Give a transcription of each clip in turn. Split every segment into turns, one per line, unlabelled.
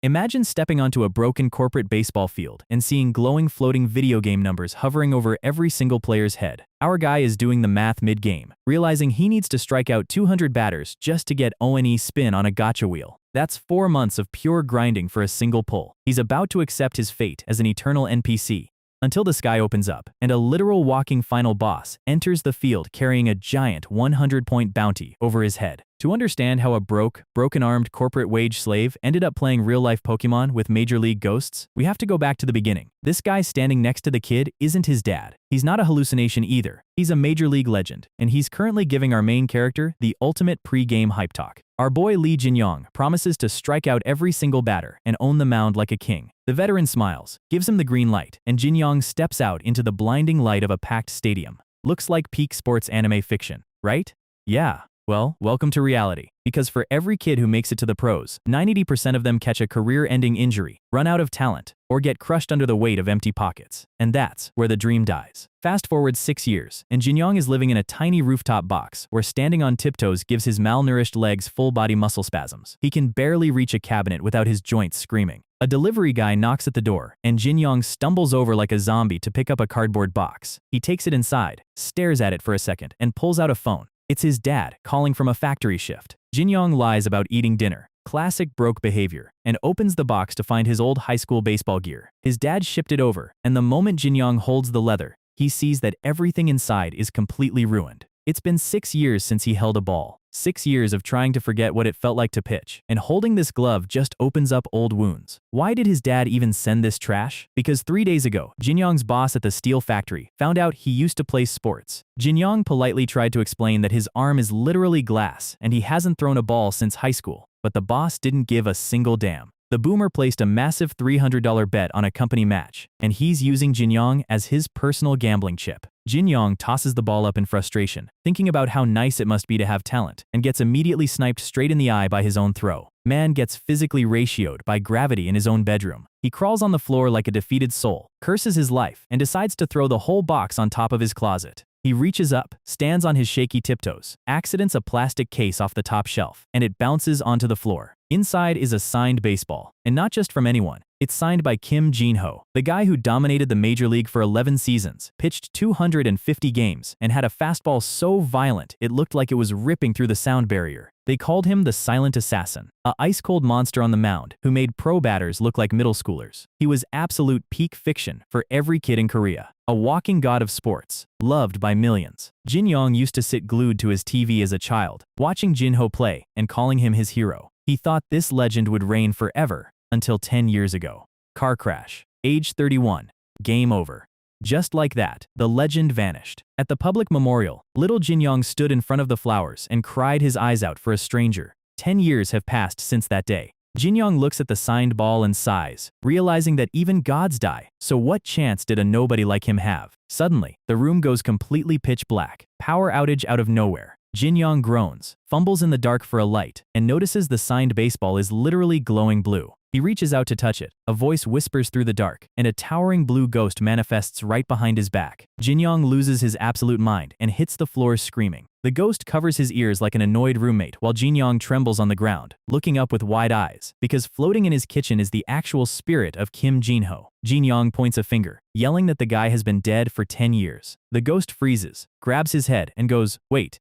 Imagine stepping onto a broken corporate baseball field and seeing glowing floating video game numbers hovering over every single player's head. Our guy is doing the math mid-game, realizing he needs to strike out 200 batters just to get O&E spin on a gacha wheel. That's 4 months of pure grinding for a single pull. He's about to accept his fate as an eternal NPC. Until the sky opens up, and a literal walking final boss enters the field carrying a giant 100-point bounty over his head. To understand how a broken-armed corporate wage slave ended up playing real-life Pokemon with Major League Ghosts, we have to go back to the beginning. This guy standing next to the kid isn't his dad. He's not a hallucination either. He's a Major League legend, and he's currently giving our main character the ultimate pre-game hype talk. Our boy Lee Jinyong promises to strike out every single batter and own the mound like a king. The veteran smiles, gives him the green light, and Jinyong steps out into the blinding light of a packed stadium. Looks like peak sports anime fiction, right? Yeah. Well, welcome to reality. Because for every kid who makes it to the pros, 90% of them catch a career-ending injury, run out of talent, or get crushed under the weight of empty pockets. And that's where the dream dies. Fast forward 6 years, and Jinyong is living in a tiny rooftop box where standing on tiptoes gives his malnourished legs full-body muscle spasms. He can barely reach a cabinet without his joints screaming. A delivery guy knocks at the door, and Jinyong stumbles over like a zombie to pick up a cardboard box. He takes it inside, stares at it for a second, and pulls out a phone. It's his dad, calling from a factory shift. Jinyong lies about eating dinner, classic broke behavior, and opens the box to find his old high school baseball gear. His dad shipped it over, and the moment Jinyong holds the leather, he sees that everything inside is completely ruined. It's been 6 years since he held a ball. 6 years of trying to forget what it felt like to pitch, and holding this glove just opens up old wounds. Why did his dad even send this trash? Because 3 days ago, Jinyong's boss at the steel factory found out he used to play sports. Jinyong politely tried to explain that his arm is literally glass and he hasn't thrown a ball since high school, but the boss didn't give a single damn. The boomer placed a massive $300 bet on a company match, and he's using Jinyong as his personal gambling chip. Jinyong tosses the ball up in frustration, thinking about how nice it must be to have talent, and gets immediately sniped straight in the eye by his own throw. Man gets physically ratioed by gravity in his own bedroom. He crawls on the floor like a defeated soul, curses his life, and decides to throw the whole box on top of his closet. He reaches up, stands on his shaky tiptoes, accidents a plastic case off the top shelf, and it bounces onto the floor. Inside is a signed baseball, and not just from anyone. It's signed by Kim Jinho, the guy who dominated the major league for 11 seasons, pitched 250 games, and had a fastball so violent it looked like it was ripping through the sound barrier. They called him the Silent Assassin, a ice-cold monster on the mound who made pro batters look like middle schoolers. He was absolute peak fiction for every kid in Korea, a walking god of sports, loved by millions. Jinyong used to sit glued to his TV as a child, watching Jinho play and calling him his hero. He thought this legend would reign forever, until 10 years ago. Car crash. Age 31. Game over. Just like that, the legend vanished. At the public memorial, little Jinyong stood in front of the flowers and cried his eyes out for a stranger. 10 years have passed since that day. Jinyong looks at the signed ball and sighs, realizing that even gods die, so what chance did a nobody like him have? Suddenly, the room goes completely pitch black. Power outage out of nowhere. Jinyong groans, fumbles in the dark for a light, and notices the signed baseball is literally glowing blue. He reaches out to touch it, a voice whispers through the dark, and a towering blue ghost manifests right behind his back. Jinyong loses his absolute mind and hits the floor screaming. The ghost covers his ears like an annoyed roommate while Jinyong trembles on the ground, looking up with wide eyes, because floating in his kitchen is the actual spirit of Kim Jinho. Jinyong points a finger, yelling that the guy has been dead for 10 years. The ghost freezes, grabs his head, and goes, "Wait,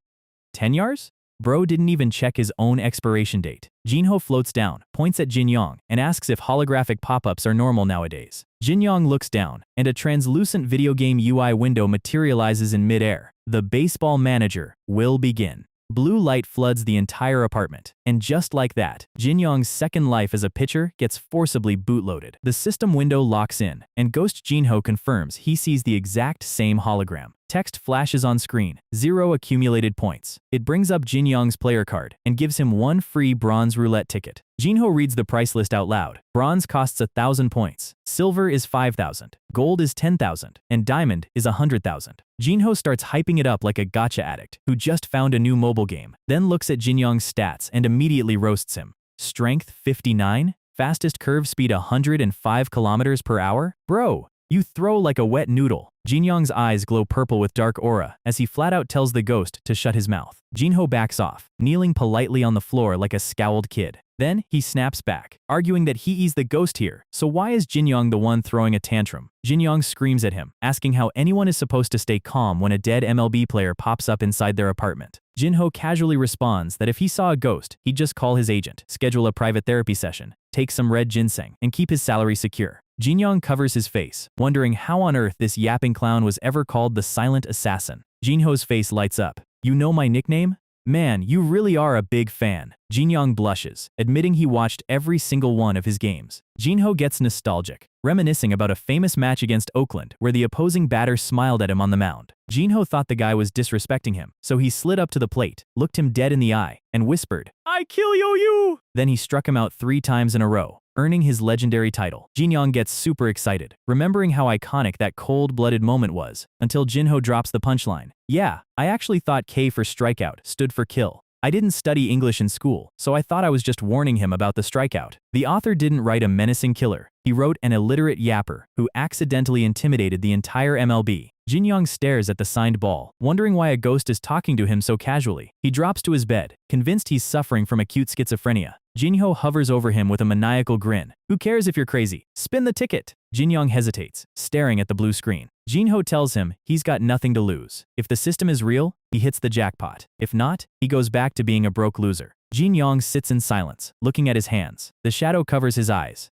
10 years? Bro didn't even check his own expiration date." Jinho floats down, points at Jinyong, and asks if holographic pop-ups are normal nowadays. Jinyong looks down, and a translucent video game UI window materializes in midair. The baseball manager will begin. Blue light floods the entire apartment, and just like that, Jinyong's second life as a pitcher gets forcibly bootloaded. The system window locks in, and Ghost Jinho confirms he sees the exact same hologram. Text flashes on screen, 0 accumulated points. It brings up Jinyong's player card and gives him 1 free bronze roulette ticket. Jinho reads the price list out loud. Bronze costs 1,000 points, silver is 5,000, gold is 10,000, and diamond is 100,000. Jinho starts hyping it up like a gacha addict who just found a new mobile game, then looks at Jinyong's stats and immediately roasts him. Strength 59? Fastest curve speed 105 kilometers per hour? Bro, you throw like a wet noodle. Jinyong's eyes glow purple with dark aura as he flat out tells the ghost to shut his mouth. Jinho backs off, kneeling politely on the floor like a scowled kid. Then, he snaps back, arguing that he's the ghost here, so why is Jinyong the one throwing a tantrum? Jinyong screams at him, asking how anyone is supposed to stay calm when a dead MLB player pops up inside their apartment. Jinho casually responds that if he saw a ghost, he'd just call his agent, schedule a private therapy session, take some red ginseng, and keep his salary secure. Jinyong covers his face, wondering how on earth this yapping clown was ever called the Silent Assassin. Jinho's face lights up. You know my nickname? Man, you really are a big fan. Jinyong blushes, admitting he watched every single one of his games. Jinho gets nostalgic, reminiscing about a famous match against Oakland where the opposing batter smiled at him on the mound. Jinho thought the guy was disrespecting him, so he slid up to the plate, looked him dead in the eye, and whispered, "I kill you!" Then he struck him out 3 times in a row, earning his legendary title. Jinyong gets super excited, remembering how iconic that cold-blooded moment was, until Jinho drops the punchline. Yeah, I actually thought K for strikeout stood for kill. I didn't study English in school, so I thought I was just warning him about the strikeout. The author didn't write a menacing killer. He wrote an illiterate yapper who accidentally intimidated the entire MLB. Jinyong stares at the signed ball, wondering why a ghost is talking to him so casually. He drops to his bed, convinced he's suffering from acute schizophrenia. Jinho hovers over him with a maniacal grin. Who cares if you're crazy? Spin the ticket! Jinyong hesitates, staring at the blue screen. Jinho tells him he's got nothing to lose. If the system is real, he hits the jackpot. If not, he goes back to being a broke loser. Jinyong sits in silence, looking at his hands. The shadow covers his eyes,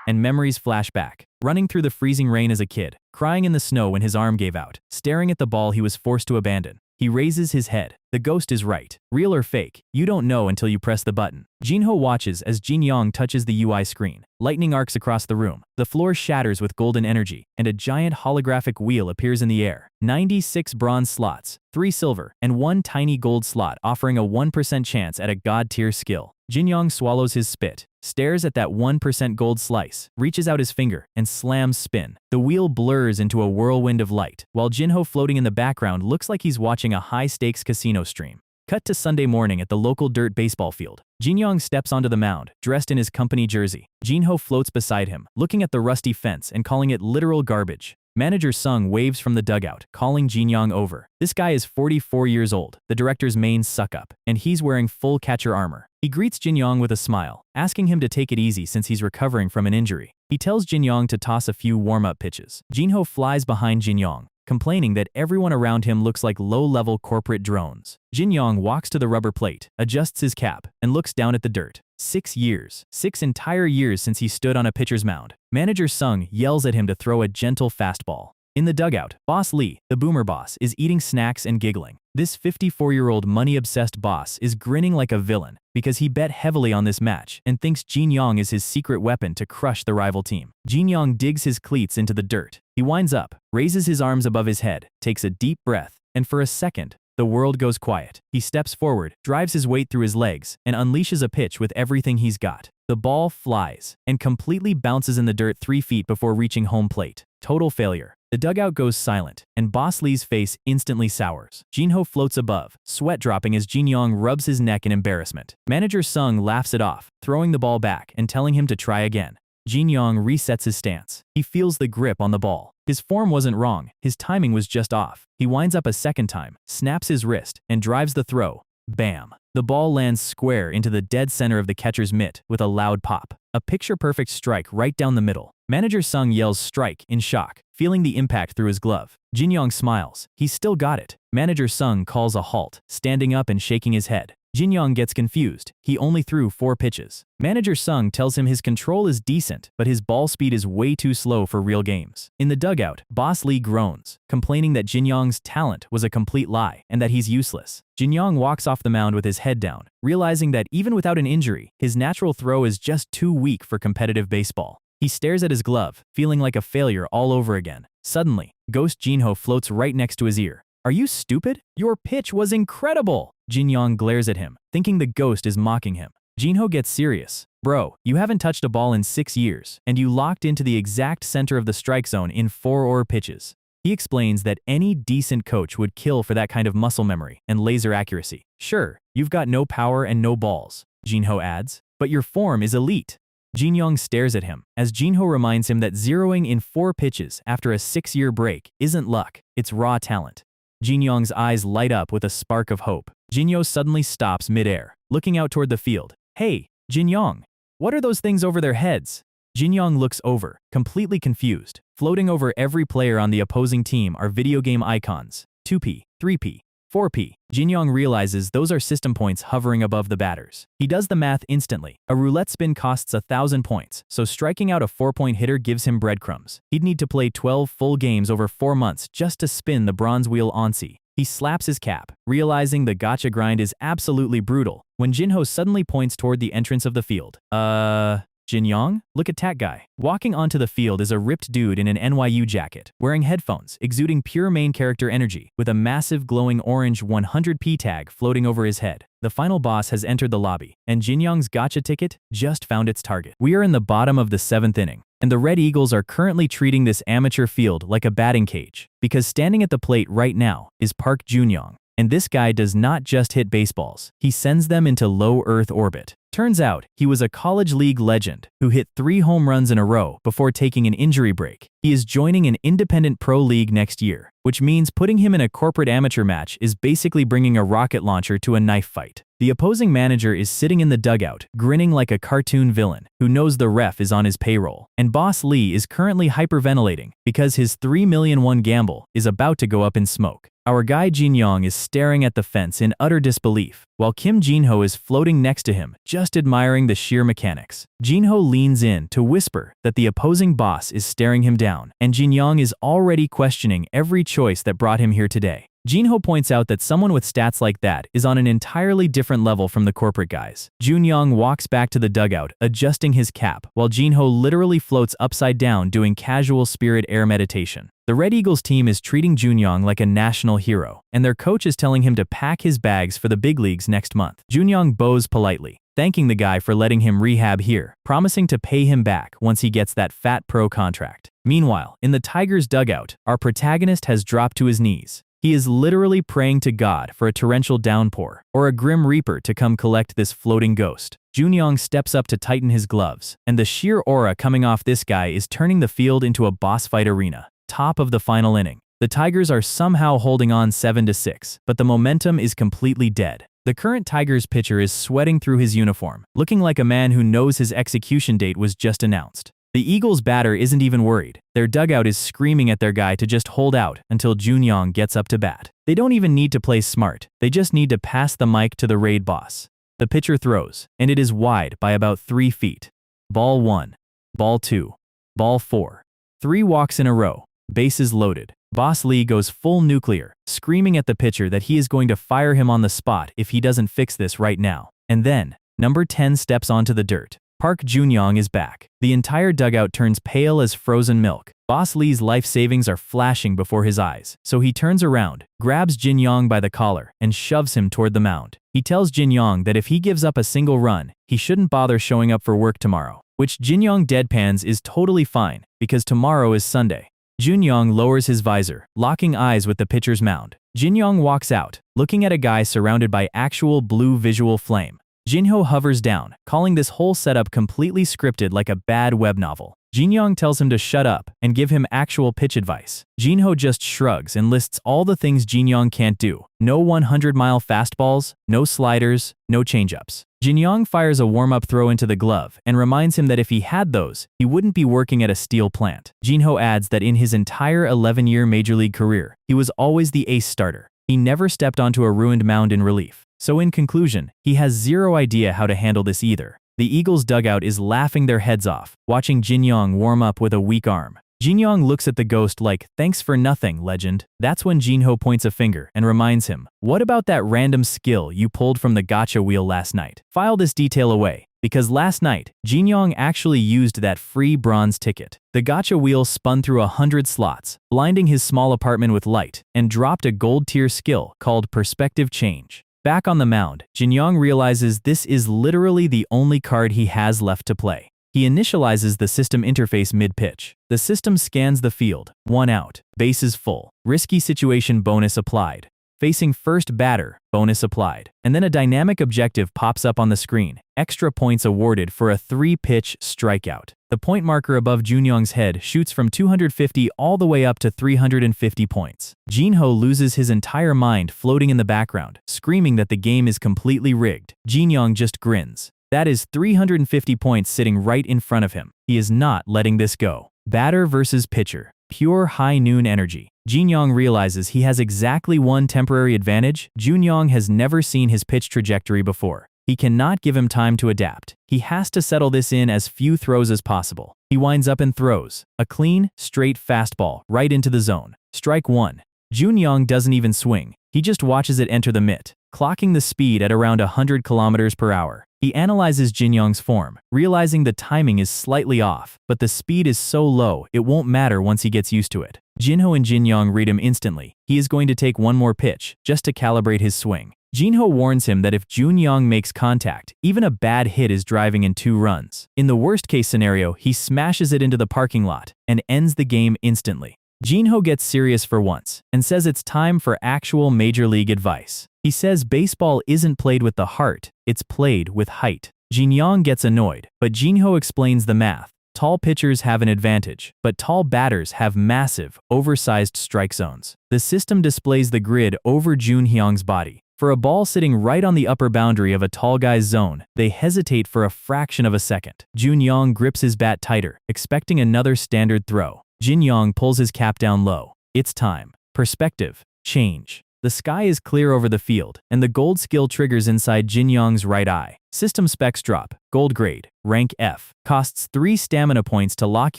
and memories flash back. Running through the freezing rain as a kid, crying in the snow when his arm gave out, staring at the ball he was forced to abandon. He raises his head. The ghost is right. Real or fake, you don't know until you press the button. Jinho watches as Jinyong touches the UI screen. Lightning arcs across the room. The floor shatters with golden energy, and a giant holographic wheel appears in the air. 96 bronze slots, 3 silver, and 1 tiny gold slot offering a 1% chance at a god-tier skill. Jinyong swallows his spit, stares at that 1% gold slice, reaches out his finger, and slams spin. The wheel blurs into a whirlwind of light, while Jinho floating in the background looks like he's watching a high-stakes casino stream. Cut to Sunday morning at the local dirt baseball field. Jinyong steps onto the mound, dressed in his company jersey. Jinho floats beside him, looking at the rusty fence and calling it literal garbage. Manager Sung waves from the dugout, calling Jinyong over. This guy is 44 years old, the director's main suck-up, and he's wearing full catcher armor. He greets Jinyong with a smile, asking him to take it easy since he's recovering from an injury. He tells Jinyong to toss a few warm-up pitches. Jinho flies behind Jinyong, complaining that everyone around him looks like low-level corporate drones. Jinyong walks to the rubber plate, adjusts his cap, and looks down at the dirt. 6 years. 6 entire years since he stood on a pitcher's mound. Manager Sung yells at him to throw a gentle fastball. In the dugout, Boss Lee, the boomer boss, is eating snacks and giggling. This 54-year-old money-obsessed boss is grinning like a villain because he bet heavily on this match and thinks Jinyong is his secret weapon to crush the rival team. Jinyong digs his cleats into the dirt. He winds up, raises his arms above his head, takes a deep breath, and for a second, the world goes quiet. He steps forward, drives his weight through his legs, and unleashes a pitch with everything he's got. The ball flies and completely bounces in the dirt 3 feet before reaching home plate. Total failure. The dugout goes silent, and Boss Lee's face instantly sours. Jinho floats above, sweat dropping as Jinyong rubs his neck in embarrassment. Manager Sung laughs it off, throwing the ball back and telling him to try again. Jinyong resets his stance. He feels the grip on the ball. His form wasn't wrong, his timing was just off. He winds up a second time, snaps his wrist, and drives the throw. Bam! The ball lands square into the dead center of the catcher's mitt with a loud pop. A picture-perfect strike right down the middle. Manager Sung yells strike in shock, feeling the impact through his glove. Jinyong smiles. He's still got it. Manager Sung calls a halt, standing up and shaking his head. Jinyong gets confused. He only threw 4 pitches. Manager Sung tells him his control is decent, but his ball speed is way too slow for real games. In the dugout, Boss Lee groans, complaining that Jinyong's talent was a complete lie and that he's useless. Jinyong walks off the mound with his head down, realizing that even without an injury, his natural throw is just too weak for competitive baseball. He stares at his glove, feeling like a failure all over again. Suddenly, Ghost Jinho floats right next to his ear. Are you stupid? Your pitch was incredible! Jinyong glares at him, thinking the ghost is mocking him. Jinho gets serious. Bro, you haven't touched a ball in 6 years, and you locked into the exact center of the strike zone in 4 pitches. He explains that any decent coach would kill for that kind of muscle memory and laser accuracy. Sure, you've got no power and no balls, Jinho adds, but your form is elite. Jinyong stares at him, as Jinho reminds him that zeroing in 4 pitches after a 6-year break isn't luck, it's raw talent. Jinyong's eyes light up with a spark of hope. Jinho suddenly stops mid-air, looking out toward the field. Hey, Jinyong, what are those things over their heads? Jinyong looks over, completely confused. Floating over every player on the opposing team are video game icons. 2P, 3P, 4P. Jinyong realizes those are system points hovering above the batters. He does the math instantly. A roulette spin costs 1,000 points, so striking out a 4-point hitter gives him breadcrumbs. He'd need to play 12 full games over 4 months just to spin the bronze wheel onsi. He slaps his cap, realizing the gacha grind is absolutely brutal, when Jinho suddenly points toward the entrance of the field. Jinyong? Look at that guy. Walking onto the field is a ripped dude in an NYU jacket, wearing headphones, exuding pure main character energy, with a massive glowing orange 100p tag floating over his head. The final boss has entered the lobby, and Jinyong's gacha ticket just found its target. We are in the bottom of the 7th inning, and the Red Eagles are currently treating this amateur field like a batting cage, because standing at the plate right now is Park Jinyong. And this guy does not just hit baseballs, he sends them into low Earth orbit. Turns out, he was a college league legend who hit 3 home runs in a row before taking an injury break. He is joining an independent pro league next year, which means putting him in a corporate amateur match is basically bringing a rocket launcher to a knife fight. The opposing manager is sitting in the dugout, grinning like a cartoon villain who knows the ref is on his payroll. And Boss Lee is currently hyperventilating because his 3 million won gamble is about to go up in smoke. Our guy Jinyong is staring at the fence in utter disbelief, while Kim Jinho is floating next to him, just admiring the sheer mechanics. Jinho leans in to whisper that the opposing boss is staring him down, and Jinyong is already questioning every choice that brought him here today. Jinho points out that someone with stats like that is on an entirely different level from the corporate guys. Jinyong walks back to the dugout, adjusting his cap, while Jinho literally floats upside down doing casual spirit air meditation. The Red Eagles team is treating Jinyong like a national hero, and their coach is telling him to pack his bags for the big leagues next month. Jinyong bows politely, thanking the guy for letting him rehab here, promising to pay him back once he gets that fat pro contract. Meanwhile, in the Tigers' dugout, our protagonist has dropped to his knees. He is literally praying to God for a torrential downpour, or a grim reaper to come collect this floating ghost. Jinyong steps up to tighten his gloves, and the sheer aura coming off this guy is turning the field into a boss fight arena. Top of the final inning. The Tigers are somehow holding on 7-6, but the momentum is completely dead. The current Tigers pitcher is sweating through his uniform, looking like a man who knows his execution date was just announced. The Eagles' batter isn't even worried. Their dugout is screaming at their guy to just hold out until Jinyong gets up to bat. They don't even need to play smart. They just need to pass the mic to the raid boss. The pitcher throws, and it is wide by about 3 feet. Ball 1. Ball 2. Ball 4. 3 walks in a row. Bases loaded. Boss Lee goes full nuclear, screaming at the pitcher that he is going to fire him on the spot if he doesn't fix this right now. And then, number 10 steps onto the dirt. Park Jinyong is back. The entire dugout turns pale as frozen milk. Boss Lee's life savings are flashing before his eyes, so he turns around, grabs Jinyong by the collar, and shoves him toward the mound. He tells Jinyong that if he gives up a single run, he shouldn't bother showing up for work tomorrow, which Jinyong deadpans is totally fine, because tomorrow is Sunday. Jinyong lowers his visor, locking eyes with the pitcher's mound. Jinyong walks out, looking at a guy surrounded by actual blue visual flame. Jinho hovers down, calling this whole setup completely scripted like a bad web novel. Jinyong tells him to shut up and give him actual pitch advice. Jinho just shrugs and lists all the things Jinyong can't do. No 100-mile fastballs, no sliders, no changeups. Jinyong fires a warm-up throw into the glove and reminds him that if he had those, he wouldn't be working at a steel plant. Jinho adds that in his entire 11-year major league career, he was always the ace starter. He never stepped onto a ruined mound in relief. So in conclusion, he has zero idea how to handle this either. The Eagles' dugout is laughing their heads off, watching Jinyong warm up with a weak arm. Jinyong looks at the ghost like, "Thanks for nothing, legend." That's when Jinho points a finger and reminds him, "What about that random skill you pulled from the gacha wheel last night? File this detail away." Because last night, Jinyong actually used that free bronze ticket. The gacha wheel spun through 100 slots, blinding his small apartment with light, and dropped a gold-tier skill called Perspective Change. Back on the mound, Jinyong realizes this is literally the only card he has left to play. He initializes the system interface mid-pitch. The system scans the field. 1 out. Bases full. Risky situation bonus applied. Facing first batter, bonus applied. And then a dynamic objective pops up on the screen. Extra points awarded for a 3-pitch strikeout. The point marker above Jinyong's head shoots from 250 all the way up to 350 points. Jinho loses his entire mind floating in the background, screaming that the game is completely rigged. Jinyong just grins. That is 350 points sitting right in front of him. He is not letting this go. Batter versus pitcher. Pure high noon energy. Jinyong realizes he has exactly one temporary advantage. Jinyong has never seen his pitch trajectory before. He cannot give him time to adapt. He has to settle this in as few throws as possible. He winds up and throws. A clean, straight fastball right into the zone. Strike 1. Jinyong doesn't even swing. He just watches it enter the mitt, clocking the speed at around 100 kilometers per hour. He analyzes Jinyong's form, realizing the timing is slightly off, but the speed is so low it won't matter once he gets used to it. Jinho and Jinyong read him instantly. He is going to take one more pitch, just to calibrate his swing. Jinho warns him that if Jinyong makes contact, even a bad hit is driving in 2 runs. In the worst-case scenario, he smashes it into the parking lot and ends the game instantly. Jinho gets serious for once and says it's time for actual major league advice. He says baseball isn't played with the heart, it's played with height. Jinyong gets annoyed, but Jinho explains the math. Tall pitchers have an advantage, but tall batters have massive, oversized strike zones. The system displays the grid over Jinyong's body. For a ball sitting right on the upper boundary of a tall guy's zone, they hesitate for a fraction of a second. Jinyong grips his bat tighter, expecting another standard throw. Jinyong pulls his cap down low. It's time. Perspective. Change. The sky is clear over the field, and the gold skill triggers inside Jinyong's right eye. System specs drop. Gold grade. Rank F. Costs 3 stamina points to lock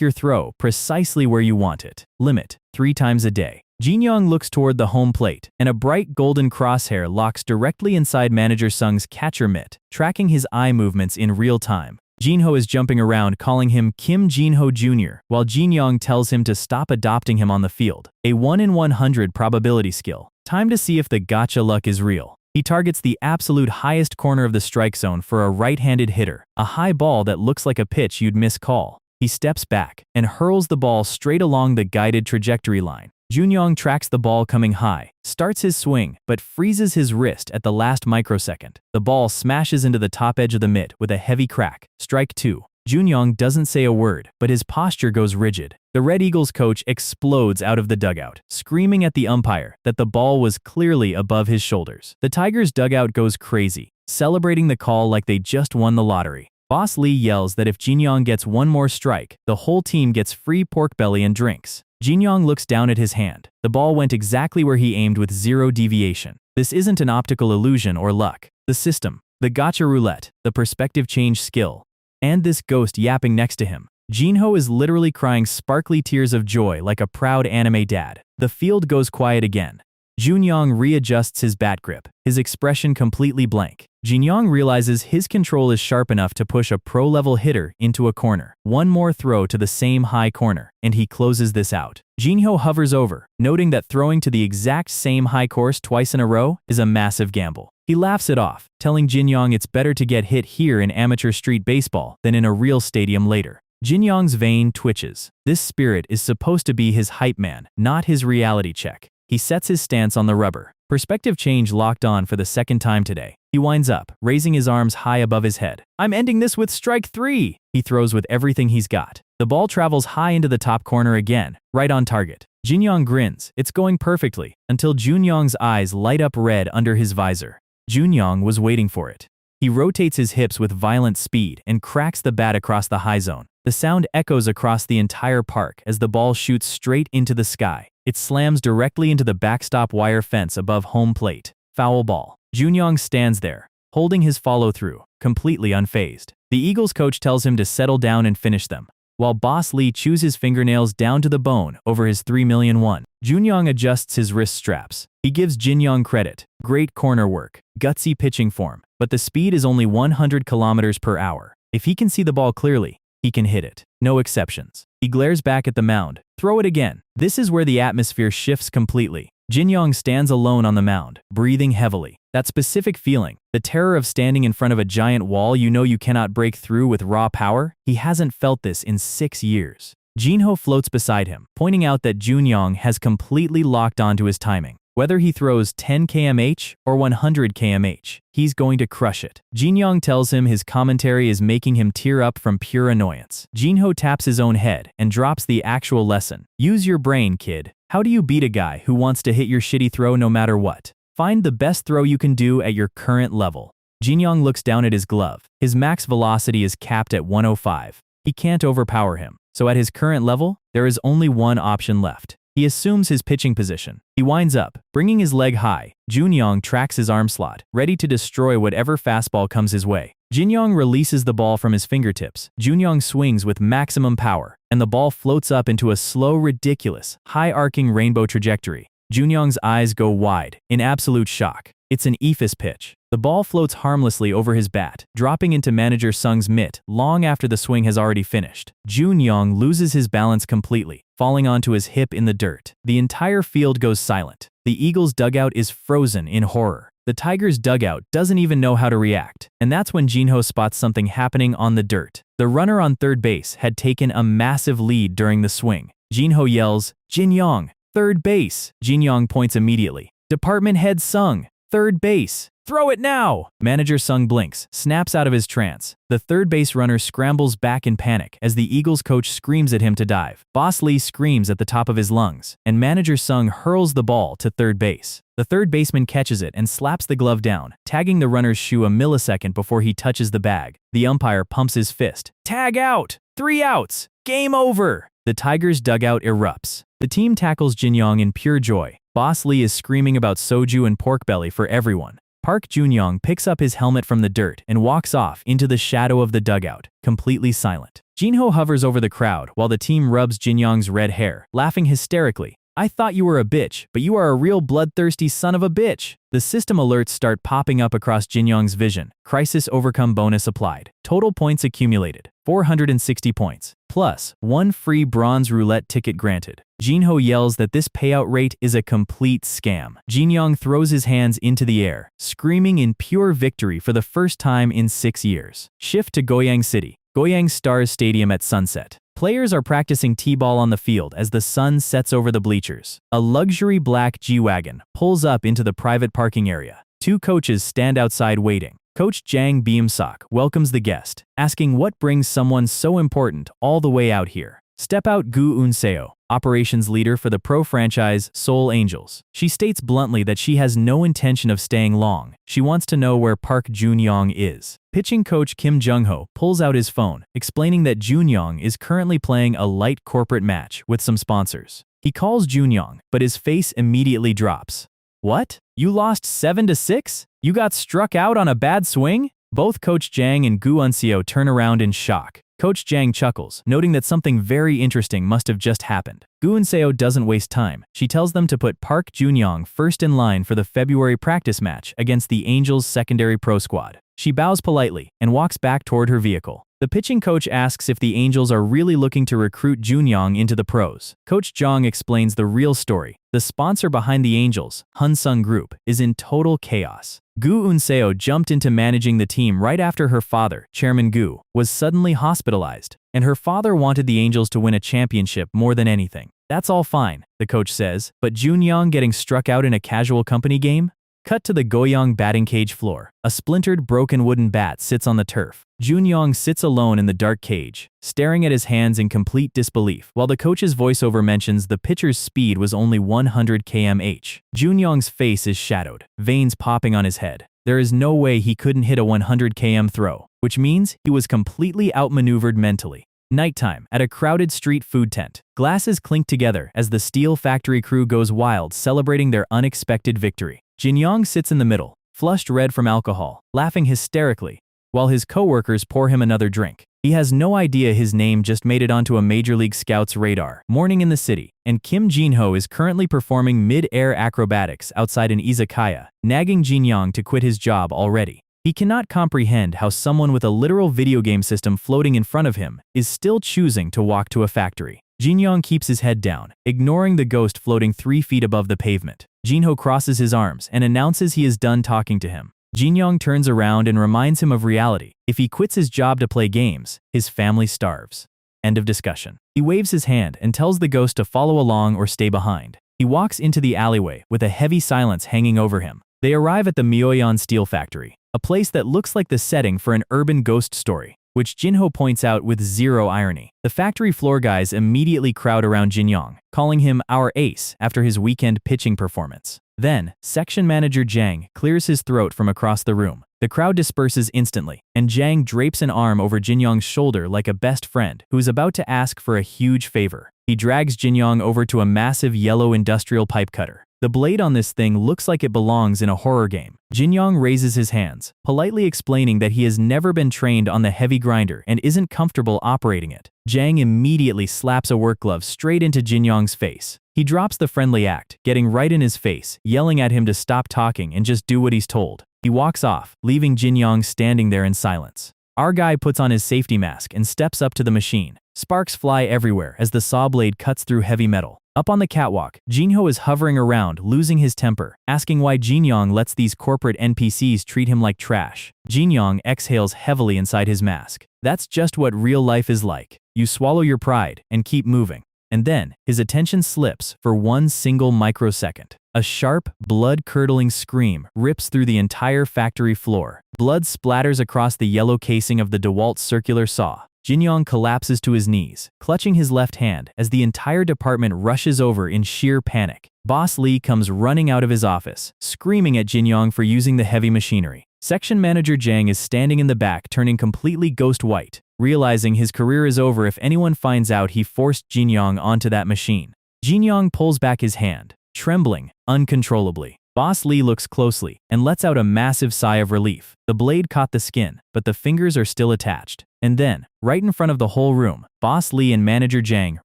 your throw precisely where you want it. Limit. 3 times a day. Jinyong looks toward the home plate, and a bright golden crosshair locks directly inside Manager Sung's catcher mitt, tracking his eye movements in real time. Jinho is jumping around calling him Kim Jinho Jr., while Jinyong tells him to stop adopting him on the field. A 1 in 100 probability skill. Time to see if the gotcha luck is real. He targets the absolute highest corner of the strike zone for a right-handed hitter, a high ball that looks like a pitch you'd miscall. He steps back and hurls the ball straight along the guided trajectory line. Jinyong tracks the ball coming high, starts his swing, but freezes his wrist at the last microsecond. The ball smashes into the top edge of the mitt with a heavy crack. Strike 2. Jinyong doesn't say a word, but his posture goes rigid. The Red Eagles coach explodes out of the dugout, screaming at the umpire that the ball was clearly above his shoulders. The Tigers' dugout goes crazy, celebrating the call like they just won the lottery. Boss Lee yells that if Jinyong gets one more strike, the whole team gets free pork belly and drinks. Jinyong looks down at his hand. The ball went exactly where he aimed with 0 deviation. This isn't an optical illusion or luck. The system, the gotcha roulette, the perspective change skill, and this ghost yapping next to him. Jinho is literally crying sparkly tears of joy like a proud anime dad. The field goes quiet again. Jinyong readjusts his bat grip, his expression completely blank. Jinyong realizes his control is sharp enough to push a pro-level hitter into a corner. One more throw to the same high corner, and he closes this out. Jinho hovers over, noting that throwing to the exact same high course twice in a row is a massive gamble. He laughs it off, telling Jinyong it's better to get hit here in amateur street baseball than in a real stadium later. Jinyong's vein twitches. This spirit is supposed to be his hype man, not his reality check. He sets his stance on the rubber. Perspective change locked on for the second time today. He winds up, raising his arms high above his head. I'm ending this with strike 3! He throws with everything he's got. The ball travels high into the top corner again, right on target. Jinyong grins. It's going perfectly, until Jinyong's eyes light up red under his visor. Jinyong was waiting for it. He rotates his hips with violent speed and cracks the bat across the high zone. The sound echoes across the entire park as the ball shoots straight into the sky. It slams directly into the backstop wire fence above home plate. Foul ball. Jinyong stands there, holding his follow-through, completely unfazed. The Eagles coach tells him to settle down and finish them, while Boss Lee chews his fingernails down to the bone over his 3 million won. Jinyong adjusts his wrist straps. He gives Jinyong credit. Great corner work, gutsy pitching form, but the speed is only 100 kilometers per hour. If he can see the ball clearly, he can hit it. No exceptions. He glares back at the mound. Throw it again. This is where the atmosphere shifts completely. Jinyong stands alone on the mound, breathing heavily. That specific feeling, the terror of standing in front of a giant wall you know you cannot break through with raw power, he hasn't felt this in 6 years. Jinho floats beside him, pointing out that Jinyong has completely locked onto his timing. Whether he throws 10 km/h or 100 km/h, he's going to crush it. Jinyong tells him his commentary is making him tear up from pure annoyance. Jinho taps his own head and drops the actual lesson. Use your brain, kid. How do you beat a guy who wants to hit your shitty throw no matter what? Find the best throw you can do at your current level. Jinyong looks down at his glove. His max velocity is capped at 105. He can't overpower him. So at his current level, there is only one option left. He assumes his pitching position. He winds up, bringing his leg high. Jinyong tracks his arm slot, ready to destroy whatever fastball comes his way. Jinyong releases the ball from his fingertips. Jinyong swings with maximum power, and the ball floats up into a slow, ridiculous, high-arcing rainbow trajectory. Jinyong's eyes go wide, in absolute shock. It's an eephus pitch. The ball floats harmlessly over his bat, dropping into manager Sung's mitt long after the swing has already finished. Jinyong loses his balance completely, falling onto his hip in the dirt. The entire field goes silent. The Eagles' dugout is frozen in horror. The Tigers' dugout doesn't even know how to react, and that's when Jinho spots something happening on the dirt. The runner on third base had taken a massive lead during the swing. Jinho yells, "Jinyong, third base!" Jinyong points immediately. "Department head Sung, third base! Throw it now!" Manager Sung blinks, snaps out of his trance. The third base runner scrambles back in panic as the Eagles coach screams at him to dive. Boss Lee screams at the top of his lungs, and manager Sung hurls the ball to third base. The third baseman catches it and slaps the glove down, tagging the runner's shoe a millisecond before he touches the bag. The umpire pumps his fist. "Tag out! 3 outs! Game over!" The Tigers' dugout erupts. The team tackles Jinyong in pure joy. Boss Lee is screaming about soju and pork belly for everyone. Park Junyoung picks up his helmet from the dirt and walks off into the shadow of the dugout, completely silent. Jinho hovers over the crowd while the team rubs Jinyong's red hair, laughing hysterically. "I thought you were a bitch, but you are a real bloodthirsty son of a bitch." The system alerts start popping up across Jinyong's vision. Crisis overcome bonus applied. Total points accumulated, 460 points. Plus, 1 free bronze roulette ticket granted. Jinho yells that this payout rate is a complete scam. Jinyong throws his hands into the air, screaming in pure victory for the first time in 6 years. Shift to Goyang City, Goyang Stars Stadium at sunset. Players are practicing t-ball on the field as the sun sets over the bleachers. A luxury black G-Wagon pulls up into the private parking area. 2 coaches stand outside waiting. Coach Jang Beam-sok welcomes the guest, asking what brings someone so important all the way out here. Step out Gu Un-seo, operations leader for the pro franchise Seoul Angels. She states bluntly that she has no intention of staying long. She wants to know where Park Junyoung is. Pitching coach Kim Jinho pulls out his phone, explaining that Junyoung is currently playing a light corporate match with some sponsors. He calls Junyoung, but his face immediately drops. "What? You lost 7-6? You got struck out on a bad swing?" Both Coach Jang and Gu Un-seo turn around in shock. Coach Jang chuckles, noting that something very interesting must have just happened. Gu Un-seo doesn't waste time. She tells them to put Park Junyoung first in line for the February practice match against the Angels' secondary pro squad. She bows politely and walks back toward her vehicle. The pitching coach asks if the Angels are really looking to recruit Junyoung into the pros. Coach Jong explains the real story. The sponsor behind the Angels, Hunsung Group, is in total chaos. Gu Un-seo jumped into managing the team right after her father, Chairman Gu, was suddenly hospitalized, and her father wanted the Angels to win a championship more than anything. "That's all fine," the coach says, "but Junyoung getting struck out in a casual company game?" Cut to the Goyang batting cage floor. A splintered, broken wooden bat sits on the turf. Junyoung sits alone in the dark cage, staring at his hands in complete disbelief, while the coach's voiceover mentions the pitcher's speed was only 100 km/h. Junyoung's face is shadowed, veins popping on his head. There is no way he couldn't hit a 100 km throw, which means he was completely outmaneuvered mentally. Nighttime, at a crowded street food tent. Glasses clink together as the steel factory crew goes wild celebrating their unexpected victory. Jinyong sits in the middle, flushed red from alcohol, laughing hysterically, while his coworkers pour him another drink. He has no idea his name just made it onto a Major League Scout's radar. Morning in the city, and Kim Jinho is currently performing mid-air acrobatics outside an izakaya, nagging Jinyong to quit his job already. He cannot comprehend how someone with a literal video game system floating in front of him is still choosing to walk to a factory. Jinyong keeps his head down, ignoring the ghost floating 3 feet above the pavement. Jinho crosses his arms and announces he is done talking to him. Jinyong turns around and reminds him of reality. If he quits his job to play games, his family starves. End of discussion. He waves his hand and tells the ghost to follow along or stay behind. He walks into the alleyway with a heavy silence hanging over him. They arrive at the Myoyeon Steel Factory, a place that looks like the setting for an urban ghost story, which Jinho points out with zero irony. The factory floor guys immediately crowd around Jinyong, calling him our ace after his weekend pitching performance. Then, section manager Jang clears his throat from across the room. The crowd disperses instantly, and Jang drapes an arm over Jinyong's shoulder like a best friend who is about to ask for a huge favor. He drags Jinyong over to a massive yellow industrial pipe cutter. The blade on this thing looks like it belongs in a horror game. Jinyong raises his hands, politely explaining that he has never been trained on the heavy grinder and isn't comfortable operating it. Jang immediately slaps a work glove straight into Jinyong's face. He drops the friendly act, getting right in his face, yelling at him to stop talking and just do what he's told. He walks off, leaving Jinyong standing there in silence. Our guy puts on his safety mask and steps up to the machine. Sparks fly everywhere as the saw blade cuts through heavy metal. Up on the catwalk, Jinho is hovering around, losing his temper, asking why Jinyong lets these corporate NPCs treat him like trash. Jinyong exhales heavily inside his mask. That's just what real life is like. You swallow your pride and keep moving. And then, his attention slips for one single microsecond. A sharp, blood-curdling scream rips through the entire factory floor. Blood splatters across the yellow casing of the DeWalt circular saw. Jinyong collapses to his knees, clutching his left hand as the entire department rushes over in sheer panic. Boss Lee comes running out of his office, screaming at Jinyong for using the heavy machinery. Section Manager Jang is standing in the back, turning completely ghost white, realizing his career is over if anyone finds out he forced Jinyong onto that machine. Jinyong pulls back his hand, trembling uncontrollably. Boss Lee looks closely and lets out a massive sigh of relief. The blade caught the skin, but the fingers are still attached. And then, right in front of the whole room, Boss Lee and Manager Jang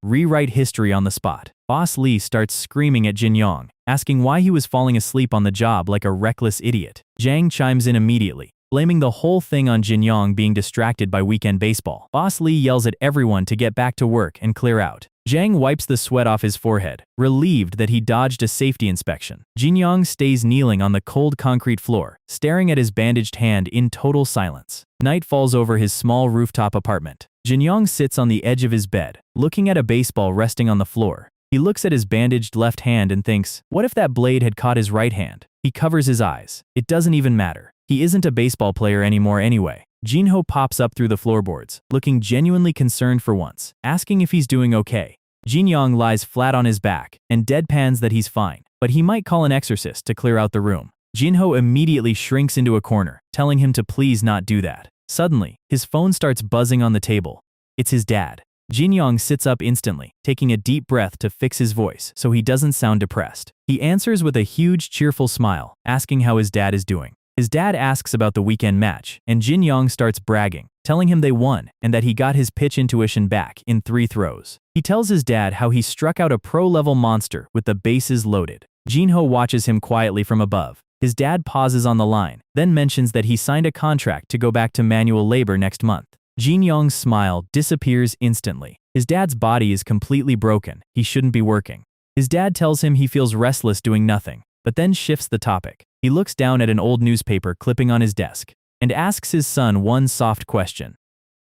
rewrite history on the spot. Boss Lee starts screaming at Jinyong, asking why he was falling asleep on the job like a reckless idiot. Jang chimes in immediately, blaming the whole thing on Jinyong being distracted by weekend baseball. Boss Lee yells at everyone to get back to work and clear out. Jang wipes the sweat off his forehead, relieved that he dodged a safety inspection. Jinyong stays kneeling on the cold concrete floor, staring at his bandaged hand in total silence. Night falls over his small rooftop apartment. Jinyong sits on the edge of his bed, looking at a baseball resting on the floor. He looks at his bandaged left hand and thinks, what if that blade had caught his right hand? He covers his eyes. It doesn't even matter. He isn't a baseball player anymore anyway. Jinho pops up through the floorboards, looking genuinely concerned for once, asking if he's doing okay. Jinyong lies flat on his back and deadpans that he's fine, but he might call an exorcist to clear out the room. Jinho immediately shrinks into a corner, telling him to please not do that. Suddenly, his phone starts buzzing on the table. It's his dad. Jinyong sits up instantly, taking a deep breath to fix his voice so he doesn't sound depressed. He answers with a huge cheerful smile, asking how his dad is doing. His dad asks about the weekend match, and Jinyong starts bragging, telling him they won and that he got his pitch intuition back in 3 throws. He tells his dad how he struck out a pro-level monster with the bases loaded. Jinho watches him quietly from above. His dad pauses on the line, then mentions that he signed a contract to go back to manual labor next month. Jinyong's smile disappears instantly. His dad's body is completely broken. He shouldn't be working. His dad tells him he feels restless doing nothing, but then shifts the topic. He looks down at an old newspaper clipping on his desk and asks his son one soft question.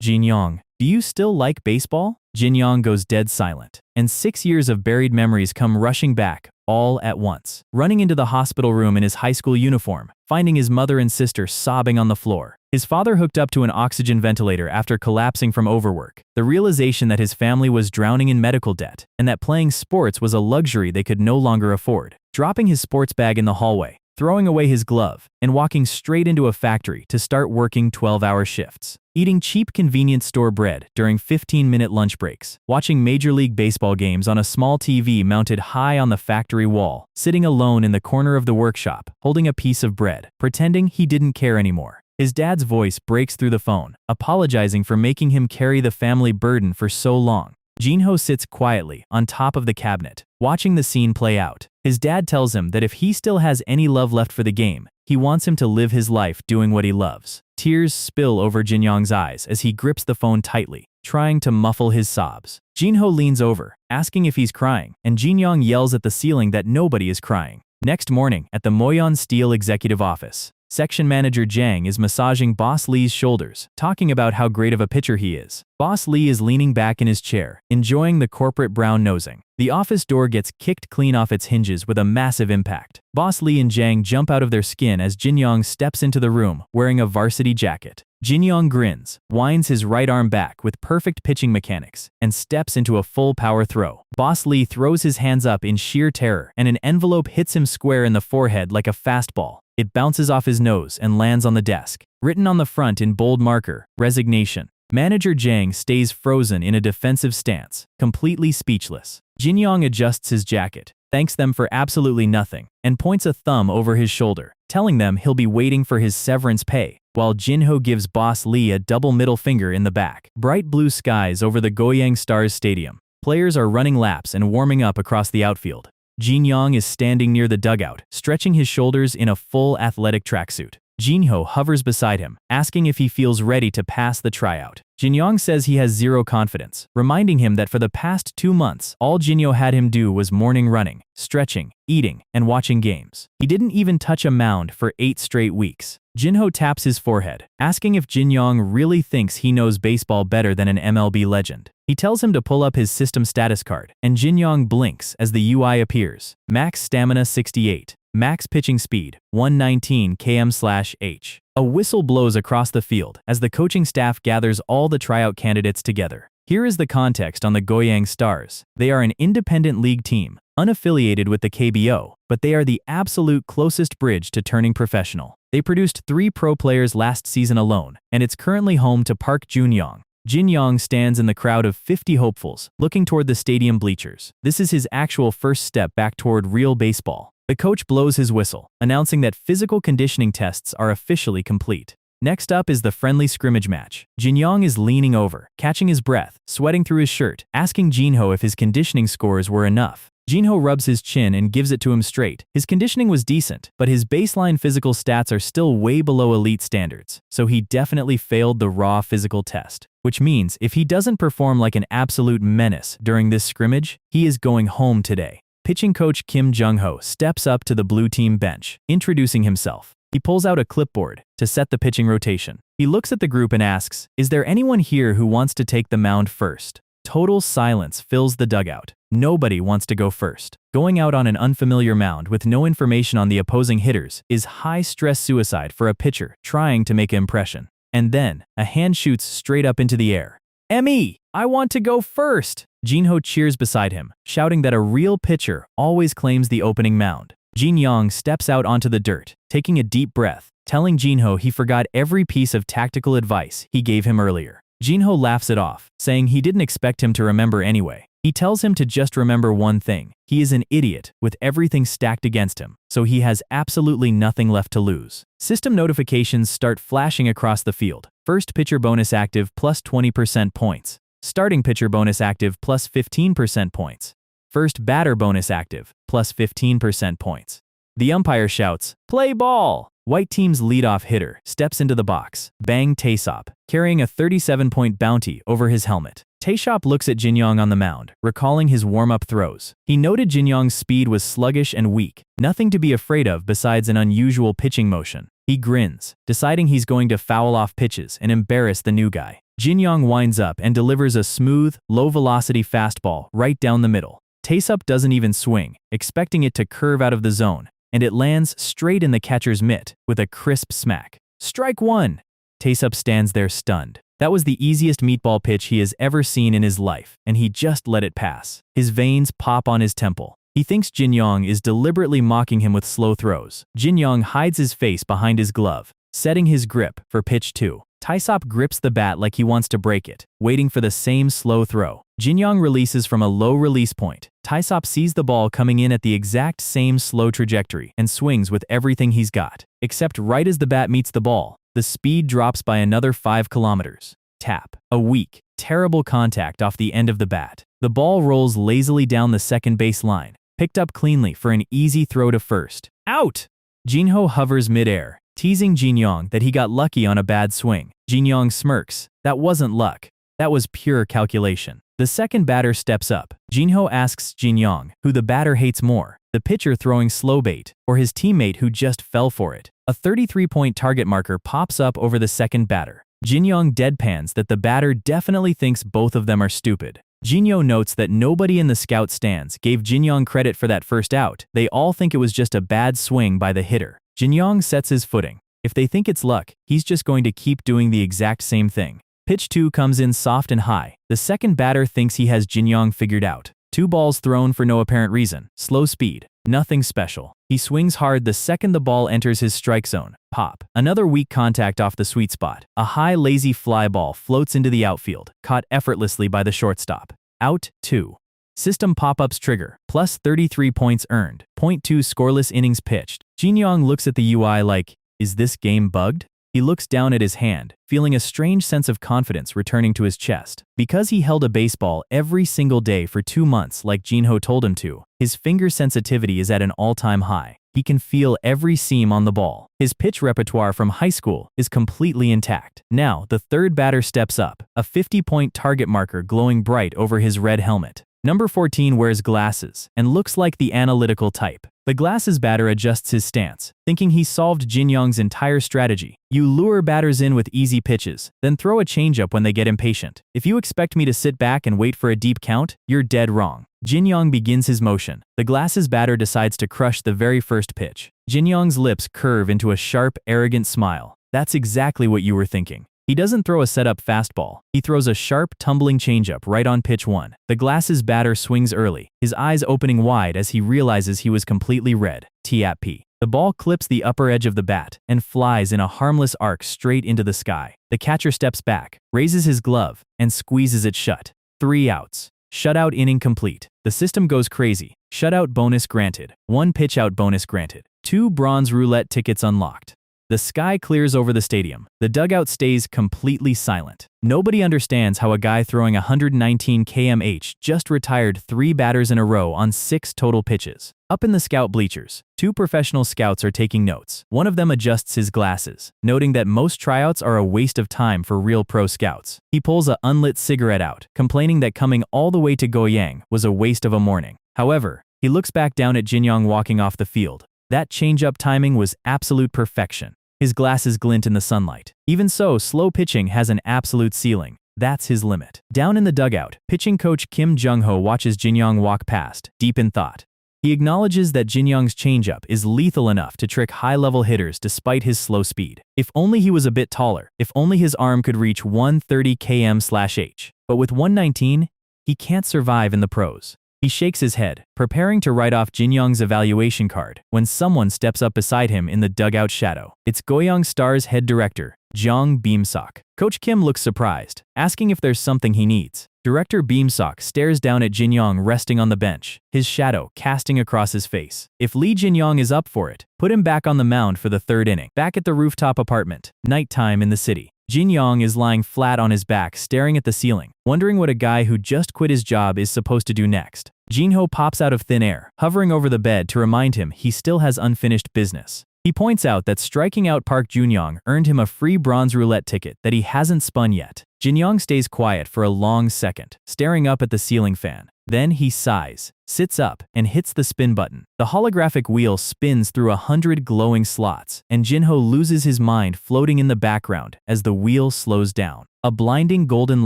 Jinyong, do you still like baseball? Jinyong goes dead silent, and 6 years of buried memories come rushing back, all at once. Running into the hospital room in his high school uniform, finding his mother and sister sobbing on the floor. His father hooked up to an oxygen ventilator after collapsing from overwork. The realization that his family was drowning in medical debt, and that playing sports was a luxury they could no longer afford. Dropping his sports bag in the hallway, throwing away his glove, and walking straight into a factory to start working 12-hour shifts. Eating cheap convenience store bread during 15-minute lunch breaks. Watching Major League Baseball games on a small TV mounted high on the factory wall. Sitting alone in the corner of the workshop, holding a piece of bread, pretending he didn't care anymore. His dad's voice breaks through the phone, apologizing for making him carry the family burden for so long. Jinho sits quietly on top of the cabinet, watching the scene play out. His dad tells him that if he still has any love left for the game, he wants him to live his life doing what he loves. Tears spill over Jinyong's eyes as he grips the phone tightly, trying to muffle his sobs. Jinho leans over, asking if he's crying, and Jinyong yells at the ceiling that nobody is crying. Next morning, at the Moyon Steel executive office, Section Manager Jang is massaging Boss Lee's shoulders, talking about how great of a pitcher he is. Boss Lee is leaning back in his chair, enjoying the corporate brown nosing. The office door gets kicked clean off its hinges with a massive impact. Boss Lee and Jang jump out of their skin as Jinyong steps into the room, wearing a varsity jacket. Jinyong grins, winds his right arm back with perfect pitching mechanics, and steps into a full power throw. Boss Lee throws his hands up in sheer terror, and an envelope hits him square in the forehead like a fastball. It bounces off his nose and lands on the desk. Written on the front in bold marker, resignation. Manager Jang stays frozen in a defensive stance, completely speechless. Jinyong adjusts his jacket, thanks them for absolutely nothing, and points a thumb over his shoulder, telling them he'll be waiting for his severance pay, while Jinho gives boss Lee a double middle finger in the back. Bright blue skies over the Goyang Stars Stadium. Players are running laps and warming up across the outfield. Jinyong is standing near the dugout, stretching his shoulders in a full athletic tracksuit. Jinho hovers beside him, asking if he feels ready to pass the tryout. Jinyong says he has zero confidence, reminding him that for the past 2 months, all Jinho had him do was morning running, stretching, eating, and watching games. He didn't even touch a mound for 8 straight weeks. Jinho taps his forehead, asking if Jinyong really thinks he knows baseball better than an MLB legend. He tells him to pull up his system status card, and Jinyong blinks as the UI appears. Max stamina 68. Max pitching speed, 119 km/h. A whistle blows across the field as the coaching staff gathers all the tryout candidates together. Here is the context on the Goyang Stars. They are an independent league team, unaffiliated with the KBO, but they are the absolute closest bridge to turning professional. They produced 3 pro players last season alone, and it's currently home to Park Junyoung. Jinyong stands in the crowd of 50 hopefuls, looking toward the stadium bleachers. This is his actual first step back toward real baseball. The coach blows his whistle, announcing that physical conditioning tests are officially complete. Next up is the friendly scrimmage match. Jinyong is leaning over, catching his breath, sweating through his shirt, asking Jinho if his conditioning scores were enough. Jinho rubs his chin and gives it to him straight. His conditioning was decent, but his baseline physical stats are still way below elite standards, so he definitely failed the raw physical test. Which means if he doesn't perform like an absolute menace during this scrimmage, he is going home today. Pitching coach Kim Jinho steps up to the blue team bench, introducing himself. He pulls out a clipboard to set the pitching rotation. He looks at the group and asks, "Is there anyone here who wants to take the mound first?" Total silence fills the dugout. Nobody wants to go first. Going out on an unfamiliar mound with no information on the opposing hitters is high-stress suicide for a pitcher trying to make an impression. And then, a hand shoots straight up into the air. "Me! I want to go first!" Jinho cheers beside him, shouting that a real pitcher always claims the opening mound. Jinyong steps out onto the dirt, taking a deep breath, telling Jinho he forgot every piece of tactical advice he gave him earlier. Jinho laughs it off, saying he didn't expect him to remember anyway. He tells him to just remember one thing. He is an idiot with everything stacked against him, so he has absolutely nothing left to lose. System notifications start flashing across the field. First pitcher bonus active plus 20% points. Starting pitcher bonus active plus 15% points. First batter bonus active plus 15% points. The umpire shouts, "Play ball!" White team's leadoff hitter steps into the box, Bang Taesop, carrying a 37-point bounty over his helmet. Taesop looks at Jinyong on the mound, recalling his warm-up throws. He noted Jinyong's speed was sluggish and weak, nothing to be afraid of besides an unusual pitching motion. He grins, deciding he's going to foul off pitches and embarrass the new guy. Jinyong winds up and delivers a smooth, low-velocity fastball right down the middle. Taesop doesn't even swing, expecting it to curve out of the zone, and it lands straight in the catcher's mitt with a crisp smack. Strike 1! Taesop stands there stunned. That was the easiest meatball pitch he has ever seen in his life, and he just let it pass. His veins pop on his temple. He thinks Jinyong is deliberately mocking him with slow throws. Jinyong hides his face behind his glove, setting his grip for pitch 2. Taesop grips the bat like he wants to break it, waiting for the same slow throw. Jinyong releases from a low release point. Taesop sees the ball coming in at the exact same slow trajectory and swings with everything he's got. Except right as the bat meets the ball, the speed drops by another 5 kilometers. Tap. A weak, terrible contact off the end of the bat. The ball rolls lazily down the second base line, picked up cleanly for an easy throw to first. Out! Jinho hovers midair, teasing Jinyong that he got lucky on a bad swing. Jinyong smirks. That wasn't luck. That was pure calculation. The second batter steps up. Jinho asks Jinyong who the batter hates more, the pitcher throwing slow bait, or his teammate who just fell for it. A 33-point target marker pops up over the second batter. Jinyong deadpans that the batter definitely thinks both of them are stupid. Jinho notes that nobody in the scout stands gave Jinyong credit for that first out. They all think it was just a bad swing by the hitter. Jinyong sets his footing. If they think it's luck, he's just going to keep doing the exact same thing. Pitch 2 comes in soft and high. The second batter thinks he has Jinyong figured out. 2 balls thrown for no apparent reason. Slow speed. Nothing special. He swings hard the second the ball enters his strike zone. Pop. Another weak contact off the sweet spot. A high lazy fly ball floats into the outfield, caught effortlessly by the shortstop. Out, 2. System pop-ups trigger. Plus 33 points earned. .2 scoreless innings pitched. Jinyong looks at the UI like, is this game bugged? He looks down at his hand, feeling a strange sense of confidence returning to his chest. Because he held a baseball every single day for 2 months like Jinho told him to, his finger sensitivity is at an all-time high. He can feel every seam on the ball. His pitch repertoire from high school is completely intact. Now, the third batter steps up, a 50-point target marker glowing bright over his red helmet. Number 14 wears glasses and looks like the analytical type. The glasses batter adjusts his stance, thinking he solved Jinyong's entire strategy. You lure batters in with easy pitches, then throw a changeup when they get impatient. If you expect me to sit back and wait for a deep count, you're dead wrong. Jinyong begins his motion. The glasses batter decides to crush the very first pitch. Jinyong's lips curve into a sharp, arrogant smile. That's exactly what you were thinking. He doesn't throw a setup fastball. He throws a sharp, tumbling changeup right on pitch 1. The glasses batter swings early, his eyes opening wide as he realizes he was completely red. T-at-P. The ball clips the upper edge of the bat and flies in a harmless arc straight into the sky. The catcher steps back, raises his glove, and squeezes it shut. 3 outs. Shutout inning complete. The system goes crazy. Shutout bonus granted. 1 pitch out bonus granted. 2 bronze roulette tickets unlocked. The sky clears over the stadium. The dugout stays completely silent. Nobody understands how a guy throwing 119 km/h just retired 3 batters in a row on 6 total pitches. Up in the scout bleachers, 2 professional scouts are taking notes. One of them adjusts his glasses, noting that most tryouts are a waste of time for real pro scouts. He pulls a unlit cigarette out, complaining that coming all the way to Goyang was a waste of a morning. However, he looks back down at Jinyong walking off the field. That changeup timing was absolute perfection. His glasses glint in the sunlight. Even so, slow pitching has an absolute ceiling. That's his limit. Down in the dugout, pitching coach Kim Jinho watches Jinyong walk past, deep in thought. He acknowledges that Jinyong's changeup is lethal enough to trick high-level hitters despite his slow speed. If only he was a bit taller, if only his arm could reach 130 km/h. But with 119, he can't survive in the pros. He shakes his head, preparing to write off Jinyong's evaluation card, when someone steps up beside him in the dugout shadow. It's Goyang Star's head director, Jong Beamsok. Coach Kim looks surprised, asking if there's something he needs. Director Beamsok stares down at Jinyong resting on the bench, his shadow casting across his face. If Lee Jinyong is up for it, put him back on the mound for the 3rd inning. Back at the rooftop apartment, nighttime in the city. Jinyong is lying flat on his back staring at the ceiling, wondering what a guy who just quit his job is supposed to do next. Jinho pops out of thin air, hovering over the bed to remind him he still has unfinished business. He points out that striking out Park Junyong earned him a free bronze roulette ticket that he hasn't spun yet. Jinyong stays quiet for a long second, staring up at the ceiling fan. Then he sighs, sits up, and hits the spin button. The holographic wheel spins through 100 glowing slots, and Jinho loses his mind floating in the background as the wheel slows down. A blinding golden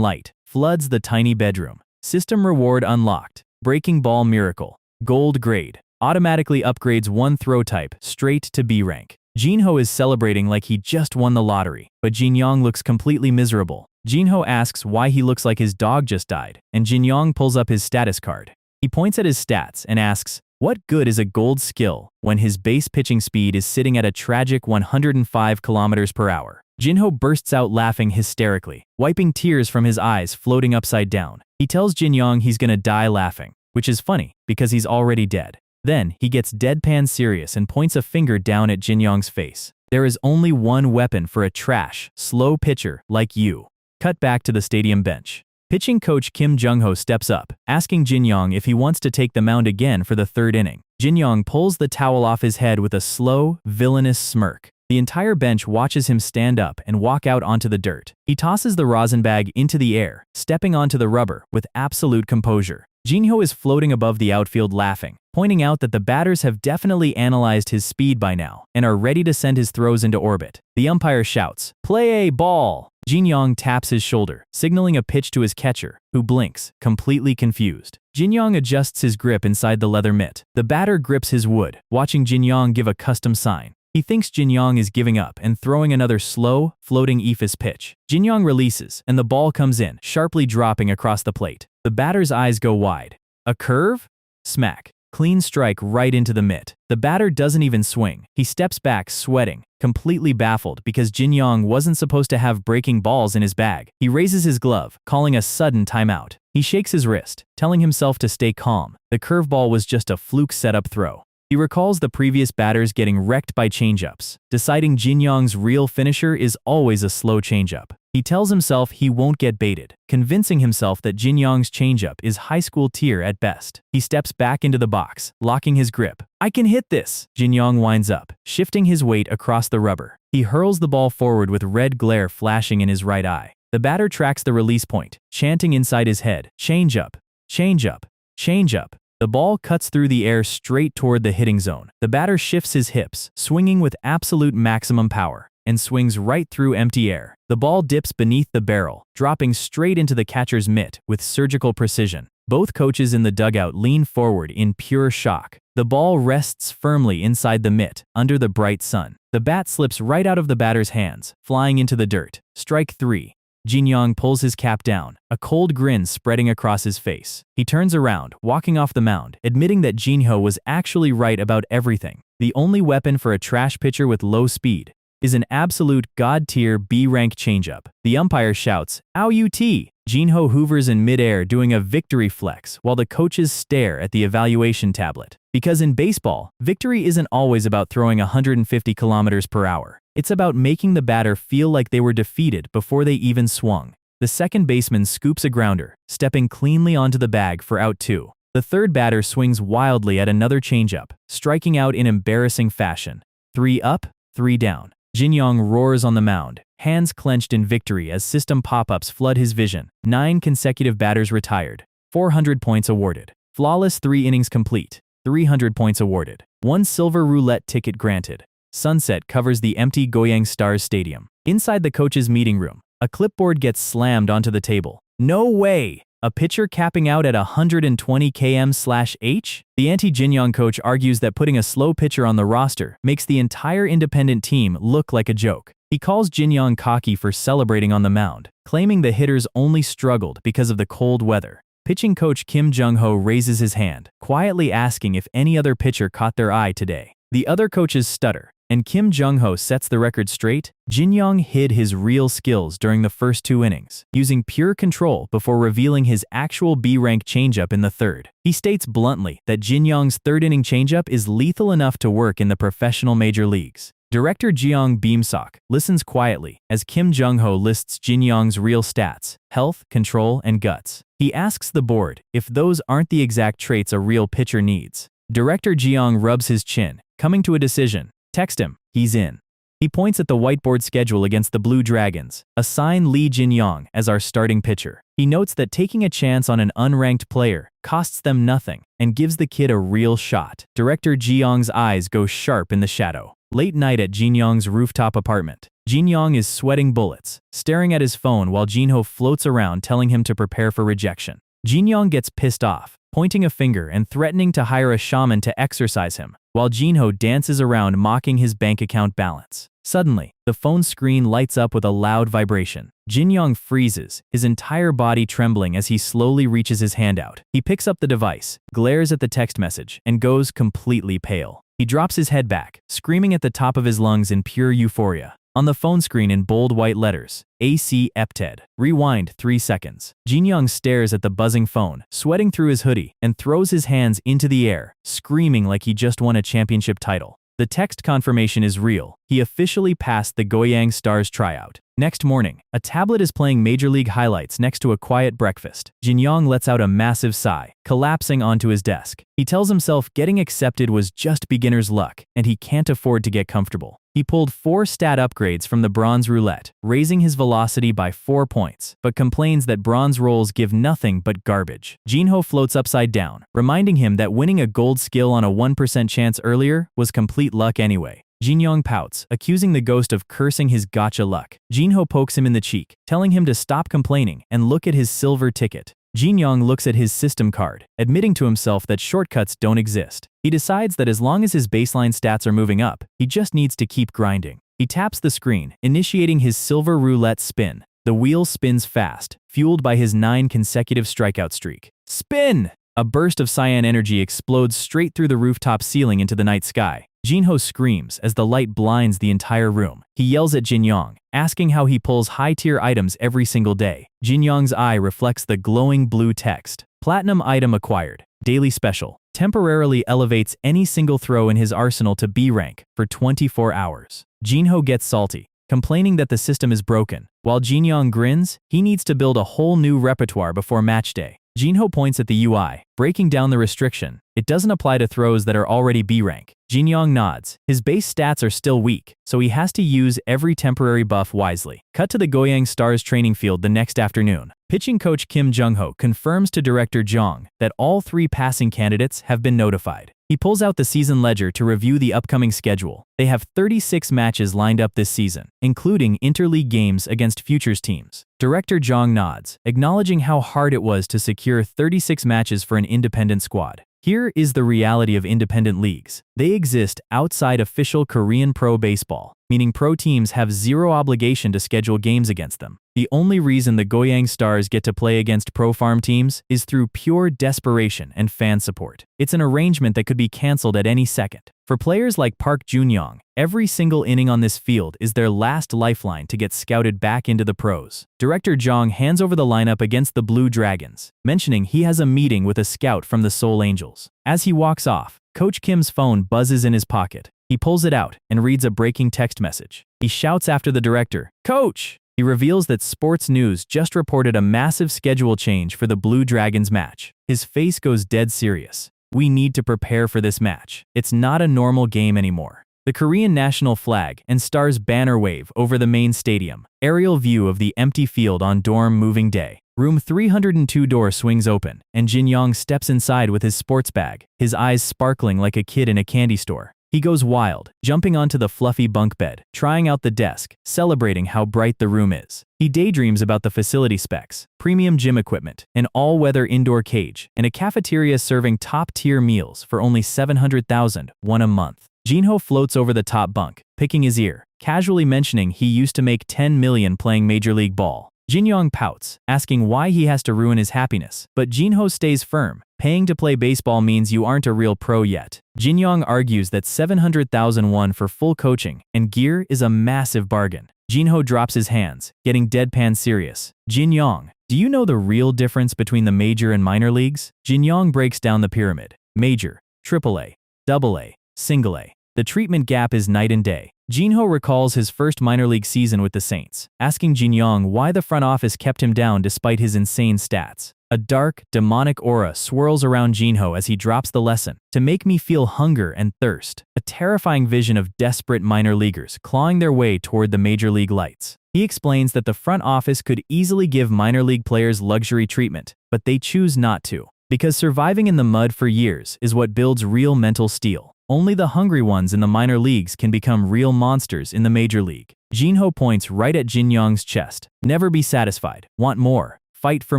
light floods the tiny bedroom. System reward unlocked. Breaking ball miracle. Gold grade. Automatically upgrades 1 throw type straight to B rank. Jinho is celebrating like he just won the lottery, but Jinyong looks completely miserable. Jinho asks why he looks like his dog just died, and Jinyong pulls up his status card. He points at his stats and asks, what good is a gold skill when his base pitching speed is sitting at a tragic 105 km/h? Jinho bursts out laughing hysterically, wiping tears from his eyes floating upside down. He tells Jinyong he's gonna die laughing, which is funny because he's already dead. Then, he gets deadpan serious and points a finger down at Jinyong's face. There is only one weapon for a trash, slow pitcher like you. Cut back to the stadium bench. Pitching coach Kim Jinho steps up, asking Jinyong if he wants to take the mound again for the 3rd inning. Jinyong pulls the towel off his head with a slow, villainous smirk. The entire bench watches him stand up and walk out onto the dirt. He tosses the rosin bag into the air, stepping onto the rubber with absolute composure. Jinho is floating above the outfield laughing, pointing out that the batters have definitely analyzed his speed by now and are ready to send his throws into orbit. The umpire shouts, "Play a ball!" Jinyong taps his shoulder, signaling a pitch to his catcher, who blinks, completely confused. Jinyong adjusts his grip inside the leather mitt. The batter grips his wood, watching Jinyong give a custom sign. He thinks Jinyong is giving up and throwing another slow, floating eephus pitch. Jinyong releases, and the ball comes in, sharply dropping across the plate. The batter's eyes go wide. A curve? Smack. Clean strike right into the mitt. The batter doesn't even swing. He steps back, sweating, completely baffled because Jinyong wasn't supposed to have breaking balls in his bag. He raises his glove, calling a sudden timeout. He shakes his wrist, telling himself to stay calm. The curveball was just a fluke setup throw. He recalls the previous batters getting wrecked by changeups, deciding Jinyong's real finisher is always a slow changeup. He tells himself he won't get baited, convincing himself that Jinyong's changeup is high school tier at best. He steps back into the box, locking his grip. "I can hit this!" Jinyong winds up, shifting his weight across the rubber. He hurls the ball forward with red glare flashing in his right eye. The batter tracks the release point, chanting inside his head, "Changeup, changeup, changeup." The ball cuts through the air straight toward the hitting zone. The batter shifts his hips, swinging with absolute maximum power, and swings right through empty air. The ball dips beneath the barrel, dropping straight into the catcher's mitt with surgical precision. Both coaches in the dugout lean forward in pure shock. The ball rests firmly inside the mitt, under the bright sun. The bat slips right out of the batter's hands, flying into the dirt. Strike 3. Jinyong pulls his cap down, a cold grin spreading across his face. He turns around, walking off the mound, admitting that Jinho was actually right about everything. The only weapon for a trash pitcher with low speed is an absolute god-tier B-rank changeup. The umpire shouts, "Out!" Jinho hoovers in midair doing a victory flex while the coaches stare at the evaluation tablet. Because in baseball, victory isn't always about throwing 150 kilometers per hour. It's about making the batter feel like they were defeated before they even swung. The second baseman scoops a grounder, stepping cleanly onto the bag for out 2. The third batter swings wildly at another changeup, striking out in embarrassing fashion. 3 up, 3 down. Jinyong roars on the mound, hands clenched in victory as system pop-ups flood his vision. 9 consecutive batters retired. 400 points awarded. Flawless 3 innings complete. 300 points awarded. 1 silver roulette ticket granted. Sunset covers the empty Goyang Stars Stadium. Inside the coach's meeting room, a clipboard gets slammed onto the table. "No way! A pitcher capping out at 120 km/h? The anti-Jinyong coach argues that putting a slow pitcher on the roster makes the entire independent team look like a joke. He calls Jinyong cocky for celebrating on the mound, claiming the hitters only struggled because of the cold weather. Pitching coach Kim Jinho raises his hand, quietly asking if any other pitcher caught their eye today. The other coaches stutter, and Kim Jinho sets the record straight. Jinyong hid his real skills during the first 2 innings, using pure control before revealing his actual B-rank changeup in the third. He states bluntly that Jinyong's third-inning changeup is lethal enough to work in the professional major leagues. Director Jeong Beamsok listens quietly as Kim Jinho lists Jinyong's real stats, health, control, and guts. He asks the board if those aren't the exact traits a real pitcher needs. Director Jeong rubs his chin, coming to a decision. "Text him, he's in." He points at the whiteboard schedule against the Blue Dragons, assign Lee Jinyong as our starting pitcher. He notes that taking a chance on an unranked player costs them nothing and gives the kid a real shot. Director Jeong's eyes go sharp in the shadow. Late night at Jinyong's rooftop apartment. Jinyong is sweating bullets, staring at his phone while Jinho floats around telling him to prepare for rejection. Jinyong gets pissed off, pointing a finger and threatening to hire a shaman to exorcise him, while Jinho dances around mocking his bank account balance. Suddenly, the phone screen lights up with a loud vibration. Jinyong freezes, his entire body trembling as he slowly reaches his hand out. He picks up the device, glares at the text message, and goes completely pale. He drops his head back, screaming at the top of his lungs in pure euphoria. On the phone screen in bold white letters, AC Epted. Rewind 3 seconds. Jinyong stares at the buzzing phone, sweating through his hoodie, and throws his hands into the air, screaming like he just won a championship title. The text confirmation is real. He officially passed the Goyang Stars tryout. Next morning, a tablet is playing Major League highlights next to a quiet breakfast. Jinyong lets out a massive sigh, collapsing onto his desk. He tells himself getting accepted was just beginner's luck, and he can't afford to get comfortable. He pulled 4 stat upgrades from the bronze roulette, raising his velocity by 4 points, but complains that bronze rolls give nothing but garbage. Jinho floats upside down, reminding him that winning a gold skill on a 1% chance earlier was complete luck anyway. Jinyong pouts, accusing the ghost of cursing his gotcha luck. Jinho pokes him in the cheek, telling him to stop complaining and look at his silver ticket. Jinyong looks at his system card, admitting to himself that shortcuts don't exist. He decides that as long as his baseline stats are moving up, he just needs to keep grinding. He taps the screen, initiating his silver roulette spin. The wheel spins fast, fueled by his 9 consecutive strikeout streak. Spin! A burst of cyan energy explodes straight through the rooftop ceiling into the night sky. Jinho screams as the light blinds the entire room. He yells at Jinyong, asking how he pulls high-tier items every single day. Jinyong's eye reflects the glowing blue text. Platinum item acquired. Daily special. Temporarily elevates any single throw in his arsenal to B rank for 24 hours. Jinho gets salty, complaining that the system is broken. While Jinyong grins, he needs to build a whole new repertoire before match day. Jinho points at the UI, breaking down the restriction. It doesn't apply to throws that are already B rank. Jinyong nods. His base stats are still weak, so he has to use every temporary buff wisely. Cut to the Goyang Stars training field the next afternoon. Pitching coach Kim Jinho confirms to director Jong that all 3 passing candidates have been notified. He pulls out the season ledger to review the upcoming schedule. They have 36 matches lined up this season, including interleague games against futures teams. Director Jong nods, acknowledging how hard it was to secure 36 matches for an independent squad. Here is the reality of independent leagues. They exist outside official Korean pro baseball, meaning pro teams have zero obligation to schedule games against them. The only reason the Goyang Stars get to play against pro farm teams is through pure desperation and fan support. It's an arrangement that could be cancelled at any second. For players like Park Junyoung, every single inning on this field is their last lifeline to get scouted back into the pros. Director Jong hands over the lineup against the Blue Dragons, mentioning he has a meeting with a scout from the Seoul Angels. As he walks off, Coach Kim's phone buzzes in his pocket. He pulls it out and reads a breaking text message. He shouts after the director, "Coach!" He reveals that Sports News just reported a massive schedule change for the Blue Dragons match. His face goes dead serious. "We need to prepare for this match. It's not a normal game anymore." The Korean national flag and Stars banner wave over the main stadium. Aerial view of the empty field on dorm moving day. Room 302 door swings open, and Jinyong steps inside with his sports bag, his eyes sparkling like a kid in a candy store. He goes wild, jumping onto the fluffy bunk bed, trying out the desk, celebrating how bright the room is. He daydreams about the facility specs, premium gym equipment, an all-weather indoor cage, and a cafeteria serving top-tier meals for only 700,000 won a month. Jinho floats over the top bunk, picking his ear, casually mentioning he used to make 10 million playing Major League Ball. Jinyong pouts, asking why he has to ruin his happiness, but Jinho stays firm. Paying to play baseball means you aren't a real pro yet. Jinyong argues that 700,000 won for full coaching and gear is a massive bargain. Jinho drops his hands, getting deadpan serious. "Jinyong, do you know the real difference between the major and minor leagues?" Jinyong breaks down the pyramid. Major, AAA, AA, Single A. The treatment gap is night and day. Jinho recalls his first minor league season with the Saints, asking Jinyong why the front office kept him down despite his insane stats. A dark, demonic aura swirls around Jinho as he drops the lesson. "To make me feel hunger and thirst." A terrifying vision of desperate minor leaguers clawing their way toward the major league lights. He explains that the front office could easily give minor league players luxury treatment, but they choose not to. Because surviving in the mud for years is what builds real mental steel. Only the hungry ones in the minor leagues can become real monsters in the major league. Jinho points right at Jinyong's chest. "Never be satisfied. Want more. Fight for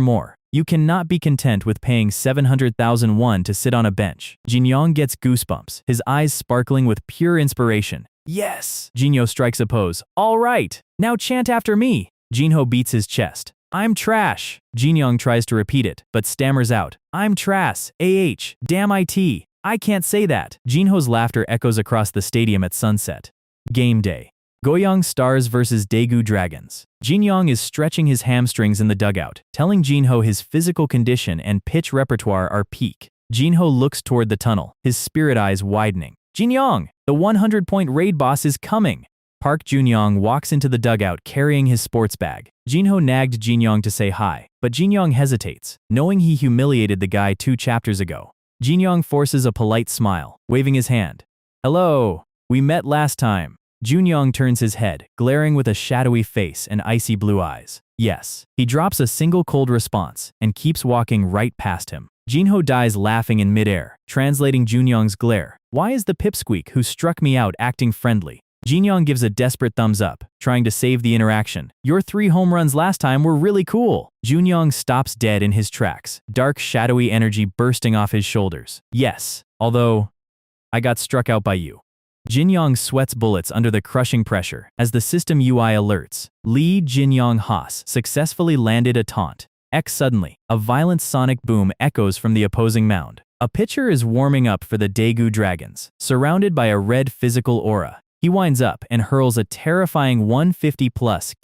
more. You cannot be content with paying 700,000 won to sit on a bench." Jinyong gets goosebumps, his eyes sparkling with pure inspiration. "Yes!" Jinho strikes a pose. "All right, now chant after me." Jinho beats his chest. "I'm trash." Jinyong tries to repeat it, but stammers out. "I'm trash. Damn it. I can't say that." Jinho's laughter echoes across the stadium at sunset. Game day. Goyang Stars vs Daegu Dragons. Jinyong is stretching his hamstrings in the dugout, telling Jinho his physical condition and pitch repertoire are peak. Jinho looks toward the tunnel, his spirit eyes widening. "Jinyong, the 100-point raid boss is coming." Park Junyoung walks into the dugout carrying his sports bag. Jinho nagged Jinyong to say hi, but Jinyong hesitates, knowing he humiliated the guy 2 chapters ago. Jinyong forces a polite smile, waving his hand. "Hello, we met last time." Jinyong turns his head, glaring with a shadowy face and icy blue eyes. "Yes." He drops a single cold response and keeps walking right past him. Jinho dies laughing in midair, translating Junyong's glare. "Why is the pipsqueak who struck me out acting friendly?" Jinyong gives a desperate thumbs up, trying to save the interaction. "Your 3 home runs last time were really cool." Junyong stops dead in his tracks, dark shadowy energy bursting off his shoulders. "Yes, although I got struck out by you." Jinyong sweats bullets under the crushing pressure as the system UI alerts. Lee Jinyong successfully landed a taunt. Suddenly, a violent sonic boom echoes from the opposing mound. A pitcher is warming up for the Daegu Dragons, surrounded by a red physical aura. He winds up and hurls a terrifying 150+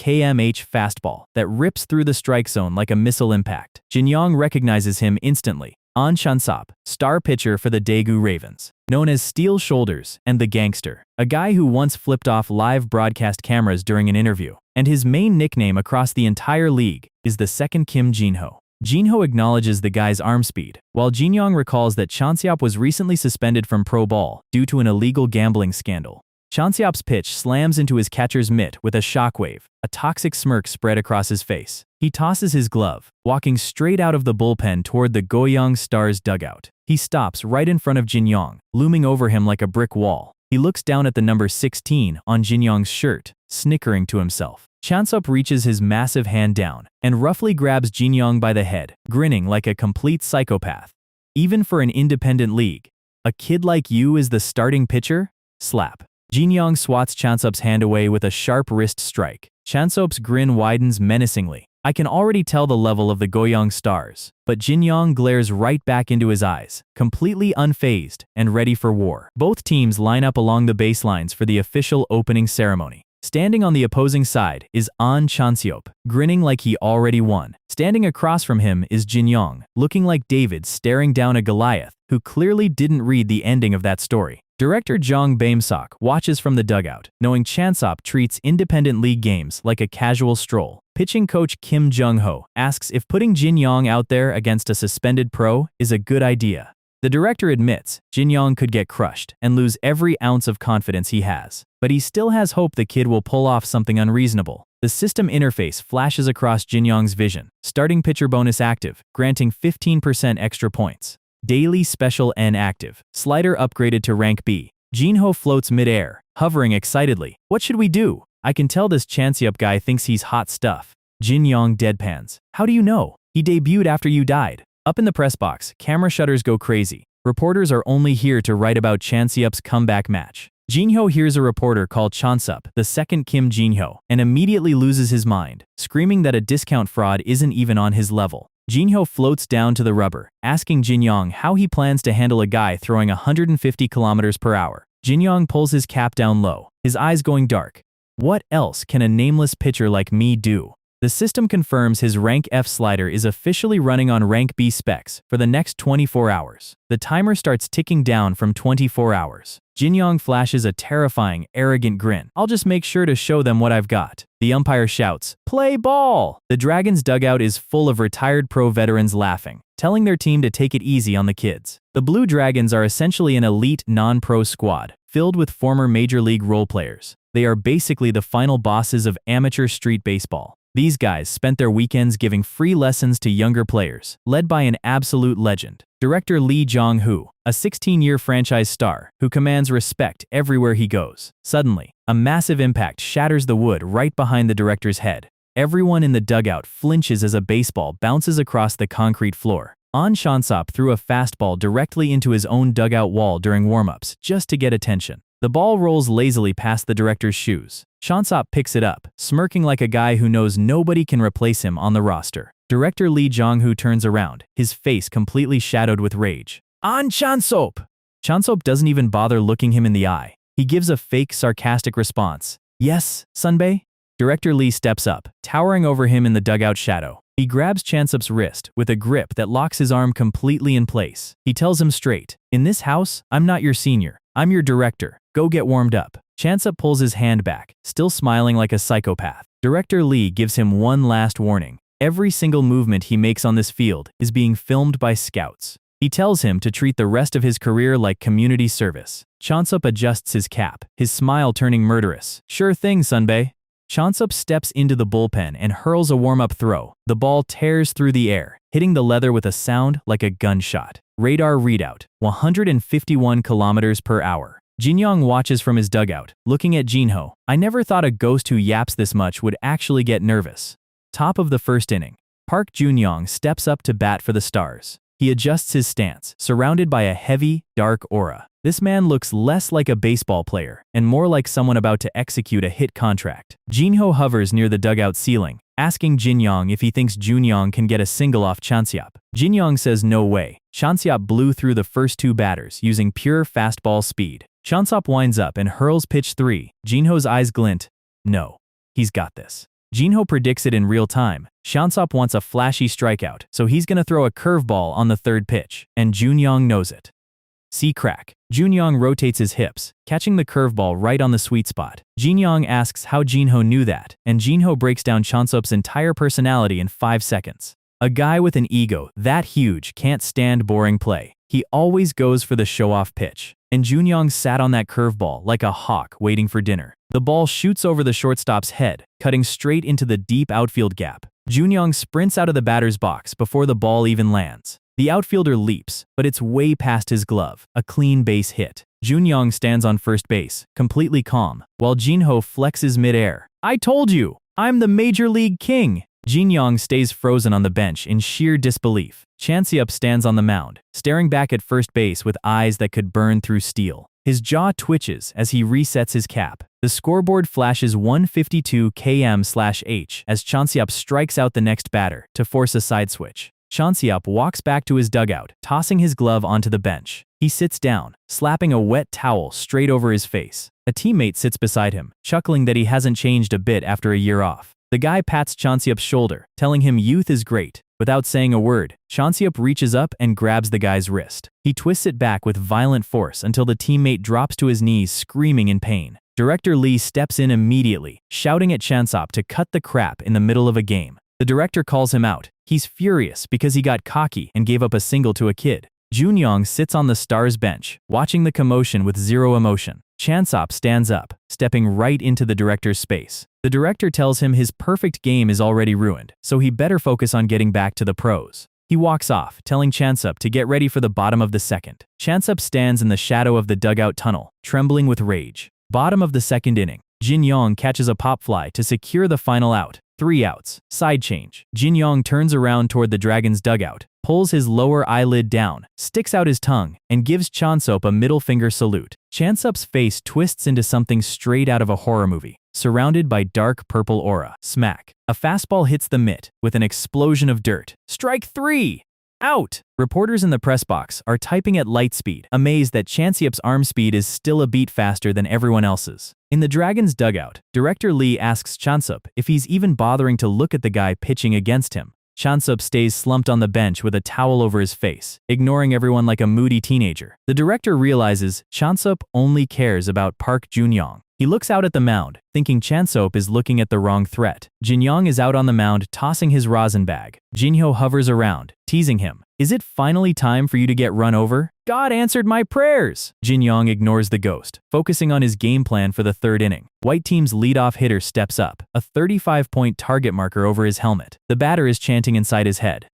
km/h fastball that rips through the strike zone like a missile impact. Jinyong recognizes him instantly. An Chansop, star pitcher for the Daegu Ravens, known as Steel Shoulders and the Gangster, a guy who once flipped off live broadcast cameras during an interview, and his main nickname across the entire league is the second Kim Jinho. Jinho acknowledges the guy's arm speed, while Jinyong recalls that Chansop was recently suspended from pro ball due to an illegal gambling scandal. Chansop's pitch slams into his catcher's mitt with a shockwave, a toxic smirk spread across his face. He tosses his glove, walking straight out of the bullpen toward the Goyang Stars dugout. He stops right in front of Jinyong, looming over him like a brick wall. He looks down at the number 16 on Jinyong's shirt, snickering to himself. Chansop reaches his massive hand down and roughly grabs Jinyong by the head, grinning like a complete psychopath. Even for an independent league, a kid like you is the starting pitcher? Slap. Jinyong swats Chansop's hand away with a sharp wrist strike. Chansop's grin widens menacingly. I can already tell the level of the Goyang Stars, but Jinyong glares right back into his eyes, completely unfazed and ready for war. Both teams line up along the baselines for the official opening ceremony. Standing on the opposing side is An Chansop, grinning like he already won. Standing across from him is Jinyong, looking like David staring down a Goliath, who clearly didn't read the ending of that story. Director Jong Baemsok watches from the dugout, knowing Chansop treats independent league games like a casual stroll. Pitching coach Kim Jinho asks if putting Jinyong out there against a suspended pro is a good idea. The director admits Jinyong could get crushed and lose every ounce of confidence he has, but he still has hope the kid will pull off something unreasonable. The system interface flashes across Jinyong's vision. Starting pitcher bonus active, granting 15% extra points. Daily Special N active. Slider upgraded to rank B. Jinho floats mid-air, hovering excitedly. What should we do? I can tell this Chansop guy thinks he's hot stuff. Jinyong deadpans. How do you know? He debuted after you died. Up in the press box, camera shutters go crazy. Reporters are only here to write about Chansop's comeback match. Jinho hears a reporter call Chansop the second Kim Jinho and immediately loses his mind, screaming that a discount fraud isn't even on his level. Jinho floats down to the rubber, asking Jinyong how he plans to handle a guy throwing 150 km/h. Jinyong pulls his cap down low, his eyes going dark. What else can a nameless pitcher like me do? The system confirms his rank F slider is officially running on rank B specs for the next 24 hours. The timer starts ticking down from 24 hours. Jinyong flashes a terrifying, arrogant grin. I'll just make sure to show them what I've got. The umpire shouts, "Play ball!" The Dragons' dugout is full of retired pro veterans laughing, telling their team to take it easy on the kids. The Blue Dragons are essentially an elite non-pro squad, filled with former major league role players. They are basically the final bosses of amateur street baseball. These guys spent their weekends giving free lessons to younger players, led by an absolute legend, director Lee Jinyong, a 16-year franchise star who commands respect everywhere he goes. Suddenly, a massive impact shatters the wood right behind the director's head. Everyone in the dugout flinches as a baseball bounces across the concrete floor. An Chansop threw a fastball directly into his own dugout wall during warm-ups just to get attention. The ball rolls lazily past the director's shoes. Chansop picks it up, smirking like a guy who knows nobody can replace him on the roster. Director Lee Jinyong turns around, his face completely shadowed with rage. An Chansop! Chansop doesn't even bother looking him in the eye. He gives a fake, sarcastic response. Yes, Sunbae? Director Lee steps up, towering over him in the dugout shadow. He grabs Chansop's wrist with a grip that locks his arm completely in place. He tells him straight, "In this house, I'm not your senior. I'm your director. Go get warmed up." Chansop pulls his hand back, still smiling like a psychopath. Director Lee gives him one last warning. Every single movement he makes on this field is being filmed by scouts. He tells him to treat the rest of his career like community service. Chansop adjusts his cap, his smile turning murderous. "Sure thing, Sunbae." Chansop steps into the bullpen and hurls a warm-up throw. The ball tears through the air, hitting the leather with a sound like a gunshot. Radar readout, 151 km/h. Jinyong watches from his dugout, looking at Jinho. I never thought a ghost who yaps this much would actually get nervous. Top of the first inning. Park Junyoung steps up to bat for the Stars. He adjusts his stance, surrounded by a heavy, dark aura. This man looks less like a baseball player and more like someone about to execute a hit contract. Jinho hovers near the dugout ceiling, asking Jinyong if he thinks Junyoung can get a single off Chanseop. Jinyong says no way. Chanseop blew through the first two batters using pure fastball speed. Chanseop winds up and hurls pitch 3. Jinho's eyes glint. No. He's got this. Jinho predicts it in real time. Chanseop wants a flashy strikeout, so he's gonna throw a curveball on the third pitch, and Junyoung knows it. See crack. Junyoung rotates his hips, catching the curveball right on the sweet spot. Jinyong asks how Jinho knew that, and Jinho breaks down Chanseop's entire personality in 5 seconds. A guy with an ego that huge can't stand boring play. He always goes for the show-off pitch. And Junyoung sat on that curveball like a hawk waiting for dinner. The ball shoots over the shortstop's head, cutting straight into the deep outfield gap. Junyoung sprints out of the batter's box before the ball even lands. The outfielder leaps, but it's way past his glove, a clean base hit. Junyoung stands on first base, completely calm, while Jinho flexes midair. I told you, I'm the Major League King. Jinyong stays frozen on the bench in sheer disbelief. Chanseop stands on the mound, staring back at first base with eyes that could burn through steel. His jaw twitches as he resets his cap. The scoreboard flashes 152 km/h as Chanseop strikes out the next batter to force a side switch. Chanseop walks back to his dugout, tossing his glove onto the bench. He sits down, slapping a wet towel straight over his face. A teammate sits beside him, chuckling that he hasn't changed a bit after a year off. The guy pats Chanseop's shoulder, telling him youth is great. Without saying a word, Chanseop reaches up and grabs the guy's wrist. He twists it back with violent force until the teammate drops to his knees screaming in pain. Director Lee steps in immediately, shouting at Chanseop to cut the crap in the middle of a game. The director calls him out. He's furious because he got cocky and gave up a single to a kid. Junyoung sits on the Stars bench, watching the commotion with zero emotion. Chanseop stands up, stepping right into the director's space. The director tells him his perfect game is already ruined, so he better focus on getting back to the pros. He walks off, telling Chanseop to get ready for the bottom of the second. Chanseop stands in the shadow of the dugout tunnel, trembling with rage. Bottom of the second inning. Jinyong catches a pop fly to secure the final out. 3 outs. Side change. Jinyong turns around toward the Dragons' dugout, pulls his lower eyelid down, sticks out his tongue, and gives Chanseop a middle finger salute. Chanseop's face twists into something straight out of a horror movie, surrounded by dark purple aura. Smack. A fastball hits the mitt with an explosion of dirt. Strike 3! Out! Reporters in the press box are typing at light speed, amazed that Chanseop's arm speed is still a beat faster than everyone else's. In the Dragons' dugout, Director Lee asks Chanseop if he's even bothering to look at the guy pitching against him. Chanseop stays slumped on the bench with a towel over his face, ignoring everyone like a moody teenager. The director realizes Chanseop only cares about Park Junyoung. He looks out at the mound, thinking Chanseop is looking at the wrong threat. Jinyong is out on the mound tossing his rosin bag. Jinho hovers around, teasing him. Is it finally time for you to get run over? God answered my prayers! Jinyong ignores the ghost, focusing on his game plan for the third inning. White team's leadoff hitter steps up, a 35-point target marker over his helmet. The batter is chanting inside his head.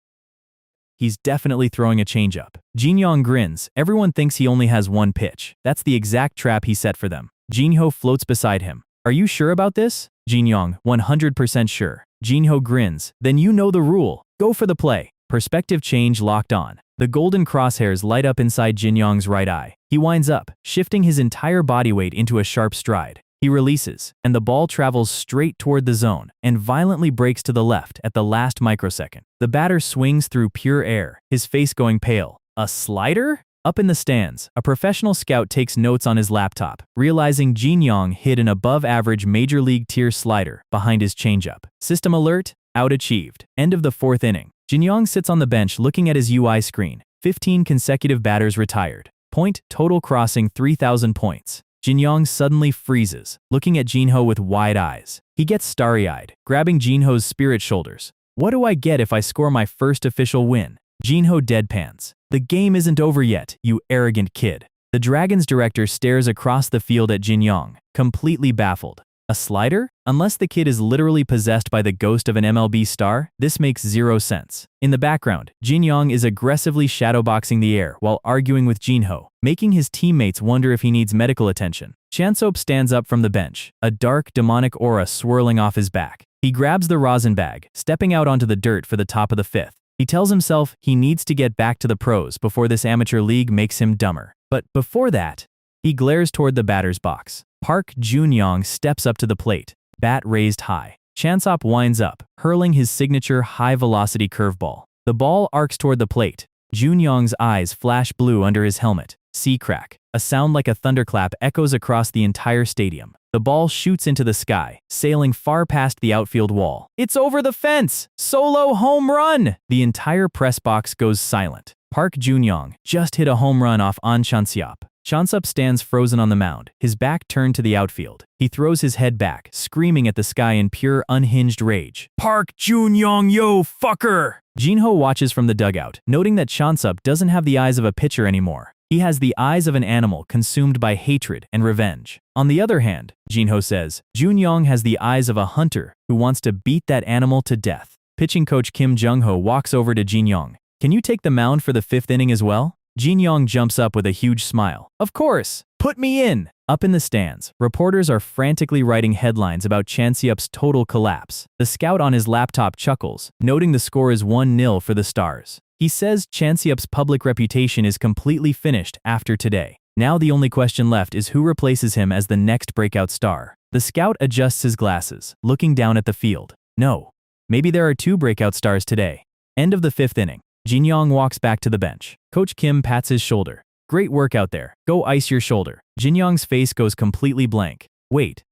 He's definitely throwing a changeup. Jinyong grins. Everyone thinks he only has one pitch. That's the exact trap he set for them. Jinho floats beside him. Are you sure about this? Jinyong, 100% sure. Jinho grins. Then you know the rule. Go for the play. Perspective change locked on. The golden crosshairs light up inside Jinyong's right eye. He winds up, shifting his entire body weight into a sharp stride. He releases, and the ball travels straight toward the zone and violently breaks to the left at the last microsecond. The batter swings through pure air, his face going pale. A slider? Up in the stands, a professional scout takes notes on his laptop, realizing Jinyong hid an above-average major league tier slider behind his changeup. System alert, out achieved. End of the fourth inning. Jinyong sits on the bench looking at his UI screen. 15 consecutive batters retired. Point total crossing 3,000 points. Jinyong suddenly freezes, looking at Jinho with wide eyes. He gets starry-eyed, grabbing Jinho's spirit shoulders. What do I get if I score my first official win? Jinho deadpans. The game isn't over yet, you arrogant kid. The Dragons director stares across the field at Jinyong, completely baffled. A slider? Unless the kid is literally possessed by the ghost of an MLB star, this makes zero sense. In the background, Jinyong is aggressively shadowboxing the air while arguing with Jinho, making his teammates wonder if he needs medical attention. Chanseop stands up from the bench, a dark, demonic aura swirling off his back. He grabs the rosin bag, stepping out onto the dirt for the top of the fifth. He tells himself he needs to get back to the pros before this amateur league makes him dumber. But before that, he glares toward the batter's box. Park Junyoung steps up to the plate, bat raised high. Chansop winds up, hurling his signature high-velocity curveball. The ball arcs toward the plate. Junyoung's eyes flash blue under his helmet. See crack. A sound like a thunderclap echoes across the entire stadium. The ball shoots into the sky, sailing far past the outfield wall. It's over the fence! Solo home run! The entire press box goes silent. Park Junyoung just hit a home run off An Chanseop. Chanseop stands frozen on the mound, his back turned to the outfield. He throws his head back, screaming at the sky in pure, unhinged rage. Park Junyoung, yo, fucker! Jinho watches from the dugout, noting that Chanseop doesn't have the eyes of a pitcher anymore. He has the eyes of an animal consumed by hatred and revenge. On the other hand, Jinho says, Junyoung has the eyes of a hunter who wants to beat that animal to death. Pitching coach Kim Jinho walks over to Jinyong. Can you take the mound for the 5th inning as well? Jinyong jumps up with a huge smile. Of course! Put me in! Up in the stands, reporters are frantically writing headlines about Chanseop's total collapse. The scout on his laptop chuckles, noting the score is 1-0 for the Stars. He says Chanseop's public reputation is completely finished after today. Now the only question left is who replaces him as the next breakout star. The scout adjusts his glasses, looking down at the field. No. Maybe there are 2 breakout stars today. End of the 5th inning. Jinyong walks back to the bench. Coach Kim pats his shoulder. Great work out there. Go ice your shoulder. Jinyong's face goes completely blank. Wait.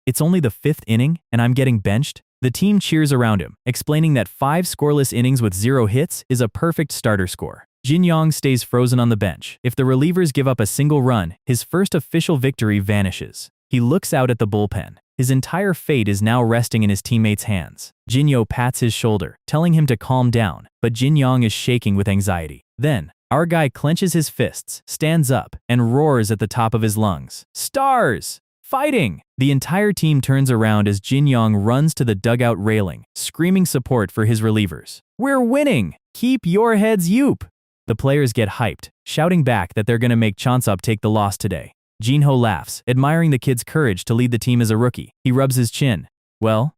It's only the 5th inning and I'm getting benched? The team cheers around him, explaining that 5 scoreless innings with 0 hits is a perfect starter score. Jinyong stays frozen on the bench. If the relievers give up a single run, his first official victory vanishes. He looks out at the bullpen. His entire fate is now resting in his teammates' hands. Jinho pats his shoulder, telling him to calm down, but Jinyong is shaking with anxiety. Then, our guy clenches his fists, stands up, and roars at the top of his lungs. Stars! Fighting! The entire team turns around as Jinyong runs to the dugout railing, screaming support for his relievers. We're winning! Keep your heads yoop! The players get hyped, shouting back that they're gonna make Chanseop take the loss today. Jinho laughs, admiring the kid's courage to lead the team as a rookie. He rubs his chin. Well,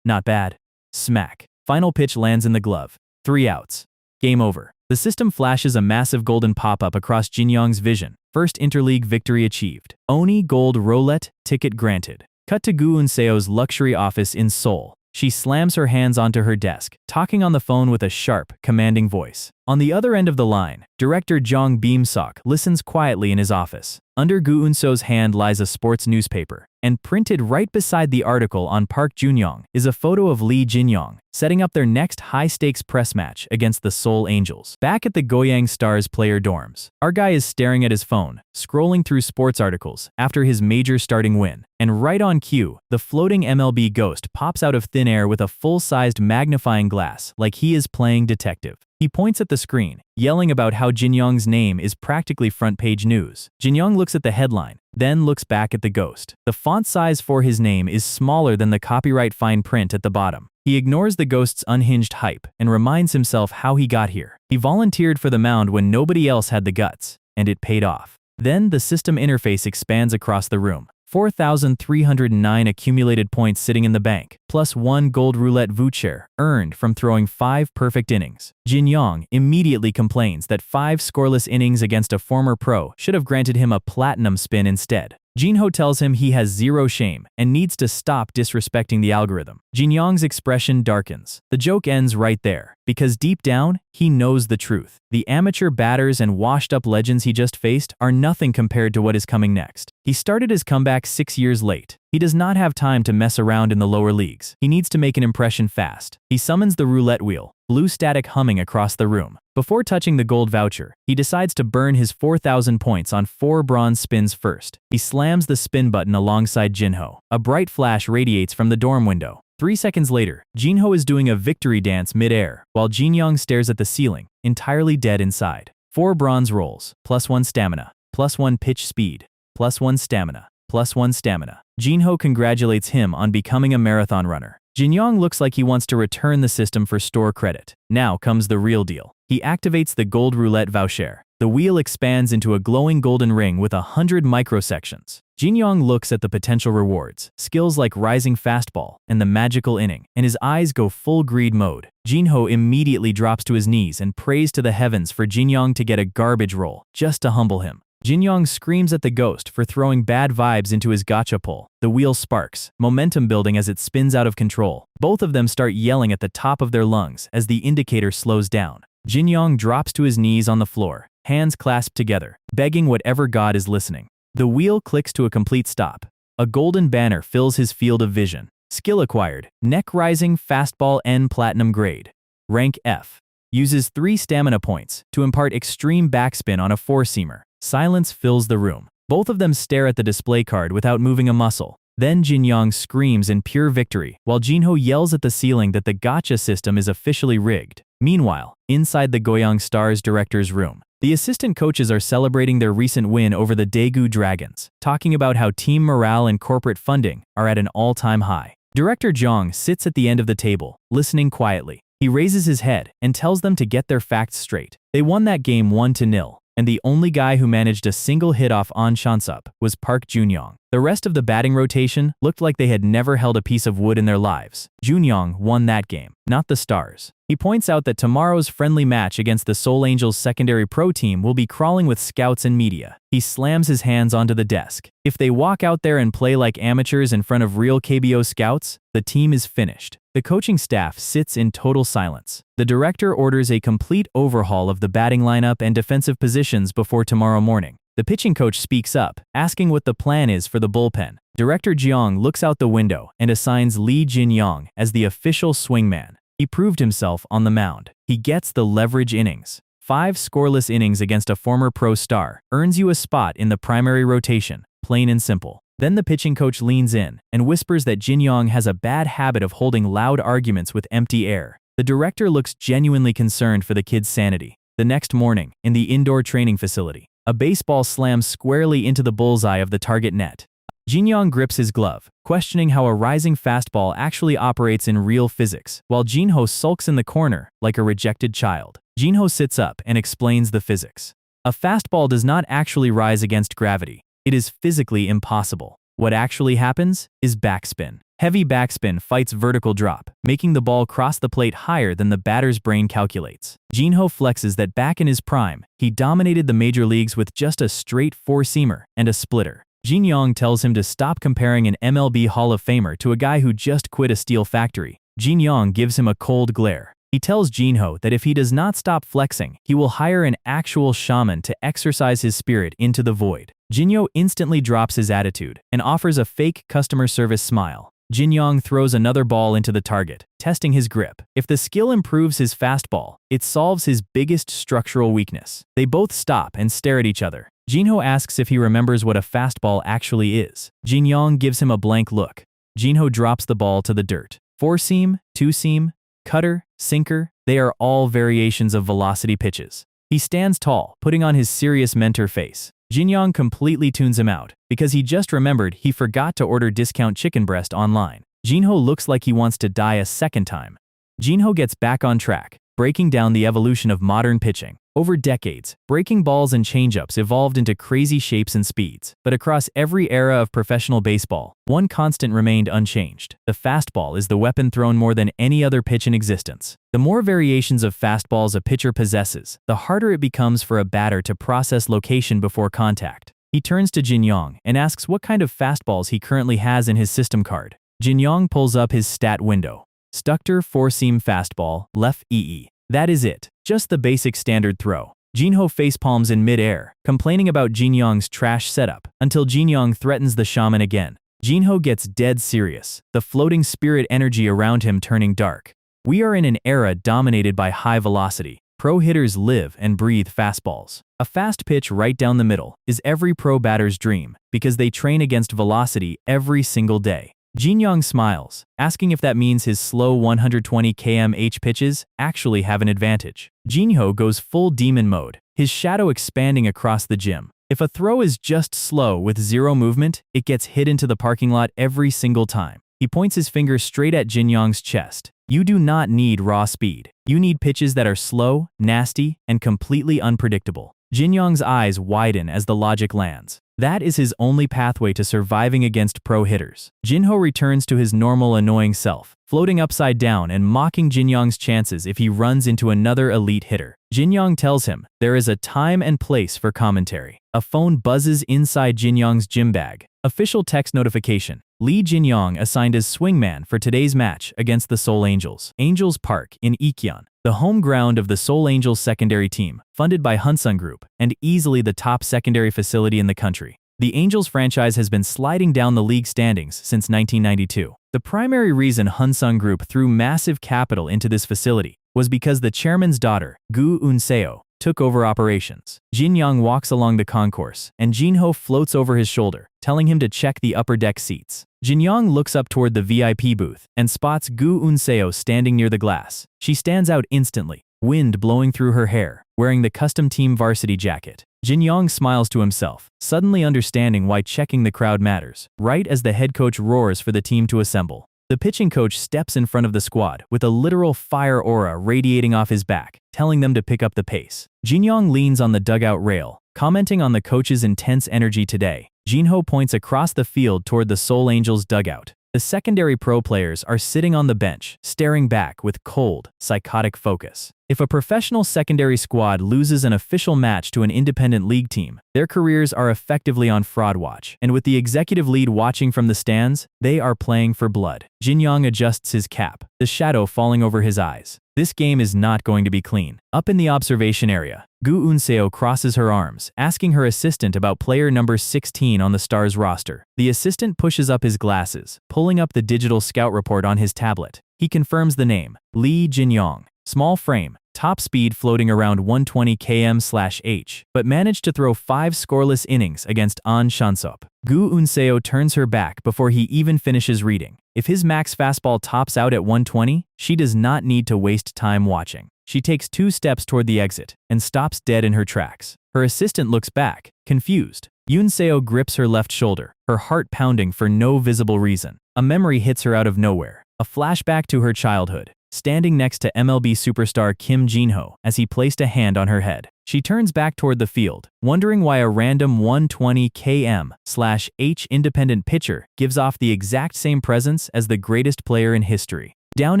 not bad. Smack. Final pitch lands in the glove. 3 outs. Game over. The system flashes a massive golden pop-up across Jinyong's vision. First interleague victory achieved. Oni gold roulette ticket granted. Cut to Gu Eun-seo's luxury office in Seoul. She slams her hands onto her desk, talking on the phone with a sharp, commanding voice. On the other end of the line, director Jong Beam-sok listens quietly in his office. Under Gu Eun-seo's hand lies a sports newspaper, and printed right beside the article on Park Junyoung is a photo of Lee Jinyong, setting up their next high-stakes press match against the Seoul Angels. Back at the Goyang Stars player dorms, our guy is staring at his phone, scrolling through sports articles after his major starting win. And right on cue, the floating MLB ghost pops out of thin air with a full-sized magnifying glass like he is playing detective. He points at the screen, yelling about how Jinyong's name is practically front-page news. Jinyong looks at the headline, then looks back at the ghost. The font size for his name is smaller than the copyright fine print at the bottom. He ignores the ghost's unhinged hype and reminds himself how he got here. He volunteered for the mound when nobody else had the guts, and it paid off. Then the system interface expands across the room. 4,309 accumulated points sitting in the bank, plus 1 gold roulette voucher earned from throwing 5 perfect innings. Jinyong immediately complains that 5 scoreless innings against a former pro should have granted him a platinum spin instead. Jinho tells him he has 0 shame and needs to stop disrespecting the algorithm. Jinyong's expression darkens. The joke ends right there, because deep down, he knows the truth. The amateur batters and washed-up legends he just faced are nothing compared to what is coming next. He started his comeback 6 years late. He does not have time to mess around in the lower leagues. He needs to make an impression fast. He summons the roulette wheel, blue static humming across the room. Before touching the gold voucher, he decides to burn his 4,000 points on 4 bronze spins first. He slams the spin button alongside Jinho. A bright flash radiates from the dorm window. 3 seconds later, Jinho is doing a victory dance mid-air, while Jinyong stares at the ceiling, entirely dead inside. 4 bronze rolls, plus 1 stamina, plus 1 pitch speed, plus 1 stamina, plus 1 stamina. Jinho congratulates him on becoming a marathon runner. Jinyong looks like he wants to return the system for store credit. Now comes the real deal. He activates the gold roulette voucher. The wheel expands into a glowing golden ring with 100 microsections. Jinyong looks at the potential rewards, skills like rising fastball and the magical inning, and his eyes go full greed mode. Jinho immediately drops to his knees and prays to the heavens for Jinyong to get a garbage roll, just to humble him. Jinyong screams at the ghost for throwing bad vibes into his gacha pull. The wheel sparks, momentum building as it spins out of control. Both of them start yelling at the top of their lungs as the indicator slows down. Jinyong drops to his knees on the floor, hands clasped together, begging whatever god is listening. The wheel clicks to a complete stop. A golden banner fills his field of vision. Skill acquired, neck rising fastball N platinum grade. Rank F. Uses 3 stamina points to impart extreme backspin on a 4-seamer. Silence fills the room. Both of them stare at the display card without moving a muscle. Then Jinyong screams in pure victory, while Jinho yells at the ceiling that the gacha system is officially rigged. Meanwhile, inside the Goyang Stars director's room, the assistant coaches are celebrating their recent win over the Daegu Dragons, talking about how team morale and corporate funding are at an all-time high. Director Jong sits at the end of the table, listening quietly. He raises his head and tells them to get their facts straight. They won that game 1-0. And the only guy who managed a single hit off on Chansup was Park Junyong. The rest of the batting rotation looked like they had never held a piece of wood in their lives. Junyong won that game, not the Stars. He points out that tomorrow's friendly match against the Seoul Angels secondary pro team will be crawling with scouts and media. He slams his hands onto the desk. If they walk out there and play like amateurs in front of real KBO scouts, the team is finished. The coaching staff sits in total silence. The director orders a complete overhaul of the batting lineup and defensive positions before tomorrow morning. The pitching coach speaks up, asking what the plan is for the bullpen. Director Jeong looks out the window and assigns Lee Jinyong as the official swingman. He proved himself on the mound. He gets the leverage innings. 5 scoreless innings against a former pro star earns you a spot in the primary rotation, plain and simple. Then the pitching coach leans in and whispers that Jinyong has a bad habit of holding loud arguments with empty air. The director looks genuinely concerned for the kid's sanity. The next morning, in the indoor training facility, a baseball slams squarely into the bullseye of the target net. Jinyong grips his glove, questioning how a rising fastball actually operates in real physics, while Jinho sulks in the corner like a rejected child. Jinho sits up and explains the physics. A fastball does not actually rise against gravity. It is physically impossible. What actually happens is backspin. Heavy backspin fights vertical drop, making the ball cross the plate higher than the batter's brain calculates. Jinho flexes that back in his prime, he dominated the major leagues with just a straight 4-seamer and a splitter. Jinyong tells him to stop comparing an MLB Hall of Famer to a guy who just quit a steel factory. Jinyong gives him a cold glare. He tells Jinho that if he does not stop flexing, he will hire an actual shaman to exorcise his spirit into the void. Jinho instantly drops his attitude and offers a fake customer service smile. Jinyong throws another ball into the target, testing his grip. If the skill improves his fastball, it solves his biggest structural weakness. They both stop and stare at each other. Jinho asks if he remembers what a fastball actually is. Jinyong gives him a blank look. Jinho drops the ball to the dirt. 4-seam, 2-seam, cutter, sinker, they are all variations of velocity pitches. He stands tall, putting on his serious mentor face. Jinyong completely tunes him out, because he just remembered he forgot to order discount chicken breast online. Jinho looks like he wants to die a second time. Jinho gets back on track, breaking down the evolution of modern pitching. Over decades, breaking balls and changeups evolved into crazy shapes and speeds. But across every era of professional baseball, one constant remained unchanged. The fastball is the weapon thrown more than any other pitch in existence. The more variations of fastballs a pitcher possesses, the harder it becomes for a batter to process location before contact. He turns to Jinyong and asks what kind of fastballs he currently has in his system card. Jinyong pulls up his stat window. Stucter 4-seam fastball, left EE. That is it, just the basic standard throw. Jinho facepalms in mid-air, complaining about Jinyong's trash setup, until Jinyong threatens the shaman again. Jinho gets dead serious, the floating spirit energy around him turning dark. We are in an era dominated by high velocity. Pro hitters live and breathe fastballs. A fast pitch right down the middle is every pro batter's dream, because they train against velocity every single day. Jinyong smiles, asking if that means his slow 120 km/h pitches actually have an advantage. Jinho goes full demon mode, his shadow expanding across the gym. If a throw is just slow with zero movement, it gets hit into the parking lot every single time. He points his finger straight at Jinyong's chest. You do not need raw speed. You need pitches that are slow, nasty, and completely unpredictable. Jinyong's eyes widen as the logic lands. That is his only pathway to surviving against pro hitters. Jinho returns to his normal annoying self, floating upside down and mocking Jinyong's chances if he runs into another elite hitter. Jinyong tells him there is a time and place for commentary. A phone buzzes inside Jinyong's gym bag. Official text notification. Lee Jinyong assigned as swingman for today's match against the Seoul Angels. Angels Park in Ikyeon, the home ground of the Seoul Angels secondary team, funded by Hyunsung Group, and easily the top secondary facility in the country. The Angels franchise has been sliding down the league standings since 1992. The primary reason Hyunsung Group threw massive capital into this facility was because the chairman's daughter, Gu Eun-seo, took over operations. Jinyong walks along the concourse, and Jinho floats over his shoulder, telling him to check the upper deck seats. Jinyong looks up toward the VIP booth and spots Gu Eun-seo standing near the glass. She stands out instantly, wind blowing through her hair, wearing the custom team varsity jacket. Jinyong smiles to himself, suddenly understanding why checking the crowd matters, right as the head coach roars for the team to assemble. The pitching coach steps in front of the squad with a literal fire aura radiating off his back, telling them to pick up the pace. Jinyong leans on the dugout rail, commenting on the coach's intense energy today. Jinho points across the field toward the Seoul Angels dugout. The secondary pro players are sitting on the bench, staring back with cold, psychotic focus. If a professional secondary squad loses an official match to an independent league team, their careers are effectively on fraud watch. And with the executive lead watching from the stands, they are playing for blood. Jinyong adjusts his cap, the shadow falling over his eyes. This game is not going to be clean. Up in the observation area, Gu Eun-seo crosses her arms, asking her assistant about player number 16 on the Stars roster. The assistant pushes up his glasses, pulling up the digital scout report on his tablet. He confirms the name, Lee Jinyong. Small frame, top speed floating around 120 km/h, but managed to throw 5 scoreless innings against An Shansop. Gu Eun-seo turns her back before he even finishes reading. If his max fastball tops out at 120, she does not need to waste time watching. She takes 2 steps toward the exit and stops dead in her tracks. Her assistant looks back, confused. Eun-seo grips her left shoulder, her heart pounding for no visible reason. A memory hits her out of nowhere, a flashback to her childhood, standing next to MLB superstar Kim Jinho as he placed a hand on her head. She turns back toward the field, wondering why a random 120 km/h independent pitcher gives off the exact same presence as the greatest player in history. Down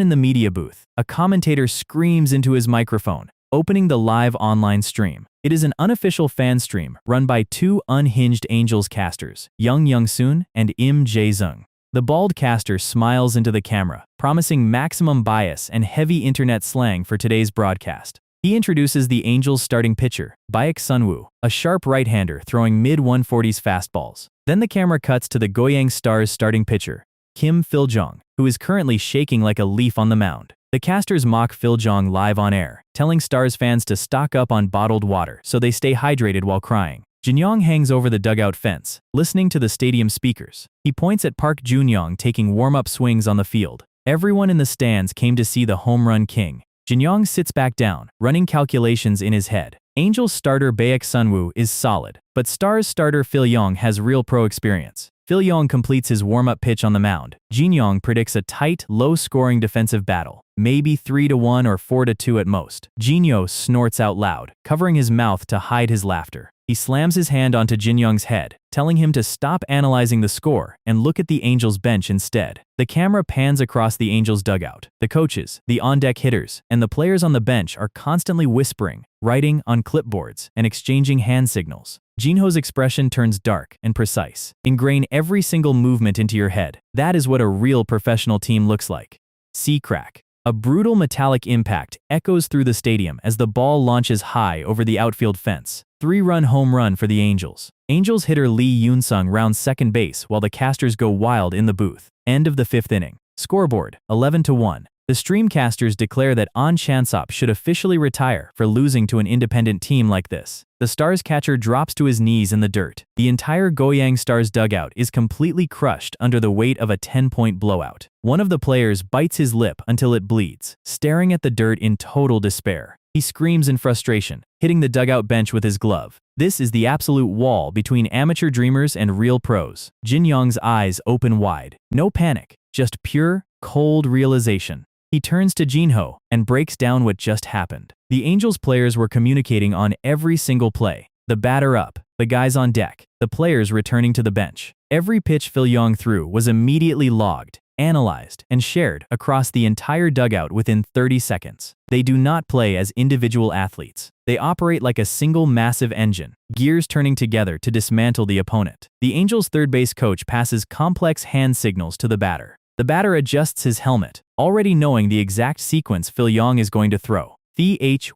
in the media booth, a commentator screams into his microphone, opening the live online stream. It is an unofficial fan stream run by 2 unhinged Angels casters, Young Young-soon and Im Jae-sung. The bald caster smiles into the camera, promising maximum bias and heavy internet slang for today's broadcast. He introduces the Angels' starting pitcher, Baek Sunwoo, a sharp right-hander throwing mid-140s fastballs. Then the camera cuts to the Goyang Stars' starting pitcher, Kim Jinho, who is currently shaking like a leaf on the mound. The casters mock Jinho live on air, telling Stars fans to stock up on bottled water so they stay hydrated while crying. Jinyong hangs over the dugout fence, listening to the stadium speakers. He points at Park Junyoung taking warm-up swings on the field. Everyone in the stands came to see the home run king. Jinyong sits back down, running calculations in his head. Angels starter Baek Sunwoo is solid, but Stars starter Yong has real pro experience. Yong completes his warm-up pitch on the mound. Jinyong predicts a tight, low-scoring defensive battle, maybe 3-1 or 4-2 at most. Jinho snorts out loud, covering his mouth to hide his laughter. He slams his hand onto Jinyong's head, telling him to stop analyzing the score and look at the Angels bench instead. The camera pans across the Angels dugout. The coaches, the on-deck hitters, and the players on the bench are constantly whispering, writing on clipboards, and exchanging hand signals. Jinho's expression turns dark and precise. Ingrain every single movement into your head. That is what a real professional team looks like. See crack. A brutal metallic impact echoes through the stadium as the ball launches high over the outfield fence. 3-run home run for the Angels. Angels hitter Lee Yoon-sung rounds second base while the casters go wild in the booth. End of the 5th inning. Scoreboard, 11-1. The streamcasters declare that An Shansop should officially retire for losing to an independent team like this. The Stars catcher drops to his knees in the dirt. The entire Goyang Stars dugout is completely crushed under the weight of a 10-point blowout. One of the players bites his lip until it bleeds, staring at the dirt in total despair. He screams in frustration, hitting the dugout bench with his glove. This is the absolute wall between amateur dreamers and real pros. Jinyong's eyes open wide. No panic, just pure, cold realization. He turns to Jinho and breaks down what just happened. The Angels players were communicating on every single play. The batter up, the guys on deck, the players returning to the bench. Every pitch Phil Yong threw was immediately logged, analyzed, and shared across the entire dugout within 30 seconds. They do not play as individual athletes. They operate like a single massive engine, gears turning together to dismantle the opponent. The Angels' third base coach passes complex hand signals to the batter. The batter adjusts his helmet, already knowing the exact sequence Phil Yong is going to throw.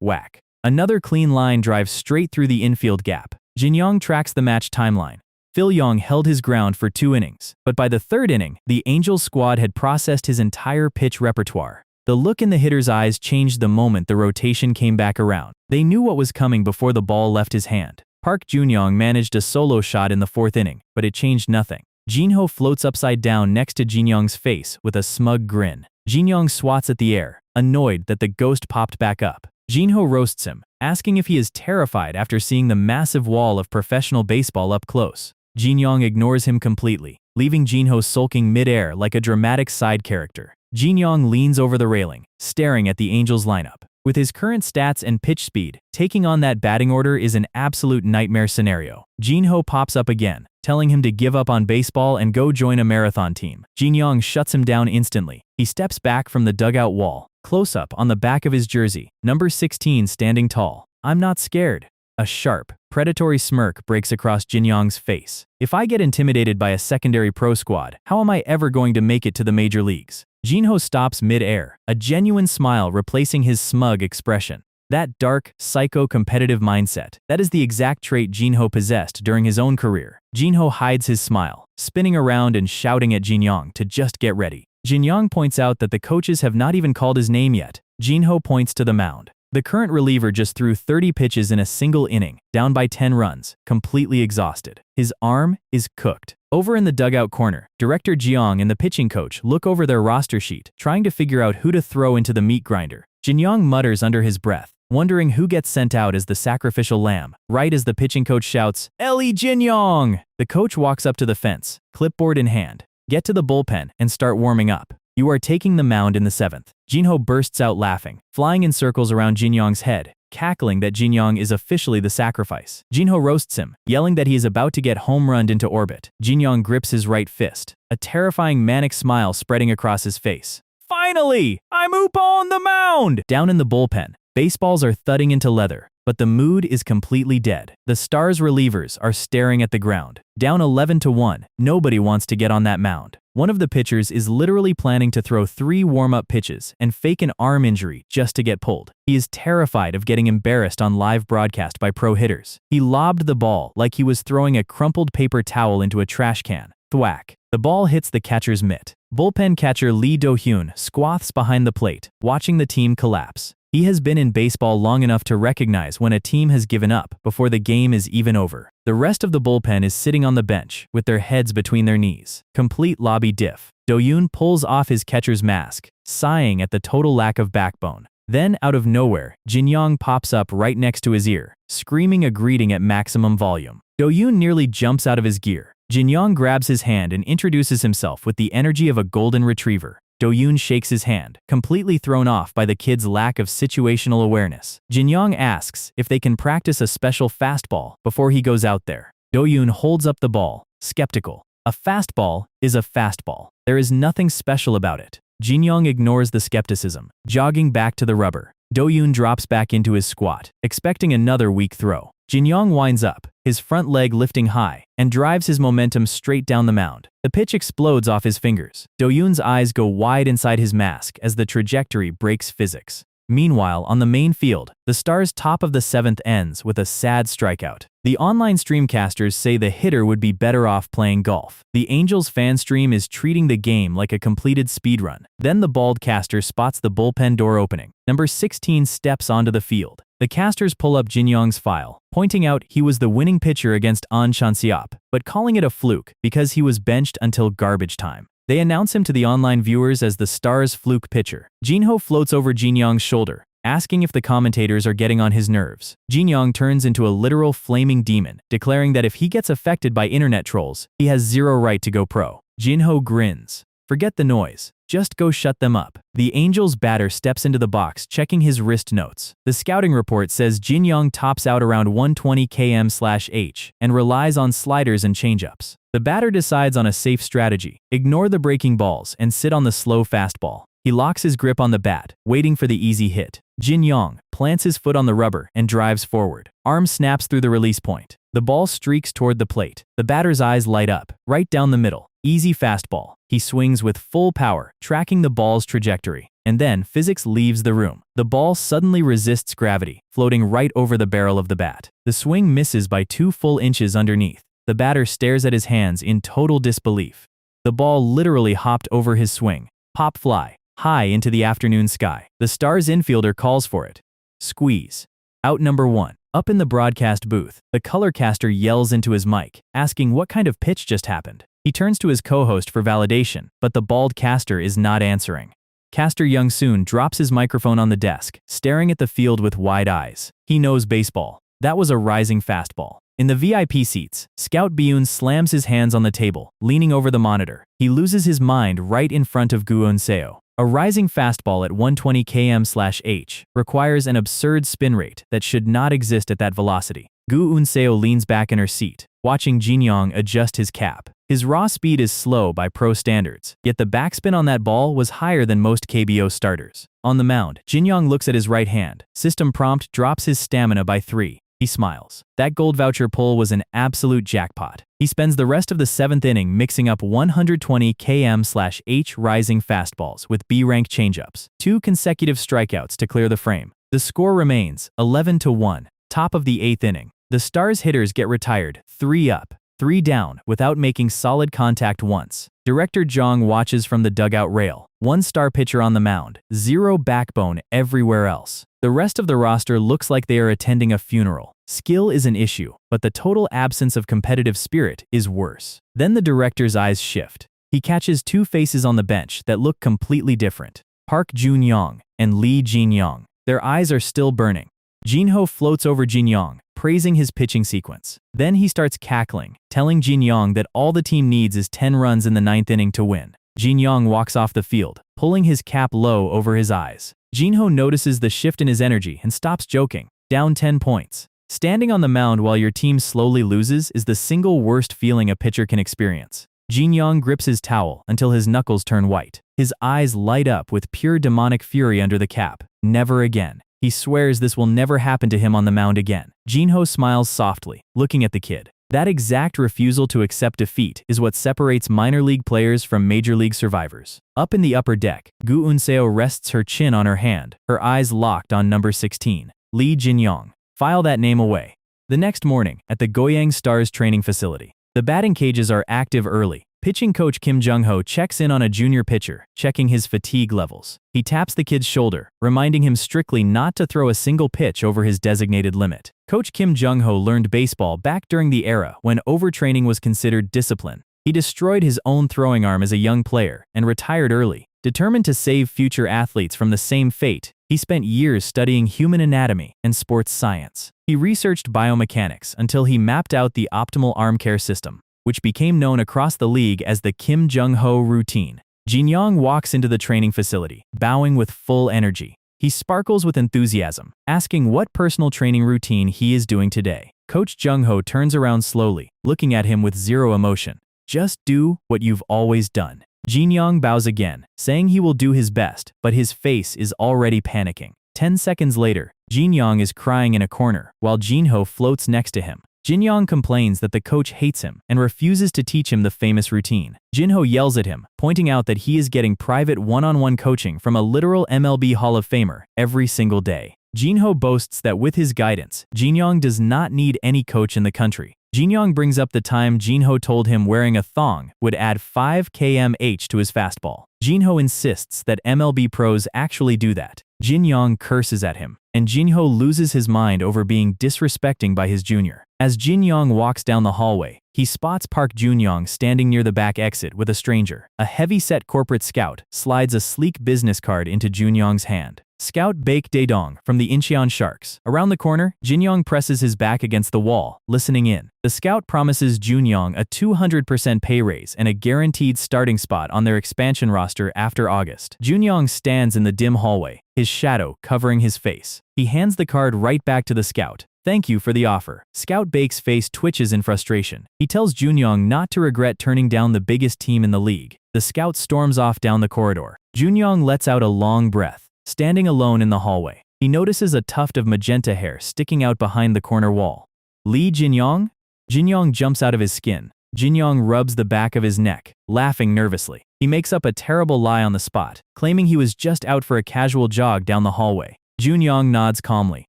Whack. Another clean line drives straight through the infield gap. Jinyong tracks the match timeline. Phil Yong held his ground for 2 innings, but by the 3rd inning, the Angels squad had processed his entire pitch repertoire. The look in the hitter's eyes changed the moment the rotation came back around. They knew what was coming before the ball left his hand. Park Junyoung managed a solo shot in the 4th inning, but it changed nothing. Jinho floats upside down next to Jinyong's face with a smug grin. Jinyong swats at the air, annoyed that the ghost popped back up. Jinho roasts him, asking if he is terrified after seeing the massive wall of professional baseball up close. Jinyong ignores him completely, leaving Jinho sulking mid-air like a dramatic side character. Jinyong leans over the railing, staring at the Angels lineup. With his current stats and pitch speed, taking on that batting order is an absolute nightmare scenario. Jinho pops up again, telling him to give up on baseball and go join a marathon team. Jinyong shuts him down instantly. He steps back from the dugout wall. Close up on the back of his jersey, number 16 standing tall. "I'm not scared." A sharp, predatory smirk breaks across Jinyong's face. "If I get intimidated by a secondary pro squad, how am I ever going to make it to the major leagues?" Jinho stops mid-air, a genuine smile replacing his smug expression. That dark, psycho-competitive mindset, that is the exact trait Jinho possessed during his own career. Jinho hides his smile, spinning around and shouting at Jinyong to just get ready. Jinyong points out that the coaches have not even called his name yet. Jinho points to the mound. The current reliever just threw 30 pitches in a single inning, down by 10 runs, completely exhausted. His arm is cooked. Over in the dugout corner, Director Jeong and the pitching coach look over their roster sheet, trying to figure out who to throw into the meat grinder. Jinyong mutters under his breath, wondering who gets sent out as the sacrificial lamb, right as the pitching coach shouts, "Lee Jinyong!" The coach walks up to the fence, clipboard in hand. "Get to the bullpen and start warming up. You are taking the mound in the 7th. Jinho bursts out laughing, flying in circles around Jinyong's head, cackling that Jinyong is officially the sacrifice. Jinho roasts him, yelling that he is about to get home-runned into orbit. Jinyong grips his right fist, a terrifying manic smile spreading across his face. "Finally! I'm up on the mound!" Down in the bullpen, baseballs are thudding into leather, but the mood is completely dead. The Stars relievers are staring at the ground. Down 11-1, nobody wants to get on that mound. One of the pitchers is literally planning to throw 3 warm-up pitches and fake an arm injury just to get pulled. He is terrified of getting embarrassed on live broadcast by pro hitters. He lobbed the ball like he was throwing a crumpled paper towel into a trash can. Thwack. The ball hits the catcher's mitt. Bullpen catcher Lee Do-hyun squathes behind the plate, watching the team collapse. He has been in baseball long enough to recognize when a team has given up before the game is even over. The rest of the bullpen is sitting on the bench with their heads between their knees. Complete lobby diff. Do-hyun pulls off his catcher's mask, sighing at the total lack of backbone. Then, out of nowhere, Jinyong pops up right next to his ear, screaming a greeting at maximum volume. Do-hyun nearly jumps out of his gear. Jinyong grabs his hand and introduces himself with the energy of a golden retriever. Do-hyun shakes his hand, completely thrown off by the kid's lack of situational awareness. Jinyong asks if they can practice a special fastball before he goes out there. Do-hyun holds up the ball, skeptical. A fastball is a fastball. There is nothing special about it. Jinyong ignores the skepticism, jogging back to the rubber. Do-hyun drops back into his squat, expecting another weak throw. Jinyong winds up, his front leg lifting high, and drives his momentum straight down the mound. The pitch explodes off his fingers. Do-hyun's eyes go wide inside his mask as the trajectory breaks physics. Meanwhile, on the main field, the Stars' top of the 7th ends with a sad strikeout. The online streamcasters say the hitter would be better off playing golf. The Angels fan stream is treating the game like a completed speedrun. Then the bald caster spots the bullpen door opening. Number 16 steps onto the field. The casters pull up Jinyong's file, pointing out he was the winning pitcher against An Chan-seop, but calling it a fluke because he was benched until garbage time. They announce him to the online viewers as the Stars' fluke pitcher. Jinho floats over Jinyong's shoulder, asking if the commentators are getting on his nerves. Jinyong turns into a literal flaming demon, declaring that if he gets affected by internet trolls, he has zero right to go pro. Jinho grins. Forget the noise. Just go shut them up. The Angels batter steps into the box, checking his wrist notes. The scouting report says Jinyong tops out around 120 km/h and relies on sliders and changeups. The batter decides on a safe strategy: ignore the breaking balls and sit on the slow fastball. He locks his grip on the bat, waiting for the easy hit. Jinyong plants his foot on the rubber and drives forward. Arm snaps through the release point. The ball streaks toward the plate. The batter's eyes light up, right down the middle. Easy fastball. He swings with full power, tracking the ball's trajectory. And then physics leaves the room. The ball suddenly resists gravity, floating right over the barrel of the bat. The swing misses by 2 full inches underneath. The batter stares at his hands in total disbelief. The ball literally hopped over his swing. Pop fly, high into the afternoon sky. The Stars infielder calls for it. Squeeze. Out number 1. Up in the broadcast booth, the colorcaster yells into his mic, asking what kind of pitch just happened. He turns to his co-host for validation, but the bald caster is not answering. Caster Young-soon drops his microphone on the desk, staring at the field with wide eyes. He knows baseball. That was a rising fastball. In the VIP seats, Scout Byun slams his hands on the table, leaning over the monitor. He loses his mind right in front of Gu Eun-seo. A rising fastball at 120 km/h requires an absurd spin rate that should not exist at that velocity. Gu Eun-seo leans back in her seat, watching Jinyong adjust his cap. His raw speed is slow by pro standards, yet the backspin on that ball was higher than most KBO starters. On the mound, Jinyong looks at his right hand. System prompt drops his stamina by 3. He smiles. That gold voucher pull was an absolute jackpot. He spends the rest of the 7th inning mixing up 120 km/h rising fastballs with B-rank changeups. 2 consecutive strikeouts to clear the frame. The score remains 11-1. Top of the 8th inning. The Stars hitters get retired, 3 up, 3 down, without making solid contact once. Director Jong watches from the dugout rail. 1 star pitcher on the mound, 0 backbone everywhere else. The rest of the roster looks like they are attending a funeral. Skill is an issue, but the total absence of competitive spirit is worse. Then the director's eyes shift. He catches 2 faces on the bench that look completely different. Park Jun-young and Lee Jinyong. Their eyes are still burning. Jinho floats over Jinyong, praising his pitching sequence. Then he starts cackling, telling Jinyong that all the team needs is 10 runs in the 9th inning to win. Jinyong walks off the field, pulling his cap low over his eyes. Jinho notices the shift in his energy and stops joking. Down 10 points. Standing on the mound while your team slowly loses is the single worst feeling a pitcher can experience. Jinyong grips his towel until his knuckles turn white. His eyes light up with pure demonic fury under the cap. Never again. He swears this will never happen to him on the mound again. Jinho smiles softly, looking at the kid. That exact refusal to accept defeat is what separates minor league players from major league survivors. Up in the upper deck, Gu Eun-seo rests her chin on her hand, her eyes locked on number 16, Lee Jinyong. File that name away. The next morning, at the Goyang Stars training facility, the batting cages are active early. Pitching coach Kim Jinho checks in on a junior pitcher, checking his fatigue levels. He taps the kid's shoulder, reminding him strictly not to throw a single pitch over his designated limit. Coach Kim Jinho learned baseball back during the era when overtraining was considered discipline. He destroyed his own throwing arm as a young player and retired early. Determined to save future athletes from the same fate, he spent years studying human anatomy and sports science. He researched biomechanics until he mapped out the optimal arm care system, which became known across the league as the Kim Jinho routine. Jinyong walks into the training facility, bowing with full energy. He sparkles with enthusiasm, asking what personal training routine he is doing today. Coach Jinho turns around slowly, looking at him with zero emotion. Just do what you've always done. Jinyong bows again, saying he will do his best, but his face is already panicking. 10 seconds later, Jinyong is crying in a corner, while Jinho floats next to him. Jinyong complains that the coach hates him and refuses to teach him the famous routine. Jinho yells at him, pointing out that he is getting private one-on-one coaching from a literal MLB Hall of Famer every single day. Jinho boasts that with his guidance, Jinyong does not need any coach in the country. Jinyong brings up the time Jinho told him wearing a thong would add 5 km/h to his fastball. Jinho insists that MLB pros actually do that. Jinyong curses at him, and Jinho loses his mind over being disrespecting by his junior. As Jinyong walks down the hallway, he spots Park Jun-young standing near the back exit with a stranger. A heavy-set corporate scout slides a sleek business card into Jun-young's hand. Scout Baek Daedong from the Incheon Sharks. Around the corner, Jinyong presses his back against the wall, listening in. The scout promises Junyong a 200% pay raise and a guaranteed starting spot on their expansion roster after August. Junyong stands in the dim hallway, his shadow covering his face. He hands the card right back to the scout. Thank you for the offer. Scout Baek's face twitches in frustration. He tells Junyong not to regret turning down the biggest team in the league. The scout storms off down the corridor. Junyong lets out a long breath. Standing alone in the hallway, he notices a tuft of magenta hair sticking out behind the corner wall. Lee Jinyong? Jinyong jumps out of his skin. Jinyong rubs the back of his neck, laughing nervously. He makes up a terrible lie on the spot, claiming he was just out for a casual jog down the hallway. Junyong nods calmly,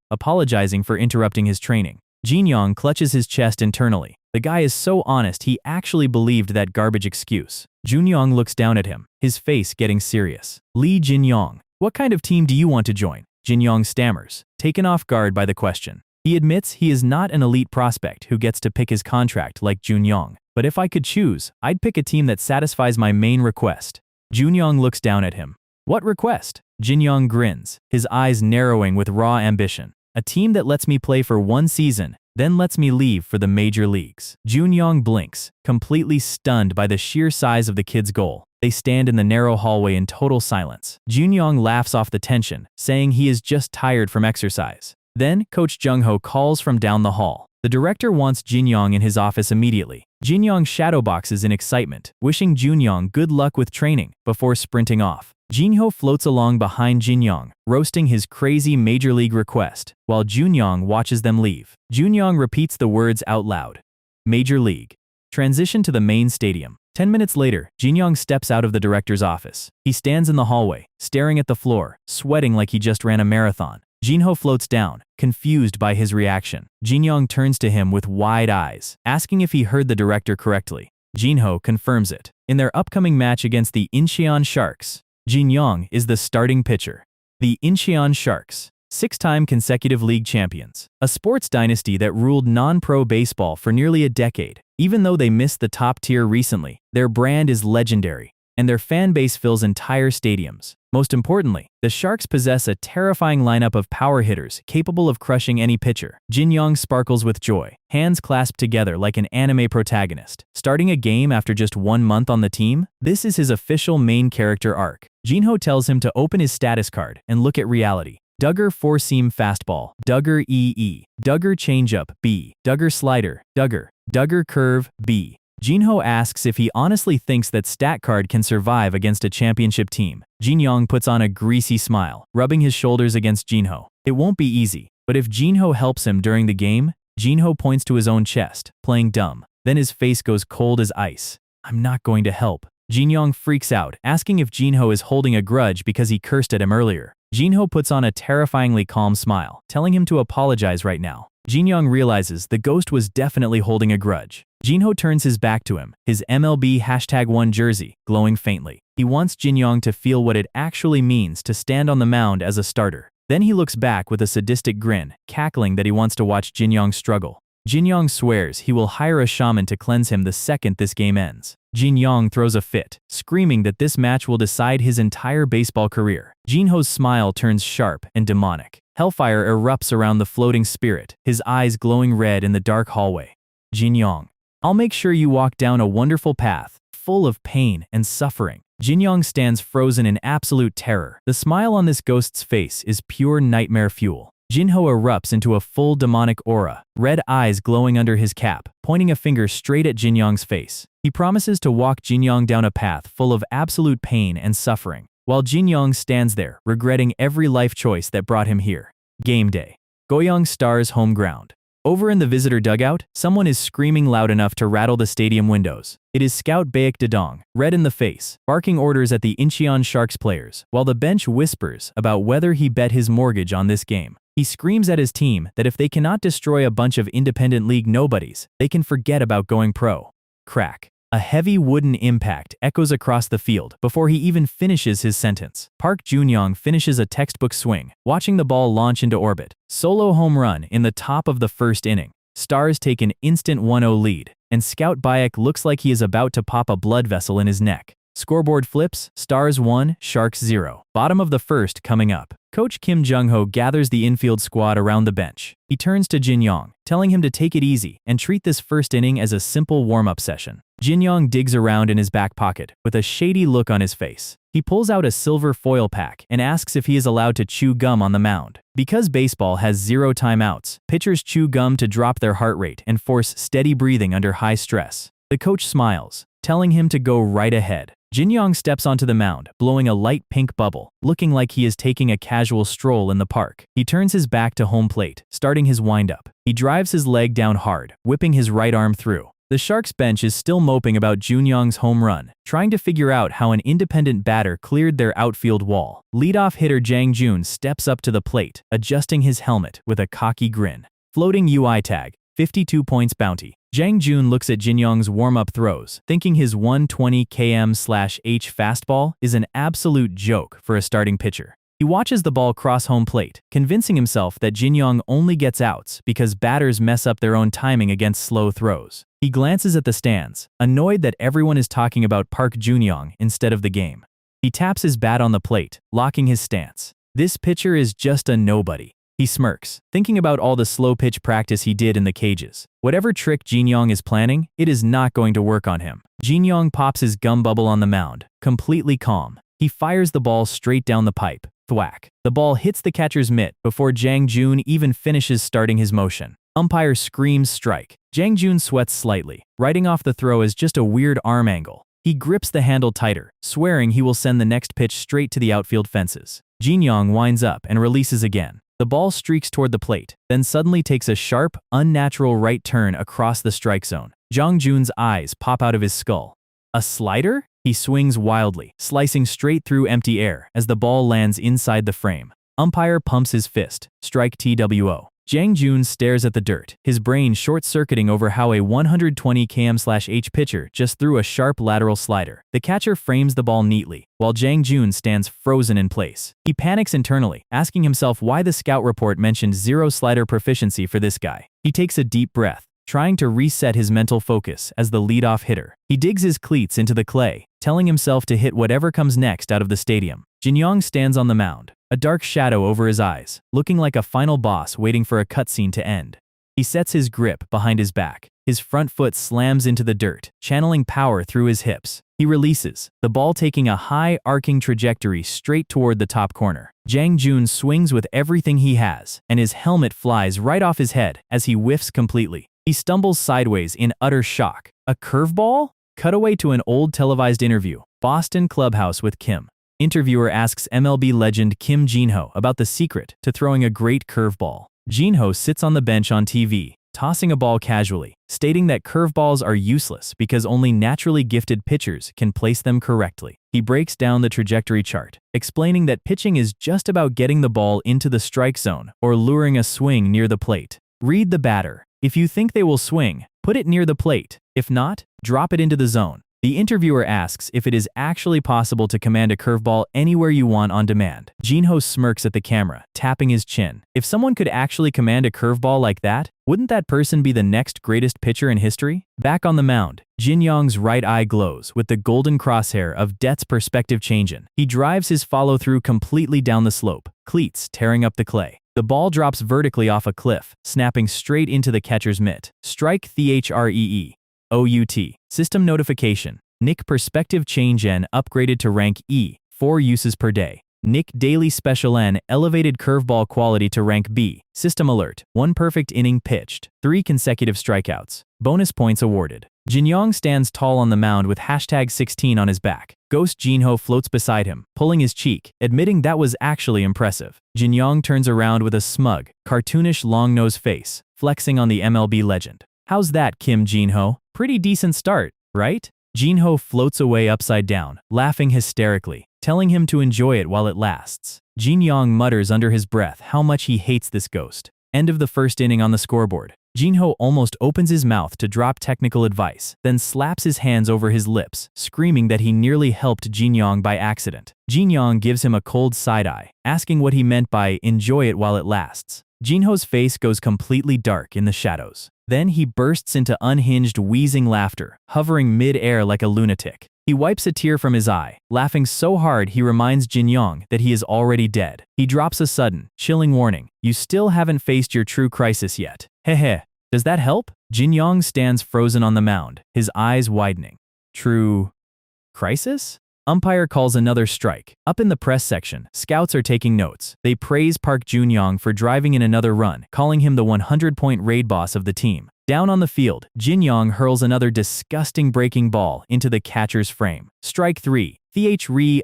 apologizing for interrupting his training. Jinyong clutches his chest internally. The guy is so honest he actually believed that garbage excuse. Junyong looks down at him, his face getting serious. Lee Jinyong. What kind of team do you want to join? Jinyong stammers, taken off guard by the question. He admits he is not an elite prospect who gets to pick his contract like Junyong. But if I could choose, I'd pick a team that satisfies my main request. Junyong looks down at him. What request? Jinyong grins, his eyes narrowing with raw ambition. A team that lets me play for one season, then lets me leave for the major leagues. Junyong blinks, completely stunned by the sheer size of the kid's goal. They stand in the narrow hallway in total silence. Junyong laughs off the tension, saying he is just tired from exercise. Then, Coach Jung-ho calls from down the hall. The director wants Jinyong in his office immediately. Jinyong shadowboxes in excitement, wishing Junyong good luck with training, before sprinting off. Jinho floats along behind Jinyong, roasting his crazy major league request, while Junyong watches them leave. Junyong repeats the words out loud. Major League. Transition to the main stadium. 10 minutes later, Jinyong steps out of the director's office. He stands in the hallway, staring at the floor, sweating like he just ran a marathon. Jinho floats down, confused by his reaction. Jinyong turns to him with wide eyes, asking if he heard the director correctly. Jinho confirms it. In their upcoming match against the Incheon Sharks, Jinyong is the starting pitcher. The Incheon Sharks, 6-time consecutive league champions, a sports dynasty that ruled non-pro baseball for nearly a decade. Even though they missed the top tier recently, their brand is legendary, and their fan base fills entire stadiums. Most importantly, the Sharks possess a terrifying lineup of power hitters capable of crushing any pitcher. Jinyong sparkles with joy, hands clasped together like an anime protagonist. Starting a game after just 1 month on the team? This is his official main character arc. Jinho tells him to open his status card and look at reality. Duggar four-seam fastball, Duggar EE, Duggar changeup B, Duggar slider, Duggar curve B. Jinho asks if he honestly thinks that stat card can survive against a championship team. Jinyong puts on a greasy smile, rubbing his shoulders against Jinho. It won't be easy, but if Jinho helps him during the game, Jinho points to his own chest, playing dumb. Then his face goes cold as ice. I'm not going to help. Jinyong freaks out, asking if Jinho is holding a grudge because he cursed at him earlier. Jinho puts on a terrifyingly calm smile, telling him to apologize right now. Jinyong realizes the ghost was definitely holding a grudge. Jinho turns his back to him, his MLB #1 jersey glowing faintly. He wants Jinyong to feel what it actually means to stand on the mound as a starter. Then he looks back with a sadistic grin, cackling that he wants to watch Jinyong struggle. Jinyong swears he will hire a shaman to cleanse him the second this game ends. Jinyong throws a fit, screaming that this match will decide his entire baseball career. Jinho's smile turns sharp and demonic. Hellfire erupts around the floating spirit, his eyes glowing red in the dark hallway. Jinyong, I'll make sure you walk down a wonderful path, full of pain and suffering. Jinyong stands frozen in absolute terror. The smile on this ghost's face is pure nightmare fuel. Jinho erupts into a full demonic aura, red eyes glowing under his cap, pointing a finger straight at Jinyong's face. He promises to walk Jinyong down a path full of absolute pain and suffering, while Jinyong stands there, regretting every life choice that brought him here. Game day. Goyang Stars home ground. Over in the visitor dugout, someone is screaming loud enough to rattle the stadium windows. It is Scout Baek Daedong, red in the face, barking orders at the Incheon Sharks players, while the bench whispers about whether he bet his mortgage on this game. He screams at his team that if they cannot destroy a bunch of independent league nobodies, they can forget about going pro. Crack. A heavy wooden impact echoes across the field before he even finishes his sentence. Park Junyong finishes a textbook swing, watching the ball launch into orbit. Solo home run in the top of the first inning. Stars take an instant 1-0 lead, and Scout Baek looks like he is about to pop a blood vessel in his neck. Scoreboard flips, Stars 1, Sharks 0. Bottom of the first coming up. Coach Kim Jinho gathers the infield squad around the bench. He turns to Jinyong, telling him to take it easy and treat this first inning as a simple warm-up session. Jinyong digs around in his back pocket with a shady look on his face. He pulls out a silver foil pack and asks if he is allowed to chew gum on the mound. Because baseball has 0 timeouts, pitchers chew gum to drop their heart rate and force steady breathing under high stress. The coach smiles, telling him to go right ahead. Jinyong steps onto the mound, blowing a light pink bubble, looking like he is taking a casual stroll in the park. He turns his back to home plate, starting his windup. He drives his leg down hard, whipping his right arm through. The Sharks bench is still moping about Jinyong's home run, trying to figure out how an independent batter cleared their outfield wall. Leadoff hitter Jang Joon steps up to the plate, adjusting his helmet with a cocky grin. Floating UI tag, 52 points bounty. Jang Joon looks at Jinyong's warm-up throws, thinking his 120 km/h fastball is an absolute joke for a starting pitcher. He watches the ball cross home plate, convincing himself that Jinyong only gets outs because batters mess up their own timing against slow throws. He glances at the stands, annoyed that everyone is talking about Park Jinyong instead of the game. He taps his bat on the plate, locking his stance. This pitcher is just a nobody. He smirks, thinking about all the slow pitch practice he did in the cages. Whatever trick Jinyong is planning, it is not going to work on him. Jinyong pops his gum bubble on the mound, completely calm. He fires the ball straight down the pipe. Thwack. The ball hits the catcher's mitt before Jang Joon even finishes starting his motion. Umpire screams strike. Jang Joon sweats slightly, writing off the throw as just a weird arm angle. He grips the handle tighter, swearing he will send the next pitch straight to the outfield fences. Jinyong winds up and releases again. The ball streaks toward the plate, then suddenly takes a sharp, unnatural right turn across the strike zone. Jang Joon's eyes pop out of his skull. A slider? He swings wildly, slicing straight through empty air as the ball lands inside the frame. Umpire pumps his fist. Strike TWO. Jang Joon stares at the dirt, his brain short-circuiting over how a 120 km/h pitcher just threw a sharp lateral slider. The catcher frames the ball neatly, while Jang Joon stands frozen in place. He panics internally, asking himself why the scout report mentioned 0 slider proficiency for this guy. He takes a deep breath, trying to reset his mental focus as the leadoff hitter. He digs his cleats into the clay, telling himself to hit whatever comes next out of the stadium. Jinyong stands on the mound, a dark shadow over his eyes, looking like a final boss waiting for a cutscene to end. He sets his grip behind his back. His front foot slams into the dirt, channeling power through his hips. He releases, the ball taking a high, arcing trajectory straight toward the top corner. Jang Joon swings with everything he has, and his helmet flies right off his head as he whiffs completely. He stumbles sideways in utter shock. A curveball? Cutaway to an old televised interview. Boston clubhouse with Kim. Interviewer asks MLB legend Kim Jinho about the secret to throwing a great curveball. Jinho sits on the bench on TV, tossing a ball casually, stating that curveballs are useless because only naturally gifted pitchers can place them correctly. He breaks down the trajectory chart, explaining that pitching is just about getting the ball into the strike zone or luring a swing near the plate. Read the batter. If you think they will swing, put it near the plate. If not, drop it into the zone. The interviewer asks if it is actually possible to command a curveball anywhere you want on demand. Jinho smirks at the camera, tapping his chin. If someone could actually command a curveball like that, wouldn't that person be the next greatest pitcher in history? Back on the mound, Jinyong's right eye glows with the golden crosshair of Death's perspective changing. He drives his follow-through completely down the slope, cleats tearing up the clay. The ball drops vertically off a cliff, snapping straight into the catcher's mitt. Strike THREE. OUT. System notification. Nick perspective change N upgraded to rank E, 4 uses per day. Nick daily special N elevated curveball quality to rank B. System alert. 1 perfect inning pitched. 3 consecutive strikeouts. Bonus points awarded. Jinyong stands tall on the mound with #16 on his back. Ghost Jinho floats beside him, pulling his cheek, admitting that was actually impressive. Jinyong turns around with a smug, cartoonish long-nosed face, flexing on the MLB legend. How's that, Kim Jinho? Pretty decent start, right? Jinho floats away upside down, laughing hysterically, telling him to enjoy it while it lasts. Jinyong mutters under his breath how much he hates this ghost. End of the first inning on the scoreboard. Jinho almost opens his mouth to drop technical advice, then slaps his hands over his lips, screaming that he nearly helped Jinyong by accident. Jinyong gives him a cold side-eye, asking what he meant by enjoy it while it lasts. Jinho's face goes completely dark in the shadows. Then he bursts into unhinged, wheezing laughter, hovering mid-air like a lunatic. He wipes a tear from his eye, laughing so hard he reminds Jinyong that he is already dead. He drops a sudden, chilling warning. You still haven't faced your true crisis yet. Hehe. Does that help? Jinyong stands frozen on the mound, his eyes widening. True crisis? Umpire calls another strike. Up in the press section, scouts are taking notes. They praise Park Junyoung for driving in another run, calling him the 100-point raid boss of the team. Down on the field, Jinyong hurls another disgusting breaking ball into the catcher's frame. Strike 3.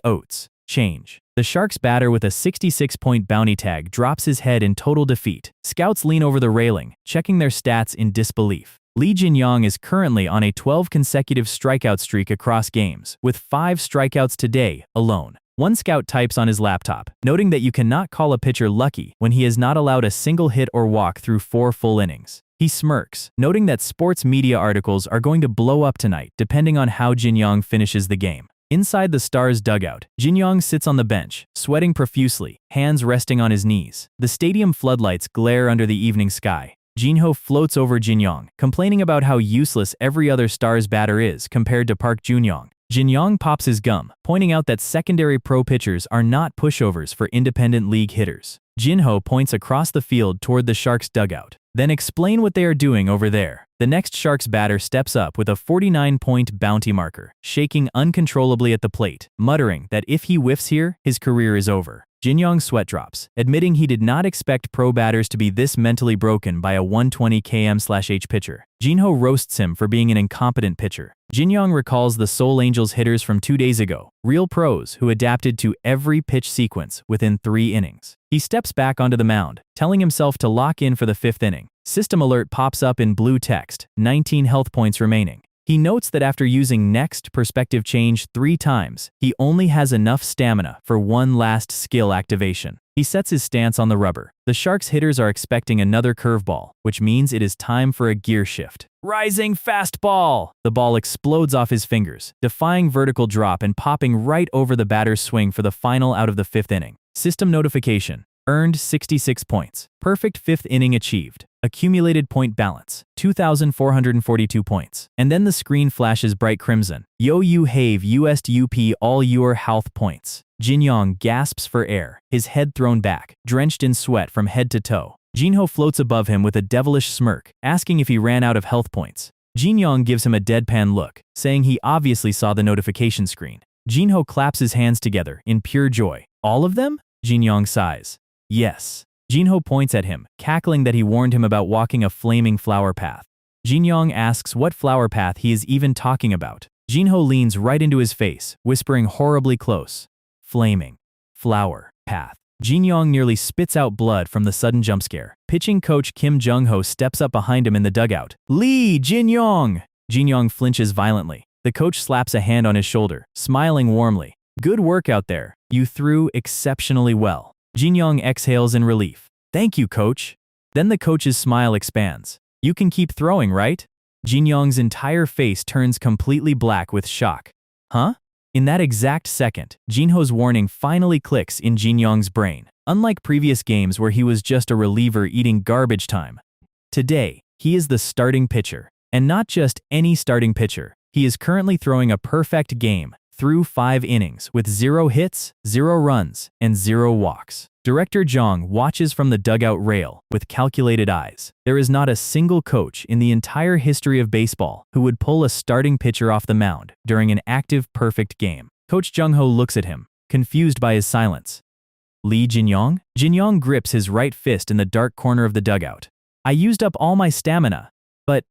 Oats. Change. The Sharks batter with a 66-point bounty tag drops his head in total defeat. Scouts lean over the railing, checking their stats in disbelief. Lee Jinyong is currently on a 12 consecutive strikeout streak across games, with 5 strikeouts today alone. One scout types on his laptop, noting that you cannot call a pitcher lucky when he has not allowed a single hit or walk through 4 full innings. He smirks, noting that sports media articles are going to blow up tonight depending on how Jinyong finishes the game. Inside the Stars' dugout, Jinyong sits on the bench, sweating profusely, hands resting on his knees. The stadium floodlights glare under the evening sky. Jinho floats over Jinyong, complaining about how useless every other Stars batter is compared to Park Junyoung. Jinyong pops his gum, pointing out that secondary pro pitchers are not pushovers for independent league hitters. Jinho points across the field toward the Sharks' dugout. Then explain what they are doing over there. The next Sharks batter steps up with a 49-point bounty marker, shaking uncontrollably at the plate, muttering that if he whiffs here, his career is over. Jinyong sweat drops, admitting he did not expect pro batters to be this mentally broken by a 120 km/h pitcher. Jinho roasts him for being an incompetent pitcher. Jinyong recalls the Seoul Angels hitters from 2 days ago, real pros who adapted to every pitch sequence within 3 innings. He steps back onto the mound, telling himself to lock in for the 5th inning. System alert pops up in blue text, 19 health points remaining. He notes that after using next perspective change 3 times, he only has enough stamina for one last skill activation. He sets his stance on the rubber. The Sharks hitters are expecting another curveball, which means it is time for a gear shift. Rising fastball! The ball explodes off his fingers, defying vertical drop and popping right over the batter's swing for the final out of the 5th inning. System notification. Earned 66 points. Perfect 5th inning achieved. Accumulated point balance, 2,442 points. And then the screen flashes bright crimson. Yo you have used all your health points. Jinyong gasps for air, his head thrown back, drenched in sweat from head to toe. Jinho floats above him with a devilish smirk, asking if he ran out of health points. Jinyong gives him a deadpan look, saying he obviously saw the notification screen. Jinho claps his hands together in pure joy. All of them? Jinyong sighs. Yes. Jinho points at him, cackling that he warned him about walking a flaming flower path. Jinyong asks what flower path he is even talking about. Jinho leans right into his face, whispering horribly close. Flaming flower path. Jinyong nearly spits out blood from the sudden jump scare. Pitching coach Kim Jinho steps up behind him in the dugout. Lee Jinyong! Jinyong flinches violently. The coach slaps a hand on his shoulder, smiling warmly. Good work out there. You threw exceptionally well. Jinyong exhales in relief. Thank you, coach. Then the coach's smile expands. You can keep throwing, right? Jinyong's entire face turns completely black with shock. Huh? In that exact second, Jinho's warning finally clicks in Jinyong's brain. Unlike previous games where he was just a reliever eating garbage time, today, he is the starting pitcher. And not just any starting pitcher. He is currently throwing a perfect game through 5 innings with 0 hits, 0 runs, and 0 walks. Director Jong watches from the dugout rail with calculated eyes. There is not a single coach in the entire history of baseball who would pull a starting pitcher off the mound during an active perfect game. Coach Jung-ho looks at him, confused by his silence. Lee Jinyong? Jinyong grips his right fist in the dark corner of the dugout. I used up all my stamina, but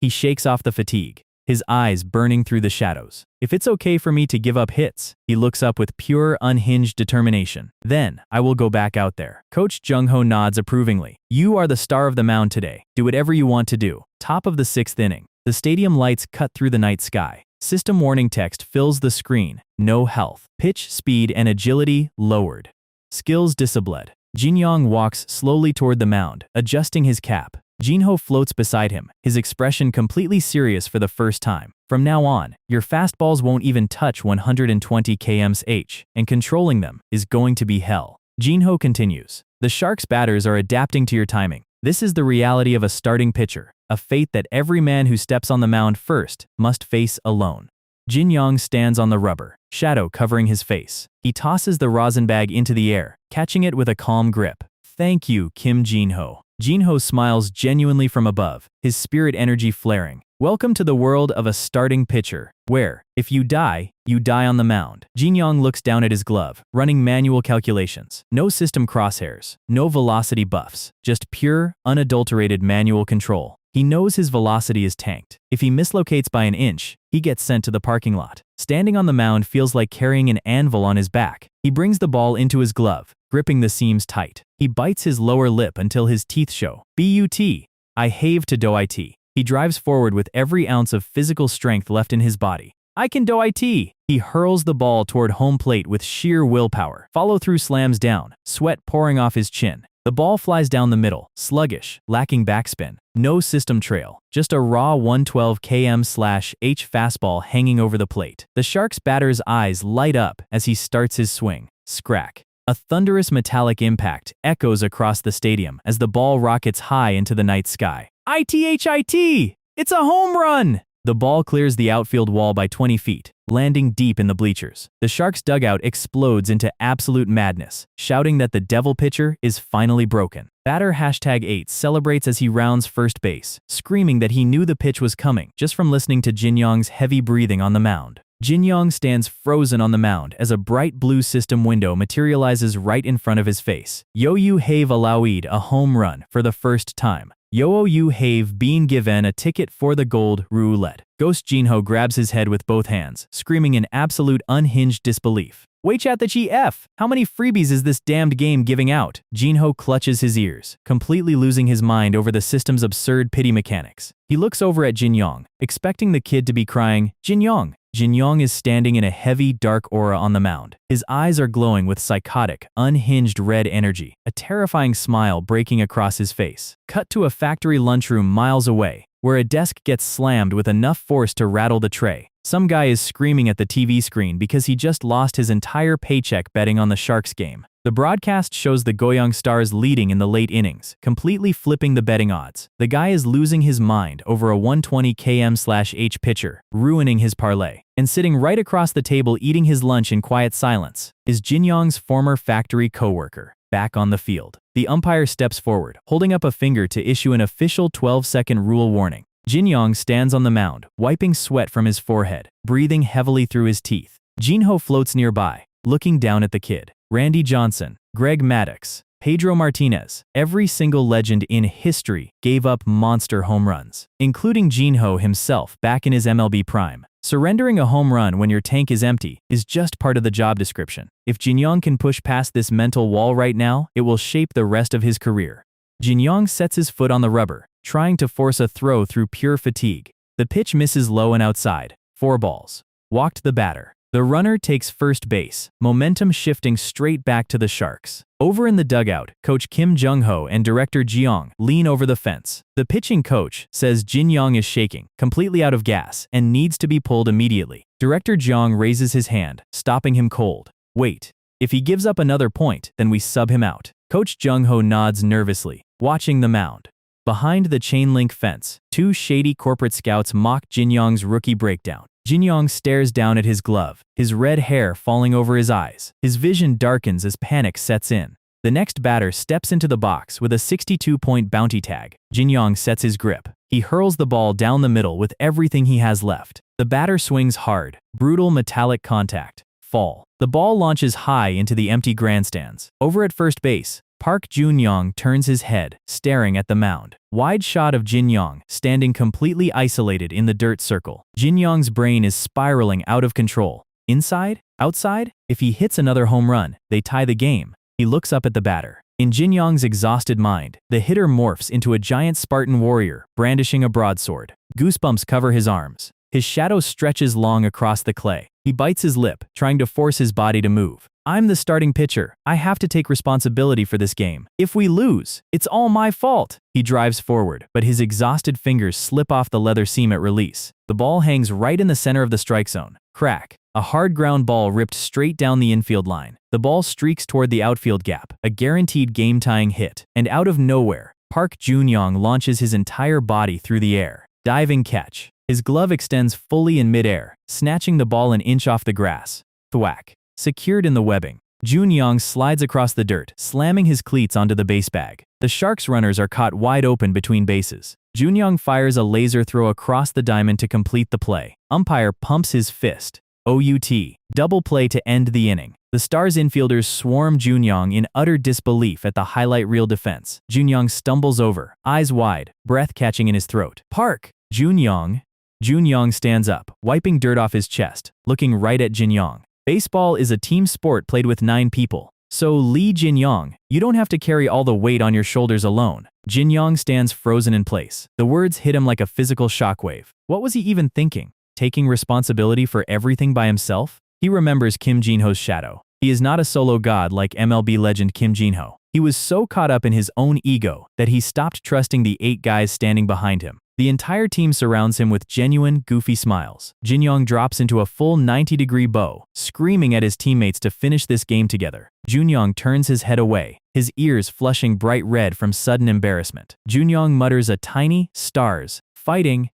he shakes off the fatigue, his eyes burning through the shadows. If it's okay for me to give up hits, he looks up with pure, unhinged determination. Then, I will go back out there. Coach Jung-ho nods approvingly. You are the star of the mound today. Do whatever you want to do. Top of the 6th inning. The stadium lights cut through the night sky. System warning text fills the screen. No health. Pitch, speed, and agility lowered. Skills disabled. Jinyong walks slowly toward the mound, adjusting his cap. Jinho floats beside him, his expression completely serious for the first time. From now on, your fastballs won't even touch 120 km/h, and controlling them is going to be hell. Jinho continues. The Sharks batters are adapting to your timing. This is the reality of a starting pitcher, a fate that every man who steps on the mound first must face alone. Jinyong stands on the rubber, shadow covering his face. He tosses the rosin bag into the air, catching it with a calm grip. Thank you, Kim Jinho. Jinho smiles genuinely from above, his spirit energy flaring. Welcome to the world of a starting pitcher, where, if you die on the mound. Jinyong looks down at his glove, running manual calculations. No system crosshairs, no velocity buffs, just pure, unadulterated manual control. He knows his velocity is tanked. If he mislocates by an inch, he gets sent to the parking lot. Standing on the mound feels like carrying an anvil on his back. He brings the ball into his glove, gripping the seams tight. He bites his lower lip until his teeth show. B-U-T. I have to do it. He drives forward with every ounce of physical strength left in his body. I can do it. He hurls the ball toward home plate with sheer willpower. Follow-through slams down, sweat pouring off his chin. The ball flies down the middle, sluggish, lacking backspin. No system trail, just a raw 112 km/h fastball hanging over the plate. The Sharks batter's eyes light up as he starts his swing. Scrack. A thunderous metallic impact echoes across the stadium as the ball rockets high into the night sky. ITHIT! It's a home run! The ball clears the outfield wall by 20 feet, landing deep in the bleachers. The Sharks' dugout explodes into absolute madness, shouting that the devil pitcher is finally broken. Batter #8 celebrates as he rounds first base, screaming that he knew the pitch was coming just from listening to Jinyong's heavy breathing on the mound. Jinyong stands frozen on the mound as a bright blue system window materializes right in front of his face. Yo-You have allowed a home run for the first time. Yo-You have been given a ticket for the gold roulette. Ghost Jinho grabs his head with both hands, screaming in absolute unhinged disbelief. Wait at the GF! How many freebies is this damned game giving out? Jinho clutches his ears, completely losing his mind over the system's absurd pity mechanics. He looks over at Jinyong, expecting the kid to be crying, Jinyong! Jinyong is standing in a heavy, dark aura on the mound. His eyes are glowing with psychotic, unhinged red energy, a terrifying smile breaking across his face. Cut to a factory lunchroom miles away, where a desk gets slammed with enough force to rattle the tray. Some guy is screaming at the TV screen because he just lost his entire paycheck betting on the Sharks game. The broadcast shows the Goyang Stars leading in the late innings, completely flipping the betting odds. The guy is losing his mind over a 120 km/h pitcher, ruining his parlay. And sitting right across the table eating his lunch in quiet silence is Jinyong's former factory coworker, back on the field. The umpire steps forward, holding up a finger to issue an official 12-second rule warning. Jinyong stands on the mound, wiping sweat from his forehead, breathing heavily through his teeth. Jinho floats nearby, looking down at the kid. Randy Johnson, Greg Maddux, Pedro Martinez, every single legend in history gave up monster home runs, including Jinho himself back in his MLB prime. Surrendering a home run when your tank is empty is just part of the job description. If Jinyong can push past this mental wall right now, it will shape the rest of his career. Jinyong sets his foot on the rubber, trying to force a throw through pure fatigue. The pitch misses low and outside. 4 balls. Walked the batter. The runner takes first base, momentum shifting straight back to the Sharks. Over in the dugout, Coach Kim Jinho and Director Jeong lean over the fence. The pitching coach says Jinyong is shaking, completely out of gas, and needs to be pulled immediately. Director Jeong raises his hand, stopping him cold. Wait. If he gives up another point, then we sub him out. Coach Jinho nods nervously, watching the mound. Behind the chain-link fence, 2 shady corporate scouts mock Jinyong's rookie breakdown. Jinyong stares down at his glove, his red hair falling over his eyes. His vision darkens as panic sets in. The next batter steps into the box with a 62-point bounty tag. Jinyong sets his grip. He hurls the ball down the middle with everything he has left. The batter swings hard, brutal metallic contact. Fall. The ball launches high into the empty grandstands. Over at first base, Park Jun-young turns his head, staring at the mound. Wide shot of Jinyong, standing completely isolated in the dirt circle. Jinyong's brain is spiraling out of control. Inside? Outside? If he hits another home run, they tie the game. He looks up at the batter. In Jinyong's exhausted mind, the hitter morphs into a giant Spartan warrior, brandishing a broadsword. Goosebumps cover his arms. His shadow stretches long across the clay. He bites his lip, trying to force his body to move. I'm the starting pitcher. I have to take responsibility for this game. If we lose, it's all my fault. He drives forward, but his exhausted fingers slip off the leather seam at release. The ball hangs right in the center of the strike zone. Crack. A hard ground ball ripped straight down the infield line. The ball streaks toward the outfield gap, a guaranteed game-tying hit. And out of nowhere, Park Jun-young launches his entire body through the air. Diving catch. His glove extends fully in midair, snatching the ball an inch off the grass. Thwack. Secured in the webbing. Jinyong slides across the dirt, slamming his cleats onto the base bag. The Sharks runners are caught wide open between bases. Jinyong fires a laser throw across the diamond to complete the play. Umpire pumps his fist. OUT. Double play to end the inning. The Stars infielders swarm Jinyong in utter disbelief at the highlight reel defense. Jinyong stumbles over, eyes wide, breath catching in his throat. Park! Jinyong stands up, wiping dirt off his chest, looking right at Jinyong. Baseball is a team sport played with 9 people. So Lee Jinyong, you don't have to carry all the weight on your shoulders alone. Jinyong stands frozen in place. The words hit him like a physical shockwave. What was he even thinking? Taking responsibility for everything by himself? He remembers Kim Jinho's shadow. He is not a solo god like MLB legend Kim Jinho. He was so caught up in his own ego that he stopped trusting the 8 guys standing behind him. The entire team surrounds him with genuine, goofy smiles. Jinyong drops into a full 90-degree bow, screaming at his teammates to finish this game together. Jinyong turns his head away, his ears flushing bright red from sudden embarrassment. Jinyong mutters a tiny, "Stars, fighting,"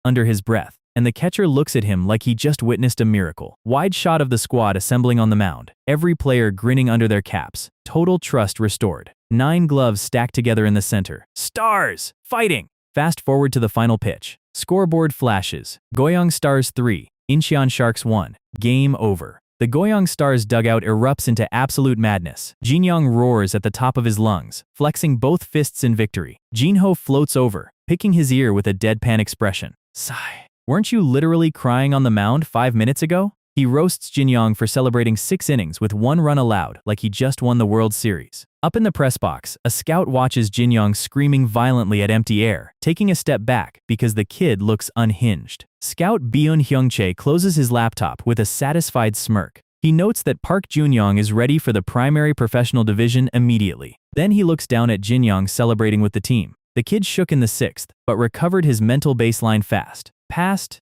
under his breath, and the catcher looks at him like he just witnessed a miracle. Wide shot of the squad assembling on the mound, every player grinning under their caps, total trust restored. 9 gloves stacked together in the center. Stars, fighting! Fast forward to the final pitch. Scoreboard flashes. Goyang Stars 3, Incheon Sharks 1. Game over. The Goyang Stars dugout erupts into absolute madness. Jinyong roars at the top of his lungs, flexing both fists in victory. Jinho floats over, picking his ear with a deadpan expression. Sigh. Weren't you literally crying on the mound 5 minutes ago? He roasts Jinyong for celebrating 6 innings with 1 run allowed like he just won the World Series. Up in the press box, a scout watches Jinyong screaming violently at empty air, taking a step back because the kid looks unhinged. Scout Byun Hyungchae closes his laptop with a satisfied smirk. He notes that Park Jinyong is ready for the primary professional division immediately. Then he looks down at Jinyong celebrating with the team. The kid shook in the 6th, but recovered his mental baseline fast. Passed?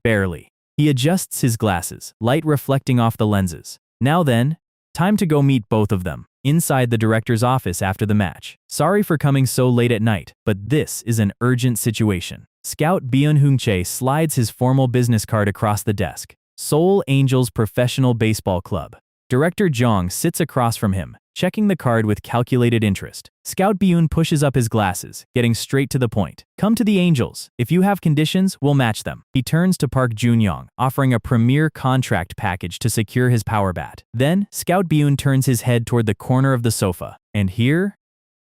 Barely. He adjusts his glasses, light reflecting off the lenses. Now then, time to go meet both of them. Inside the director's office after the match. Sorry for coming so late at night, but this is an urgent situation. Scout Byun Hyungchae slides his formal business card across the desk. Seoul Angels Professional Baseball Club. Director Jong sits across from him, checking the card with calculated interest. Scout Byun pushes up his glasses, getting straight to the point. Come to the Angels. If you have conditions, we'll match them. He turns to Park Jinyong, offering a premier contract package to secure his power bat. Then, Scout Byun turns his head toward the corner of the sofa. And here,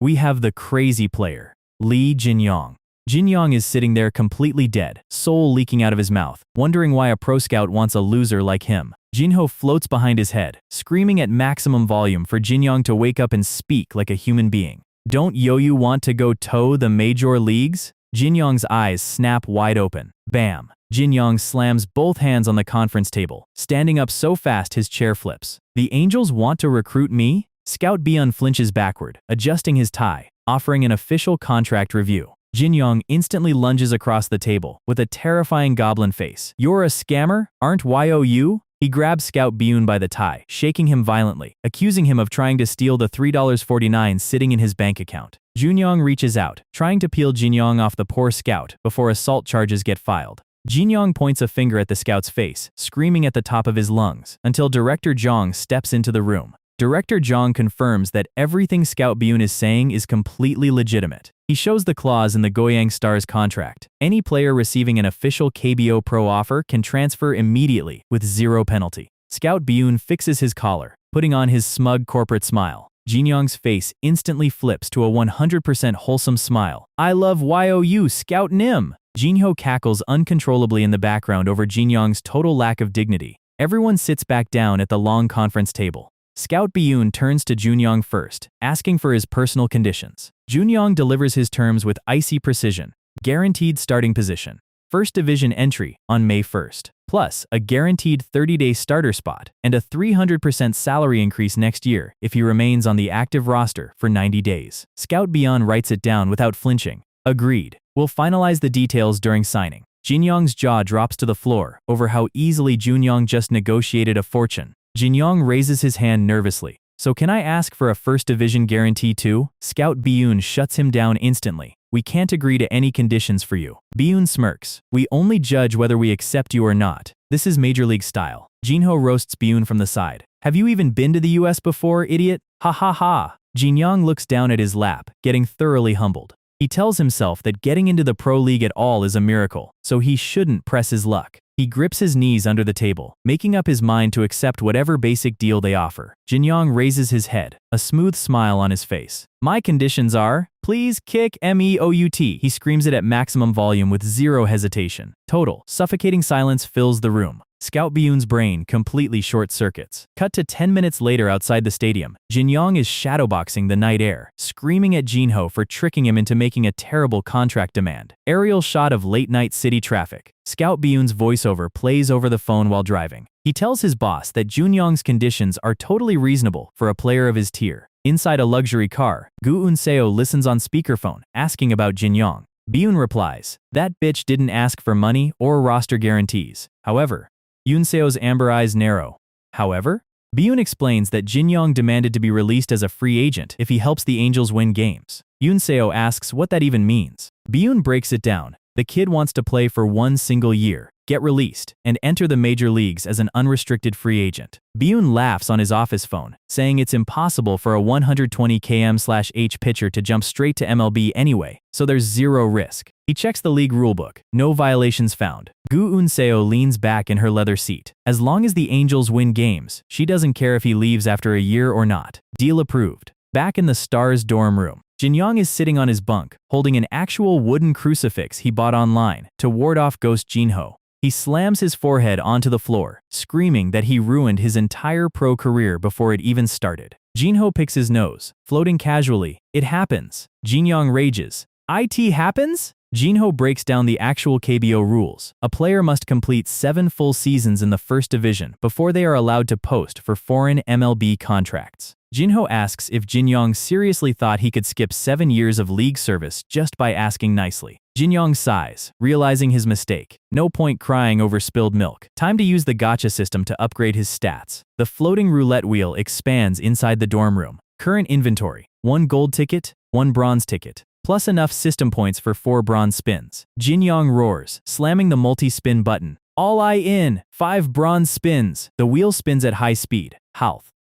we have the crazy player, Lee Jinyong. Jinyong is sitting there completely dead, soul leaking out of his mouth, wondering why a pro scout wants a loser like him. Jinho floats behind his head, screaming at maximum volume for Jinyong to wake up and speak like a human being. Don't you want to go toe the major leagues? Jinyong's eyes snap wide open. Bam! Jinyong slams both hands on the conference table, standing up so fast his chair flips. The Angels want to recruit me? Scout Byun flinches backward, adjusting his tie, offering an official contract review. Jinyong instantly lunges across the table, with a terrifying goblin face. You're a scammer, aren't you? He grabs Scout Byun by the tie, shaking him violently, accusing him of trying to steal the $3.49 sitting in his bank account. Jinyong reaches out, trying to peel Jinyong off the poor scout before assault charges get filed. Jinyong points a finger at the scout's face, screaming at the top of his lungs, until Director Jong steps into the room. Director Jong confirms that everything Scout Byun is saying is completely legitimate. He shows the clause in the Goyang Stars contract. Any player receiving an official KBO Pro offer can transfer immediately with 0 penalty. Scout Byun fixes his collar, putting on his smug corporate smile. Jinyong's face instantly flips to a 100% wholesome smile. I love you, Scout Nim! Jinho cackles uncontrollably in the background over Jinyong's total lack of dignity. Everyone sits back down at the long conference table. Scout Byun turns to Jinyong first, asking for his personal conditions. Jinyong delivers his terms with icy precision. Guaranteed starting position. First division entry on May 1st. Plus, a guaranteed 30-day starter spot and a 300% salary increase next year if he remains on the active roster for 90 days. Scout Byun writes it down without flinching. Agreed. We'll finalize the details during signing. Jinyong's jaw drops to the floor over how easily Jinyong just negotiated a fortune. Jinyong raises his hand nervously, So can I ask for a first division guarantee too? Scout Byun shuts him down instantly. We can't agree to any conditions for you. Byun smirks. We only judge whether we accept you or not. This is Major League style. Jinho roasts Byun from the side. Have you even been to the US before, idiot? Ha ha ha. Jinyong looks down at his lap, getting thoroughly humbled. He tells himself that getting into the pro league at all is a miracle, so he shouldn't press his luck. He grips his knees under the table, making up his mind to accept whatever basic deal they offer. Jinyong raises his head, a smooth smile on his face. My conditions are, please kick MEOUT. He screams it at maximum volume with zero hesitation. Total, suffocating silence fills the room. Scout Byun's brain completely short-circuits. Cut to 10 minutes later outside the stadium. Jinyong is shadowboxing the night air, screaming at Jinho for tricking him into making a terrible contract demand. Aerial shot of late-night city traffic. Scout Byun's voiceover plays over the phone while driving. He tells his boss that Junyong's conditions are totally reasonable for a player of his tier. Inside a luxury car, Gu Unseo listens on speakerphone, asking about Jinyong. Byun replies, that bitch didn't ask for money or roster guarantees. However, Yunseo's amber eyes narrow. However, Byun explains that Jinyong demanded to be released as a free agent if he helps the Angels win games. Yunseo asks what that even means. Byun breaks it down. The kid wants to play for one single year, get released, and enter the major leagues as an unrestricted free agent. Byun laughs on his office phone, saying it's impossible for a 120 km/h pitcher to jump straight to MLB anyway, so there's zero risk. He checks the league rulebook. No violations found. Gu Unseo leans back in her leather seat. As long as the Angels win games, she doesn't care if he leaves after a year or not. Deal approved. Back in the Stars dorm room, Jinyong is sitting on his bunk, holding an actual wooden crucifix he bought online to ward off Ghost Jinho. He slams his forehead onto the floor, screaming that he ruined his entire pro career before it even started. Jinho picks his nose, floating casually. It happens. Jinyong rages. It happens? Jinho breaks down the actual KBO rules. A player must complete 7 full seasons in the first division before they are allowed to post for foreign MLB contracts. Jinho asks if Jinyong seriously thought he could skip 7 years of league service just by asking nicely. Jinyong sighs, realizing his mistake. No point crying over spilled milk. Time to use the gacha system to upgrade his stats. The floating roulette wheel expands inside the dorm room. Current inventory: 1 gold ticket, 1 bronze ticket, plus enough system points for 4 bronze spins. Jinyong roars, slamming the multi-spin button. All I in, 5 bronze spins. The wheel spins at high speed. Half.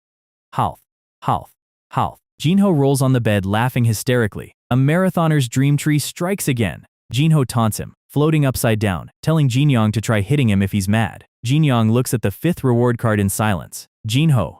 Jinho rolls on the bed laughing hysterically. A marathoner's dream tree strikes again. Jinho taunts him, floating upside down, telling Jinyong to try hitting him if he's mad. Jinyong looks at the 5th reward card in silence. Jinho,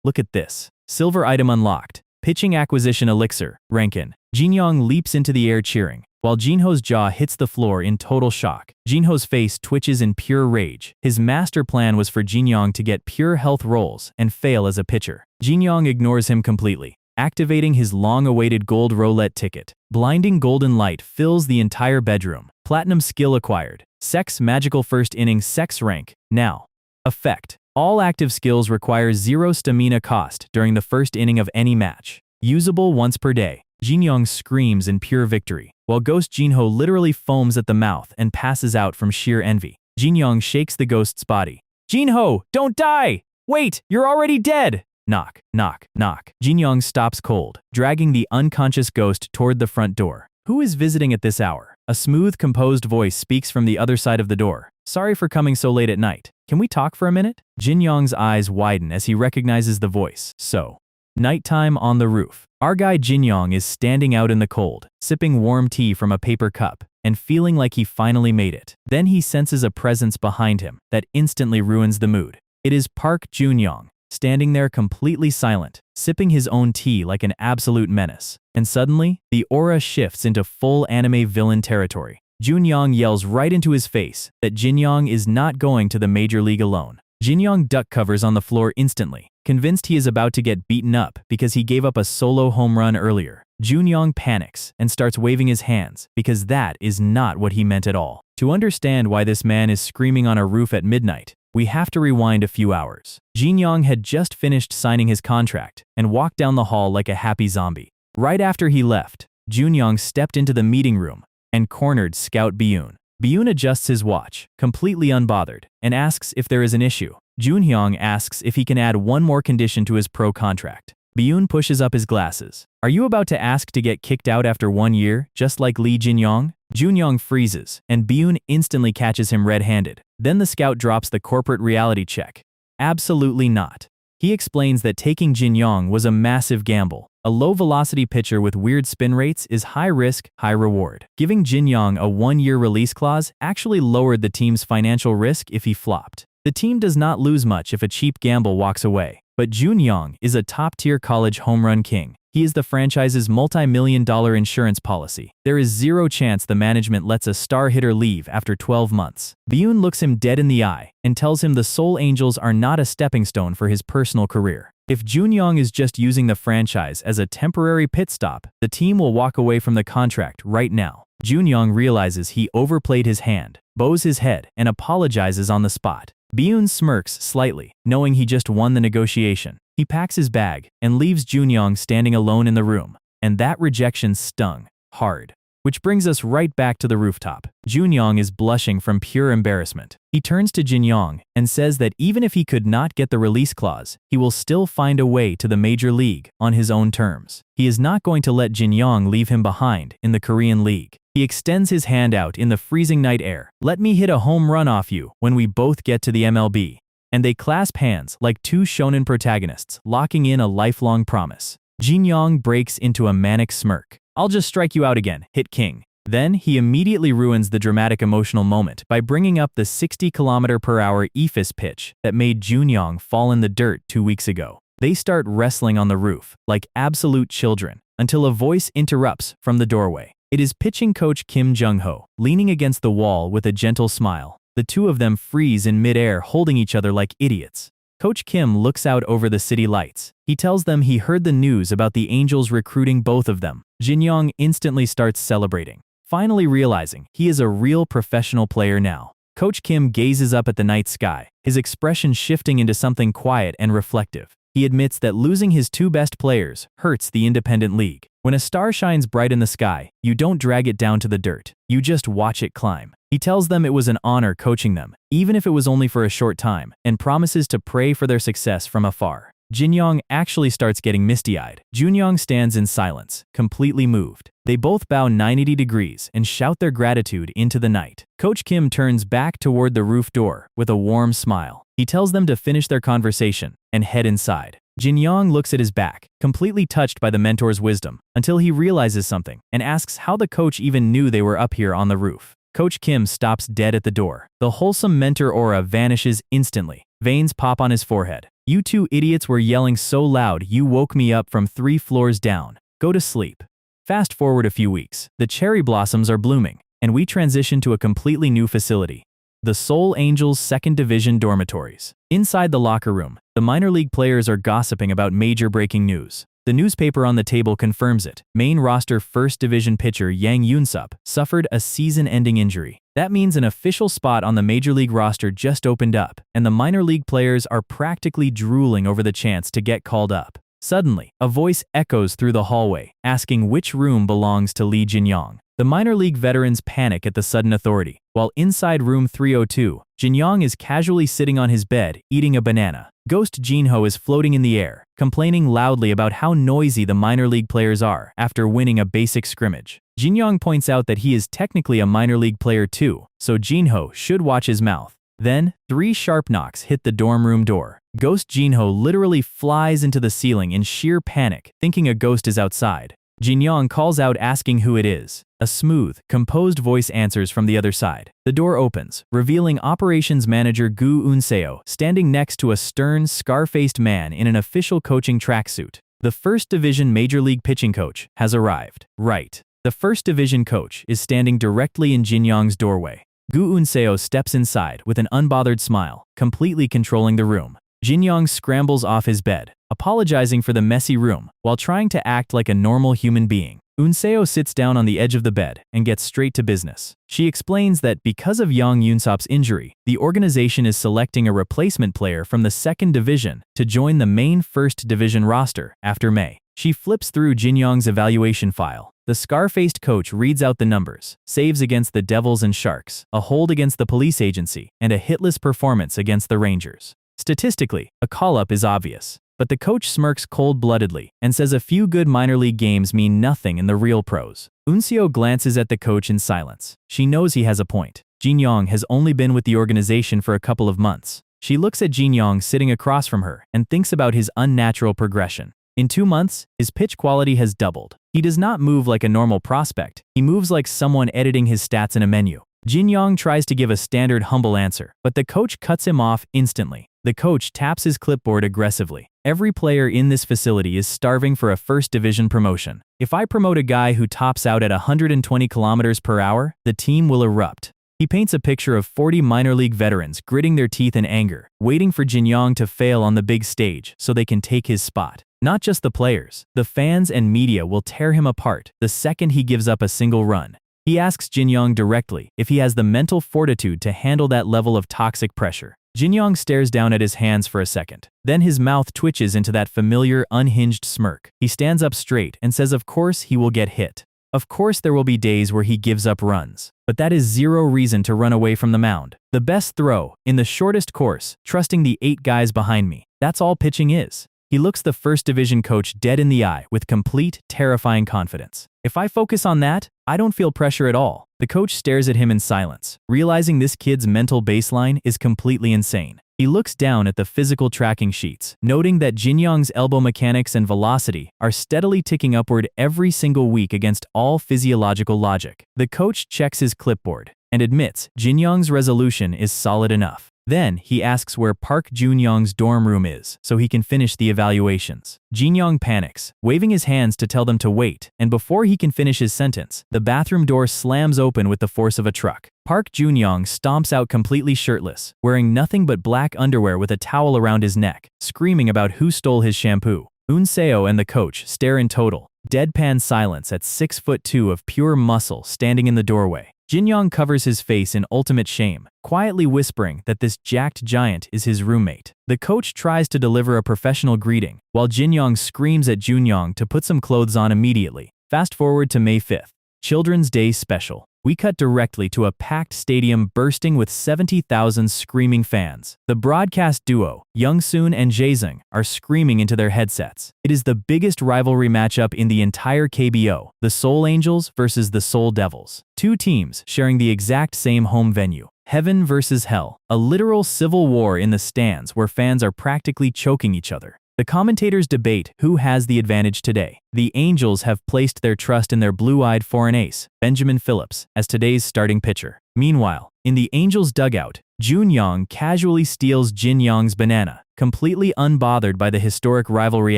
look at this. Silver item unlocked. Pitching acquisition elixir, Rankin. Jinyong leaps into the air cheering, while Jinho's jaw hits the floor in total shock. Jinho's face twitches in pure rage. His master plan was for Jinyong to get pure health rolls and fail as a pitcher. Jinyong ignores him completely, activating his long-awaited gold roulette ticket. Blinding golden light fills the entire bedroom. Platinum skill acquired. Sex magical first inning sex rank. Now. Effect. All active skills require 0 stamina cost during the first inning of any match. Usable once per day. Jinyong screams in pure victory, while Ghost Jinho literally foams at the mouth and passes out from sheer envy. Jinyong shakes the ghost's body. Jinho, don't die! Wait, you're already dead! Knock, knock, knock. Jinyong stops cold, dragging the unconscious ghost toward the front door. Who is visiting at this hour? A smooth, composed voice speaks from the other side of the door. Sorry for coming so late at night. Can we talk for a minute? Jinyong's eyes widen as he recognizes the voice. So, nighttime on the roof. Our guy Jinyong is standing out in the cold, sipping warm tea from a paper cup, and feeling like he finally made it. Then he senses a presence behind him that instantly ruins the mood. It is Park Junyong, standing there completely silent, sipping his own tea like an absolute menace. And suddenly, the aura shifts into full anime villain territory. Junyong yells right into his face that Jinyong is not going to the major league alone. Jinyong duck covers on the floor instantly, convinced he is about to get beaten up because he gave up a solo home run earlier. Junyong panics and starts waving his hands because that is not what he meant at all. To understand why this man is screaming on a roof at midnight, we have to rewind a few hours. Jinyong had just finished signing his contract and walked down the hall like a happy zombie. Right after he left, Junyong stepped into the meeting room and cornered Scout Byun. Byun adjusts his watch, completely unbothered, and asks if there is an issue. Junhyong asks if he can add one more condition to his pro contract. Byun pushes up his glasses. Are you about to ask to get kicked out after 1 year, just like Lee Jinyong? Junhyong freezes, and Byun instantly catches him red-handed. Then the scout drops the corporate reality check. Absolutely not. He explains that taking Jinyong was a massive gamble. A low-velocity pitcher with weird spin rates is high risk, high reward. Giving Jinyong a 1-year release clause actually lowered the team's financial risk if he flopped. The team does not lose much if a cheap gamble walks away. But Junhyong is a top-tier college home run king. He is the franchise's multi-million-dollar insurance policy. There is zero chance the management lets a star hitter leave after 12 months. Byun looks him dead in the eye and tells him the Seoul Angels are not a stepping stone for his personal career. If Junhyong is just using the franchise as a temporary pit stop, the team will walk away from the contract right now. Junhyong realizes he overplayed his hand, bows his head, and apologizes on the spot. Byun smirks slightly, knowing he just won the negotiation. He packs his bag and leaves Junhyong standing alone in the room, and that rejection stung hard. Which brings us right back to the rooftop. Junhyong is blushing from pure embarrassment. He turns to Jinyong and says that even if he could not get the release clause, he will still find a way to the major league on his own terms. He is not going to let Jinyong leave him behind in the Korean League. He extends his hand out in the freezing night air. Let me hit a home run off you when we both get to the MLB. And they clasp hands like two shonen protagonists, locking in a lifelong promise. Jinyong breaks into a manic smirk. I'll just strike you out again, hit king. Then he immediately ruins the dramatic emotional moment by bringing up the 60 km/h EFIS pitch that made Junhyong fall in the dirt 2 weeks ago. They start wrestling on the roof, like absolute children, until a voice interrupts from the doorway. It is pitching coach Kim Jinho, leaning against the wall with a gentle smile. The two of them freeze in midair, holding each other like idiots. Coach Kim looks out over the city lights. He tells them he heard the news about the Angels recruiting both of them. Jinyong instantly starts celebrating, finally realizing he is a real professional player now. Coach Kim gazes up at the night sky, his expression shifting into something quiet and reflective. He admits that losing his two best players hurts the independent league. When a star shines bright in the sky, you don't drag it down to the dirt. You just watch it climb. He tells them it was an honor coaching them, even if it was only for a short time, and promises to pray for their success from afar. Jinyong actually starts getting misty-eyed. Junhyong stands in silence, completely moved. They both bow 90 degrees and shout their gratitude into the night. Coach Kim turns back toward the roof door with a warm smile. He tells them to finish their conversation and head inside. Jinyong looks at his back, completely touched by the mentor's wisdom, until he realizes something and asks how the coach even knew they were up here on the roof. Coach Kim stops dead at the door. The wholesome mentor aura vanishes instantly. Veins pop on his forehead. You two idiots were yelling so loud you woke me up from 3 floors down. Go to sleep. Fast forward a few weeks. The cherry blossoms are blooming, and we transition to a completely new facility. The Seoul Angels' second division dormitories. Inside the locker room, the minor league players are gossiping about major breaking news. The newspaper on the table confirms it. Main roster first division pitcher Yang Yoon-sup suffered a season-ending injury. That means an official spot on the major league roster just opened up, and the minor league players are practically drooling over the chance to get called up. Suddenly, a voice echoes through the hallway, asking which room belongs to Lee Jinyong. The minor league veterans panic at the sudden authority. While inside room 302, Jinyong is casually sitting on his bed, eating a banana. Ghost Jinho is floating in the air, complaining loudly about how noisy the minor league players are after winning a basic scrimmage. Jinyong points out that he is technically a minor league player too, so Jinho should watch his mouth. Then, 3 sharp knocks hit the dorm room door. Ghost Jinho literally flies into the ceiling in sheer panic, thinking a ghost is outside. Jinyong calls out asking who it is. A smooth, composed voice answers from the other side. The door opens, revealing operations manager Gu Unseo standing next to a stern, scar-faced man in an official coaching tracksuit. The first division major league pitching coach has arrived. Right. The first division coach is standing directly in Jinyong's doorway. Gu Unseo steps inside with an unbothered smile, completely controlling the room. Jinyong scrambles off his bed, apologizing for the messy room, while trying to act like a normal human being. Unseo sits down on the edge of the bed and gets straight to business. She explains that because of Yang Yoon-sup's injury, the organization is selecting a replacement player from the second division to join the main first division roster after May. She flips through Jinyong's evaluation file. The scar-faced coach reads out the numbers: saves against the Devils and Sharks, a hold against the police agency, and a hitless performance against the Rangers. Statistically, a call-up is obvious. But the coach smirks cold-bloodedly and says a few good minor league games mean nothing in the real pros. Unseo glances at the coach in silence. She knows he has a point. Jinyong has only been with the organization for a couple of months. She looks at Jinyong sitting across from her and thinks about his unnatural progression. In 2 months, his pitch quality has doubled. He does not move like a normal prospect. He moves like someone editing his stats in a menu. Jinyong tries to give a standard humble answer, but the coach cuts him off instantly. The coach taps his clipboard aggressively. Every player in this facility is starving for a first division promotion. If I promote a guy who tops out at 120 kilometers per hour, the team will erupt. He paints a picture of 40 minor league veterans gritting their teeth in anger, waiting for Jinyong to fail on the big stage so they can take his spot. Not just the players, the fans and media will tear him apart the second he gives up a single run. He asks Jinyong directly if he has the mental fortitude to handle that level of toxic pressure. Jinyong stares down at his hands for a second. Then his mouth twitches into that familiar, unhinged smirk. He stands up straight and says of course he will get hit. Of course there will be days where he gives up runs. But that is zero reason to run away from the mound. The best throw, in the shortest course, trusting the 8 guys behind me. That's all pitching is. He looks the first division coach dead in the eye with complete, terrifying confidence. If I focus on that, I don't feel pressure at all. The coach stares at him in silence, realizing this kid's mental baseline is completely insane. He looks down at the physical tracking sheets, noting that Jinyong's elbow mechanics and velocity are steadily ticking upward every single week against all physiological logic. The coach checks his clipboard and admits Jinyong's resolution is solid enough. Then, he asks where Park Junyoung's dorm room is so he can finish the evaluations. Jinyong panics, waving his hands to tell them to wait, and before he can finish his sentence, the bathroom door slams open with the force of a truck. Park Junyoung stomps out completely shirtless, wearing nothing but black underwear with a towel around his neck, screaming about who stole his shampoo. Unseo and the coach stare in total, deadpan silence at 6'2" of pure muscle standing in the doorway. Jinyong covers his face in ultimate shame, quietly whispering that this jacked giant is his roommate. The coach tries to deliver a professional greeting, while Jinyong screams at Junyong to put some clothes on immediately. Fast forward to May 5th, Children's Day special. We cut directly to a packed stadium bursting with 70,000 screaming fans. The broadcast duo, Youngsoon and Jaesung, are screaming into their headsets. It is the biggest rivalry matchup in the entire KBO, the Seoul Angels versus the Seoul Devils. 2 teams sharing the exact same home venue. Heaven versus hell, a literal civil war in the stands where fans are practically choking each other. The commentators debate who has the advantage today. The Angels have placed their trust in their blue-eyed foreign ace, Benjamin Phillips, as today's starting pitcher. Meanwhile, in the Angels' dugout, Junyong casually steals Jinyong's banana, completely unbothered by the historic rivalry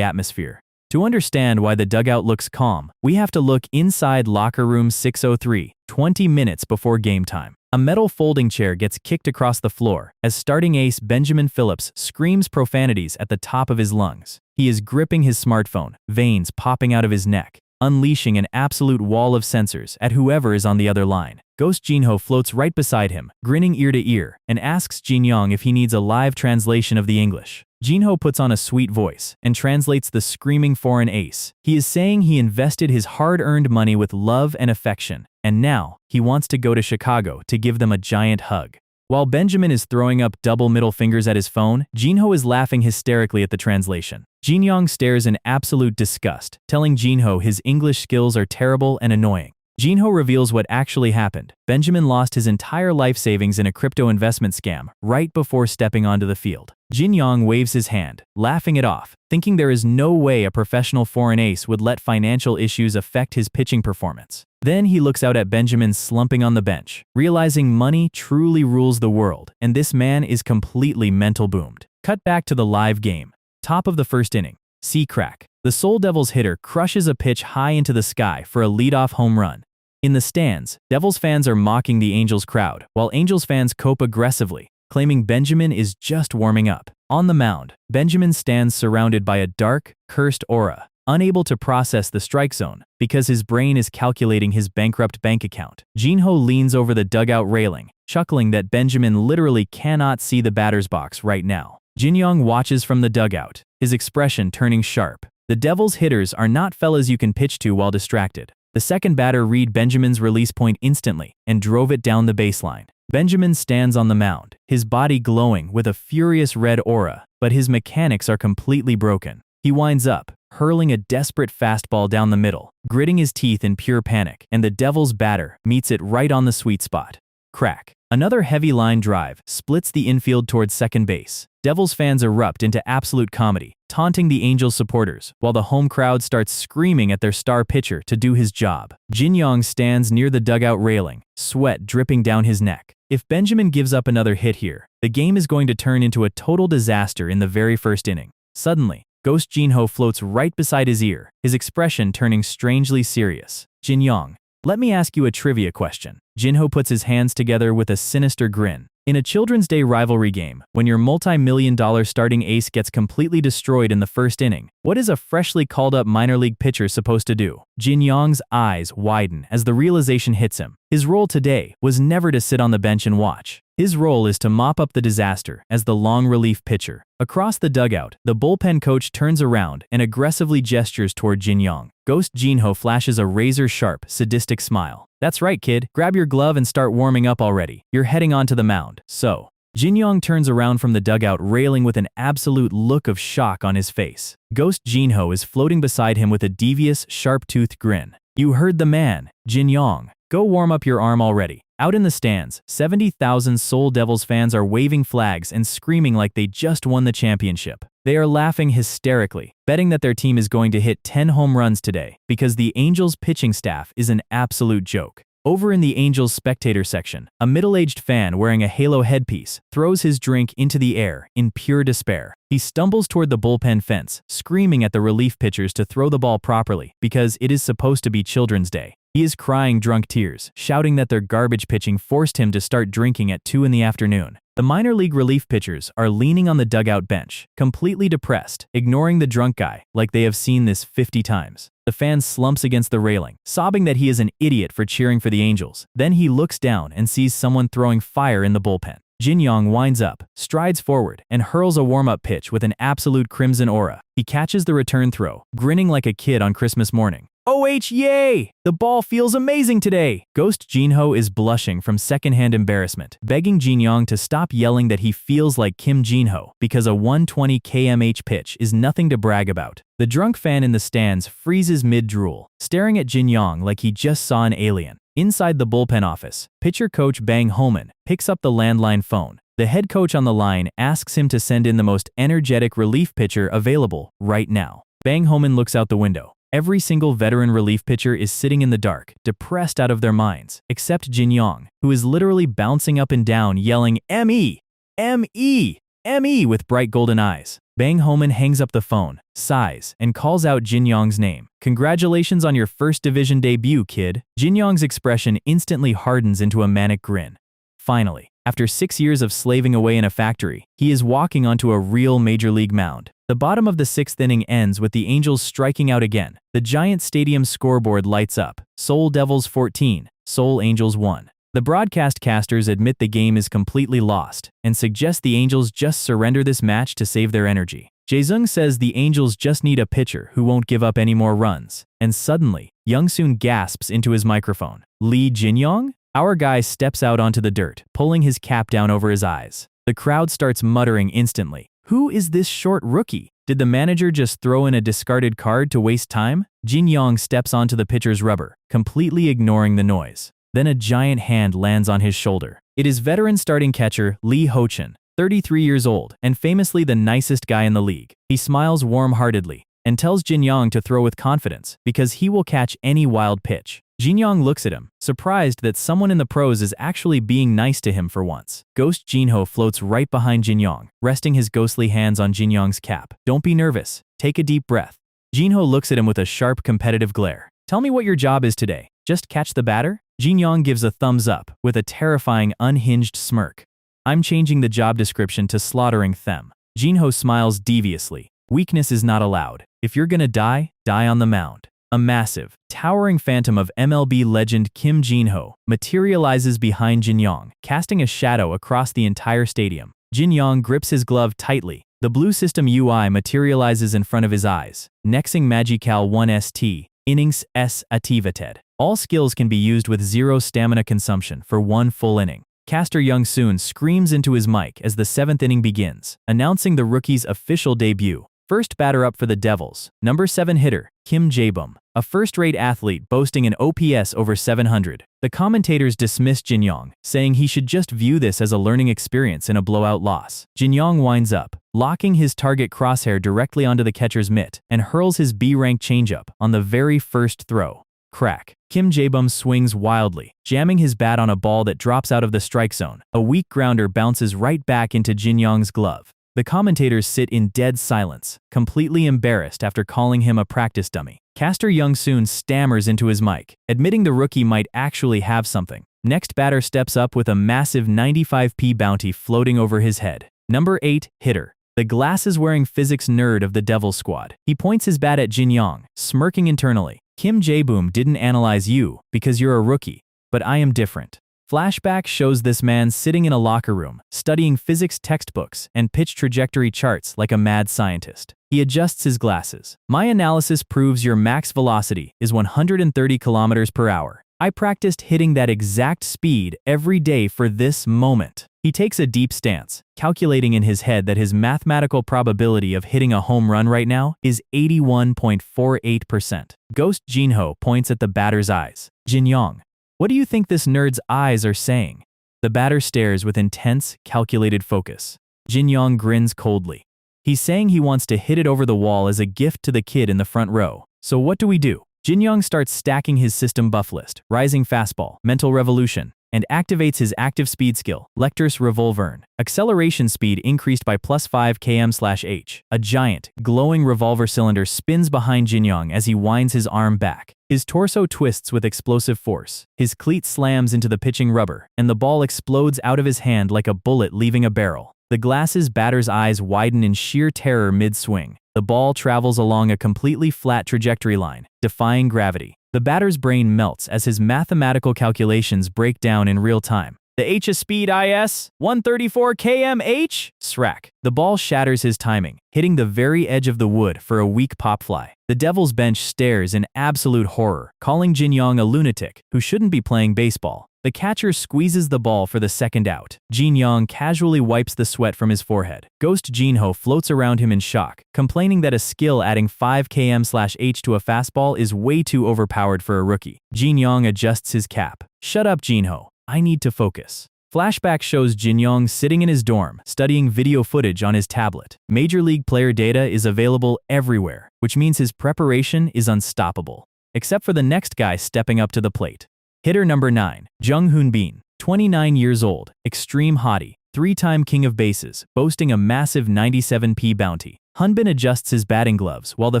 atmosphere. To understand why the dugout looks calm, we have to look inside locker room 603, 20 minutes before game time. A metal folding chair gets kicked across the floor as starting ace Benjamin Phillips screams profanities at the top of his lungs. He is gripping his smartphone, veins popping out of his neck, unleashing an absolute wall of sensors at whoever is on the other line. Ghost Jinho floats right beside him, grinning ear to ear, and asks Jinyong if he needs a live translation of the English. Jinho puts on a sweet voice and translates the screaming foreign ace. He is saying he invested his hard-earned money with love and affection, and now he wants to go to Chicago to give them a giant hug. While Benjamin is throwing up double middle fingers at his phone, Jinho is laughing hysterically at the translation. Jinyong stares in absolute disgust, telling Jinho his English skills are terrible and annoying. Jinho reveals what actually happened. Benjamin lost his entire life savings in a crypto investment scam right before stepping onto the field. Jinyong waves his hand, laughing it off, thinking there is no way a professional foreign ace would let financial issues affect his pitching performance. Then he looks out at Benjamin slumping on the bench, realizing money truly rules the world, and this man is completely mental boomed. Cut back to the live game. Top of the first inning. C-crack. The Seoul Devils hitter crushes a pitch high into the sky for a leadoff home run. In the stands, Devils fans are mocking the Angels crowd, while Angels fans cope aggressively, claiming Benjamin is just warming up. On the mound, Benjamin stands surrounded by a dark, cursed aura, unable to process the strike zone because his brain is calculating his bankrupt bank account. Jinho leans over the dugout railing, chuckling that Benjamin literally cannot see the batter's box right now. Jinyong watches from the dugout, his expression turning sharp. The Devils hitters are not fellas you can pitch to while distracted. The second batter read Benjamin's release point instantly and drove it down the baseline. Benjamin stands on the mound, his body glowing with a furious red aura, but his mechanics are completely broken. He winds up, hurling a desperate fastball down the middle, gritting his teeth in pure panic, and the Devil's batter meets it right on the sweet spot. Crack. Another heavy line drive splits the infield towards second base. Devils fans erupt into absolute comedy, taunting the Angels supporters, while the home crowd starts screaming at their star pitcher to do his job. Jinyong stands near the dugout railing, sweat dripping down his neck. If Benjamin gives up another hit here, the game is going to turn into a total disaster in the very first inning. Suddenly, Ghost Jinho floats right beside his ear, his expression turning strangely serious. Jinyong, let me ask you a trivia question. Jinho puts his hands together with a sinister grin. In a Children's Day rivalry game, when your multi-million-dollar starting ace gets completely destroyed in the first inning, what is a freshly called-up minor league pitcher supposed to do? Jinyong's eyes widen as the realization hits him. His role today was never to sit on the bench and watch. His role is to mop up the disaster as the long relief pitcher. Across the dugout, the bullpen coach turns around and aggressively gestures toward Jinyong. Ghost Jinho flashes a razor-sharp, sadistic smile. That's right, kid. Grab your glove and start warming up already. You're heading onto the mound. So, Jinyong turns around from the dugout railing with an absolute look of shock on his face. Ghost Jinho is floating beside him with a devious, sharp-toothed grin. You heard the man, Jinyong. Go warm up your arm already. Out in the stands, 70,000 Seoul Devils fans are waving flags and screaming like they just won the championship. They are laughing hysterically, betting that their team is going to hit 10 home runs today because the Angels pitching staff is an absolute joke. Over in the Angels spectator section, a middle-aged fan wearing a halo headpiece throws his drink into the air in pure despair. He stumbles toward the bullpen fence, screaming at the relief pitchers to throw the ball properly because it is supposed to be Children's Day. He is crying drunk tears, shouting that their garbage pitching forced him to start drinking at 2 in the afternoon. The minor league relief pitchers are leaning on the dugout bench, completely depressed, ignoring the drunk guy like they have seen this 50 times. The fan slumps against the railing, sobbing that he is an idiot for cheering for the Angels. Then he looks down and sees someone throwing fire in the bullpen. Jinyong winds up, strides forward, and hurls a warm-up pitch with an absolute crimson aura. He catches the return throw, grinning like a kid on Christmas morning. OH yay! The ball feels amazing today! Ghost Jinho is blushing from secondhand embarrassment, begging Jinyong to stop yelling that he feels like Kim Jinho because a 120 km/h pitch is nothing to brag about. The drunk fan in the stands freezes mid-drool, staring at Jinyong like he just saw an alien. Inside the bullpen office, pitcher coach Bang Homan picks up the landline phone. The head coach on the line asks him to send in the most energetic relief pitcher available right now. Bang Homan looks out the window. Every single veteran relief pitcher is sitting in the dark, depressed out of their minds, except Jinyong, who is literally bouncing up and down yelling M.E. M.E. M.E. with bright golden eyes. Bang Homan hangs up the phone, sighs, and calls out Jinyong's name. Congratulations on your first division debut, kid. Jinyong's expression instantly hardens into a manic grin. Finally, after 6 years of slaving away in a factory, he is walking onto a real major league mound. The bottom of the 6th inning ends with the Angels striking out again. The giant stadium scoreboard lights up. Seoul Devils 14, Seoul Angels 1. The broadcast casters admit the game is completely lost and suggest the Angels just surrender this match to save their energy. Jae-sung says the Angels just need a pitcher who won't give up any more runs. And suddenly, Young-soon gasps into his microphone. Lee Jinyong? Our guy steps out onto the dirt, pulling his cap down over his eyes. The crowd starts muttering instantly. Who is this short rookie? Did the manager just throw in a discarded card to waste time? Jinyong steps onto the pitcher's rubber, completely ignoring the noise. Then a giant hand lands on his shoulder. It is veteran starting catcher Lee Ho-chun, 33 years old, and famously the nicest guy in the league. He smiles warm-heartedly and tells Jinyong to throw with confidence because he will catch any wild pitch. Jinyong looks at him, surprised that someone in the pros is actually being nice to him for once. Ghost Jinho floats right behind Jinyong, resting his ghostly hands on Jinyong's cap. Don't be nervous. Take a deep breath. Jinho looks at him with a sharp, competitive glare. Tell me what your job is today. Just catch the batter? Jinyong gives a thumbs up, with a terrifying, unhinged smirk. I'm changing the job description to slaughtering them. Jinho smiles deviously. Weakness is not allowed. If you're gonna die, die on the mound. A massive, towering phantom of MLB legend Kim Jinho materializes behind Jinyong, casting a shadow across the entire stadium. Jinyong grips his glove tightly. The blue system UI materializes in front of his eyes. Nexing Magical 1ST, innings S activated. All skills can be used with 0 stamina consumption for 1 full inning. Caster Young-soon screams into his mic as the 7th inning begins, announcing the rookie's official debut. First batter up for the Devils, number 7 hitter, Kim Jinho, a first-rate athlete boasting an OPS over 700. The commentators dismiss Jinyong, saying he should just view this as a learning experience in a blowout loss. Jinyong winds up, locking his target crosshair directly onto the catcher's mitt, and hurls his B-rank changeup on the very first throw. Crack. Kim Jinho swings wildly, jamming his bat on a ball that drops out of the strike zone. A weak grounder bounces right back into Jinyong's glove. The commentators sit in dead silence, completely embarrassed after calling him a practice dummy. Caster Young-soon stammers into his mic, admitting the rookie might actually have something. Next batter steps up with a massive 95p bounty floating over his head. Number 8 hitter, the glasses-wearing physics nerd of the Devils squad. He points his bat at Jinyong, smirking internally. Kim Jinho didn't analyze you because you're a rookie, but I am different. Flashback shows this man sitting in a locker room, studying physics textbooks and pitch trajectory charts like a mad scientist. He adjusts his glasses. My analysis proves your max velocity is 130 kilometers per hour. I practiced hitting that exact speed every day for this moment. He takes a deep stance, calculating in his head that his mathematical probability of hitting a home run right now is 81.48%. Ghost Jinho points at the batter's eyes. Jinyong, what do you think this nerd's eyes are saying? The batter stares with intense, calculated focus. Jinyong grins coldly. He's saying he wants to hit it over the wall as a gift to the kid in the front row. So what do we do? Jinyong starts stacking his system buff list, rising fastball, mental revolution, and activates his active speed skill, Lectors Revolvern. Acceleration speed increased by +5 km/h. A giant, glowing revolver cylinder spins behind Jinyong as he winds his arm back. His torso twists with explosive force. His cleat slams into the pitching rubber, and the ball explodes out of his hand like a bullet leaving a barrel. The glasses batter's eyes widen in sheer terror mid-swing. The ball travels along a completely flat trajectory line, defying gravity. The batter's brain melts as his mathematical calculations break down in real time. The H of speed is 134 km/h. SSS-Rank. The ball shatters his timing, hitting the very edge of the wood for a weak pop fly. The Devils bench stares in absolute horror, calling Jinyong a lunatic who shouldn't be playing baseball. The catcher squeezes the ball for the second out. Jinyong casually wipes the sweat from his forehead. Ghost Jinho floats around him in shock, complaining that a skill adding 5 km/h to a fastball is way too overpowered for a rookie. Jinyong adjusts his cap. Shut up, Jinho. I need to focus. Flashback shows Jinyong sitting in his dorm, studying video footage on his tablet. Major League player data is available everywhere, which means his preparation is unstoppable. Except for the next guy stepping up to the plate. Hitter number 9, Jung Hoon-bin, 29 years old, extreme hottie, 3-time king of bases, boasting a massive 97p bounty. Hoon-bin adjusts his batting gloves while the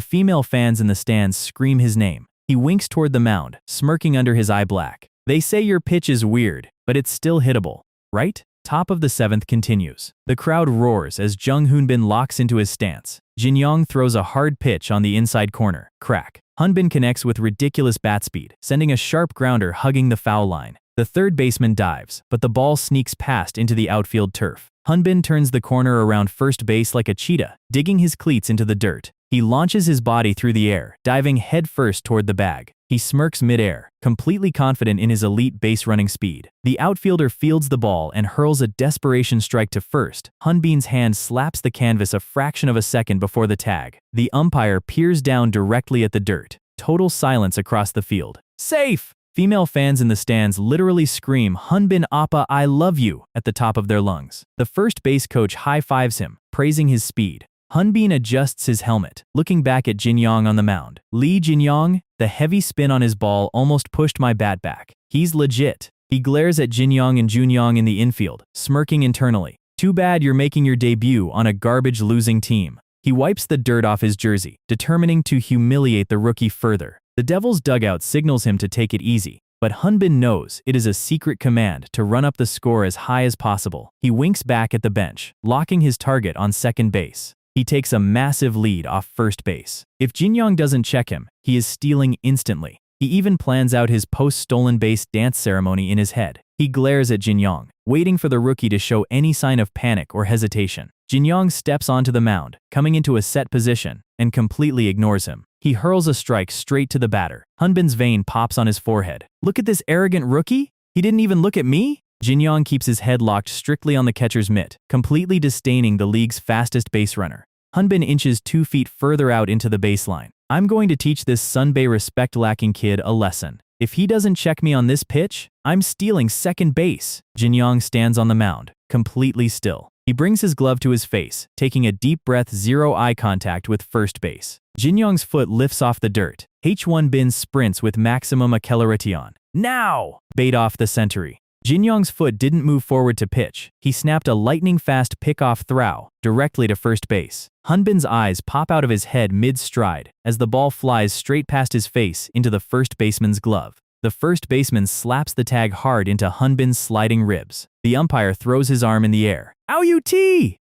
female fans in the stands scream his name. He winks toward the mound, smirking under his eye black. They say your pitch is weird, but it's still hittable, right? Top of the 7th continues. The crowd roars as Jung Hoon-bin locks into his stance. Jinyong throws a hard pitch on the inside corner. Crack. Hoon-bin connects with ridiculous bat speed, sending a sharp grounder hugging the foul line. The third baseman dives, but the ball sneaks past into the outfield turf. Hoon-bin turns the corner around first base like a cheetah, digging his cleats into the dirt. He launches his body through the air, diving headfirst toward the bag. He smirks midair, completely confident in his elite base-running speed. The outfielder fields the ball and hurls a desperation strike to first. Hoon-bin's hand slaps the canvas a fraction of a second before the tag. The umpire peers down directly at the dirt. Total silence across the field. Safe! Female fans in the stands literally scream, "Hoon-bin Appa, I love you," at the top of their lungs. The first base coach high-fives him, praising his speed. Hoon-bin adjusts his helmet, looking back at Jinyong on the mound. Lee Jinyong, the heavy spin on his ball almost pushed my bat back. He's legit. He glares at Jinyong and Junyong in the infield, smirking internally. Too bad you're making your debut on a garbage losing team. He wipes the dirt off his jersey, determining to humiliate the rookie further. The Devils' dugout signals him to take it easy, but Hoon-bin knows it is a secret command to run up the score as high as possible. He winks back at the bench, locking his target on second base. He takes a massive lead off first base. If Jinyong doesn't check him, he is stealing instantly. He even plans out his post-stolen base dance ceremony in his head. He glares at Jinyong, waiting for the rookie to show any sign of panic or hesitation. Jinyong steps onto the mound, coming into a set position, and completely ignores him. He hurls a strike straight to the batter. Hoon-bin's vein pops on his forehead. Look at this arrogant rookie? He didn't even look at me? Jinyong keeps his head locked strictly on the catcher's mitt, completely disdaining the league's fastest base runner. Hanbin inches 2 feet further out into the baseline. I'm going to teach this Sunbae respect-lacking kid a lesson. If he doesn't check me on this pitch, I'm stealing second base. Jinyong stands on the mound, completely still. He brings his glove to his face, taking a deep breath, zero eye contact with first base. Jinyong's foot lifts off the dirt. H1 sprints with maximum acceleration. Now! Bait off the century. Jinyong's foot didn't move forward to pitch. He snapped a lightning-fast pick-off throw directly to first base. Hanbin's eyes pop out of his head mid-stride as the ball flies straight past his face into the first baseman's glove. The first baseman slaps the tag hard into Hanbin's sliding ribs. The umpire throws his arm in the air. Out!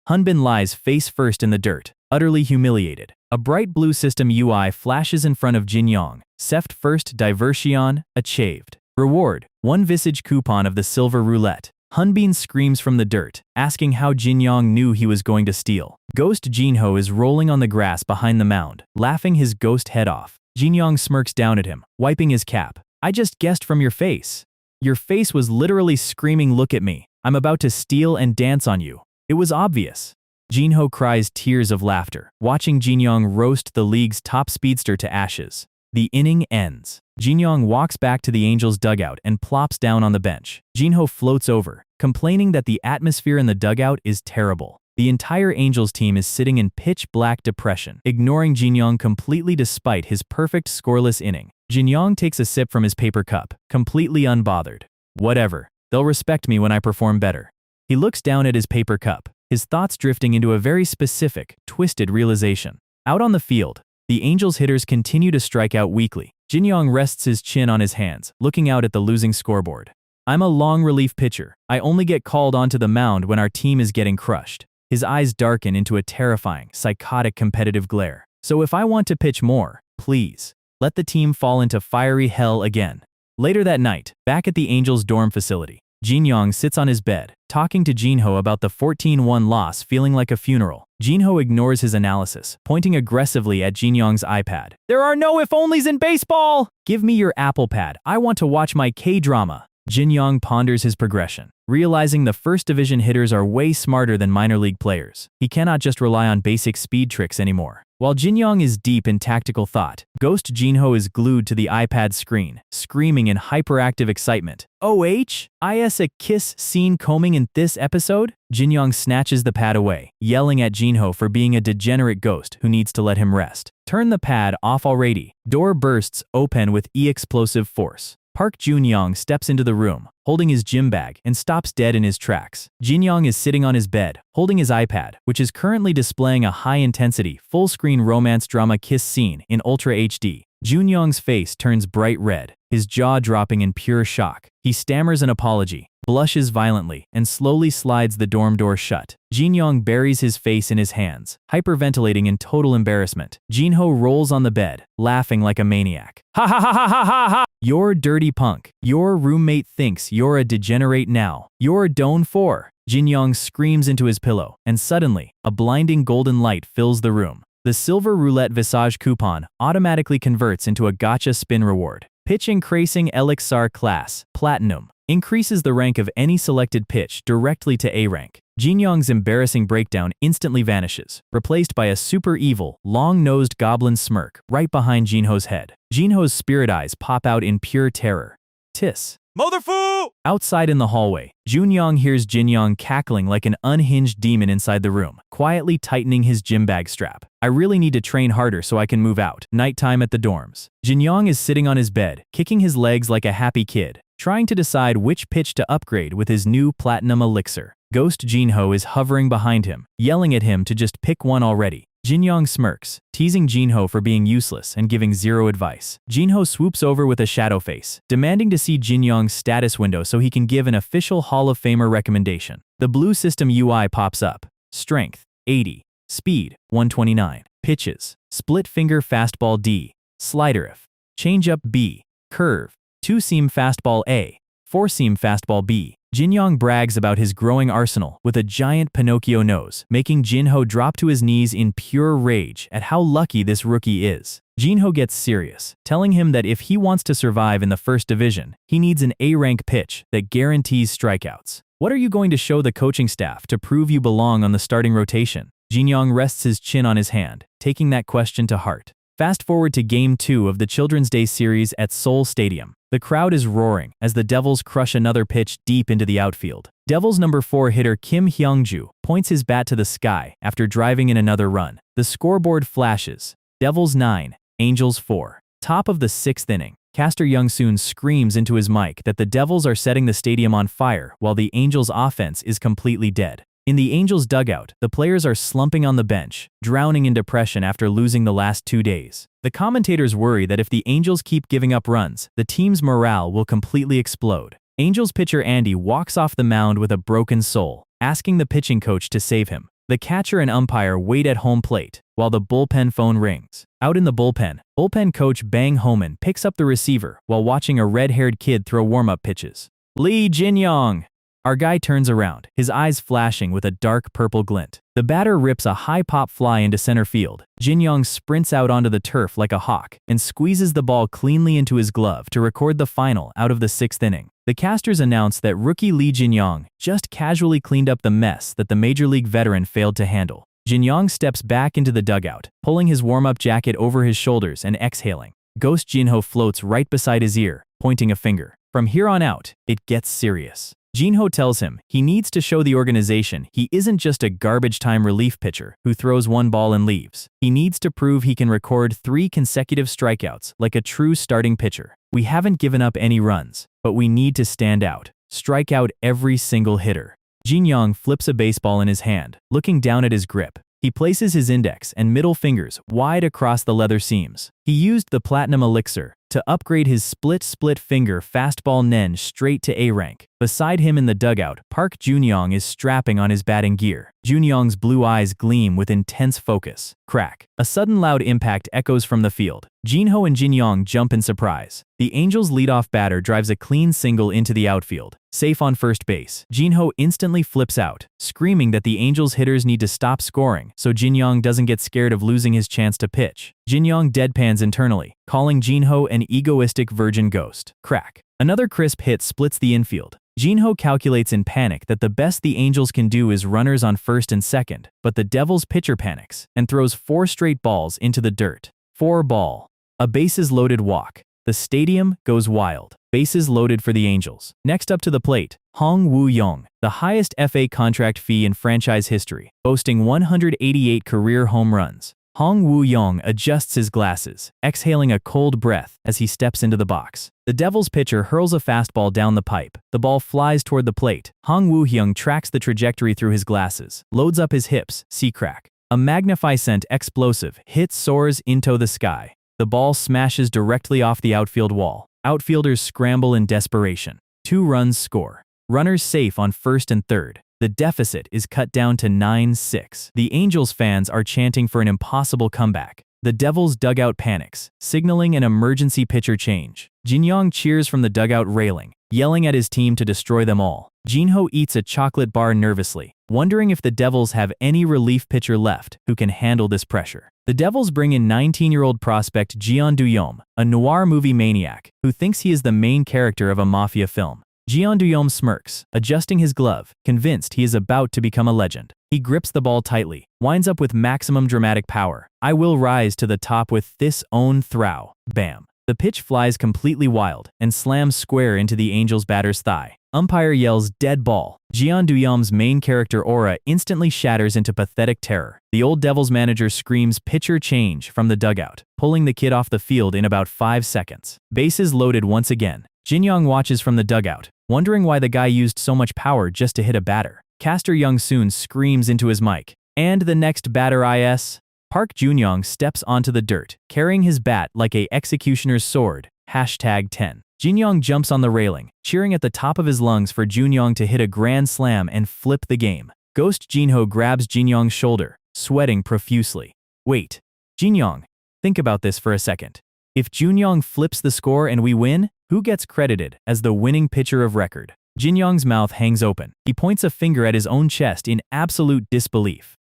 Hanbin lies face first in the dirt, utterly humiliated. A bright blue system UI flashes in front of Jinyong. Seft first diversion, achieved. Reward, 1 visage coupon of the silver roulette. Hanbin screams from the dirt, asking how Jinyong knew he was going to steal. Ghost Jinho is rolling on the grass behind the mound, laughing his ghost head off. Jinyong smirks down at him, wiping his cap. I just guessed from your face. Your face was literally screaming, look at me. I'm about to steal and dance on you. It was obvious. Jinho cries tears of laughter, watching Jinyong roast the league's top speedster to ashes. The inning ends. Jinyong walks back to the Angels' dugout and plops down on the bench. Jinho floats over, complaining that the atmosphere in the dugout is terrible. The entire Angels team is sitting in pitch-black depression, ignoring Jinyong completely despite his perfect scoreless inning. Jinyong takes a sip from his paper cup, completely unbothered. Whatever, they'll respect me when I perform better. He looks down at his paper cup, his thoughts drifting into a very specific, twisted realization. Out on the field, the Angels hitters continue to strike out weakly. Jinyong rests his chin on his hands, looking out at the losing scoreboard. I'm a long relief pitcher. I only get called onto the mound when our team is getting crushed. His eyes darken into a terrifying, psychotic competitive glare. So if I want to pitch more, please, let the team fall into fiery hell again. Later that night, back at the Angels' dorm facility, Jinyong sits on his bed, talking to Jinho about the 14-1 loss, feeling like a funeral. Jinho ignores his analysis, pointing aggressively at Jinyong's iPad. There are no if-onlys in baseball! Give me your Apple Pad. I want to watch my K-drama. Jinyong ponders his progression, realizing the first division hitters are way smarter than minor league players. He cannot just rely on basic speed tricks anymore. While Jinyong is deep in tactical thought, Ghost Jinho is glued to the iPad screen, screaming in hyperactive excitement. Is a kiss scene coming in this episode? Jinyong snatches the pad away, yelling at Jinho for being a degenerate ghost who needs to let him rest. Turn the pad off already. Door bursts open with explosive force. Park Junyoung steps into the room, holding his gym bag, and stops dead in his tracks. Jinyong is sitting on his bed, holding his iPad, which is currently displaying a high-intensity, full-screen romance drama kiss scene in Ultra HD. Junyoung's face turns bright red, his jaw dropping in pure shock. He stammers an apology, blushes violently, and slowly slides the dorm door shut. Jinyong buries his face in his hands, hyperventilating in total embarrassment. Jinho rolls on the bed, laughing like a maniac. Ha ha ha ha ha ha ha! You're dirty punk. Your roommate thinks you're a degenerate now. You're done for. Jinyong screams into his pillow, and suddenly, a blinding golden light fills the room. The silver roulette visage coupon automatically converts into a gacha spin reward. Pitch increasing elixir class, platinum, increases the rank of any selected pitch directly to A rank. Jinyong's embarrassing breakdown instantly vanishes, replaced by a super evil, long-nosed goblin smirk right behind Jinho's head. Jinho's spirit eyes pop out in pure terror. Tis. Motherfu! Outside in the hallway, Junyong hears Jinyong cackling like an unhinged demon inside the room, quietly tightening his gym bag strap. I really need to train harder so I can move out. Nighttime at the dorms. Jinyong is sitting on his bed, kicking his legs like a happy kid, trying to decide which pitch to upgrade with his new platinum elixir. Ghost Jinho is hovering behind him, yelling at him to just pick one already. Jinyong smirks, teasing Jinho for being useless and giving zero advice. Jinho swoops over with a shadow face, demanding to see Jinyong's status window so he can give an official Hall of Famer recommendation. The blue system UI pops up. Strength, 80. Speed, 129. Pitches, split finger fastball D. Slider F. Changeup B. Curve, 2-seam fastball A. 4-seam fastball B. Jinyong brags about his growing arsenal with a giant Pinocchio nose, making Jinho drop to his knees in pure rage at how lucky this rookie is. Jinho gets serious, telling him that if he wants to survive in the first division, he needs an A-rank pitch that guarantees strikeouts. What are you going to show the coaching staff to prove you belong on the starting rotation? Jinyong rests his chin on his hand, taking that question to heart. Fast forward to Game 2 of the Children's Day series at Seoul Stadium. The crowd is roaring as the Devils crush another pitch deep into the outfield. Devils number 4 hitter Kim Jinho points his bat to the sky after driving in another run. The scoreboard flashes. Devils 9, Angels 4. Top of the 6th inning. Caster Young-soon screams into his mic that the Devils are setting the stadium on fire while the Angels' offense is completely dead. In the Angels' dugout, the players are slumping on the bench, drowning in depression after losing the last 2 days. The commentators worry that if the Angels keep giving up runs, the team's morale will completely explode. Angels pitcher Andy walks off the mound with a broken soul, asking the pitching coach to save him. The catcher and umpire wait at home plate, while the bullpen phone rings. Out in the bullpen coach Bang Homan picks up the receiver while watching a red-haired kid throw warm-up pitches. Lee Jinyong! Our guy turns around, his eyes flashing with a dark purple glint. The batter rips a high-pop fly into center field. Jinyong sprints out onto the turf like a hawk and squeezes the ball cleanly into his glove to record the final out of the 6th inning. The casters announce that rookie Lee Jinyong just casually cleaned up the mess that the Major League veteran failed to handle. Jinyong steps back into the dugout, pulling his warm-up jacket over his shoulders and exhaling. Ghost Jinho floats right beside his ear, pointing a finger. From here on out, it gets serious. Jinho tells him he needs to show the organization he isn't just a garbage-time relief pitcher who throws one ball and leaves. He needs to prove he can record 3 consecutive strikeouts like a true starting pitcher. We haven't given up any runs, but we need to stand out. Strike out every single hitter. Jinyong flips a baseball in his hand, looking down at his grip. He places his index and middle fingers wide across the leather seams. He used the platinum elixir to upgrade his split finger fastball Nen straight to A-rank. Beside him in the dugout, Park Junyoung is strapping on his batting gear. Junyoung's blue eyes gleam with intense focus. Crack. A sudden loud impact echoes from the field. Jinho and Jinyong jump in surprise. The Angels' leadoff batter drives a clean single into the outfield. Safe on first base, Jinho instantly flips out, screaming that the Angels' hitters need to stop scoring so Jinyong doesn't get scared of losing his chance to pitch. Jinyong deadpans internally, calling Jinho an egoistic virgin ghost. Crack. Another crisp hit splits the infield. Jinho calculates in panic that the best the Angels can do is runners on first and second, but the Devils' pitcher panics and throws 4 straight balls into the dirt. 4 ball. A bases-loaded walk. The stadium goes wild. Bases loaded for the Angels. Next up to the plate, Hong Woo-young, the highest FA contract fee in franchise history, boasting 188 career home runs. Hong Woo-young adjusts his glasses, exhaling a cold breath as he steps into the box. The Devils pitcher hurls a fastball down the pipe. The ball flies toward the plate. Hong Woo-young tracks the trajectory through his glasses, loads up his hips, crack. A magnificent explosive hit soars into the sky. The ball smashes directly off the outfield wall. Outfielders scramble in desperation. 2 runs score. Runners safe on first and third. The deficit is cut down to 9-6. The Angels fans are chanting for an impossible comeback. The Devils' dugout panics, signaling an emergency pitcher change. Jinyong cheers from the dugout railing, yelling at his team to destroy them all. Jinho eats a chocolate bar nervously, wondering if the Devils have any relief pitcher left who can handle this pressure. The Devils bring in 19-year-old prospect Jeon Do-yeom, a noir movie maniac who thinks he is the main character of a mafia film. Jeon Do-yeom smirks, adjusting his glove, convinced he is about to become a legend. He grips the ball tightly, winds up with maximum dramatic power. I will rise to the top with this own throw. Bam. The pitch flies completely wild and slams square into the Angels' batter's thigh. Umpire yells dead ball. Jeon Do-yeom's main character aura instantly shatters into pathetic terror. The old Devils manager screams pitcher change from the dugout, pulling the kid off the field in about 5 seconds. Bases loaded once again. Jinyong watches from the dugout, wondering why the guy used so much power just to hit a batter. Caster Young-soon screams into his mic, "And the next batter is..." Park Junyoung steps onto the dirt, carrying his bat like a executioner's sword. #10. Jinyong jumps on the railing, cheering at the top of his lungs for Junyoung to hit a grand slam and flip the game. Ghost Jinho grabs Jinyong's shoulder, sweating profusely. Wait, Jinyong, think about this for a second. If Junyoung flips the score and we win, who gets credited as the winning pitcher of record? Jinyong's mouth hangs open. He points a finger at his own chest in absolute disbelief.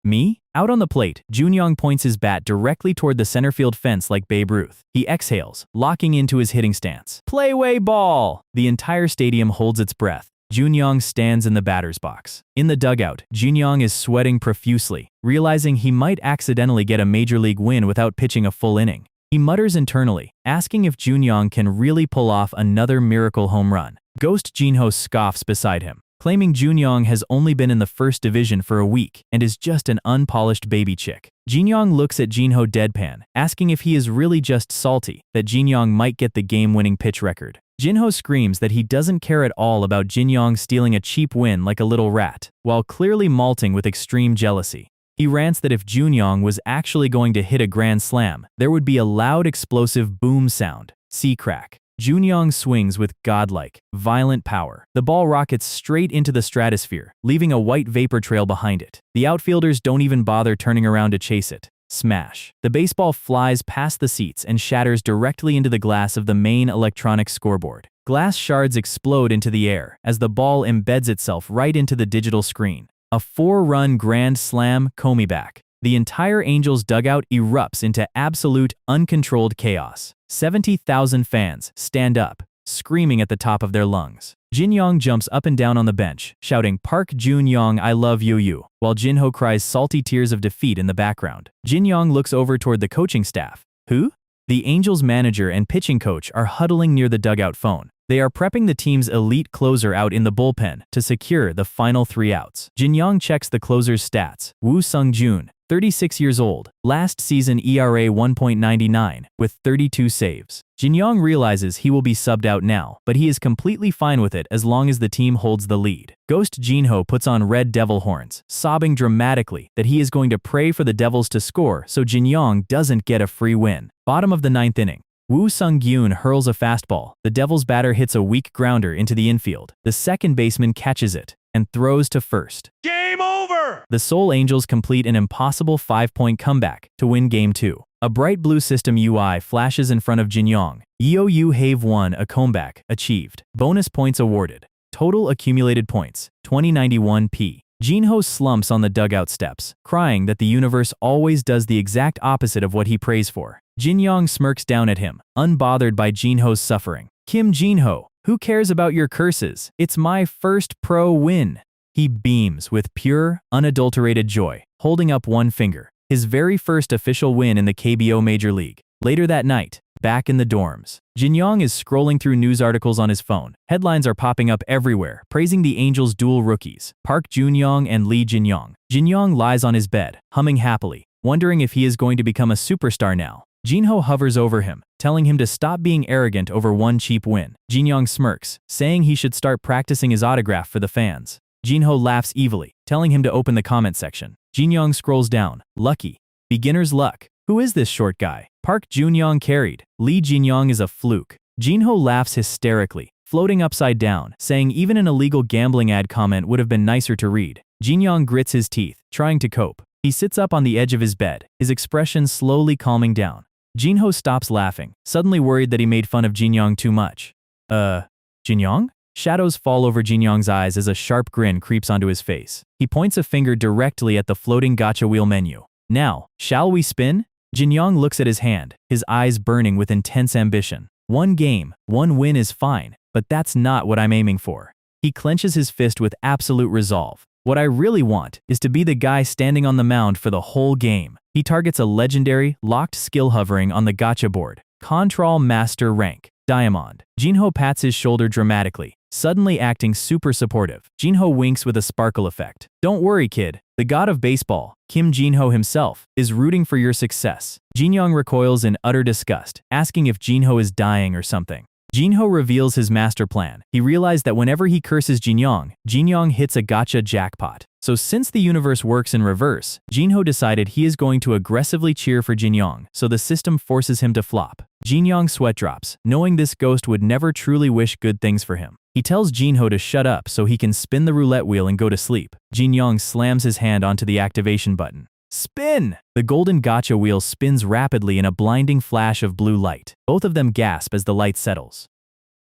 Me? Out on the plate, Jinyong points his bat directly toward the center field fence like Babe Ruth. He exhales, locking into his hitting stance. Playway ball! The entire stadium holds its breath. Jinyong stands in the batter's box. In the dugout, Jinyong is sweating profusely, realizing he might accidentally get a major league win without pitching a full inning. He mutters internally, asking if Jinyong can really pull off another miracle home run. Ghost Jinho scoffs beside him, claiming Jinyong has only been in the first division for a week and is just an unpolished baby chick. Jinyong looks at Jinho deadpan, asking if he is really just salty that Jinyong might get the game-winning pitch record. Jinho screams that he doesn't care at all about Jinyong stealing a cheap win like a little rat, while clearly malting with extreme jealousy. He rants that if Jinyong was actually going to hit a grand slam, there would be a loud explosive boom sound. See crack. Jinyong swings with godlike, violent power. The ball rockets straight into the stratosphere, leaving a white vapor trail behind it. The outfielders don't even bother turning around to chase it. Smash. The baseball flies past the seats and shatters directly into the glass of the main electronic scoreboard. Glass shards explode into the air as the ball embeds itself right into the digital screen. A 4-run grand slam Comey back. The entire Angels dugout erupts into absolute, uncontrolled chaos. 70,000 fans stand up, screaming at the top of their lungs. Jinyong jumps up and down on the bench, shouting "Park Jinyong, I love you," while Jinho cries salty tears of defeat in the background. Jinyong looks over toward the coaching staff. Who? The Angels manager and pitching coach are huddling near the dugout phone. They are prepping the team's elite closer out in the bullpen to secure the final 3 outs. Jinyong checks the closer's stats. Woo Sung-joon, 36 years old, last season ERA 1.99, with 32 saves. Jinyong realizes he will be subbed out now, but he is completely fine with it as long as the team holds the lead. Ghost Jinho puts on red devil horns, sobbing dramatically that he is going to pray for the Devils to score so Jinyong doesn't get a free win. Bottom of the 9th inning. Woo Sung-gyun hurls a fastball. The Devils batter hits a weak grounder into the infield. The second baseman catches it and throws to first.
Game over!
The Seoul Angels complete an impossible 5-point comeback to win Game 2. A bright blue system UI flashes in front of Jinyong. You have won a comeback achieved. Bonus points awarded. Total accumulated points, 2091p. Jinho slumps on the dugout steps, crying that the universe always does the exact opposite of what he prays for. Jinyong smirks down at him, unbothered by Jinho's suffering. Kim Jinho, who cares about your curses? It's my first pro win. He beams with pure, unadulterated joy, holding up one finger. His very first official win in the KBO Major League. Later that night, back in the dorms, Jinyong is scrolling through news articles on his phone. Headlines are popping up everywhere, praising the Angels' dual rookies, Park Jinyong and Lee Jinyong. Jinyong lies on his bed, humming happily, wondering if he is going to become a superstar now. Jinho hovers over him, telling him to stop being arrogant over one cheap win. Jinyong smirks, saying he should start practicing his autograph for the fans. Jinho laughs evilly, telling him to open the comment section. Jinyong scrolls down. Lucky. Beginner's luck. Who is this short guy? Park Jinyong carried. Lee Jinyong is a fluke. Jinho laughs hysterically, floating upside down, saying even an illegal gambling ad comment would have been nicer to read. Jinyong grits his teeth, trying to cope. He sits up on the edge of his bed, his expression slowly calming down. Jinho stops laughing, suddenly worried that he made fun of Jinyong too much. Jinyong? Shadows fall over Jinyong's eyes as a sharp grin creeps onto his face. He points a finger directly at the floating gacha wheel menu. Now, shall we spin? Jinyong looks at his hand, his eyes burning with intense ambition. One game, one win is fine, but that's not what I'm aiming for. He clenches his fist with absolute resolve. What I really want is to be the guy standing on the mound for the whole game. He targets a legendary, locked skill hovering on the gacha board. Control Master Rank. Diamond. Jinho pats his shoulder dramatically, suddenly acting super supportive. Jinho winks with a sparkle effect. Don't worry, kid. The god of baseball, Kim Jinho himself, is rooting for your success. Jinyong recoils in utter disgust, asking if Jinho is dying or something. Jinho reveals his master plan. He realized that whenever he curses Jinyong, Jinyong hits a gacha jackpot. So since the universe works in reverse, Jinho decided he is going to aggressively cheer for Jinyong, so the system forces him to flop. Jinyong sweat drops, knowing this ghost would never truly wish good things for him. He tells Jinho to shut up so he can spin the roulette wheel and go to sleep. Jinyong slams his hand onto the activation button. Spin! The golden gacha wheel spins rapidly in a blinding flash of blue light. Both of them gasp as the light settles.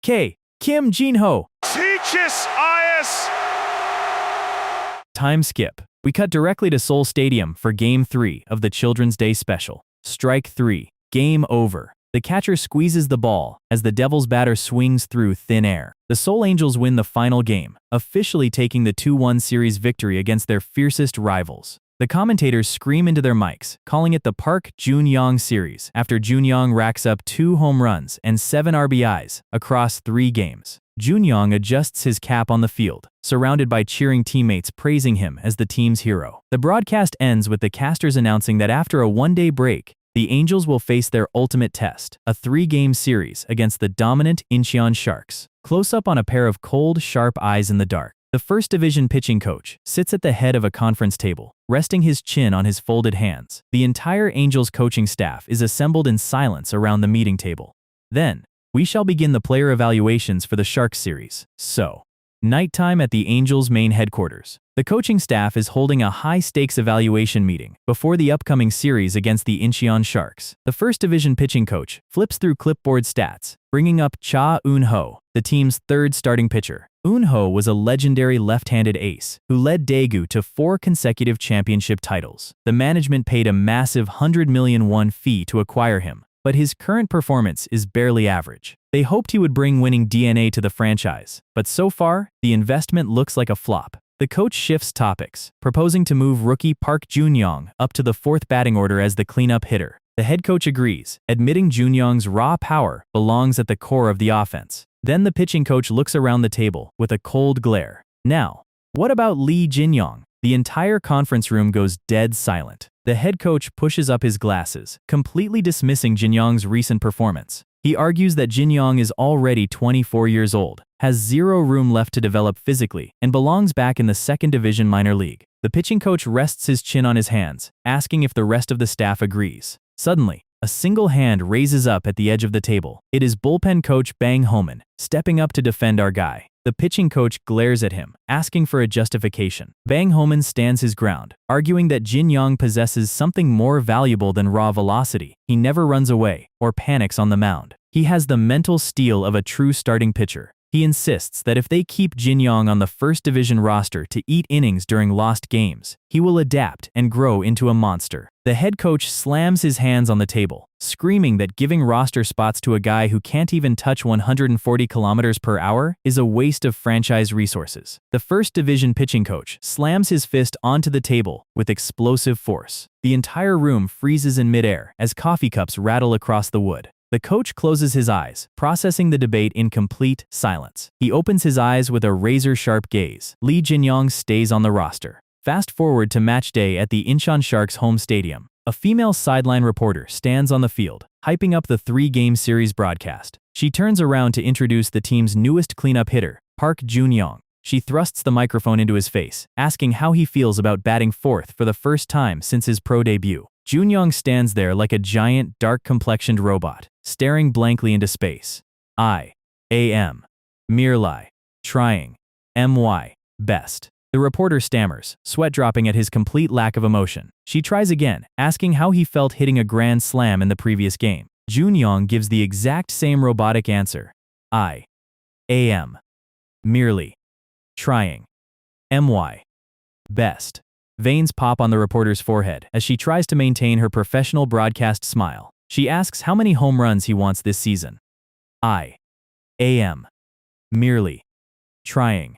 Kim Jinho!
Teach us, IS!
Time skip. We cut directly to Seoul Stadium for Game 3 of the Children's Day Special. Strike 3. Game over. The catcher squeezes the ball as the Devils' batter swings through thin air. The Seoul Angels win the final game, officially taking the 2-1 series victory against their fiercest rivals. The commentators scream into their mics, calling it the Park Junyoung series after Jinyong racks up 2 home runs and 7 RBIs across 3 games. Jinyong adjusts his cap on the field, surrounded by cheering teammates praising him as the team's hero. The broadcast ends with the casters announcing that after a one-day break, the Angels will face their ultimate test, a 3-game series against the dominant Incheon Sharks. Close up on a pair of cold, sharp eyes in the dark. The first division pitching coach sits at the head of a conference table, resting his chin on his folded hands. The entire Angels coaching staff is assembled in silence around the meeting table. Then, we shall begin the player evaluations for the Sharks series. So, nighttime at the Angels' main headquarters. The coaching staff is holding a high-stakes evaluation meeting before the upcoming series against the Incheon Sharks. The first division pitching coach flips through clipboard stats, bringing up Cha Eun-ho, the team's 3rd starting pitcher. Eun-ho was a legendary left-handed ace who led Daegu to 4 consecutive championship titles. The management paid a massive 100 million won fee to acquire him, but his current performance is barely average. They hoped he would bring winning DNA to the franchise, but so far, the investment looks like a flop. The coach shifts topics, proposing to move rookie Park Junyoung up to the 4th batting order as the cleanup hitter. The head coach agrees, admitting Junyong's raw power belongs at the core of the offense. Then the pitching coach looks around the table with a cold glare. Now, what about Lee Jinyong? The entire conference room goes dead silent. The head coach pushes up his glasses, completely dismissing Jinyong's recent performance. He argues that Jinyong is already 24 years old, has 0 room left to develop physically, and belongs back in the 2nd Division minor league. The pitching coach rests his chin on his hands, asking if the rest of the staff agrees. Suddenly, a single hand raises up at the edge of the table. It is bullpen coach Bang Ho-man, stepping up to defend our guy. The pitching coach glares at him, asking for a justification. Bang Ho-man stands his ground, arguing that Jinyong possesses something more valuable than raw velocity. He never runs away or panics on the mound. He has the mental steel of a true starting pitcher. He insists that if they keep Jinyong on the 1st Division roster to eat innings during lost games, he will adapt and grow into a monster. The head coach slams his hands on the table, screaming that giving roster spots to a guy who can't even touch 140 kilometers per hour is a waste of franchise resources. The 1st Division pitching coach slams his fist onto the table with explosive force. The entire room freezes in midair as coffee cups rattle across the wood. The coach closes his eyes, processing the debate in complete silence. He opens his eyes with a razor-sharp gaze. Lee Jinyong stays on the roster. Fast forward to match day at the Incheon Sharks home stadium. A female sideline reporter stands on the field, hyping up the 3-game series broadcast. She turns around to introduce the team's newest cleanup hitter, Park Junyoung. She thrusts the microphone into his face, asking how he feels about batting 4th for the first time since his pro debut. Junyong stands there like a giant, dark-complexioned robot, staring blankly into space. I am merely trying my best. The reporter stammers, sweat dropping at his complete lack of emotion. She tries again, asking how he felt hitting a grand slam in the previous game. Junyong gives the exact same robotic answer. I am merely trying my best. Veins pop on the reporter's forehead as she tries to maintain her professional broadcast smile. She asks how many home runs he wants this season. I am merely trying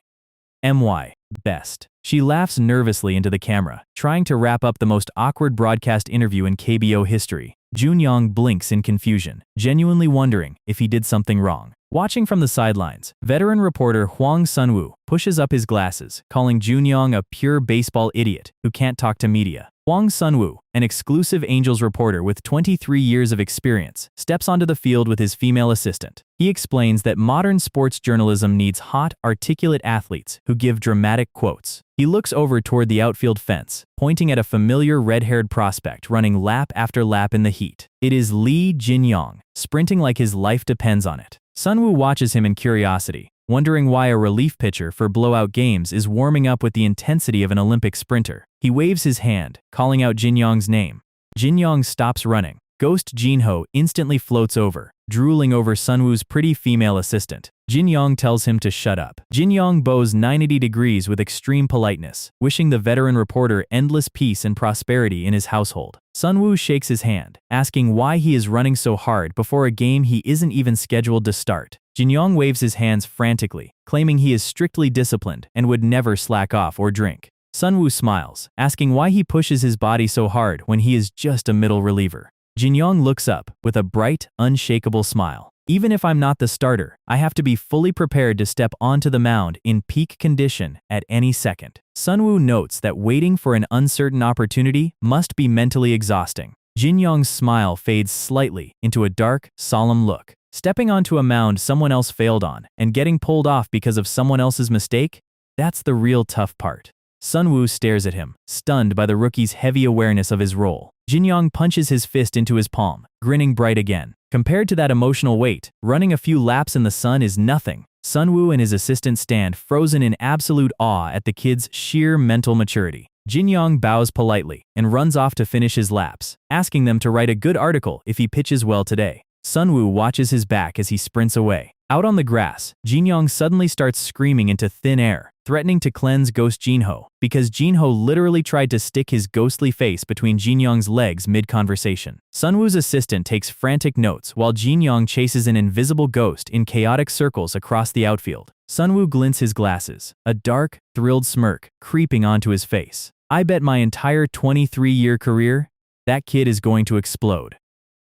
my best. She laughs nervously into the camera, trying to wrap up the most awkward broadcast interview in KBO history. Junyong blinks in confusion, genuinely wondering if he did something wrong. Watching from the sidelines, veteran reporter Hwang Sunwoo pushes up his glasses, calling Junyong a pure baseball idiot who can't talk to media. Hwang Sunwoo, an exclusive Angels reporter with 23 years of experience, steps onto the field with his female assistant. He explains that modern sports journalism needs hot, articulate athletes who give dramatic quotes. He looks over toward the outfield fence, pointing at a familiar red-haired prospect running lap after lap in the heat. It is Lee Jinyong, sprinting like his life depends on it. Sunwoo watches him in curiosity, wondering why a relief pitcher for blowout games is warming up with the intensity of an Olympic sprinter. He waves his hand, calling out Jinyong's name. Jinyong stops running. Ghost Jinho instantly floats over, drooling over Sunwoo's pretty female assistant. Jinyong tells him to shut up. Jinyong bows 90 degrees with extreme politeness, wishing the veteran reporter endless peace and prosperity in his household. Sunwoo shakes his hand, asking why he is running so hard before a game he isn't even scheduled to start. Jinyong waves his hands frantically, claiming he is strictly disciplined and would never slack off or drink. Sunwoo smiles, asking why he pushes his body so hard when he is just a middle reliever. Jinyong looks up with a bright, unshakable smile. Even if I'm not the starter, I have to be fully prepared to step onto the mound in peak condition at any second. Sunwoo notes that waiting for an uncertain opportunity must be mentally exhausting. Jinyong's smile fades slightly into a dark, solemn look. Stepping onto a mound someone else failed on and getting pulled off because of someone else's mistake? That's the real tough part. Sunwoo stares at him, stunned by the rookie's heavy awareness of his role. Jinyong punches his fist into his palm, grinning bright again. Compared to that emotional weight, running a few laps in the sun is nothing. Sunwoo and his assistant stand frozen in absolute awe at the kid's sheer mental maturity. Jinyong bows politely and runs off to finish his laps, asking them to write a good article if he pitches well today. Sunwoo watches his back as he sprints away. Out on the grass, Jinyong suddenly starts screaming into thin air, threatening to cleanse Ghost Jinho, because Jinho literally tried to stick his ghostly face between Jinyong's legs mid-conversation. Sunwoo's assistant takes frantic notes while Jinyong chases an invisible ghost in chaotic circles across the outfield. Sunwoo glints his glasses, a dark, thrilled smirk creeping onto his face. I bet my entire 23-year career, that kid is going to explode.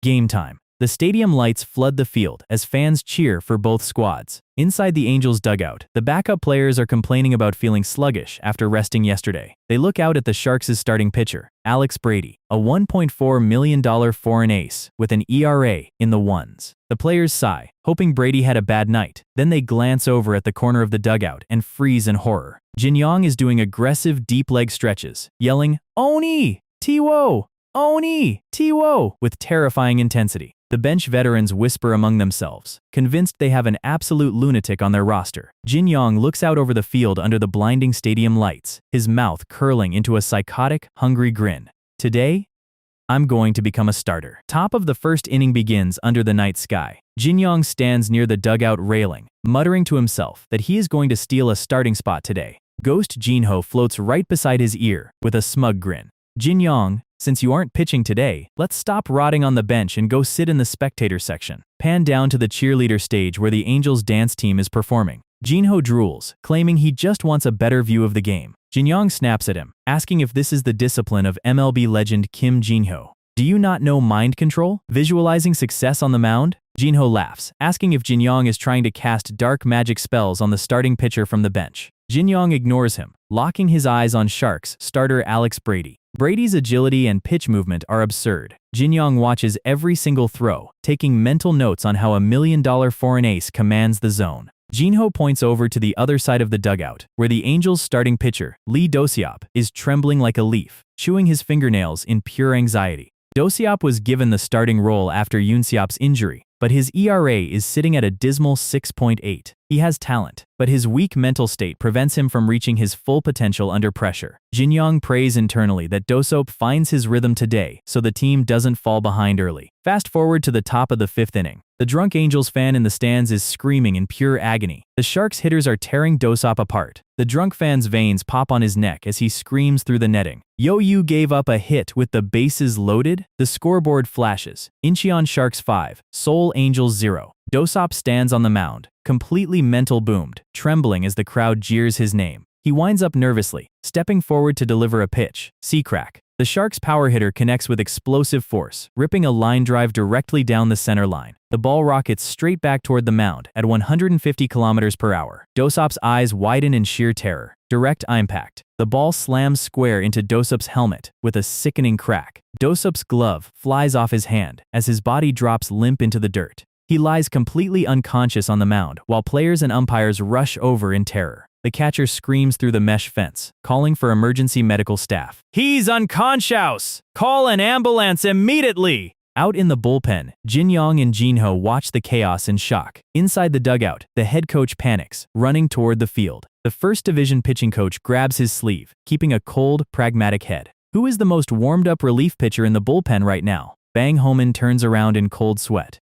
Game time. The stadium lights flood the field as fans cheer for both squads. Inside the Angels' dugout, the backup players are complaining about feeling sluggish after resting yesterday. They look out at the Sharks' starting pitcher, Alex Brady, a $1.4 million foreign ace with an ERA in the ones. The players sigh, hoping Brady had a bad night. Then they glance over at the corner of the dugout and freeze in horror. Jinyong is doing aggressive deep leg stretches, yelling, "Oni! Tiwo! Oni! Tiwo!" with terrifying intensity. The bench veterans whisper among themselves, convinced they have an absolute lunatic on their roster. Jinyong looks out over the field under the blinding stadium lights, his mouth curling into a psychotic, hungry grin. Today, I'm going to become a starter. Top of the first inning begins under the night sky. Jinyong stands near the dugout railing, muttering to himself that he is going to steal a starting spot today. Ghost Jinho floats right beside his ear with a smug grin. Jinyong, since you aren't pitching today, let's stop rotting on the bench and go sit in the spectator section. Pan down to the cheerleader stage where the Angels dance team is performing. Jinho drools, claiming he just wants a better view of the game. Jinyong snaps at him, asking if this is the discipline of MLB legend Kim Jinho. Do you not know mind control? Visualizing success on the mound? Jinho laughs, asking if Jinyong is trying to cast dark magic spells on the starting pitcher from the bench. Jinyong ignores him, locking his eyes on Sharks starter Alex Brady. Brady's agility and pitch movement are absurd. Jinyong watches every single throw, taking mental notes on how $1 million foreign ace commands the zone. Jinho points over to the other side of the dugout, where the Angels' starting pitcher, Lee Jinyong, is trembling like a leaf, chewing his fingernails in pure anxiety. Jinyong was given the starting role after Yoonseop's injury, but his ERA is sitting at a dismal 6.8. He has talent, but his weak mental state prevents him from reaching his full potential under pressure. Jinyong prays internally that Jinyong finds his rhythm today so the team doesn't fall behind early. Fast forward to the top of the fifth inning. The drunk Angels fan in the stands is screaming in pure agony. The Sharks hitters are tearing Jinyong apart. The drunk fan's veins pop on his neck as he screams through the netting. Yo-Yu gave up a hit with the bases loaded. The scoreboard flashes. Incheon Sharks 5, Seoul Angels 0. Jinyong stands on the mound, completely mental boomed, trembling as the crowd jeers his name. He winds up nervously, stepping forward to deliver a pitch. C-crack. The Sharks' power hitter connects with explosive force, ripping a line drive directly down the center line. The ball rockets straight back toward the mound at 150 km per hour. Jinyong's eyes widen in sheer terror. Direct impact. The ball slams square into Jinyong's helmet with a sickening crack. Jinyong's glove flies off his hand as his body drops limp into the dirt. He lies completely unconscious on the mound while players and umpires rush over in terror. The catcher screams through the mesh fence, calling for emergency medical staff. "He's unconscious! Call an ambulance immediately!" Out in the bullpen, Jinyong and Jinho watch the chaos in shock. Inside the dugout, the head coach panics, running toward the field. The first division pitching coach grabs his sleeve, keeping a cold, pragmatic head. Who is the most warmed-up relief pitcher in the bullpen right now? Bang Homan turns around in cold sweat.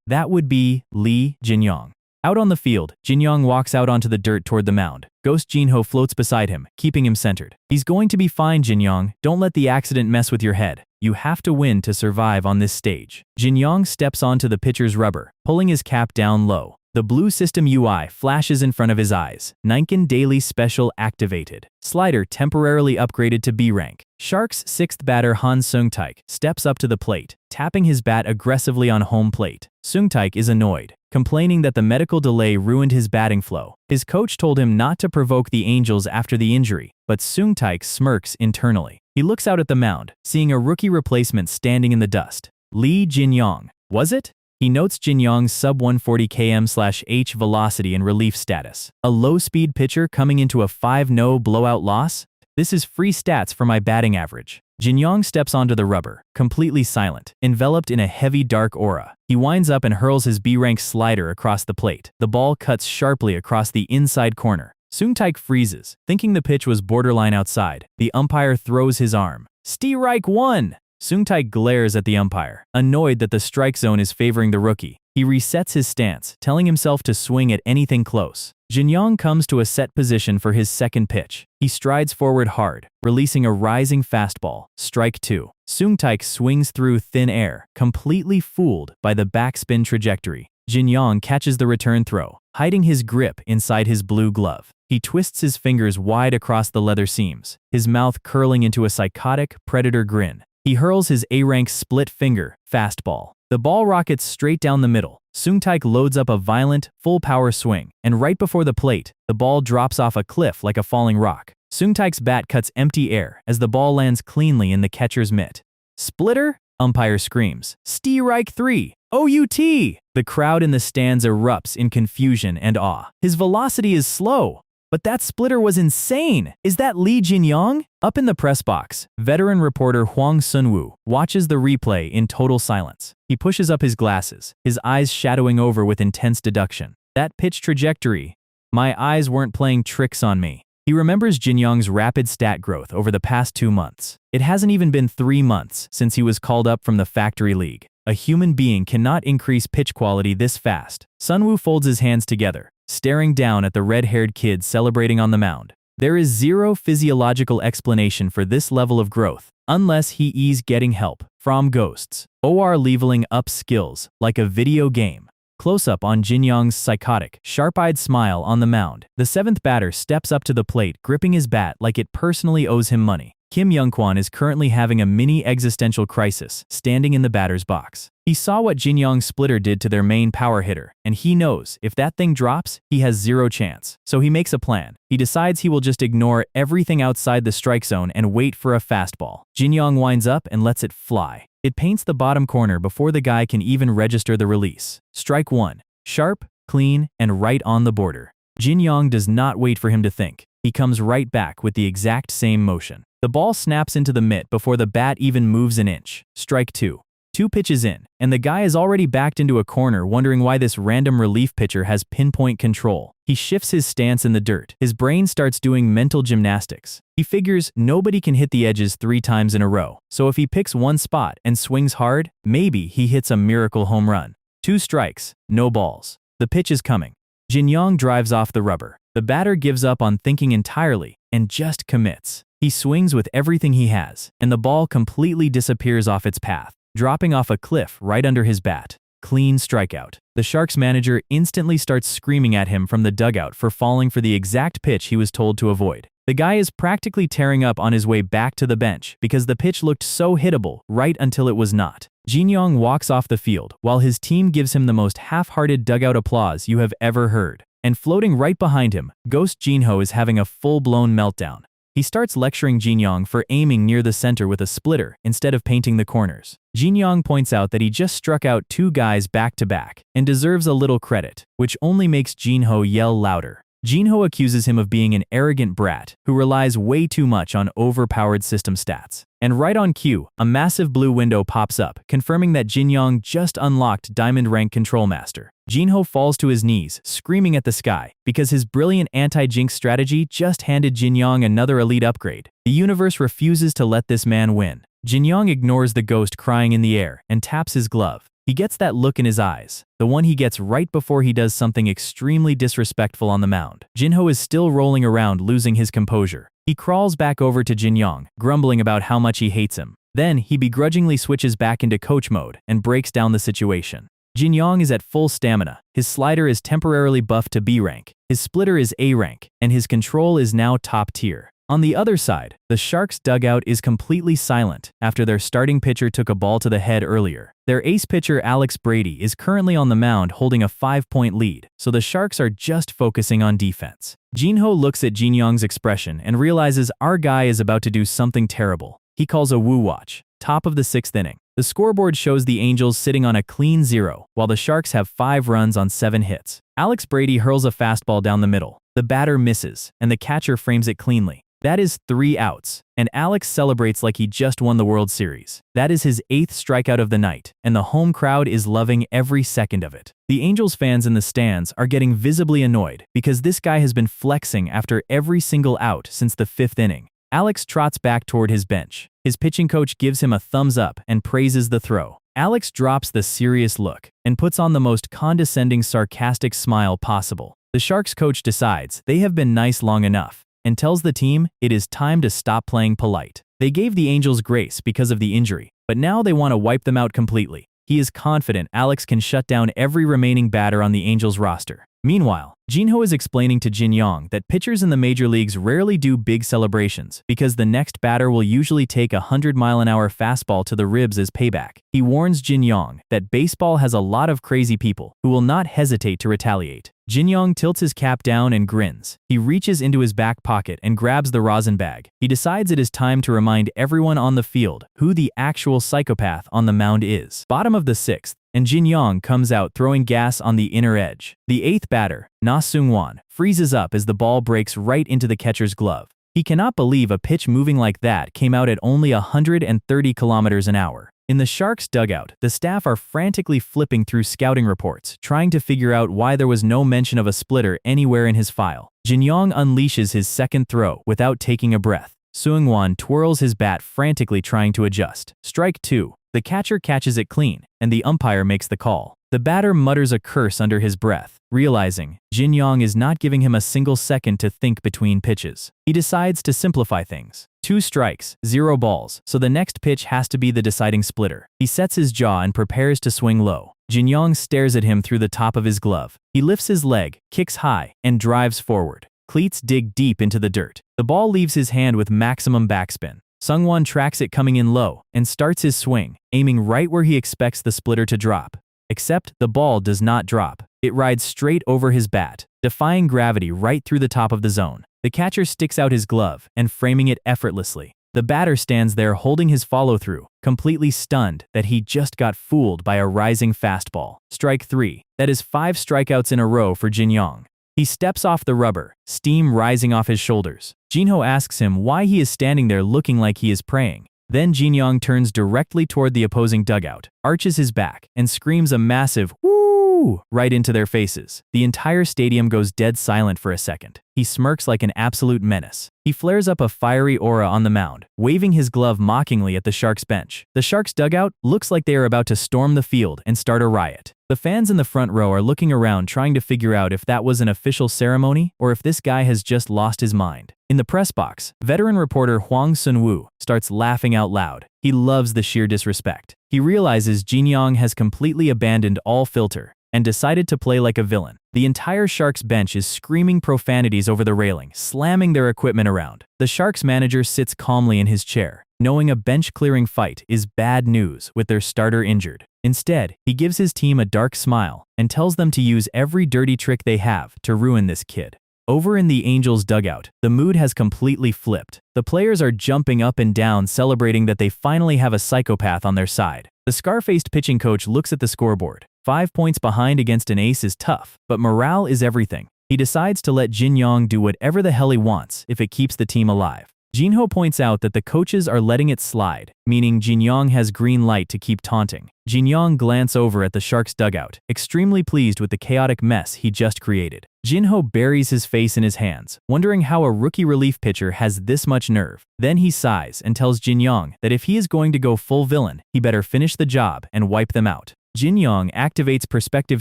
That would be Lee Jinyong. Out on the field, Jinyong walks out onto the dirt toward the mound. Ghost Jinho floats beside him, keeping him centered. He's going to be fine, Jinyong. Don't let the accident mess with your head. You have to win to survive on this stage. Jinyong steps onto the pitcher's rubber, pulling his cap down low. The blue system UI flashes in front of his eyes. Ninkin Daily Special activated. Slider temporarily upgraded to B rank. Sharks' 6th batter Han Seung-taik steps up to the plate, tapping his bat aggressively on home plate. Seung-taik is annoyed, complaining that the medical delay ruined his batting flow. His coach told him not to provoke the Angels after the injury, but Seung-taik smirks internally. He looks out at the mound, seeing a rookie replacement standing in the dust. Lee Jinyong. Was it? He notes Jinyong's sub-140 km/h velocity and relief status. A low-speed pitcher coming into a 5-0 blowout loss? This is free stats for my batting average. Jinyong steps onto the rubber, completely silent, enveloped in a heavy dark aura. He winds up and hurls his B-rank slider across the plate. The ball cuts sharply across the inside corner. Seung-taik freezes, thinking the pitch was borderline outside. The umpire throws his arm. Strike 1! Seung-taik glares at the umpire, annoyed that the strike zone is favoring the rookie. He resets his stance, telling himself to swing at anything close. Jinyong comes to a set position for his second pitch. He strides forward hard, releasing a rising fastball. Strike 2. Seung-taik swings through thin air, completely fooled by the backspin trajectory. Jinyong catches the return throw, hiding his grip inside his blue glove. He twists his fingers wide across the leather seams, his mouth curling into a psychotic predator grin. He hurls his A-rank split finger fastball. The ball rockets straight down the middle. Seung-taik loads up a violent, full-power swing, and right before the plate, the ball drops off a cliff like a falling rock. Seung-taik's bat cuts empty air as the ball lands cleanly in the catcher's mitt. Splitter? Umpire screams. Strike 3. OUT! The crowd in the stands erupts in confusion and awe. His velocity is slow. But that splitter was insane! Is that Lee Jinyong? Up in the press box, veteran reporter Hwang Sun-woo watches the replay in total silence. He pushes up his glasses, his eyes shadowing over with intense deduction. That pitch trajectory. My eyes weren't playing tricks on me. He remembers Jinyong's rapid stat growth over the past 2 months. It hasn't even been 3 months since he was called up from the factory league. A human being cannot increase pitch quality this fast. Sun-woo folds his hands together, staring down at the red-haired kid celebrating on the mound. There is zero physiological explanation for this level of growth, unless he is getting help from ghosts or leveling up skills like a video game. Close-up on Jinyong's psychotic, sharp-eyed smile on the mound. The 7th batter steps up to the plate, gripping his bat like it personally owes him money. Kim Jinho is currently having a mini existential crisis, standing in the batter's box. He saw what Jinyong's splitter did to their main power hitter, and he knows if that thing drops, he has zero chance. So he makes a plan. He decides he will just ignore everything outside the strike zone and wait for a fastball. Jinyong winds up and lets it fly. It paints the bottom corner before the guy can even register the release. Strike 1. Sharp, clean, and right on the border. Jinyong does not wait for him to think. He comes right back with the exact same motion. The ball snaps into the mitt before the bat even moves an inch. Strike 2. 2 pitches in, and the guy is already backed into a corner wondering why this random relief pitcher has pinpoint control. He shifts his stance in the dirt. His brain starts doing mental gymnastics. He figures nobody can hit the edges 3 times in a row, so if he picks one spot and swings hard, maybe he hits a miracle home run. 2 strikes, no balls. The pitch is coming. Jinyong drives off the rubber. The batter gives up on thinking entirely and just commits. He swings with everything he has, and the ball completely disappears off its path, dropping off a cliff right under his bat. Clean strikeout. The Sharks manager instantly starts screaming at him from the dugout for falling for the exact pitch he was told to avoid. The guy is practically tearing up on his way back to the bench because the pitch looked so hittable right until it was not. Jinyong walks off the field while his team gives him the most half-hearted dugout applause you have ever heard. And floating right behind him, Ghost Jinho is having a full-blown meltdown. He starts lecturing Jinyong for aiming near the center with a splitter instead of painting the corners. Jinyong points out that he just struck out 2 guys back-to-back and deserves a little credit, which only makes Jinho yell louder. Jinho accuses him of being an arrogant brat who relies way too much on overpowered system stats. And right on cue, a massive blue window pops up, confirming that Jinyong just unlocked Diamond Rank Control Master. Jinho falls to his knees, screaming at the sky, because his brilliant anti-jinx strategy just handed Jinyong another elite upgrade. The universe refuses to let this man win. Jinyong ignores the ghost crying in the air and taps his glove. He gets that look in his eyes, the one he gets right before he does something extremely disrespectful on the mound. Jinho is still rolling around, losing his composure. He crawls back over to Jinyong, grumbling about how much he hates him. Then, he begrudgingly switches back into coach mode and breaks down the situation. Jinyong is at full stamina, his slider is temporarily buffed to B rank, his splitter is A rank, and his control is now top tier. On the other side, the Sharks' dugout is completely silent after their starting pitcher took a ball to the head earlier. Their ace pitcher Alex Brady is currently on the mound holding a 5-point lead, so the Sharks are just focusing on defense. Jinho looks at Jinyong's expression and realizes our guy is about to do something terrible. He calls a woo watch. Top of the 6th inning. The scoreboard shows the Angels sitting on a clean 0, while the Sharks have 5 runs on 7 hits. Alex Brady hurls a fastball down the middle. The batter misses, and the catcher frames it cleanly. That is 3 outs, and Alex celebrates like he just won the World Series. That is his 8th strikeout of the night, and the home crowd is loving every second of it. The Angels fans in the stands are getting visibly annoyed because this guy has been flexing after every single out since the 5th inning. Alex trots back toward his bench. His pitching coach gives him a thumbs up and praises the throw. Alex drops the serious look and puts on the most condescending, sarcastic smile possible. The Sharks coach decides they have been nice long enough and tells the team it is time to stop playing polite. They gave the Angels grace because of the injury, but now they want to wipe them out completely. He is confident Alex can shut down every remaining batter on the Angels roster. Meanwhile, Jinho is explaining to Jinyong that pitchers in the major leagues rarely do big celebrations because the next batter will usually take a 100-mile-an-hour fastball to the ribs as payback. He warns Jinyong that baseball has a lot of crazy people who will not hesitate to retaliate. Jinyong tilts his cap down and grins. He reaches into his back pocket and grabs the rosin bag. He decides it is time to remind everyone on the field who the actual psychopath on the mound is. Bottom of the 6th, and Jinyong comes out throwing gas on the inner edge. The 8th batter, Na Seung-won, freezes up as the ball breaks right into the catcher's glove. He cannot believe a pitch moving like that came out at only 130 kilometers an hour. In the Sharks' dugout, the staff are frantically flipping through scouting reports, trying to figure out why there was no mention of a splitter anywhere in his file. Jinyong unleashes his second throw without taking a breath. Seung-won twirls his bat frantically trying to adjust. Strike 2. The catcher catches it clean, and the umpire makes the call. The batter mutters a curse under his breath, realizing Jinyong is not giving him a single second to think between pitches. He decides to simplify things. 2 strikes, 0 balls, so the next pitch has to be the deciding splitter. He sets his jaw and prepares to swing low. Jinyong stares at him through the top of his glove. He lifts his leg, kicks high, and drives forward. Cleats dig deep into the dirt. The ball leaves his hand with maximum backspin. Seung-won tracks it coming in low and starts his swing, aiming right where he expects the splitter to drop. Except the ball does not drop. It rides straight over his bat, defying gravity right through the top of the zone. The catcher sticks out his glove and framing it effortlessly. The batter stands there holding his follow-through, completely stunned that he just got fooled by a rising fastball. Strike 3. That is 5 strikeouts in a row for Jinyong. He steps off the rubber, steam rising off his shoulders. Jinho asks him why he is standing there looking like he is praying. Then Jinyong turns directly toward the opposing dugout, arches his back, and screams a massive "woo" right into their faces. The entire stadium goes dead silent for a second. He smirks like an absolute menace. He flares up a fiery aura on the mound, waving his glove mockingly at the Sharks bench. The Sharks dugout looks like they are about to storm the field and start a riot. The fans in the front row are looking around trying to figure out if that was an official ceremony or if this guy has just lost his mind. In the press box, veteran reporter Hwang Sun-woo starts laughing out loud. He loves the sheer disrespect. He realizes Jinyong has completely abandoned all filter and decided to play like a villain. The entire Sharks bench is screaming profanities over the railing, slamming their equipment around. The Sharks manager sits calmly in his chair, knowing a bench-clearing fight is bad news with their starter injured. Instead, he gives his team a dark smile and tells them to use every dirty trick they have to ruin this kid. Over in the Angels dugout, the mood has completely flipped. The players are jumping up and down celebrating that they finally have a psychopath on their side. The scar-faced pitching coach looks at the scoreboard. 5 points behind against an ace is tough, but morale is everything. He decides to let Jinyong do whatever the hell he wants if it keeps the team alive. Jinho points out that the coaches are letting it slide, meaning Jinyong has green light to keep taunting. Jinyong glances over at the Sharks dugout, extremely pleased with the chaotic mess he just created. Jinho buries his face in his hands, wondering how a rookie relief pitcher has this much nerve. Then he sighs and tells Jinyong that if he is going to go full villain, he better finish the job and wipe them out. Jinyong activates perspective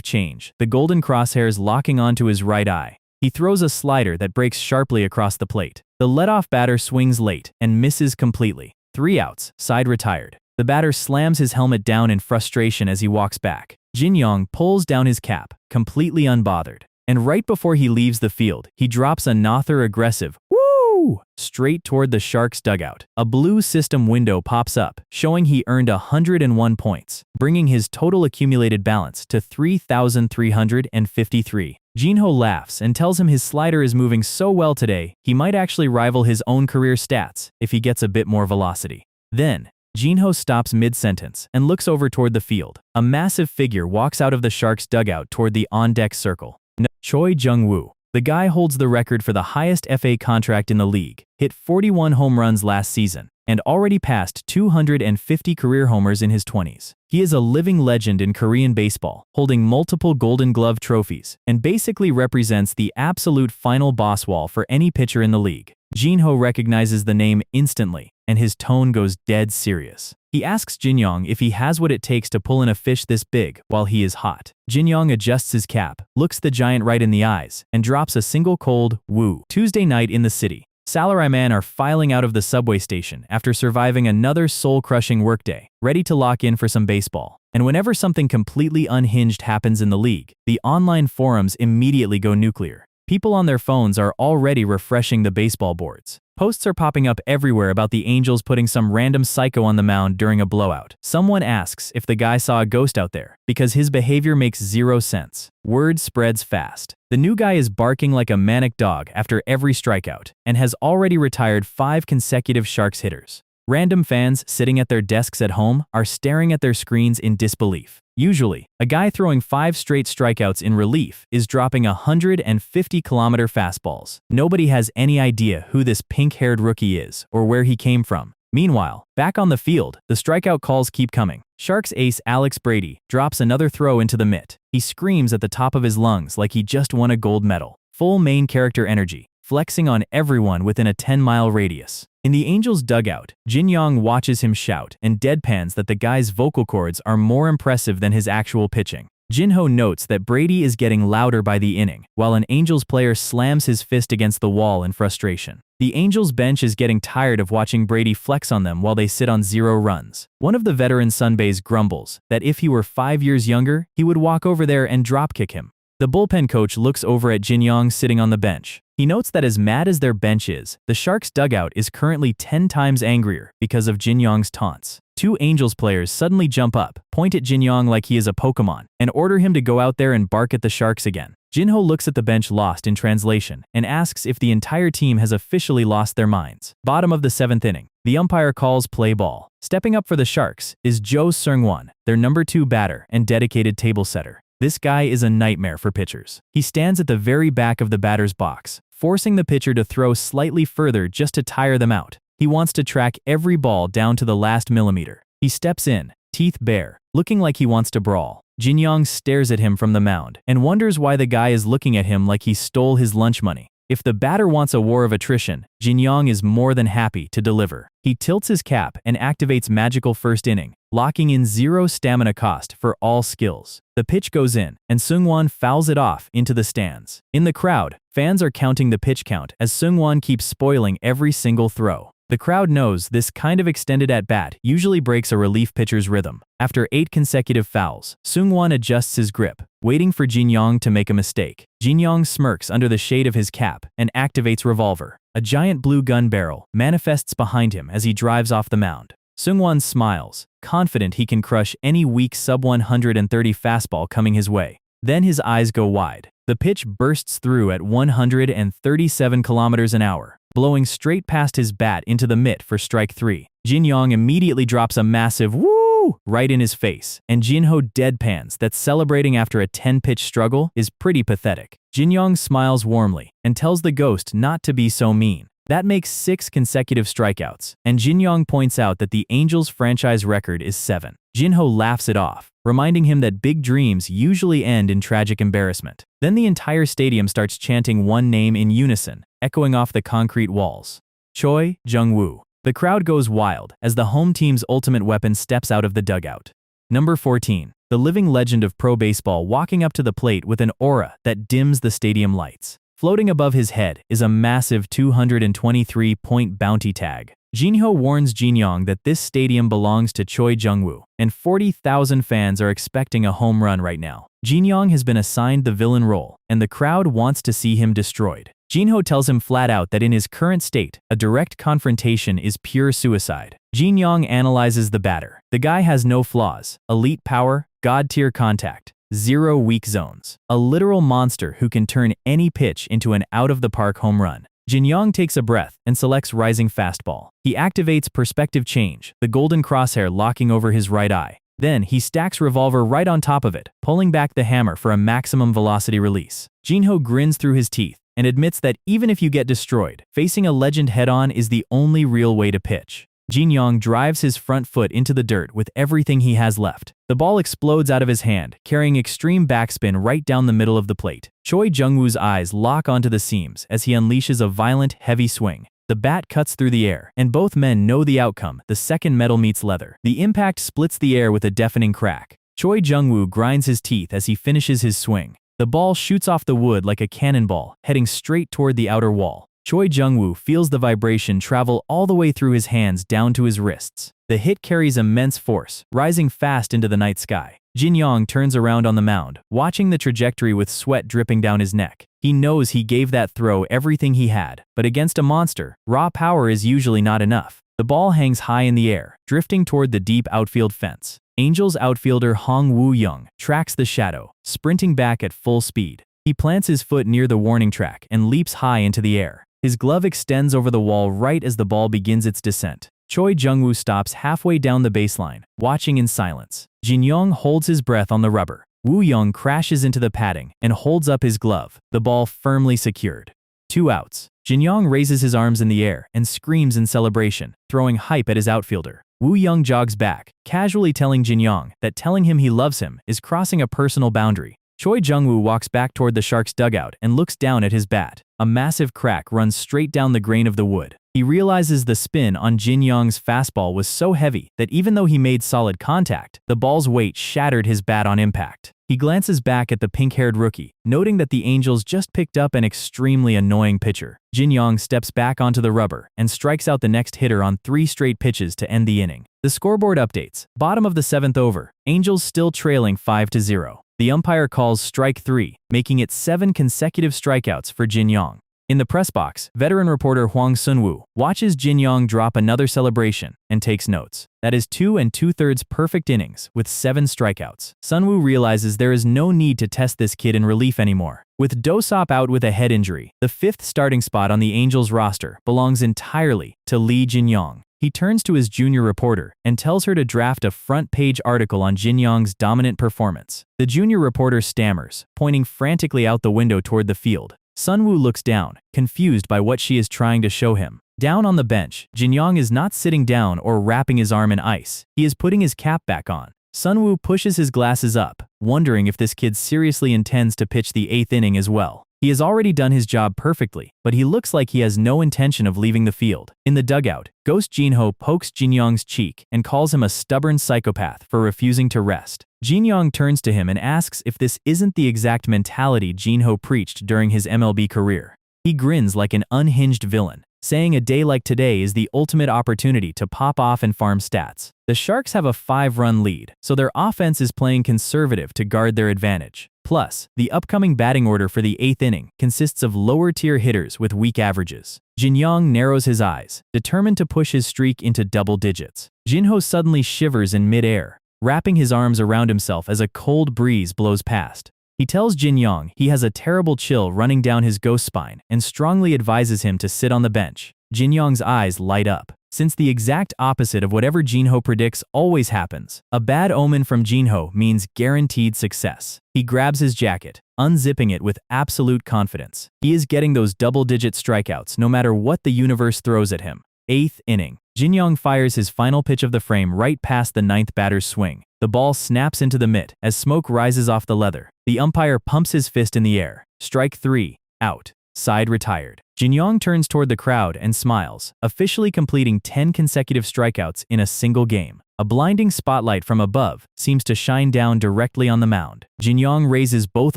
change, the golden crosshairs locking onto his right eye. He throws a slider that breaks sharply across the plate. The let-off batter swings late and misses completely. 3 outs, side retired. The batter slams his helmet down in frustration as he walks back. Jinyong pulls down his cap, completely unbothered. And right before he leaves the field, he drops another aggressive "woo" straight toward the Sharks' dugout. A blue system window pops up, showing he earned 101 points, bringing his total accumulated balance to 3,353. Jinho laughs and tells him his slider is moving so well today, he might actually rival his own career stats if he gets a bit more velocity. Then, Jinho stops mid-sentence and looks over toward the field. A massive figure walks out of the Sharks' dugout toward the on-deck circle. Choi Jung-woo. The guy holds the record for the highest FA contract in the league, hit 41 home runs last season, and already passed 250 career homers in his 20s. He is a living legend in Korean baseball, holding multiple Golden Glove trophies, and basically represents the absolute final boss wall for any pitcher in the league. Jinho recognizes the name instantly, and his tone goes dead serious. He asks Jinyong if he has what it takes to pull in a fish this big while he is hot. Jinyong adjusts his cap, looks the giant right in the eyes, and drops a single cold "woo." Tuesday night in the city. Salarymen are filing out of the subway station after surviving another soul-crushing workday, ready to lock in for some baseball. And whenever something completely unhinged happens in the league, the online forums immediately go nuclear. People on their phones are already refreshing the baseball boards. Posts are popping up everywhere about the Angels putting some random psycho on the mound during a blowout. Someone asks if the guy saw a ghost out there, because his behavior makes zero sense. Word spreads fast. The new guy is barking like a manic dog after every strikeout, and has already retired 5 consecutive Sharks hitters. Random fans sitting at their desks at home are staring at their screens in disbelief. Usually, a guy throwing 5 straight strikeouts in relief is dropping 150-kilometer fastballs. Nobody has any idea who this pink-haired rookie is or where he came from. Meanwhile, back on the field, the strikeout calls keep coming. Sharks ace Alex Brady drops another throw into the mitt. He screams at the top of his lungs like he just won a gold medal. Full main character energy, flexing on everyone within a 10-mile radius. In the Angels' dugout, Jinyong watches him shout and deadpans that the guy's vocal cords are more impressive than his actual pitching. Jinho notes that Brady is getting louder by the inning, while an Angels player slams his fist against the wall in frustration. The Angels bench is getting tired of watching Brady flex on them while they sit on 0 runs. One of the veteran Sunbays grumbles that if he were 5 years younger, he would walk over there and dropkick him. The bullpen coach looks over at Jinyong sitting on the bench. He notes that as mad as their bench is, the Sharks' dugout is currently 10 times angrier because of Jinyong's taunts. 2 Angels players suddenly jump up, point at Jinyong like he is a Pokemon, and order him to go out there and bark at the Sharks again. Jinho looks at the bench lost in translation and asks if the entire team has officially lost their minds. Bottom of the 7th inning. The umpire calls play ball. Stepping up for the Sharks is Jo Seung-won, their number 2 batter and dedicated table setter. This guy is a nightmare for pitchers. He stands at the very back of the batter's box, forcing the pitcher to throw slightly further just to tire them out. He wants to track every ball down to the last millimeter. He steps in, teeth bare, looking like he wants to brawl. Jinyong stares at him from the mound and wonders why the guy is looking at him like he stole his lunch money. If the batter wants a war of attrition, Jinyong is more than happy to deliver. He tilts his cap and activates magical first inning, locking in 0 stamina cost for all skills. The pitch goes in, and Seung-won fouls it off into the stands. In the crowd, fans are counting the pitch count as Seung-won keeps spoiling every single throw. The crowd knows this kind of extended at-bat usually breaks a relief pitcher's rhythm. After 8 consecutive fouls, Seung-won adjusts his grip, waiting for Jinyong to make a mistake. Jinyong smirks under the shade of his cap and activates revolver. A giant blue gun barrel manifests behind him as he drives off the mound. Seung-won smiles, confident he can crush any weak sub-130 fastball coming his way. Then his eyes go wide. The pitch bursts through at 137 kilometers an hour, blowing straight past his bat into the mitt for strike 3. Jinyong immediately drops a massive "woo" right in his face, and Jinho deadpans that celebrating after a 10-pitch struggle is pretty pathetic. Jinyong smiles warmly and tells the ghost not to be so mean. That makes 6 consecutive strikeouts, and Jinyong points out that the Angels' franchise record is 7. Jinho laughs it off, reminding him that big dreams usually end in tragic embarrassment. Then the entire stadium starts chanting one name in unison, echoing off the concrete walls. Choi Jung-woo. The crowd goes wild as the home team's ultimate weapon steps out of the dugout. Number 14. the living legend of pro baseball walking up to the plate with an aura that dims the stadium lights. Floating above his head is a massive 223-point bounty tag. Jinho warns Jinyong that this stadium belongs to Choi Jung-woo, and 40,000 fans are expecting a home run right now. Jinyong has been assigned the villain role, and the crowd wants to see him destroyed. Jinho tells him flat out that in his current state, a direct confrontation is pure suicide. Jinyong analyzes the batter. The guy has no flaws, elite power, god-tier contact, 0 weak zones. A literal monster who can turn any pitch into an out-of-the-park home run. Jinyong takes a breath and selects rising fastball. He activates perspective change, the golden crosshair locking over his right eye. Then he stacks revolver right on top of it, pulling back the hammer for a maximum velocity release. Jinho grins through his teeth and admits that even if you get destroyed, facing a legend head-on is the only real way to pitch. Jinyong drives his front foot into the dirt with everything he has left. The ball explodes out of his hand, carrying extreme backspin right down the middle of the plate. Choi Jung-woo's eyes lock onto the seams as he unleashes a violent, heavy swing. The bat cuts through the air, and both men know the outcome. The second metal meets leather. The impact splits the air with a deafening crack. Choi Jung-woo grinds his teeth as he finishes his swing. The ball shoots off the wood like a cannonball, heading straight toward the outer wall. Choi Jung-woo feels the vibration travel all the way through his hands down to his wrists. The hit carries immense force, rising fast into the night sky. Jinyong turns around on the mound, watching the trajectory with sweat dripping down his neck. He knows he gave that throw everything he had, but against a monster, raw power is usually not enough. The ball hangs high in the air, drifting toward the deep outfield fence. Angels outfielder Hong Woo-young tracks the shadow, sprinting back at full speed. He plants his foot near the warning track and leaps high into the air. His glove extends over the wall right as the ball begins its descent. Choi Jung-woo stops halfway down the baseline, watching in silence. Jinyong holds his breath on the rubber. Woo-young crashes into the padding and holds up his glove, the ball firmly secured. 2 outs. Jinyong raises his arms in the air and screams in celebration, throwing hype at his outfielder. Woo-young jogs back, casually telling Jinyong that telling him he loves him is crossing a personal boundary. Choi Jung-woo walks back toward the Sharks' dugout and looks down at his bat. A massive crack runs straight down the grain of the wood. He realizes the spin on Jinyong's fastball was so heavy that even though he made solid contact, the ball's weight shattered his bat on impact. He glances back at the pink-haired rookie, noting that the Angels just picked up an extremely annoying pitcher. Jinyong steps back onto the rubber and strikes out the next hitter on 3 straight pitches to end the inning. The scoreboard updates. Bottom of the 7th over. Angels still trailing 5-0. The umpire calls strike 3, making it 7 consecutive strikeouts for Jinyong. In the press box, veteran reporter Hwang Sun-woo watches Jinyong drop another celebration and takes notes. That is 2 2/3 perfect innings with 7 strikeouts. Sun-woo realizes there is no need to test this kid in relief anymore. With Do-sop out with a head injury, the 5th starting spot on the Angels roster belongs entirely to Lee Jinyong. He turns to his junior reporter and tells her to draft a front-page article on Jinyong's dominant performance. The junior reporter stammers, pointing frantically out the window toward the field. Sun-woo looks down, confused by what she is trying to show him. Down on the bench, Jinyong is not sitting down or wrapping his arm in ice. He is putting his cap back on. Sun-woo pushes his glasses up, wondering if this kid seriously intends to pitch the 8th inning as well. He has already done his job perfectly, but he looks like he has no intention of leaving the field. In the dugout, Ghost Jinho pokes Jinyong's cheek and calls him a stubborn psychopath for refusing to rest. Jinyong turns to him and asks if this isn't the exact mentality Jinho preached during his MLB career. He grins like an unhinged villain, saying a day like today is the ultimate opportunity to pop off and farm stats. The Sharks have a 5-run lead, so their offense is playing conservative to guard their advantage. Plus, the upcoming batting order for the 8th inning consists of lower-tier hitters with weak averages. Jinyong narrows his eyes, determined to push his streak into double digits. Jinho suddenly shivers in mid-air, wrapping his arms around himself as a cold breeze blows past. He tells Jinyong he has a terrible chill running down his ghost spine and strongly advises him to sit on the bench. Jinyong's eyes light up, since the exact opposite of whatever Jinho predicts always happens. A bad omen from Jinho means guaranteed success. He grabs his jacket, unzipping it with absolute confidence. He is getting those double-digit strikeouts no matter what the universe throws at him. 8th inning. Jinyong fires his final pitch of the frame right past the 9th batter's swing. The ball snaps into the mitt as smoke rises off the leather. The umpire pumps his fist in the air. Strike 3, out. Side retired. Jinyong turns toward the crowd and smiles, officially completing 10 consecutive strikeouts in a single game. A blinding spotlight from above seems to shine down directly on the mound. Jinyong raises both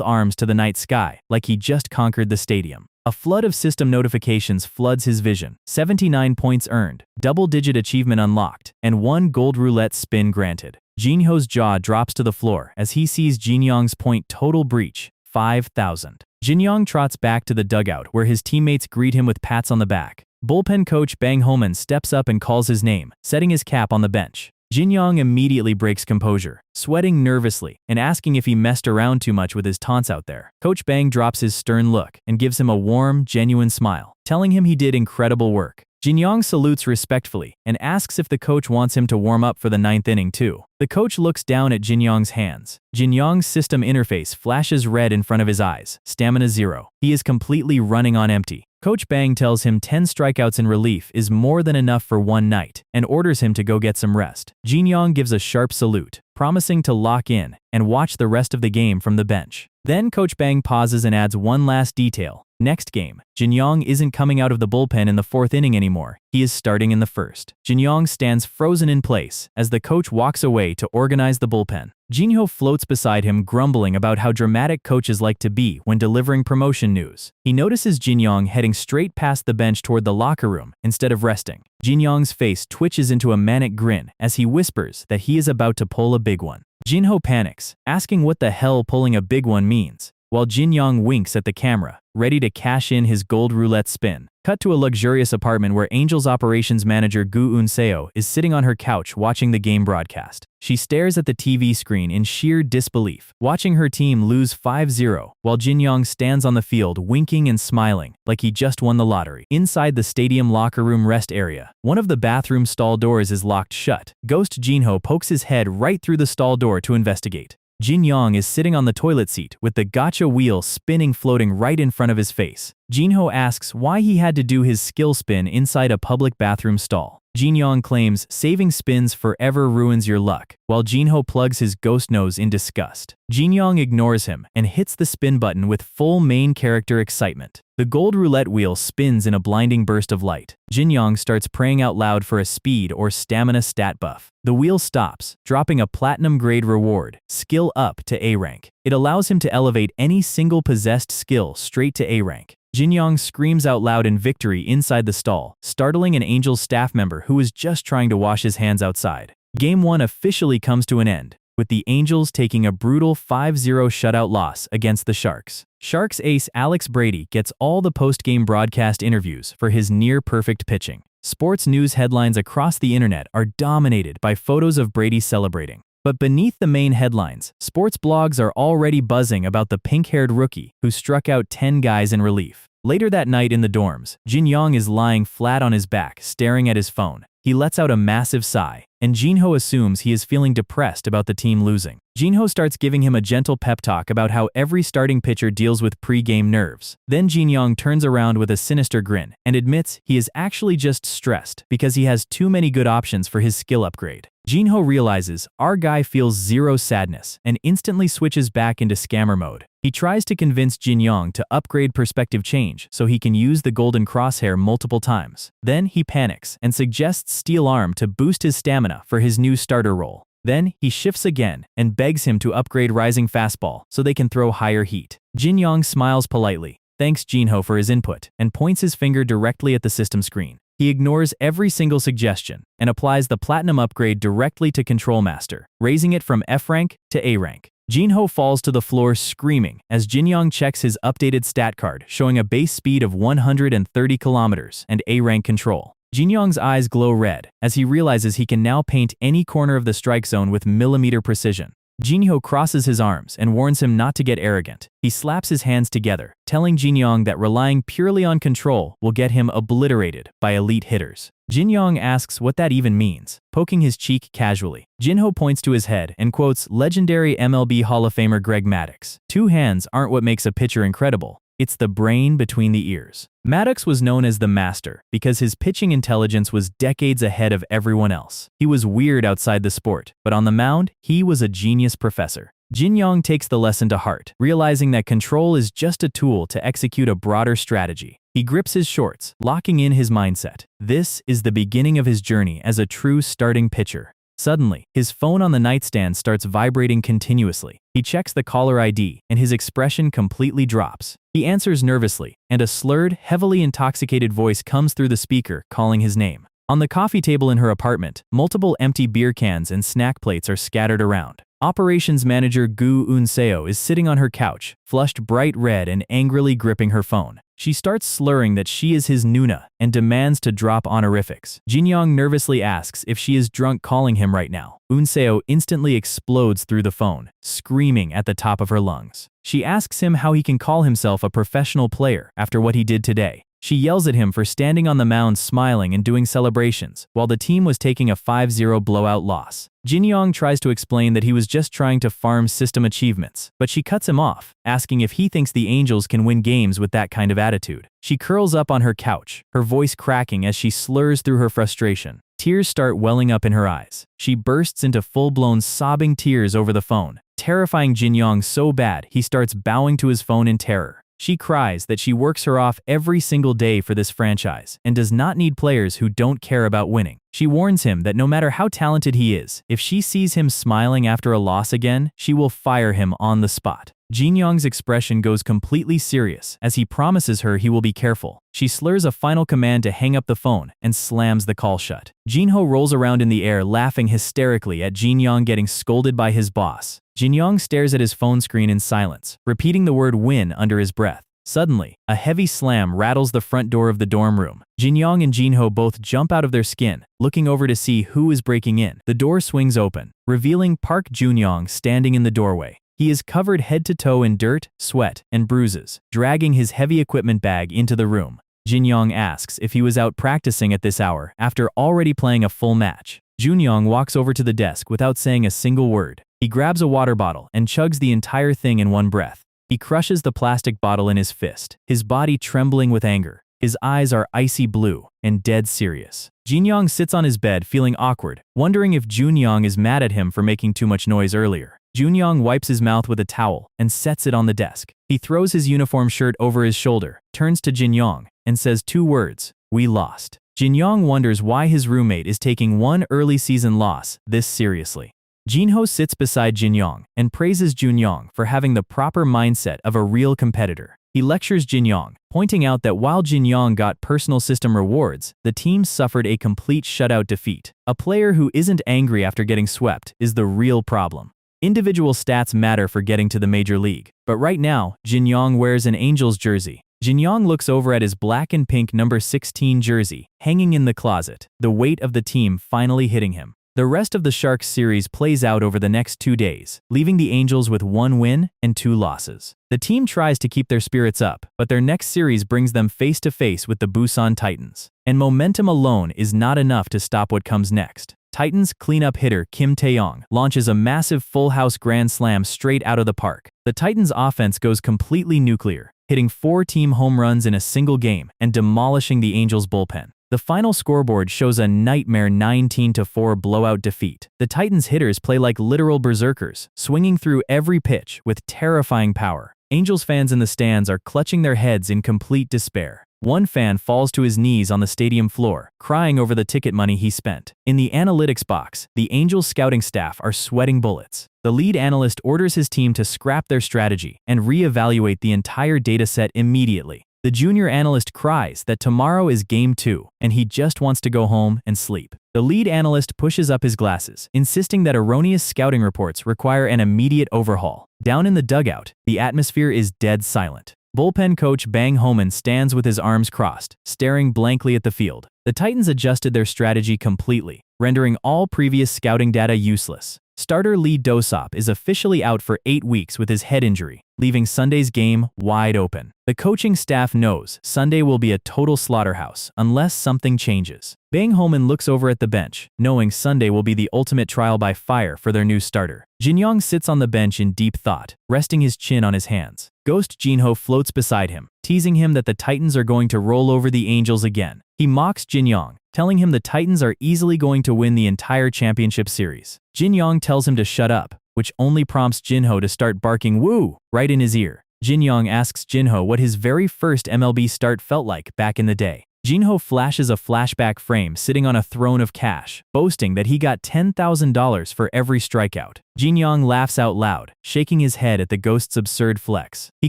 arms to the night sky like he just conquered the stadium. A flood of system notifications floods his vision. 79 points earned, double-digit achievement unlocked, and 1 gold roulette spin granted. Jinho's jaw drops to the floor as he sees Jinyong's point total breach, 5,000. Jinyong trots back to the dugout where his teammates greet him with pats on the back. Bullpen coach Bang Ho-man steps up and calls his name, setting his cap on the bench. Jinyong immediately breaks composure, sweating nervously and asking if he messed around too much with his taunts out there. Coach Bang drops his stern look and gives him a warm, genuine smile, telling him he did incredible work. Jinyong salutes respectfully and asks if the coach wants him to warm up for the 9th inning too. The coach looks down at Jinyong's hands. Jinyong's system interface flashes red in front of his eyes, stamina 0. He is completely running on empty. Coach Bang tells him 10 strikeouts in relief is more than enough for one night and orders him to go get some rest. Jinyong gives a sharp salute, promising to lock in and watch the rest of the game from the bench. Then Coach Bang pauses and adds one last detail. Next game, Jinyong isn't coming out of the bullpen in the 4th inning anymore. He is starting in the 1st. Jinyong stands frozen in place as the coach walks away to organize the bullpen. Jinho floats beside him, grumbling about how dramatic coaches like to be when delivering promotion news. He notices Jinyong heading straight past the bench toward the locker room instead of resting. Jinyong's face twitches into a manic grin as he whispers that he is about to pull a big one. Jinho panics, asking what the hell pulling a big one means, while Jinyong winks at the camera, ready to cash in his gold roulette spin. Cut to a luxurious apartment where Angels operations manager Gu Eun-seo is sitting on her couch watching the game broadcast. She stares at the TV screen in sheer disbelief, watching her team lose 5-0, while Jinyong stands on the field winking and smiling like he just won the lottery. Inside the stadium locker room rest area, one of the bathroom stall doors is locked shut. Ghost Jinho pokes his head right through the stall door to investigate. Jinyong is sitting on the toilet seat with the gotcha wheel spinning floating right in front of his face. Jinho asks why he had to do his skill spin inside a public bathroom stall. Jinyong claims saving spins forever ruins your luck, while Jinho plugs his ghost nose in disgust. Jinyong ignores him and hits the spin button with full main character excitement. The gold roulette wheel spins in a blinding burst of light. Jinyong starts praying out loud for a speed or stamina stat buff. The wheel stops, dropping a platinum-grade reward, skill up to A rank. It allows him to elevate any single possessed skill straight to A rank. Jinyong screams out loud in victory inside the stall, startling an Angels staff member who was just trying to wash his hands outside. Game 1 officially comes to an end, with the Angels taking a brutal 5-0 shutout loss against the Sharks. Sharks ace Alex Brady gets all the post-game broadcast interviews for his near-perfect pitching. Sports news headlines across the internet are dominated by photos of Brady celebrating. But beneath the main headlines, sports blogs are already buzzing about the pink-haired rookie who struck out 10 guys in relief. Later that night in the dorms, Jinyong is lying flat on his back, staring at his phone. He lets out a massive sigh, and Jinho assumes he is feeling depressed about the team losing. Jinho starts giving him a gentle pep talk about how every starting pitcher deals with pre-game nerves. Then Jinyong turns around with a sinister grin and admits he is actually just stressed because he has too many good options for his skill upgrade. Jinho realizes our guy feels zero sadness and instantly switches back into scammer mode. He tries to convince Jinyong to upgrade perspective change so he can use the golden crosshair multiple times. Then he panics and suggests Steel Arm to boost his stamina for his new starter role. Then he shifts again and begs him to upgrade Rising Fastball so they can throw higher heat. Jinyong smiles politely, thanks Jinho for his input, and points his finger directly at the system screen. He ignores every single suggestion and applies the Platinum upgrade directly to Control Master, raising it from F rank to A rank. Jinho falls to the floor screaming as Jinyong checks his updated stat card showing a base speed of 130 kilometers and A rank control. Jinyong's eyes glow red as he realizes he can now paint any corner of the strike zone with millimeter precision. Jinho crosses his arms and warns him not to get arrogant. He slaps his hands together, telling Jinyong that relying purely on control will get him obliterated by elite hitters. Jinyong asks what that even means, poking his cheek casually. Jinho points to his head and quotes legendary MLB Hall of Famer Greg Maddux. Two hands aren't what makes a pitcher incredible. It's the brain between the ears. Maddux was known as the Master because his pitching intelligence was decades ahead of everyone else. He was weird outside the sport, but on the mound, he was a genius professor. Jinyong takes the lesson to heart, realizing that control is just a tool to execute a broader strategy. He grips his shorts, locking in his mindset. This is the beginning of his journey as a true starting pitcher. Suddenly, his phone on the nightstand starts vibrating continuously. He checks the caller ID, and his expression completely drops. He answers nervously, and a slurred, heavily intoxicated voice comes through the speaker, calling his name. On the coffee table in her apartment, multiple empty beer cans and snack plates are scattered around. Operations manager Gu Eun-seo is sitting on her couch, flushed bright red and angrily gripping her phone. She starts slurring that she is his Nuna and demands to drop honorifics. Jinyong nervously asks if she is drunk calling him right now. Eun-seo instantly explodes through the phone, screaming at the top of her lungs. She asks him how he can call himself a professional player after what he did today. She yells at him for standing on the mound smiling and doing celebrations, while the team was taking a 5-0 blowout loss. Jinyong tries to explain that he was just trying to farm system achievements, but she cuts him off, asking if he thinks the Angels can win games with that kind of attitude. She curls up on her couch, her voice cracking as she slurs through her frustration. Tears start welling up in her eyes. She bursts into full-blown sobbing tears over the phone, terrifying Jinyong so bad he starts bowing to his phone in terror. She cries that she works her off every single day for this franchise and does not need players who don't care about winning. She warns him that no matter how talented he is, if she sees him smiling after a loss again, she will fire him on the spot. Jinyong's expression goes completely serious as he promises her he will be careful. She slurs a final command to hang up the phone and slams the call shut. Jinho rolls around in the air laughing hysterically at Jinyong getting scolded by his boss. Jinyong stares at his phone screen in silence, repeating the word win under his breath. Suddenly, a heavy slam rattles the front door of the dorm room. Jinyong and Jinho both jump out of their skin, looking over to see who is breaking in. The door swings open, revealing Park Junyong standing in the doorway. He is covered head to toe in dirt, sweat, and bruises, dragging his heavy equipment bag into the room. Jinyong asks if he was out practicing at this hour after already playing a full match. Junyong walks over to the desk without saying a single word. He grabs a water bottle and chugs the entire thing in one breath. He crushes the plastic bottle in his fist, his body trembling with anger. His eyes are icy blue and dead serious. Jinyong sits on his bed feeling awkward, wondering if Junyong is mad at him for making too much noise earlier. Junyong wipes his mouth with a towel and sets it on the desk. He throws his uniform shirt over his shoulder, turns to Jinyong, and says 2 words, "We lost." Jinyong wonders why his roommate is taking one early season loss this seriously. Jinho sits beside Jinyong and praises Junyong for having the proper mindset of a real competitor. He lectures Jinyong, pointing out that while Jinyong got personal system rewards, the team suffered a complete shutout defeat. A player who isn't angry after getting swept is the real problem. Individual stats matter for getting to the major league, but right now, Jinyong wears an Angels jersey. Jinyong looks over at his black and pink number 16 jersey, hanging in the closet, the weight of the team finally hitting him. The rest of the Sharks series plays out over the next 2 days, leaving the Angels with 1 win and 2 losses. The team tries to keep their spirits up, but their next series brings them face-to-face with the Busan Titans. And momentum alone is not enough to stop what comes next. Titans cleanup hitter Kim Taeyong launches a massive full-house grand slam straight out of the park. The Titans' offense goes completely nuclear, hitting 4 team home runs in a single game and demolishing the Angels' bullpen. The final scoreboard shows a nightmare 19-4 blowout defeat. The Titans' hitters play like literal berserkers, swinging through every pitch with terrifying power. Angels fans in the stands are clutching their heads in complete despair. One fan falls to his knees on the stadium floor, crying over the ticket money he spent. In the analytics box, the Angels scouting staff are sweating bullets. The lead analyst orders his team to scrap their strategy and re-evaluate the entire dataset immediately. The junior analyst cries that tomorrow is game 2, and he just wants to go home and sleep. The lead analyst pushes up his glasses, insisting that erroneous scouting reports require an immediate overhaul. Down in the dugout, the atmosphere is dead silent. Bullpen coach Bang Ho-man stands with his arms crossed, staring blankly at the field. The Titans adjusted their strategy completely, rendering all previous scouting data useless. Starter Lee Do-sop is officially out for 8 weeks with his head injury, leaving Sunday's game wide open. The coaching staff knows Sunday will be a total slaughterhouse unless something changes. Bang Ho-man looks over at the bench, knowing Sunday will be the ultimate trial by fire for their new starter. Jinyong sits on the bench in deep thought, resting his chin on his hands. Ghost Jinho floats beside him, teasing him that the Titans are going to roll over the Angels again. He mocks Jinyong, telling him the Titans are easily going to win the entire championship series. Jinyong tells him to shut up, which only prompts Jinho to start barking "woo" right in his ear. Jinyong asks Jinho what his very first MLB start felt like back in the day. Jinho flashes a flashback frame sitting on a throne of cash, boasting that he got $10,000 for every strikeout. Jinyong laughs out loud, shaking his head at the ghost's absurd flex. He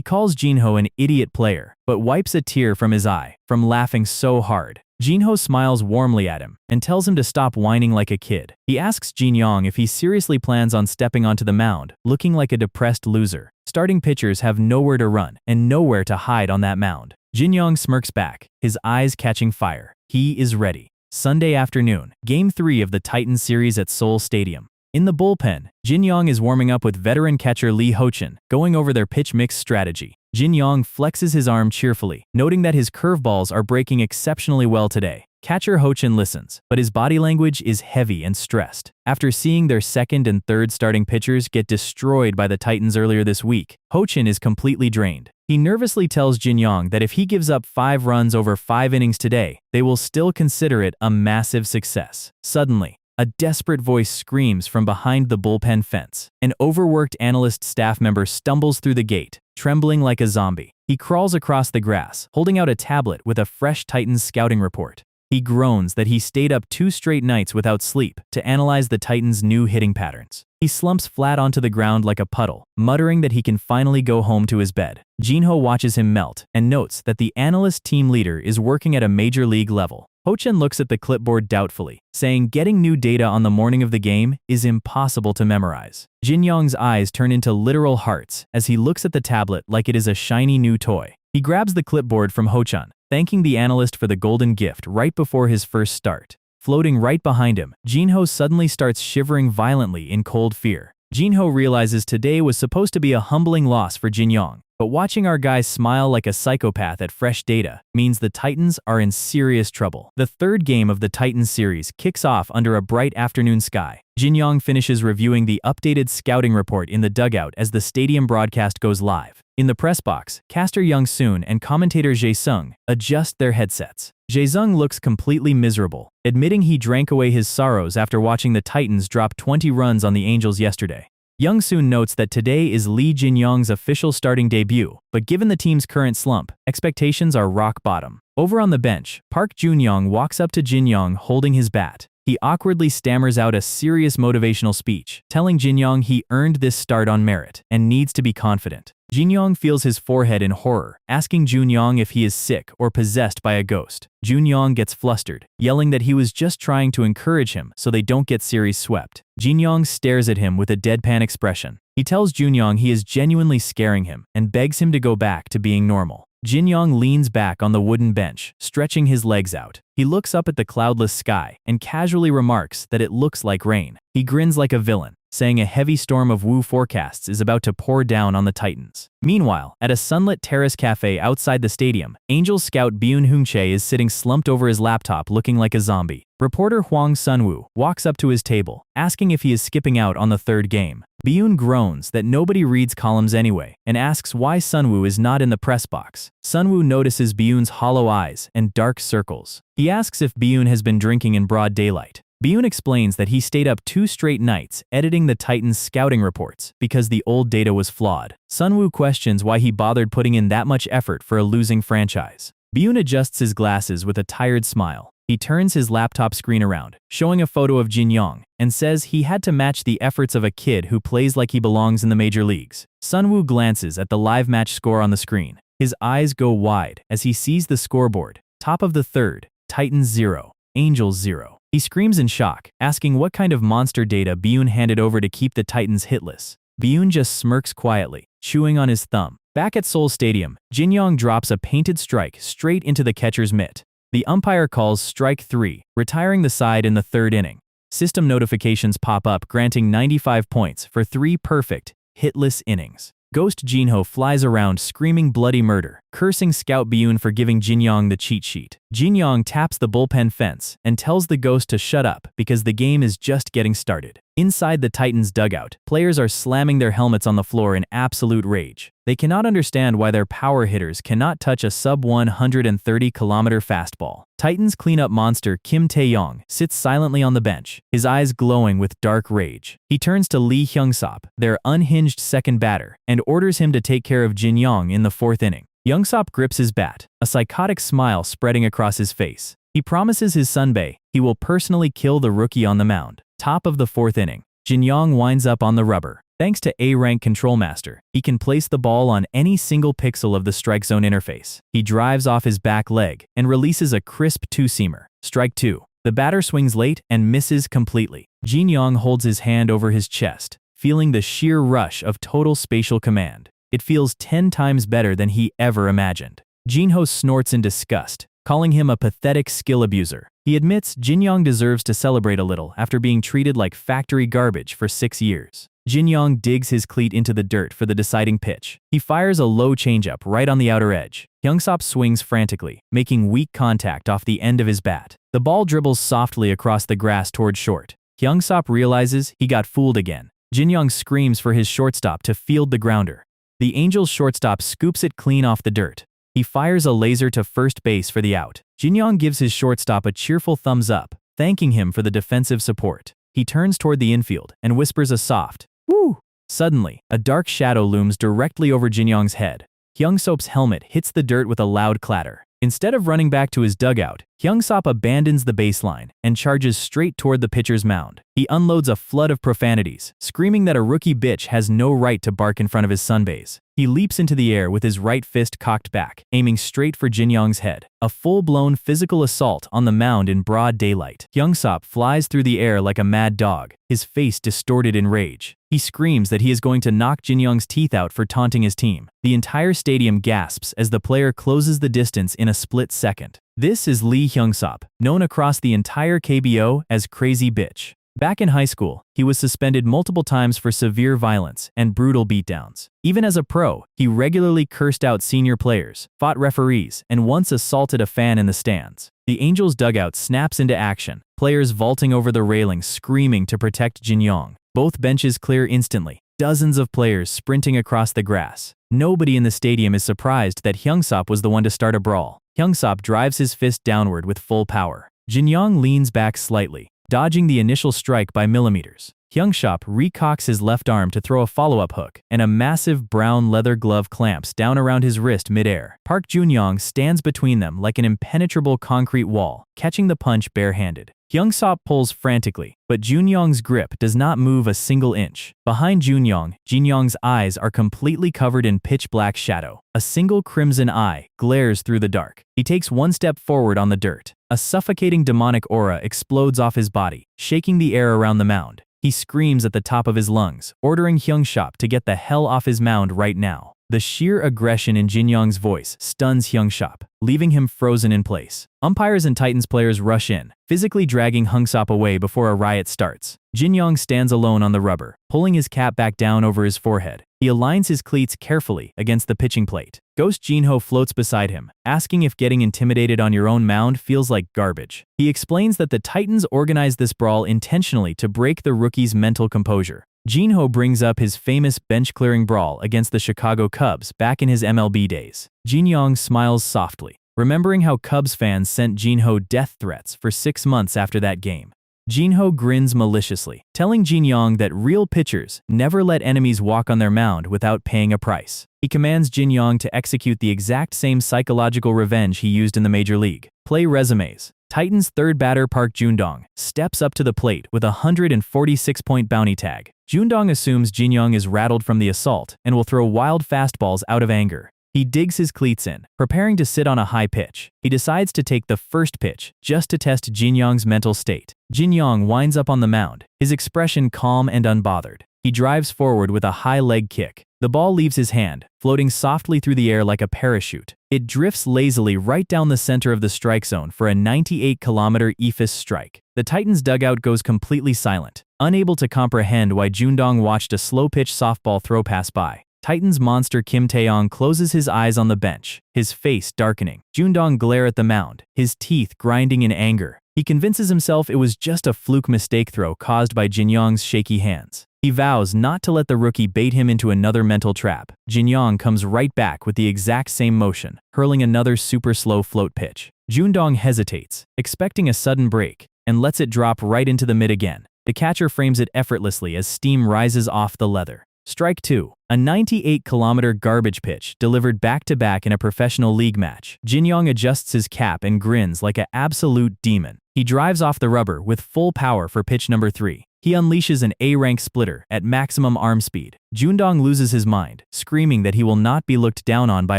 calls Jinho an idiot player, but wipes a tear from his eye from laughing so hard. Jinho smiles warmly at him and tells him to stop whining like a kid. He asks Jinyong if he seriously plans on stepping onto the mound, looking like a depressed loser. Starting pitchers have nowhere to run and nowhere to hide on that mound. Jinyong smirks back, his eyes catching fire. He is ready. Sunday afternoon, Game 3 of the Titans series at Seoul Stadium. In the bullpen, Jinyong is warming up with veteran catcher Lee Jinyong, going over their pitch mix strategy. Jinyong flexes his arm cheerfully, noting that his curveballs are breaking exceptionally well today. Catcher Jinyong listens, but his body language is heavy and stressed. After seeing their second and third starting pitchers get destroyed by the Titans earlier this week, Jinyong is completely drained. He nervously tells Jinyong that if he gives up 5 runs over 5 innings today, they will still consider it a massive success. Suddenly, a desperate voice screams from behind the bullpen fence. An overworked analyst staff member stumbles through the gate, trembling like a zombie. He crawls across the grass, holding out a tablet with a fresh Titans scouting report. He groans that he stayed up 2 straight nights without sleep to analyze the Titans' new hitting patterns. He slumps flat onto the ground like a puddle, muttering that he can finally go home to his bed. Jinho watches him melt and notes that the analyst team leader is working at a major league level. Jinyong looks at the clipboard doubtfully, saying getting new data on the morning of the game is impossible to memorize. Jinyong's eyes turn into literal hearts as he looks at the tablet like it is a shiny new toy. He grabs the clipboard from Jinyong, thanking the analyst for the golden gift right before his first start. Floating right behind him, Jinho suddenly starts shivering violently in cold fear. Jinho realizes today was supposed to be a humbling loss for Jinyong, but watching our guy smile like a psychopath at fresh data means the Titans are in serious trouble. The third game of the Titans series kicks off under a bright afternoon sky. Jinyong finishes reviewing the updated scouting report in the dugout as the stadium broadcast goes live. In the press box, caster Young-soon and commentator Jae-sung adjust their headsets. Jae-sung looks completely miserable, admitting he drank away his sorrows after watching the Titans drop 20 runs on the Angels yesterday. Young-soon notes that today is Lee Jinyong's official starting debut, but given the team's current slump, expectations are rock bottom. Over on the bench, Park Jun-young walks up to Jinyong holding his bat. He awkwardly stammers out a serious motivational speech, telling Jinyong he earned this start on merit and needs to be confident. Jinyong feels his forehead in horror, asking Jun-young if he is sick or possessed by a ghost. Jun-young gets flustered, yelling that he was just trying to encourage him so they don't get series swept. Jinyong stares at him with a deadpan expression. He tells Jun-young he is genuinely scaring him and begs him to go back to being normal. Jinyong leans back on the wooden bench, stretching his legs out. He looks up at the cloudless sky and casually remarks that it looks like rain. He grins like a villain, saying a heavy storm of Woo forecasts is about to pour down on the Titans. Meanwhile, at a sunlit terrace cafe outside the stadium, Angels scout Byun Hoong-chae is sitting slumped over his laptop looking like a zombie. Reporter Hwang Sun-woo walks up to his table, asking if he is skipping out on the third game. Byun groans that nobody reads columns anyway, and asks why Sun-woo is not in the press box. Sun-woo notices Byun's hollow eyes and dark circles. He asks if Byun has been drinking in broad daylight. Byun explains that he stayed up 2 straight nights editing the Titans' scouting reports because the old data was flawed. Sun-woo questions why he bothered putting in that much effort for a losing franchise. Byun adjusts his glasses with a tired smile. He turns his laptop screen around, showing a photo of Jinyong, and says he had to match the efforts of a kid who plays like he belongs in the major leagues. Sun-woo glances at the live match score on the screen. His eyes go wide as he sees the scoreboard. Top of the third, Titans 0, Angels 0. He screams in shock, asking what kind of monster data Byun handed over to keep the Titans hitless. Byun just smirks quietly, chewing on his thumb. Back at Seoul Stadium, Jinyong drops a painted strike straight into the catcher's mitt. The umpire calls strike 3, retiring the side in the third inning. System notifications pop up granting 95 points for 3 perfect, hitless innings. Ghost Jinho flies around screaming bloody murder, cursing Scout Byun for giving Jinyong the cheat sheet. Jinyong taps the bullpen fence and tells the ghost to shut up because the game is just getting started. Inside the Titans' dugout, players are slamming their helmets on the floor in absolute rage. They cannot understand why their power hitters cannot touch a sub-130-kilometer fastball. Titans cleanup monster Kim Tae-yong sits silently on the bench, his eyes glowing with dark rage. He turns to Lee Hyung-sop, their unhinged second batter, and orders him to take care of Jinyong in the fourth inning. Hyung-sop grips his bat, a psychotic smile spreading across his face. He promises his sunbae he will personally kill the rookie on the mound. Top of the fourth inning, Jinyong winds up on the rubber. Thanks to A-Rank Control Master, he can place the ball on any single pixel of the strike zone interface. He drives off his back leg and releases a crisp two-seamer. Strike 2. The batter swings late and misses completely. Jinyong holds his hand over his chest, feeling the sheer rush of total spatial command. It feels 10 times better than he ever imagined. Jinho snorts in disgust, calling him a pathetic skill abuser. He admits Jinyong deserves to celebrate a little after being treated like factory garbage for 6 years. Jinyong digs his cleat into the dirt for the deciding pitch. He fires a low changeup right on the outer edge. Hyung-sop swings frantically, making weak contact off the end of his bat. The ball dribbles softly across the grass toward short. Hyung-sop realizes he got fooled again. Jinyong screams for his shortstop to field the grounder. The Angels' shortstop scoops it clean off the dirt. He fires a laser to first base for the out. Jinyong gives his shortstop a cheerful thumbs up, thanking him for the defensive support. He turns toward the infield and whispers a soft, "Woo!" Suddenly, a dark shadow looms directly over Jinyong's head. Hyung-sop's helmet hits the dirt with a loud clatter. Instead of running back to his dugout, Hyung-sop abandons the baseline and charges straight toward the pitcher's mound. He unloads a flood of profanities, screaming that a rookie bitch has no right to bark in front of his sunbaes. He leaps into the air with his right fist cocked back, aiming straight for Jinyong's head. A full-blown physical assault on the mound in broad daylight. Hyung-sop flies through the air like a mad dog, his face distorted in rage. He screams that he is going to knock Jinyong's teeth out for taunting his team. The entire stadium gasps as the player closes the distance in a split second. This is Lee Hyung-sop, known across the entire KBO as Crazy Bitch. Back in high school, he was suspended multiple times for severe violence and brutal beatdowns. Even as a pro, he regularly cursed out senior players, fought referees, and once assaulted a fan in the stands. The Angels' dugout snaps into action, players vaulting over the railings screaming to protect Jinyong. Both benches clear instantly, dozens of players sprinting across the grass. Nobody in the stadium is surprised that Hyung-sop was the one to start a brawl. Hyung-sop drives his fist downward with full power. Jinyong leans back slightly, dodging the initial strike by millimeters. Hyung-sop recocks his left arm to throw a follow-up hook, and a massive brown leather glove clamps down around his wrist mid-air. Park Junyong stands between them like an impenetrable concrete wall, catching the punch barehanded. Hyung-sop pulls frantically, but Junyong's grip does not move a single inch. Behind Junyong, Jinyong's eyes are completely covered in pitch-black shadow. A single crimson eye glares through the dark. He takes one step forward on the dirt. A suffocating demonic aura explodes off his body, shaking the air around the mound. He screams at the top of his lungs, ordering Hyung-sop to get the hell off his mound right now. The sheer aggression in Jinyong's voice stuns Hyung-sop, leaving him frozen in place. Umpires and Titans players rush in, physically dragging Hyung-sop away before a riot starts. Jinyong stands alone on the rubber, pulling his cap back down over his forehead. He aligns his cleats carefully against the pitching plate. Ghost Jinho floats beside him, asking if getting intimidated on your own mound feels like garbage. He explains that the Titans organized this brawl intentionally to break the rookie's mental composure. Jinho brings up his famous bench-clearing brawl against the Chicago Cubs back in his MLB days. Jinyong smiles softly, remembering how Cubs fans sent Jinho death threats for 6 months after that game. Jinho grins maliciously, telling Jinyong that real pitchers never let enemies walk on their mound without paying a price. He commands Jinyong to execute the exact same psychological revenge he used in the major league. Play resumes. Titans' third batter Park Jundong steps up to the plate with a 146-point bounty tag. Jundong assumes Jinyong is rattled from the assault and will throw wild fastballs out of anger. He digs his cleats in, preparing to sit on a high pitch. He decides to take the first pitch, just to test Jinyong's mental state. Jinyong winds up on the mound, his expression calm and unbothered. He drives forward with a high leg kick. The ball leaves his hand, floating softly through the air like a parachute. It drifts lazily right down the center of the strike zone for a 98-kilometer ephus strike. The Titans' dugout goes completely silent, unable to comprehend why Jundong watched a slow-pitch softball throw pass by. Titans monster Kim Taeyong closes his eyes on the bench, his face darkening. Jundong glare at the mound, his teeth grinding in anger. He convinces himself it was just a fluke mistake throw caused by Jinyong's shaky hands. He vows not to let the rookie bait him into another mental trap. Jinyong comes right back with the exact same motion, hurling another super slow float pitch. Jundong hesitates, expecting a sudden break, and lets it drop right into the mid again. The catcher frames it effortlessly as steam rises off the leather. Strike 2. A 98-kilometer garbage pitch delivered back-to-back in a professional league match. Jinyong adjusts his cap and grins like an absolute demon. He drives off the rubber with full power for pitch number 3. He unleashes an A-rank splitter at maximum arm speed. Jundong loses his mind, screaming that he will not be looked down on by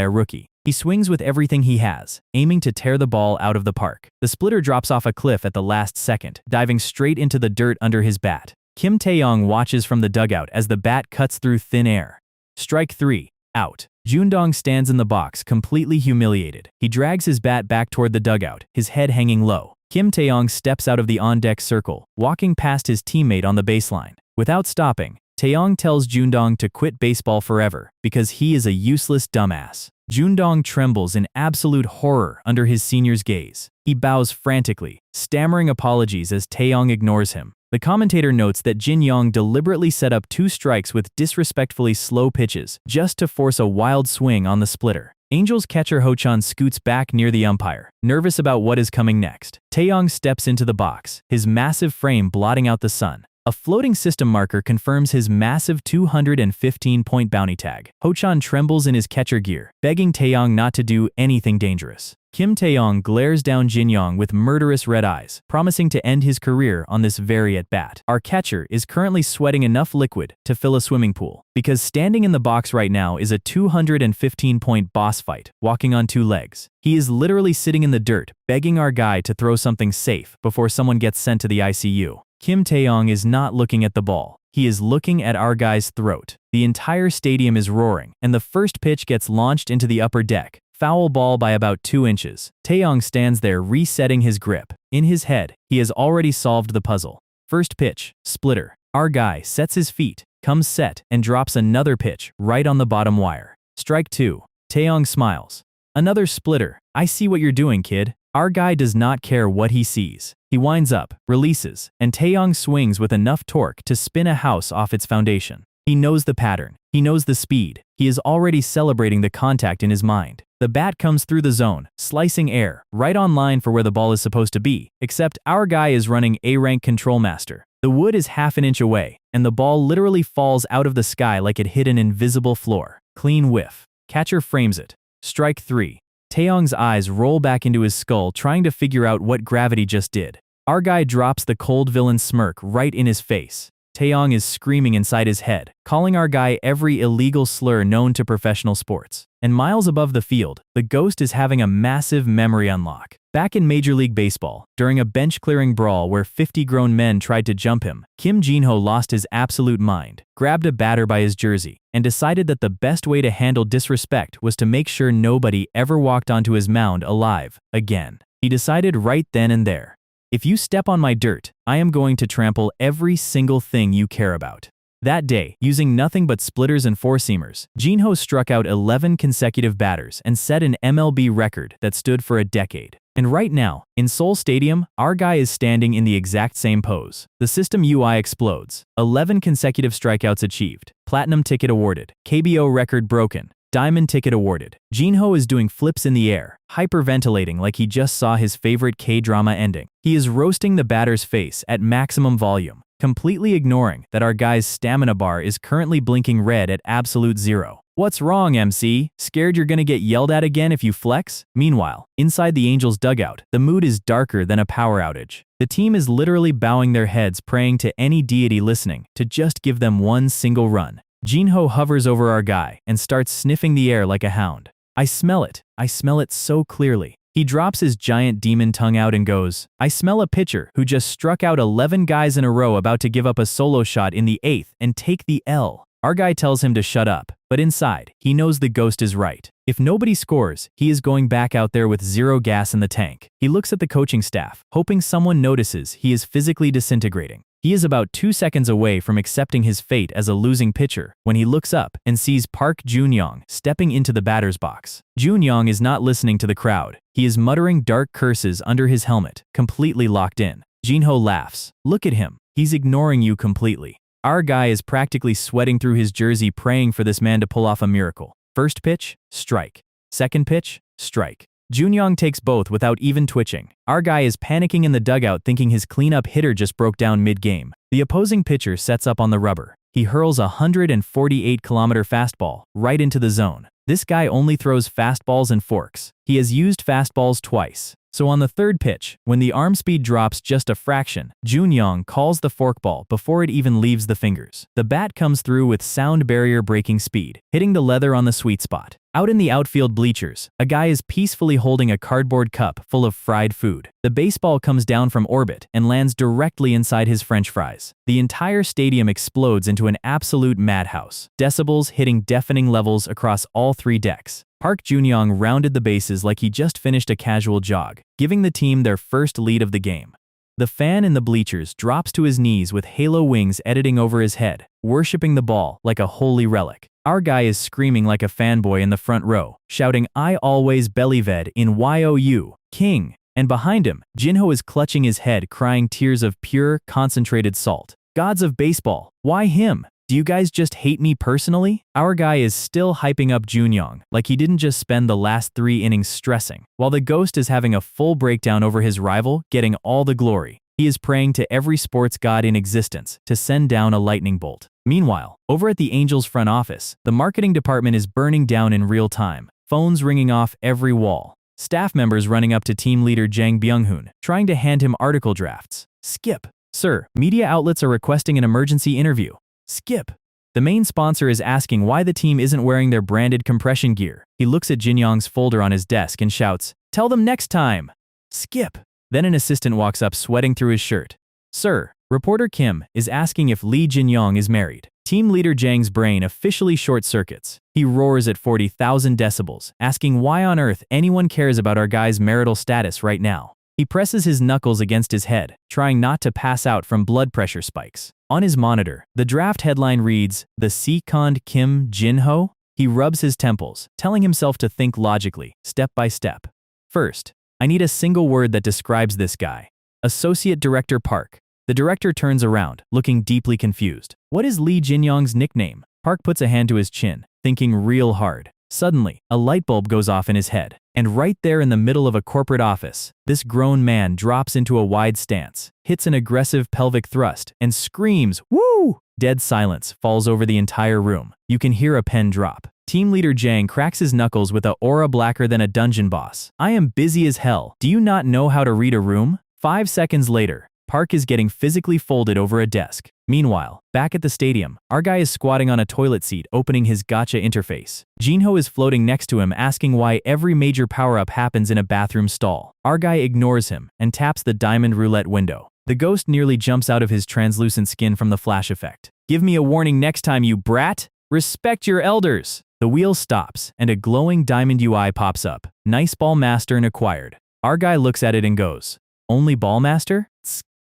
a rookie. He swings with everything he has, aiming to tear the ball out of the park. The splitter drops off a cliff at the last second, diving straight into the dirt under his bat. Kim Taeyong watches from the dugout as the bat cuts through thin air. Strike 3. Out. Jundong stands in the box, completely humiliated. He drags his bat back toward the dugout, his head hanging low. Kim Taeyong steps out of the on-deck circle, walking past his teammate on the baseline. Without stopping, Taeyong tells Jundong to quit baseball forever because he is a useless dumbass. Jundong trembles in absolute horror under his senior's gaze. He bows frantically, stammering apologies as Taeyong ignores him. The commentator notes that Jinyong deliberately set up 2 strikes with disrespectfully slow pitches just to force a wild swing on the splitter. Angels catcher Ho-chan scoots back near the umpire, nervous about what is coming next. Taeyong steps into the box, his massive frame blotting out the sun. A floating system marker confirms his massive 215-point bounty tag. Ho-chan trembles in his catcher gear, begging Taeyong not to do anything dangerous. Kim Taeyong glares down Jinyong with murderous red eyes, promising to end his career on this very at-bat. Our catcher is currently sweating enough liquid to fill a swimming pool, because standing in the box right now is a 215-point boss fight, walking on 2 legs. He is literally sitting in the dirt, begging our guy to throw something safe before someone gets sent to the ICU. Kim Taeyong is not looking at the ball. He is looking at our guy's throat. The entire stadium is roaring, and the first pitch gets launched into the upper deck. Foul ball by about 2 inches. Taeyong stands there resetting his grip. In his head, he has already solved the puzzle. First pitch, splitter. Our guy sets his feet, comes set, and drops another pitch right on the bottom wire. Strike 2. Taeyong smiles. Another splitter. I see what you're doing, kid. Our guy does not care what he sees. He winds up, releases, and Taeyong swings with enough torque to spin a house off its foundation. He knows the pattern. He knows the speed. He is already celebrating the contact in his mind. The bat comes through the zone, slicing air, right on line for where the ball is supposed to be, except our guy is running A-rank control master. The wood is half an inch away, and the ball literally falls out of the sky like it hit an invisible floor. Clean whiff. Catcher frames it. Strike 3. Taeyong's eyes roll back into his skull, trying to figure out what gravity just did. Our guy drops the cold villain smirk right in his face. Taeyong is screaming inside his head, calling our guy every illegal slur known to professional sports. And miles above the field, the ghost is having a massive memory unlock. Back in Major League Baseball, during a bench-clearing brawl where 50 grown men tried to jump him, Kim Jinho lost his absolute mind, grabbed a batter by his jersey, and decided that the best way to handle disrespect was to make sure nobody ever walked onto his mound alive again. He decided right then and there, if you step on my dirt, I am going to trample every single thing you care about. That day, using nothing but splitters and four-seamers, Jinho struck out 11 consecutive batters and set an MLB record that stood for a decade. And right now, in Seoul Stadium, our guy is standing in the exact same pose. The system UI explodes. 11 consecutive strikeouts achieved. Platinum ticket awarded. KBO record broken. Diamond ticket awarded. Jinho is doing flips in the air, hyperventilating like he just saw his favorite K-drama ending. He is roasting the batter's face at maximum volume, completely ignoring that our guy's stamina bar is currently blinking red at absolute 0. What's wrong, MC? Scared you're gonna get yelled at again if you flex? Meanwhile, inside the Angels dugout, the mood is darker than a power outage. The team is literally bowing their heads, praying to any deity listening to just give them one single run. Jinho hovers over our guy and starts sniffing the air like a hound. I smell it so clearly. He drops his giant demon tongue out and goes, I smell a pitcher who just struck out 11 guys in a row about to give up a solo shot in the 8th and take the L. Our guy tells him to shut up, but inside, he knows the ghost is right. If nobody scores, he is going back out there with 0 gas in the tank. He looks at the coaching staff, hoping someone notices he is physically disintegrating. He is about 2 seconds away from accepting his fate as a losing pitcher when he looks up and sees Park Jinyong stepping into the batter's box. Jinyong is not listening to the crowd. He is muttering dark curses under his helmet, completely locked in. Jinho laughs. Look at him. He's ignoring you completely. Our guy is practically sweating through his jersey praying for this man to pull off a miracle. First pitch, strike. Second pitch, strike. Jinyong takes both without even twitching. Our guy is panicking in the dugout thinking his cleanup hitter just broke down mid-game. The opposing pitcher sets up on the rubber. He hurls a 148-kilometer fastball right into the zone. This guy only throws fastballs and forks. He has used fastballs twice. So on the third pitch, when the arm speed drops just a fraction, Jinyong calls the forkball before it even leaves the fingers. The bat comes through with sound barrier breaking speed, hitting the leather on the sweet spot. Out in the outfield bleachers, a guy is peacefully holding a cardboard cup full of fried food. The baseball comes down from orbit and lands directly inside his French fries. The entire stadium explodes into an absolute madhouse, decibels hitting deafening levels across all 3 decks. Park Jinyong rounded the bases like he just finished a casual jog, giving the team their first lead of the game. The fan in the bleachers drops to his knees with halo wings editing over his head, worshipping the ball like a holy relic. Our guy is screaming like a fanboy in the front row, shouting "I always believed in YOU, King." And behind him, Jinho is clutching his head crying tears of pure, concentrated salt. Gods of baseball, why him? Do you guys just hate me personally? Our guy is still hyping up Jinyong like he didn't just spend the last 3 innings stressing, while the ghost is having a full breakdown over his rival, getting all the glory. He is praying to every sports god in existence to send down a lightning bolt. Meanwhile, over at the Angels front office, the marketing department is burning down in real time, phones ringing off every wall. Staff members running up to team leader Jang Byung-hoon, trying to hand him article drafts. Skip. Sir, media outlets are requesting an emergency interview. Skip. The main sponsor is asking why the team isn't wearing their branded compression gear. He looks at Jinyong's folder on his desk and shouts, "Tell them next time." Skip. Then an assistant walks up sweating through his shirt. Sir, reporter Kim is asking if Lee Jinyong is married. Team leader Jang's brain officially short-circuits. He roars at 40,000 decibels, asking why on earth anyone cares about our guy's marital status right now. He presses his knuckles against his head, trying not to pass out from blood pressure spikes. On his monitor, the draft headline reads, "The second Kim Jinho?" He rubs his temples, telling himself to think logically, step by step. First, I need a single word that describes this guy. Associate Director Park. The director turns around, looking deeply confused. What is Lee Jinyong's nickname? Park puts a hand to his chin, thinking real hard. Suddenly, a light bulb goes off in his head, and right there in the middle of a corporate office, this grown man drops into a wide stance, hits an aggressive pelvic thrust, and screams, "Woo!" Dead silence falls over the entire room. You can hear a pen drop. Team leader Jang cracks his knuckles with an aura blacker than a dungeon boss. I am busy as hell. Do you not know how to read a room? 5 seconds later, Park is getting physically folded over a desk. Meanwhile, back at the stadium, our guy is squatting on a toilet seat opening his gacha interface. Jinho is floating next to him asking why every major power-up happens in a bathroom stall. Our guy ignores him and taps the diamond roulette window. The ghost nearly jumps out of his translucent skin from the flash effect. Give me a warning next time, you brat! Respect your elders! The wheel stops, and a glowing diamond UI pops up. Nice ball master and acquired. Our guy looks at it and goes, "Only ball master?"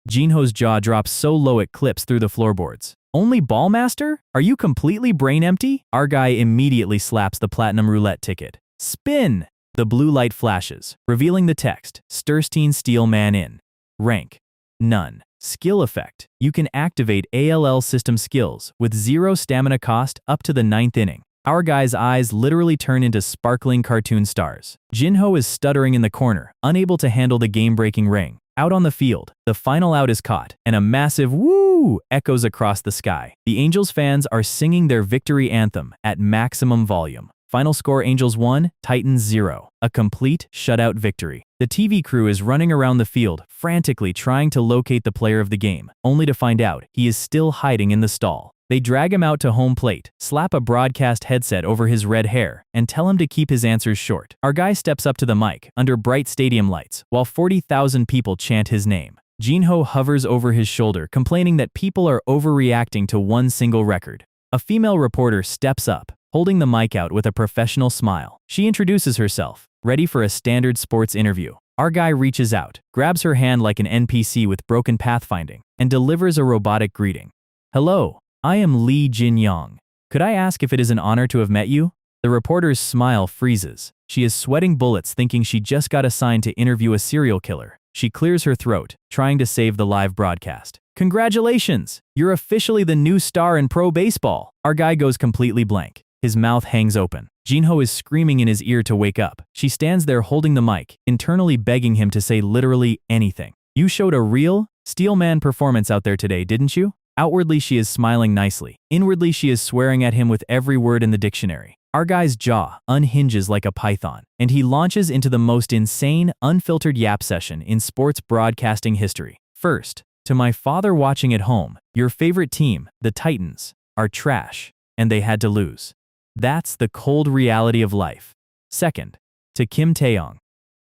Jinho's jaw drops so low it clips through the floorboards. "Only ball master? Are you completely brain empty?" Our guy immediately slaps the platinum roulette ticket. Spin! The blue light flashes, revealing the text, Sturstein Steel Man in. Rank. None. Skill effect. You can activate ALL system skills with 0 stamina cost up to the 9th inning. Our guy's eyes literally turn into sparkling cartoon stars. Jinho is stuttering in the corner, unable to handle the game-breaking ring. Out on the field, the final out is caught, and a massive "woo" echoes across the sky. The Angels fans are singing their victory anthem at maximum volume. Final score: Angels 1, Titans 0. A complete shutout victory. The TV crew is running around the field, frantically trying to locate the player of the game, only to find out he is still hiding in the stall. They drag him out to home plate, slap a broadcast headset over his red hair, and tell him to keep his answers short. Our guy steps up to the mic, under bright stadium lights, while 40,000 people chant his name. Jinho hovers over his shoulder, complaining that people are overreacting to one single record. A female reporter steps up, holding the mic out with a professional smile. She introduces herself, ready for a standard sports interview. Our guy reaches out, grabs her hand like an NPC with broken pathfinding, and delivers a robotic greeting. Hello, I am Lee Jinyong. Could I ask if it is an honor to have met you? The reporter's smile freezes. She is sweating bullets thinking she just got assigned to interview a serial killer. She clears her throat, trying to save the live broadcast. Congratulations! You're officially the new star in pro baseball. Our guy goes completely blank. His mouth hangs open. Jinho is screaming in his ear to wake up. She stands there holding the mic, internally begging him to say literally anything. You showed a real, steelman performance out there today, didn't you? Outwardly she is smiling nicely. Inwardly she is swearing at him with every word in the dictionary. Our guy's jaw unhinges like a python, and he launches into the most insane, unfiltered yap session in sports broadcasting history. First, to my father watching at home, your favorite team, the Titans, are trash, and they had to lose. That's the cold reality of life. Second, to Kim Taeyong,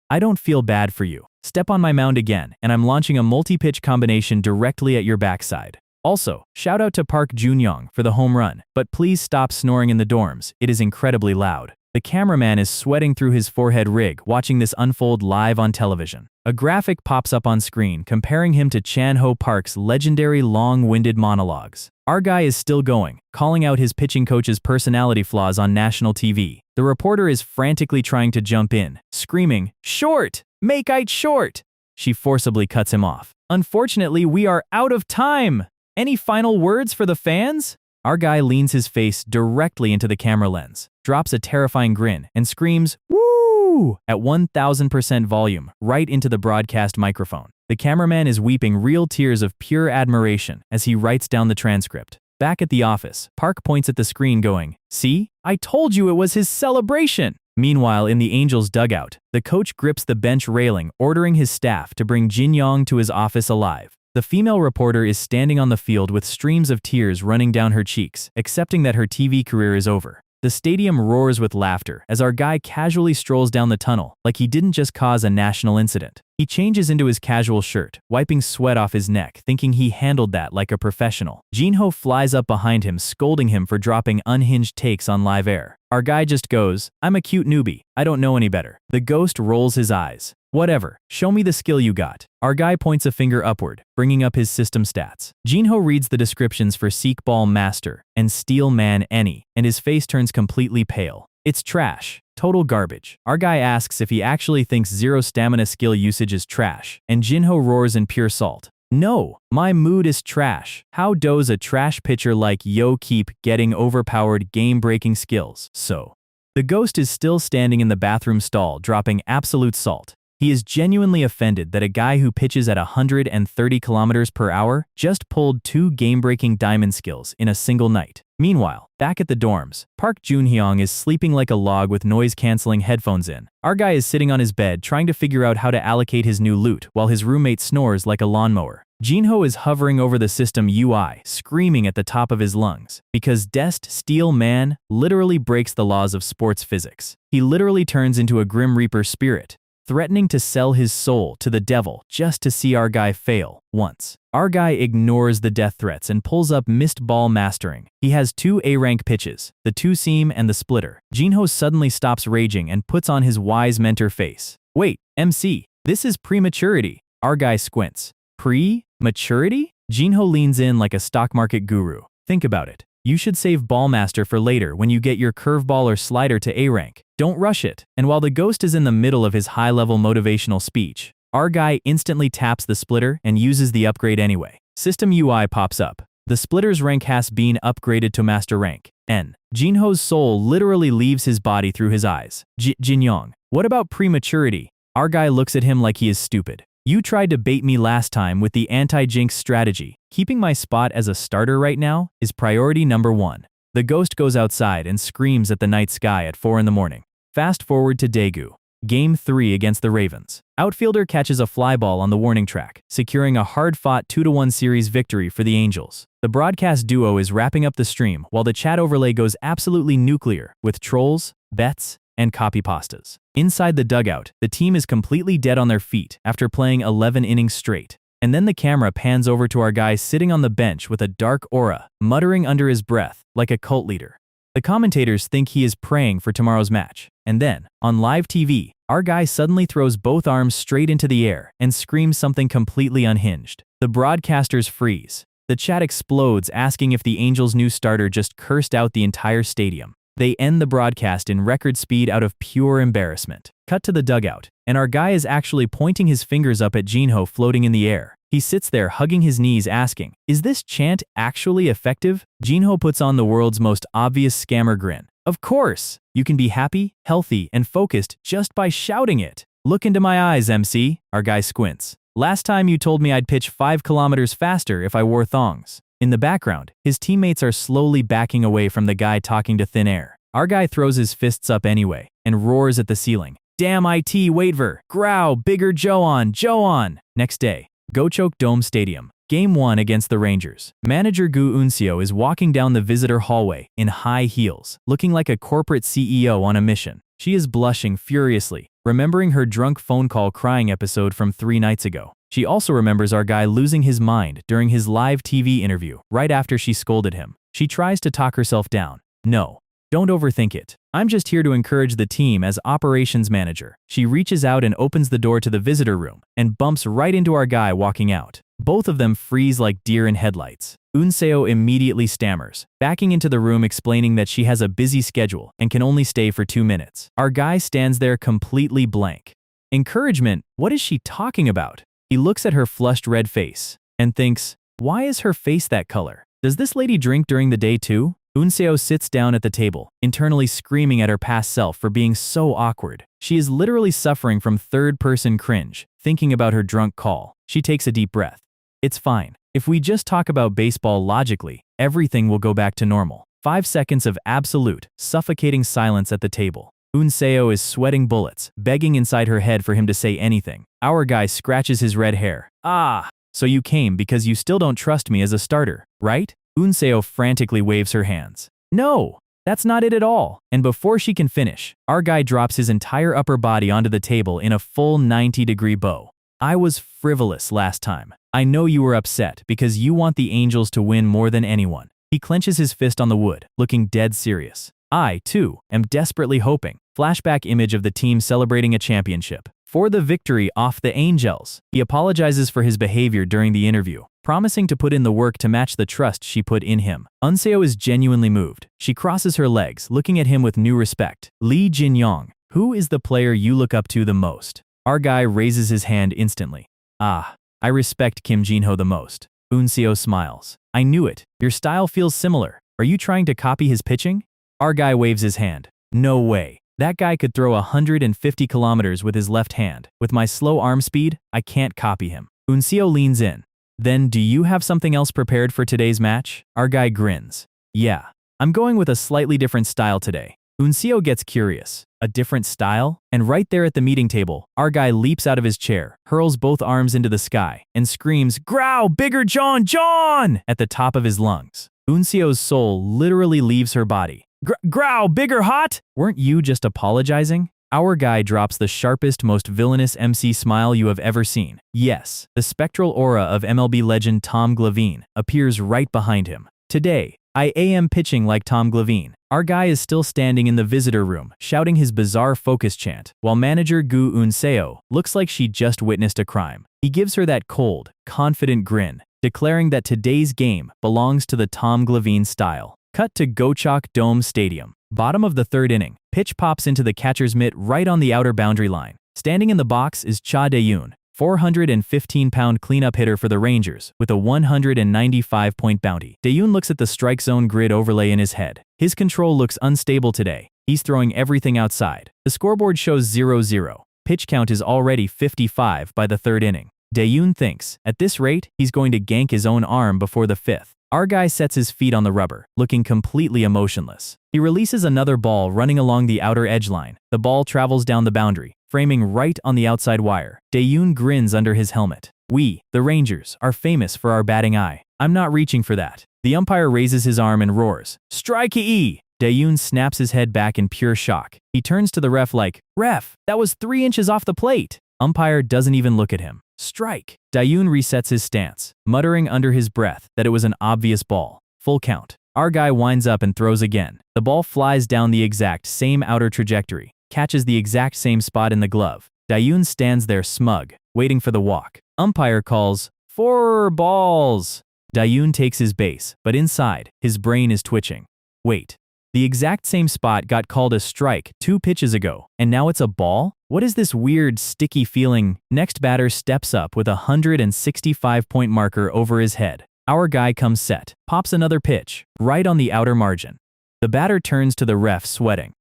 I don't feel bad for you. Step on my mound again, and I'm launching a multi-pitch combination directly at your backside. Also, shout out to Park Junyoung for the home run, but please stop snoring in the dorms, it is incredibly loud. The cameraman is sweating through his forehead rig watching this unfold live on television. A graphic pops up on screen comparing him to Chan-ho Park's legendary long-winded monologues. Our guy is still going, calling out his pitching coach's personality flaws on national TV. The reporter is frantically trying to jump in, screaming, "Short! Make it short!" She forcibly cuts him off. Unfortunately, we are out of time! Any final words for the fans? Our guy leans his face directly into the camera lens, drops a terrifying grin, and screams, "Woo!" at 1000% volume, right into the broadcast microphone. The cameraman is weeping real tears of pure admiration as he writes down the transcript. Back at the office, Park points at the screen going, "See? I told you it was his celebration!" Meanwhile, in the Angels' dugout, the coach grips the bench railing, ordering his staff to bring Jinyong to his office alive. The female reporter is standing on the field with streams of tears running down her cheeks, accepting that her TV career is over. The stadium roars with laughter as our guy casually strolls down the tunnel like he didn't just cause a national incident. He changes into his casual shirt, wiping sweat off his neck, thinking he handled that like a professional. Jinho flies up behind him, scolding him for dropping unhinged takes on live air. Our guy just goes, "I'm a cute newbie, I don't know any better." The ghost rolls his eyes. "Whatever, show me the skill you got." Our guy points a finger upward, bringing up his system stats. Jinho reads the descriptions for Seek Ball Master and Steel Man Any, and his face turns completely pale. It's trash. Total garbage. Our guy asks if he actually thinks zero stamina skill usage is trash, and Jinho roars in pure salt. "No, my mood is trash. How does a trash pitcher like yo keep getting overpowered game-breaking skills?" So, the ghost is still standing in the bathroom stall, dropping absolute salt. He is genuinely offended that a guy who pitches at 130 kilometers per hour just pulled 2 game-breaking diamond skills in a single night. Meanwhile, back at the dorms, Park Junhyong is sleeping like a log with noise-canceling headphones in. Our guy is sitting on his bed trying to figure out how to allocate his new loot while his roommate snores like a lawnmower. Jinho is hovering over the system UI, screaming at the top of his lungs, because Dest Steel Man literally breaks the laws of sports physics. He literally turns into a Grim Reaper spirit, threatening to sell his soul to the devil just to see our guy fail once. Our guy ignores the death threats and pulls up Missed Ball Mastering. He has 2 A-rank pitches, the two-seam and the splitter. Jinho suddenly stops raging and puts on his wise mentor face. "Wait, MC, this is prematurity." Our guy squints. Pre-maturity? Jinho leans in like a stock market guru. Think about it. You should save Ballmaster for later when you get your curveball or slider to A-rank. Don't rush it. And while the ghost is in the middle of his high-level motivational speech, our guy instantly taps the splitter and uses the upgrade anyway. System UI pops up. The splitter's rank has been upgraded to Master Rank, N. Jinho's soul literally leaves his body through his eyes. Jinyong, what about prematurity? Our guy looks at him like he is stupid. You tried to bait me last time with the anti-jinx strategy. Keeping my spot as a starter right now is priority number 1. The ghost goes outside and screams at the night sky at 4 in the morning. Fast forward to Daegu. Game 3 against the Ravens. Outfielder catches a fly ball on the warning track, securing a hard-fought 2-1 series victory for the Angels. The broadcast duo is wrapping up the stream while the chat overlay goes absolutely nuclear with trolls, bets, and copy pastas. Inside the dugout, the team is completely dead on their feet after playing 11 innings straight. And then the camera pans over to our guy sitting on the bench with a dark aura, muttering under his breath like a cult leader. The commentators think he is praying for tomorrow's match. And then, on live TV, our guy suddenly throws both arms straight into the air and screams something completely unhinged. The broadcasters freeze. The chat explodes, asking if the Angels' new starter just cursed out the entire stadium. They end the broadcast in record speed out of pure embarrassment. Cut to the dugout, and our guy is actually pointing his fingers up at Jinho floating in the air. He sits there hugging his knees asking, "Is this chant actually effective?" Jinho puts on the world's most obvious scammer grin. Of course! You can be happy, healthy, and focused just by shouting it. Look into my eyes, MC. Our guy squints. Last time you told me I'd pitch 5 kilometers faster if I wore thongs. In the background, his teammates are slowly backing away from the guy talking to thin air. Our guy throws his fists up anyway and roars at the ceiling. Damn IT, Waitver! Grow, bigger Joan, Joan! Next day, Gocheok Dome Stadium. Game 1 against the Rangers. Manager Gu Unseo is walking down the visitor hallway in high heels, looking like a corporate CEO on a mission. She is blushing furiously, remembering her drunk phone call crying episode from 3 nights ago. She also remembers our guy losing his mind during his live TV interview right after she scolded him. She tries to talk herself down. No, don't overthink it. I'm just here to encourage the team as operations manager. She reaches out and opens the door to the visitor room and bumps right into our guy walking out. Both of them freeze like deer in headlights. Unseo immediately stammers, backing into the room explaining that she has a busy schedule and can only stay for 2 minutes. Our guy stands there completely blank. Encouragement? What is she talking about? He looks at her flushed red face and thinks, why is her face that color? Does this lady drink during the day too? Unseo sits down at the table, internally screaming at her past self for being so awkward. She is literally suffering from third-person cringe, thinking about her drunk call. She takes a deep breath. It's fine. If we just talk about baseball logically, everything will go back to normal. 5 seconds of absolute, suffocating silence at the table. Unseo is sweating bullets, begging inside her head for him to say anything. Our guy scratches his red hair. Ah, so you came because you still don't trust me as a starter, right? Unseo frantically waves her hands. No, that's not it at all. And before she can finish, our guy drops his entire upper body onto the table in a full 90-degree bow. I was frivolous last time. I know you were upset because you want the Angels to win more than anyone. He clenches his fist on the wood, looking dead serious. I, too, am desperately hoping. Flashback image of the team celebrating a championship. For the victory off the Angels. He apologizes for his behavior during the interview, promising to put in the work to match the trust she put in him. Unseo is genuinely moved. She crosses her legs, looking at him with new respect. Lee Jinyong, who is the player you look up to the most? Our guy raises his hand instantly. Ah, I respect Kim Jinho the most. Unseo smiles. I knew it. Your style feels similar. Are you trying to copy his pitching? Our guy waves his hand. No way. That guy could throw 150 kilometers with his left hand. With my slow arm speed, I can't copy him. Unseo leans in. Then do you have something else prepared for today's match? Our guy grins. Yeah, I'm going with a slightly different style today. Unseo gets curious. A different style? And right there at the meeting table, our guy leaps out of his chair, hurls both arms into the sky, and screams, "Grow, bigger John, John!" at the top of his lungs. Unseo's soul literally leaves her body. Grow, bigger hot! Weren't you just apologizing? Our guy drops the sharpest, most villainous MC smile you have ever seen. Yes, the spectral aura of MLB legend Tom Glavine appears right behind him. Today, I am pitching like Tom Glavine. Our guy is still standing in the visitor room, shouting his bizarre focus chant, while manager Gu Unseo looks like she just witnessed a crime. He gives her that cold, confident grin, declaring that today's game belongs to the Tom Glavine style. Cut to Gocheok Dome Stadium. Bottom of the 3rd inning. Pitch pops into the catcher's mitt right on the outer boundary line. Standing in the box is Cha Dae-yoon, 415-pound cleanup hitter for the Rangers, with a 195-point bounty. Dae-yoon looks at the strike zone grid overlay in his head. His control looks unstable today. He's throwing everything outside. The scoreboard shows 0-0. Pitch count is already 55 by the 3rd inning. Dae-yoon thinks, at this rate, he's going to gank his own arm before the 5th. Our guy sets his feet on the rubber, looking completely emotionless. He releases another ball running along the outer edge line. The ball travels down the boundary, framing right on the outside wire. Dae-yoon grins under his helmet. We, the Rangers, are famous for our batting eye. I'm not reaching for that. The umpire raises his arm and roars, "Strike-e!" Dae-yoon snaps his head back in pure shock. He turns to the ref like, "Ref, that was 3 inches off the plate." Umpire doesn't even look at him. Strike. Dae-yoon resets his stance, muttering under his breath that it was an obvious ball. Full count. Our guy winds up and throws again. The ball flies down the exact same outer trajectory, catches the exact same spot in the glove. Dayoon stands there smug, waiting for the walk. Umpire calls, 4 balls. Dayoon takes his base, but inside, his brain is twitching. Wait. The exact same spot got called a strike 2 pitches ago, and now it's a ball? What is this weird, sticky feeling? Next batter steps up with a 165-point marker over his head. Our guy comes set, pops another pitch, right on the outer margin. The batter turns to the ref sweating.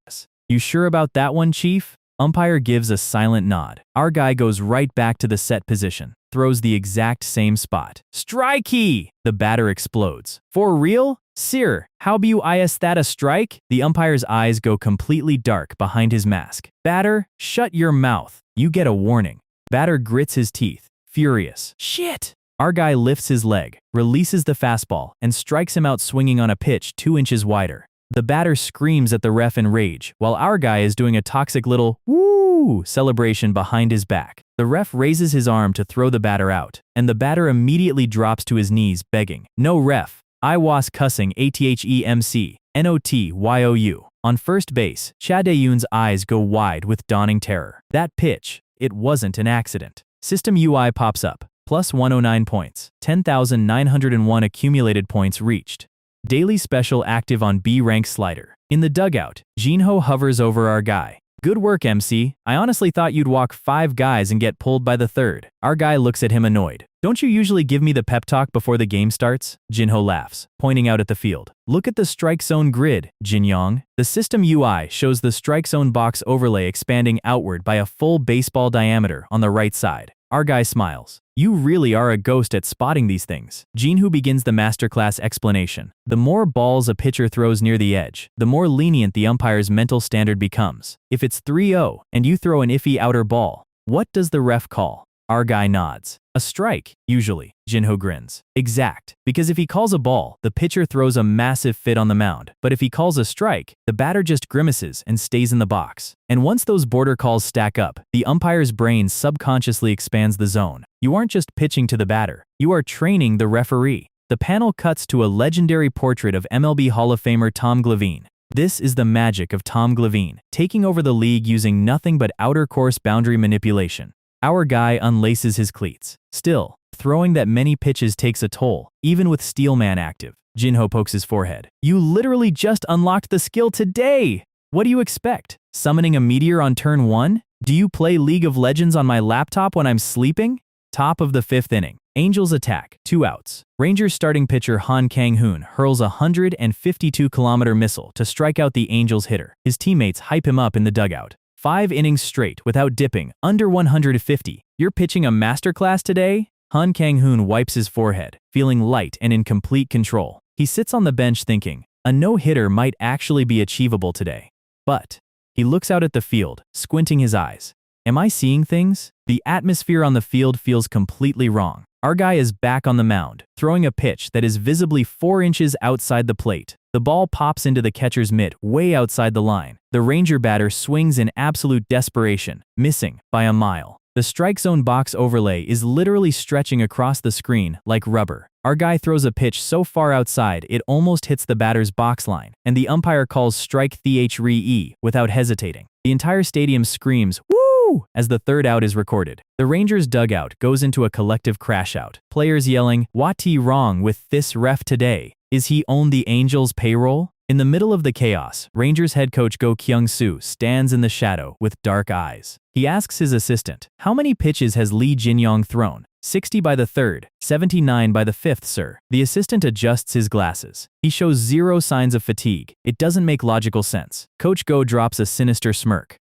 You sure about that one, Chief? Umpire gives a silent nod. Our guy goes right back to the set position, throws the exact same spot. Strikey! The batter explodes. For real? Sir, how be you is that a strike? The umpire's eyes go completely dark behind his mask. Batter, shut your mouth. You get a warning. Batter grits his teeth, furious. Shit! Our guy lifts his leg, releases the fastball, and strikes him out swinging on a pitch 2 inches wider. The batter screams at the ref in rage, while our guy is doing a toxic little woo celebration behind his back. The ref raises his arm to throw the batter out, and the batter immediately drops to his knees begging, "No ref, I was cussing ATHEMC, NOTYOU. On first base, Cha Dayoon's eyes go wide with dawning terror. That pitch, it wasn't an accident. System UI pops up, plus 109 points, 10,901 accumulated points reached. Daily special active on B rank slider. In the dugout, Jinho hovers over our guy. Good work, MC. I honestly thought you'd walk 5 guys and get pulled by the 3rd. Our guy looks at him annoyed. Don't you usually give me the pep talk before the game starts? Jinho laughs, pointing out at the field. Look at the strike zone grid, Jinyong. The system UI shows the strike zone box overlay expanding outward by a full baseball diameter on the right side. Our guy smiles. You really are a ghost at spotting these things. Jinho begins the masterclass explanation. The more balls a pitcher throws near the edge, the more lenient the umpire's mental standard becomes. If it's 3-0 and you throw an iffy outer ball, what does the ref call? Our guy nods. A strike, usually. Jinho grins. Exact. Because if he calls a ball, the pitcher throws a massive fit on the mound. But if he calls a strike, the batter just grimaces and stays in the box. And once those border calls stack up, the umpire's brain subconsciously expands the zone. You aren't just pitching to the batter. You are training the referee. The panel cuts to a legendary portrait of MLB Hall of Famer Tom Glavine. This is the magic of Tom Glavine, taking over the league using nothing but outer course boundary manipulation. Our guy unlaces his cleats. Still, throwing that many pitches takes a toll, even with Steelman active. Jinho pokes his forehead. You literally just unlocked the skill today! What do you expect? Summoning a meteor on turn 1? Do you play League of Legends on my laptop when I'm sleeping? Top of the 5th inning. Angels attack, 2 outs. Rangers starting pitcher Han Kang-hoon hurls a 152-kilometer missile to strike out the Angels hitter. His teammates hype him up in the dugout. 5 innings straight without dipping, under 150. You're pitching a masterclass today? Han Kang-hoon wipes his forehead, feeling light and in complete control. He sits on the bench thinking, a no-hitter might actually be achievable today. But he looks out at the field, squinting his eyes. Am I seeing things? The atmosphere on the field feels completely wrong. Our guy is back on the mound, throwing a pitch that is visibly 4 inches outside the plate. The ball pops into the catcher's mitt way outside the line. The Ranger batter swings in absolute desperation, missing by a mile. The strike zone box overlay is literally stretching across the screen like rubber. Our guy throws a pitch so far outside it almost hits the batter's box line, and the umpire calls strike three without hesitating. The entire stadium screams, "Woo!" as the 3rd out is recorded. The Rangers dugout goes into a collective crash out. Players yelling, "What's wrong with this ref today? Is he on the Angels' payroll?" In the middle of the chaos, Rangers head coach Go Kyung-soo stands in the shadow with dark eyes. He asks his assistant, how many pitches has Lee Jinyong thrown? 60 by the 3rd, 79 by the 5th, sir. The assistant adjusts his glasses. He shows 0 signs of fatigue. It doesn't make logical sense. Coach Go drops a sinister smirk.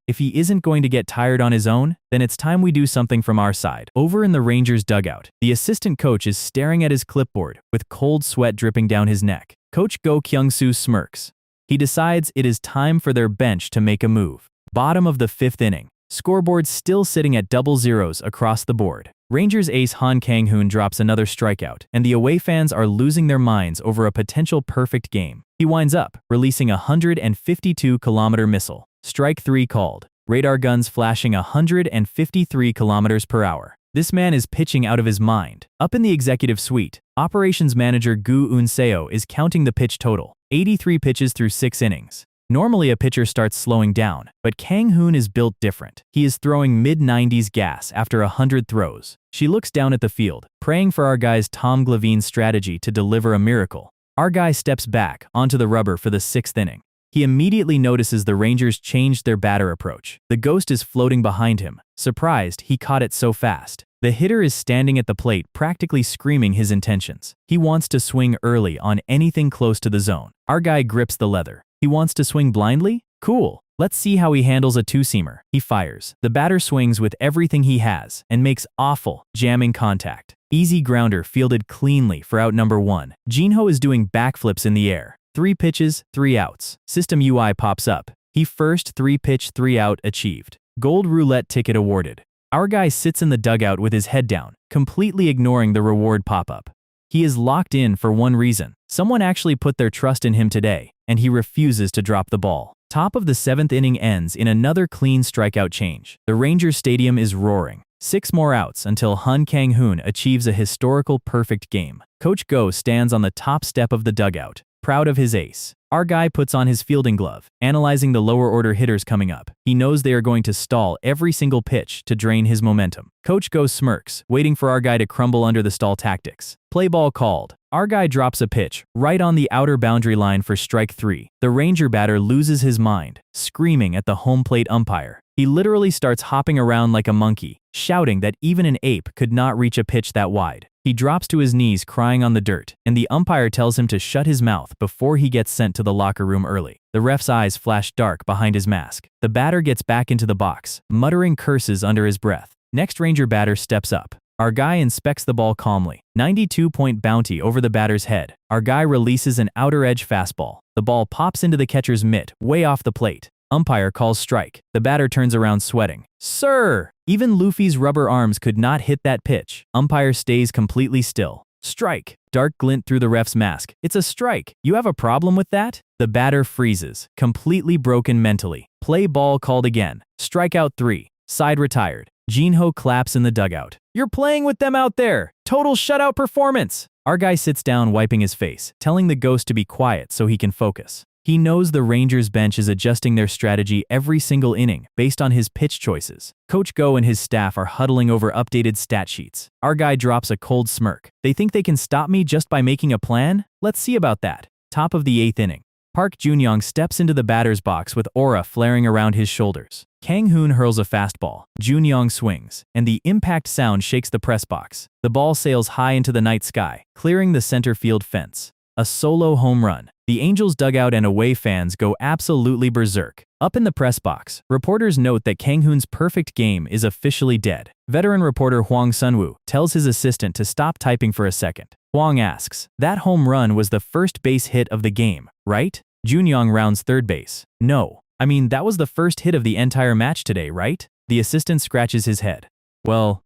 If he isn't going to get tired on his own, then it's time we do something from our side. Over in the Rangers dugout, the assistant coach is staring at his clipboard with cold sweat dripping down his neck. Coach Go Kyung-soo smirks. He decides it is time for their bench to make a move. Bottom of the 5th inning. Scoreboard still sitting at double zeros across the board. Rangers ace Han Kang-hoon drops another strikeout, and the away fans are losing their minds over a potential perfect game. He winds up, releasing a 152-kilometer missile. Strike 3 called. Radar guns flashing 153 kilometers per hour. This man is pitching out of his mind. Up in the executive suite, Operations Manager Gu Unseo is counting the pitch total, 83 pitches through 6 innings. Normally a pitcher starts slowing down, but Kang-hoon is built different. He is throwing mid-90s gas after 100 throws. She looks down at the field, praying for our guy's Tom Glavine's strategy to deliver a miracle. Our guy steps back onto the rubber for the 6th inning. He immediately notices the Rangers changed their batter approach. The ghost is floating behind him. Surprised, he caught it so fast. The hitter is standing at the plate, practically screaming his intentions. He wants to swing early on anything close to the zone. Our guy grips the leather. He wants to swing blindly? Cool. Let's see how he handles a two-seamer. He fires. The batter swings with everything he has and makes awful, jamming contact. Easy grounder fielded cleanly for out number 1. Jinho is doing backflips in the air. 3 pitches, 3 outs. System UI pops up. He first 3-pitch 3-out achieved. Gold roulette ticket awarded. Our guy sits in the dugout with his head down, completely ignoring the reward pop-up. He is locked in for one reason. Someone actually put their trust in him today, and he refuses to drop the ball. Top of the 7th inning ends in another clean strikeout change. The Rangers Stadium is roaring. 6 more outs until Hun Kang-hoon achieves a historical perfect game. Coach Go stands on the top step of the dugout, proud of his ace. Our guy puts on his fielding glove, analyzing the lower order hitters coming up. He knows they are going to stall every single pitch to drain his momentum. Coach Go smirks, waiting for our guy to crumble under the stall tactics. Play ball called. Our guy drops a pitch right on the outer boundary line for strike 3. The Ranger batter loses his mind, screaming at the home plate umpire. He literally starts hopping around like a monkey, shouting that even an ape could not reach a pitch that wide. He drops to his knees crying on the dirt, and the umpire tells him to shut his mouth before he gets sent to the locker room early. The ref's eyes flash dark behind his mask. The batter gets back into the box, muttering curses under his breath. Next Ranger batter steps up. Our guy inspects the ball calmly. 92-point bounty over the batter's head. Our guy releases an outer edge fastball. The ball pops into the catcher's mitt, way off the plate. Umpire calls strike. The batter turns around sweating. Sir! Even Luffy's rubber arms could not hit that pitch. Umpire stays completely still. Strike! Dark glint through the ref's mask. It's a strike. You have a problem with that? The batter freezes, completely broken mentally. Play ball called again. Strikeout 3. Side retired. Jinho claps in the dugout. You're playing with them out there! Total shutout performance! Our guy sits down wiping his face, telling the ghost to be quiet so he can focus. He knows the Rangers bench is adjusting their strategy every single inning based on his pitch choices. Coach Go and his staff are huddling over updated stat sheets. Our guy drops a cold smirk. They think they can stop me just by making a plan? Let's see about that. Top of the 8th inning. Park Junyoung steps into the batter's box with aura flaring around his shoulders. Kang-hoon hurls a fastball. Junyoung swings, and the impact sound shakes the press box. The ball sails high into the night sky, clearing the center field fence. A solo home run. The Angels dugout and away fans go absolutely berserk. Up in the press box, reporters note that Kang-hoon's perfect game is officially dead. Veteran reporter Hwang Sunwoo tells his assistant to stop typing for a second. Hwang asks, "That home run was the first base hit of the game, right?" Junyoung rounds third base. "No. I mean, that was the first hit of the entire match today, right?" The assistant scratches his head. "Well,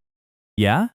yeah?"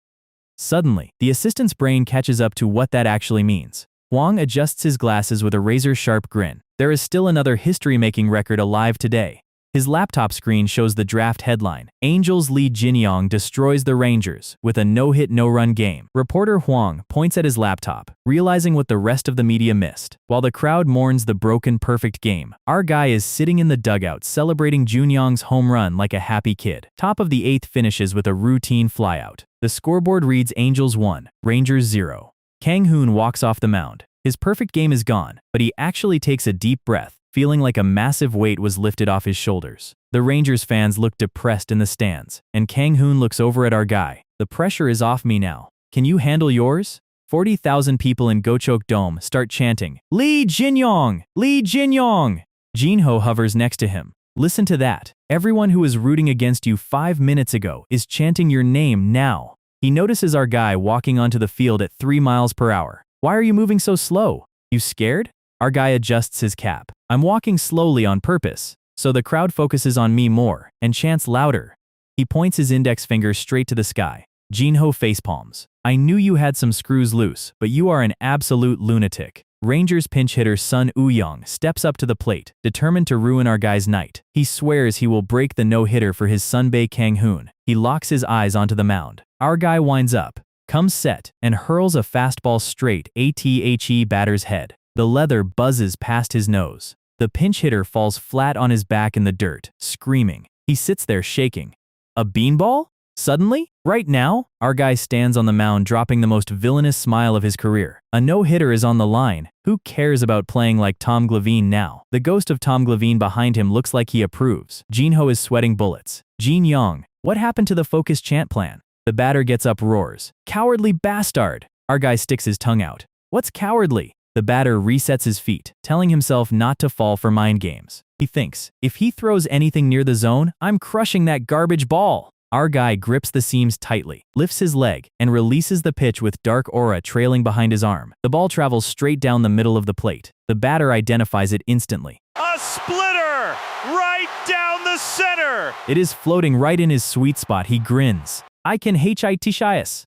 Suddenly, the assistant's brain catches up to what that actually means. Hwang adjusts his glasses with a razor-sharp grin. There is still another history-making record alive today. His laptop screen shows the draft headline, Angels Lee Jinyong destroys the Rangers with a no-hit no-run game. Reporter Hwang points at his laptop, realizing what the rest of the media missed. While the crowd mourns the broken perfect game, our guy is sitting in the dugout celebrating Junyong's home run like a happy kid. Top of the 8th finishes with a routine flyout. The scoreboard reads Angels 1, Rangers 0. Kang-hoon walks off the mound. His perfect game is gone, but he actually takes a deep breath, feeling like a massive weight was lifted off his shoulders. The Rangers fans look depressed in the stands, and Kang-hoon looks over at our guy. The pressure is off me now. Can you handle yours? 40,000 people in Gocheok Dome start chanting, Lee Jinyong! Lee Jinyong! Jinho hovers next to him. Listen to that. Everyone who was rooting against you 5 minutes ago is chanting your name now. He notices our guy walking onto the field at 3 miles per hour. Why are you moving so slow? You scared? Our guy adjusts his cap. I'm walking slowly on purpose, so the crowd focuses on me more and chants louder. He points his index finger straight to the sky. Jinho facepalms. I knew you had some screws loose, but you are an absolute lunatic. Rangers pinch hitter Sun Woo-young steps up to the plate, determined to ruin our guy's night. He swears he will break the no-hitter for his Sunbae Kang-hoon. He locks his eyes onto the mound. Our guy winds up. comes set and hurls a fastball straight at the batter's head. The leather buzzes past his nose. The pinch hitter falls flat on his back in the dirt, screaming. He sits there shaking. A beanball? Suddenly? Right now? Our guy stands on the mound dropping the most villainous smile of his career. A no-hitter is on the line. Who cares about playing like Tom Glavine now? The ghost of Tom Glavine behind him looks like he approves. Jinho is sweating bullets. Jinyong, what happened to the focus chant plan? The batter gets up, roars. Cowardly bastard! Our guy sticks his tongue out. What's cowardly? The batter resets his feet, telling himself not to fall for mind games. He thinks, if he throws anything near the zone, I'm crushing that garbage ball. Our guy grips the seams tightly, lifts his leg, and releases the pitch with dark aura trailing behind his arm. The ball travels straight down the middle of the plate. The batter identifies it instantly.
A splitter! Right down the center!
It is floating right in his sweet spot. He grins. I can hit.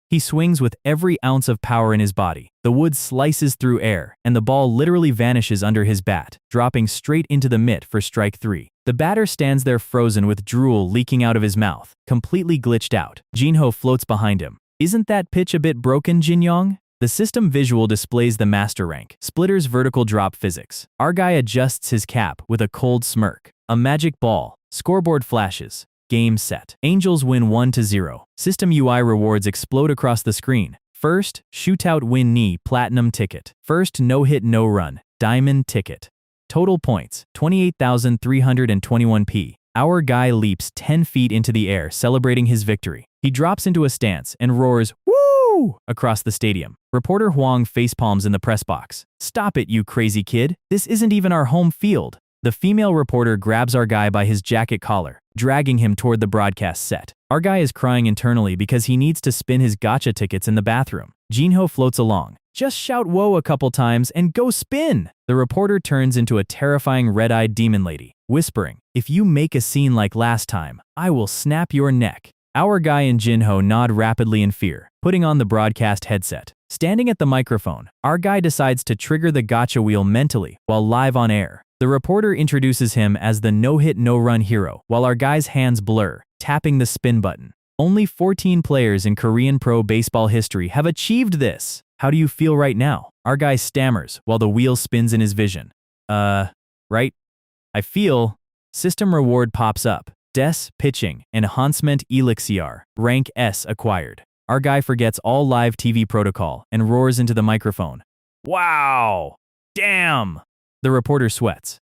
He swings with every ounce of power in his body. The wood slices through air, and the ball literally vanishes under his bat, dropping straight into the mitt for strike 3. The batter stands there frozen with drool leaking out of his mouth, completely glitched out. Jinho floats behind him. Isn't that pitch a bit broken, Jinyong? The system visual displays the master rank, Splitter's vertical drop physics. Our guy adjusts his cap with a cold smirk. A magic ball. Scoreboard flashes. Game set. Angels win 1-0. System UI rewards explode across the screen. First, shootout win knee platinum ticket. First no-hit no-run diamond ticket. Total points, 28,321p. Our guy leaps 10 feet into the air celebrating his victory. He drops into a stance and roars, "Woo!" across the stadium. Reporter Huang facepalms in the press box. Stop it, you crazy kid. This isn't even our home field. The female reporter grabs our guy by his jacket collar, dragging him toward the broadcast set. Our guy is crying internally because he needs to spin his gacha tickets in the bathroom. Jinho floats along. Just shout whoa a couple times and go spin! The reporter turns into a terrifying red-eyed demon lady, whispering, if you make a scene like last time, I will snap your neck. Our guy and Jinho nod rapidly in fear, putting on the broadcast headset. Standing at the microphone, our guy decides to trigger the gacha wheel mentally while live on air. The reporter introduces him as the no-hit no-run hero, while our guy's hands blur, tapping the spin button. Only 14 players in Korean pro baseball history have achieved this. How do you feel right now? Our guy stammers while the wheel spins in his vision. Right? I feel... System reward pops up. Des pitching, enhancement elixir, rank S acquired. Our guy forgets all live TV protocol and roars into the microphone. Wow! Damn! The reporter sweats.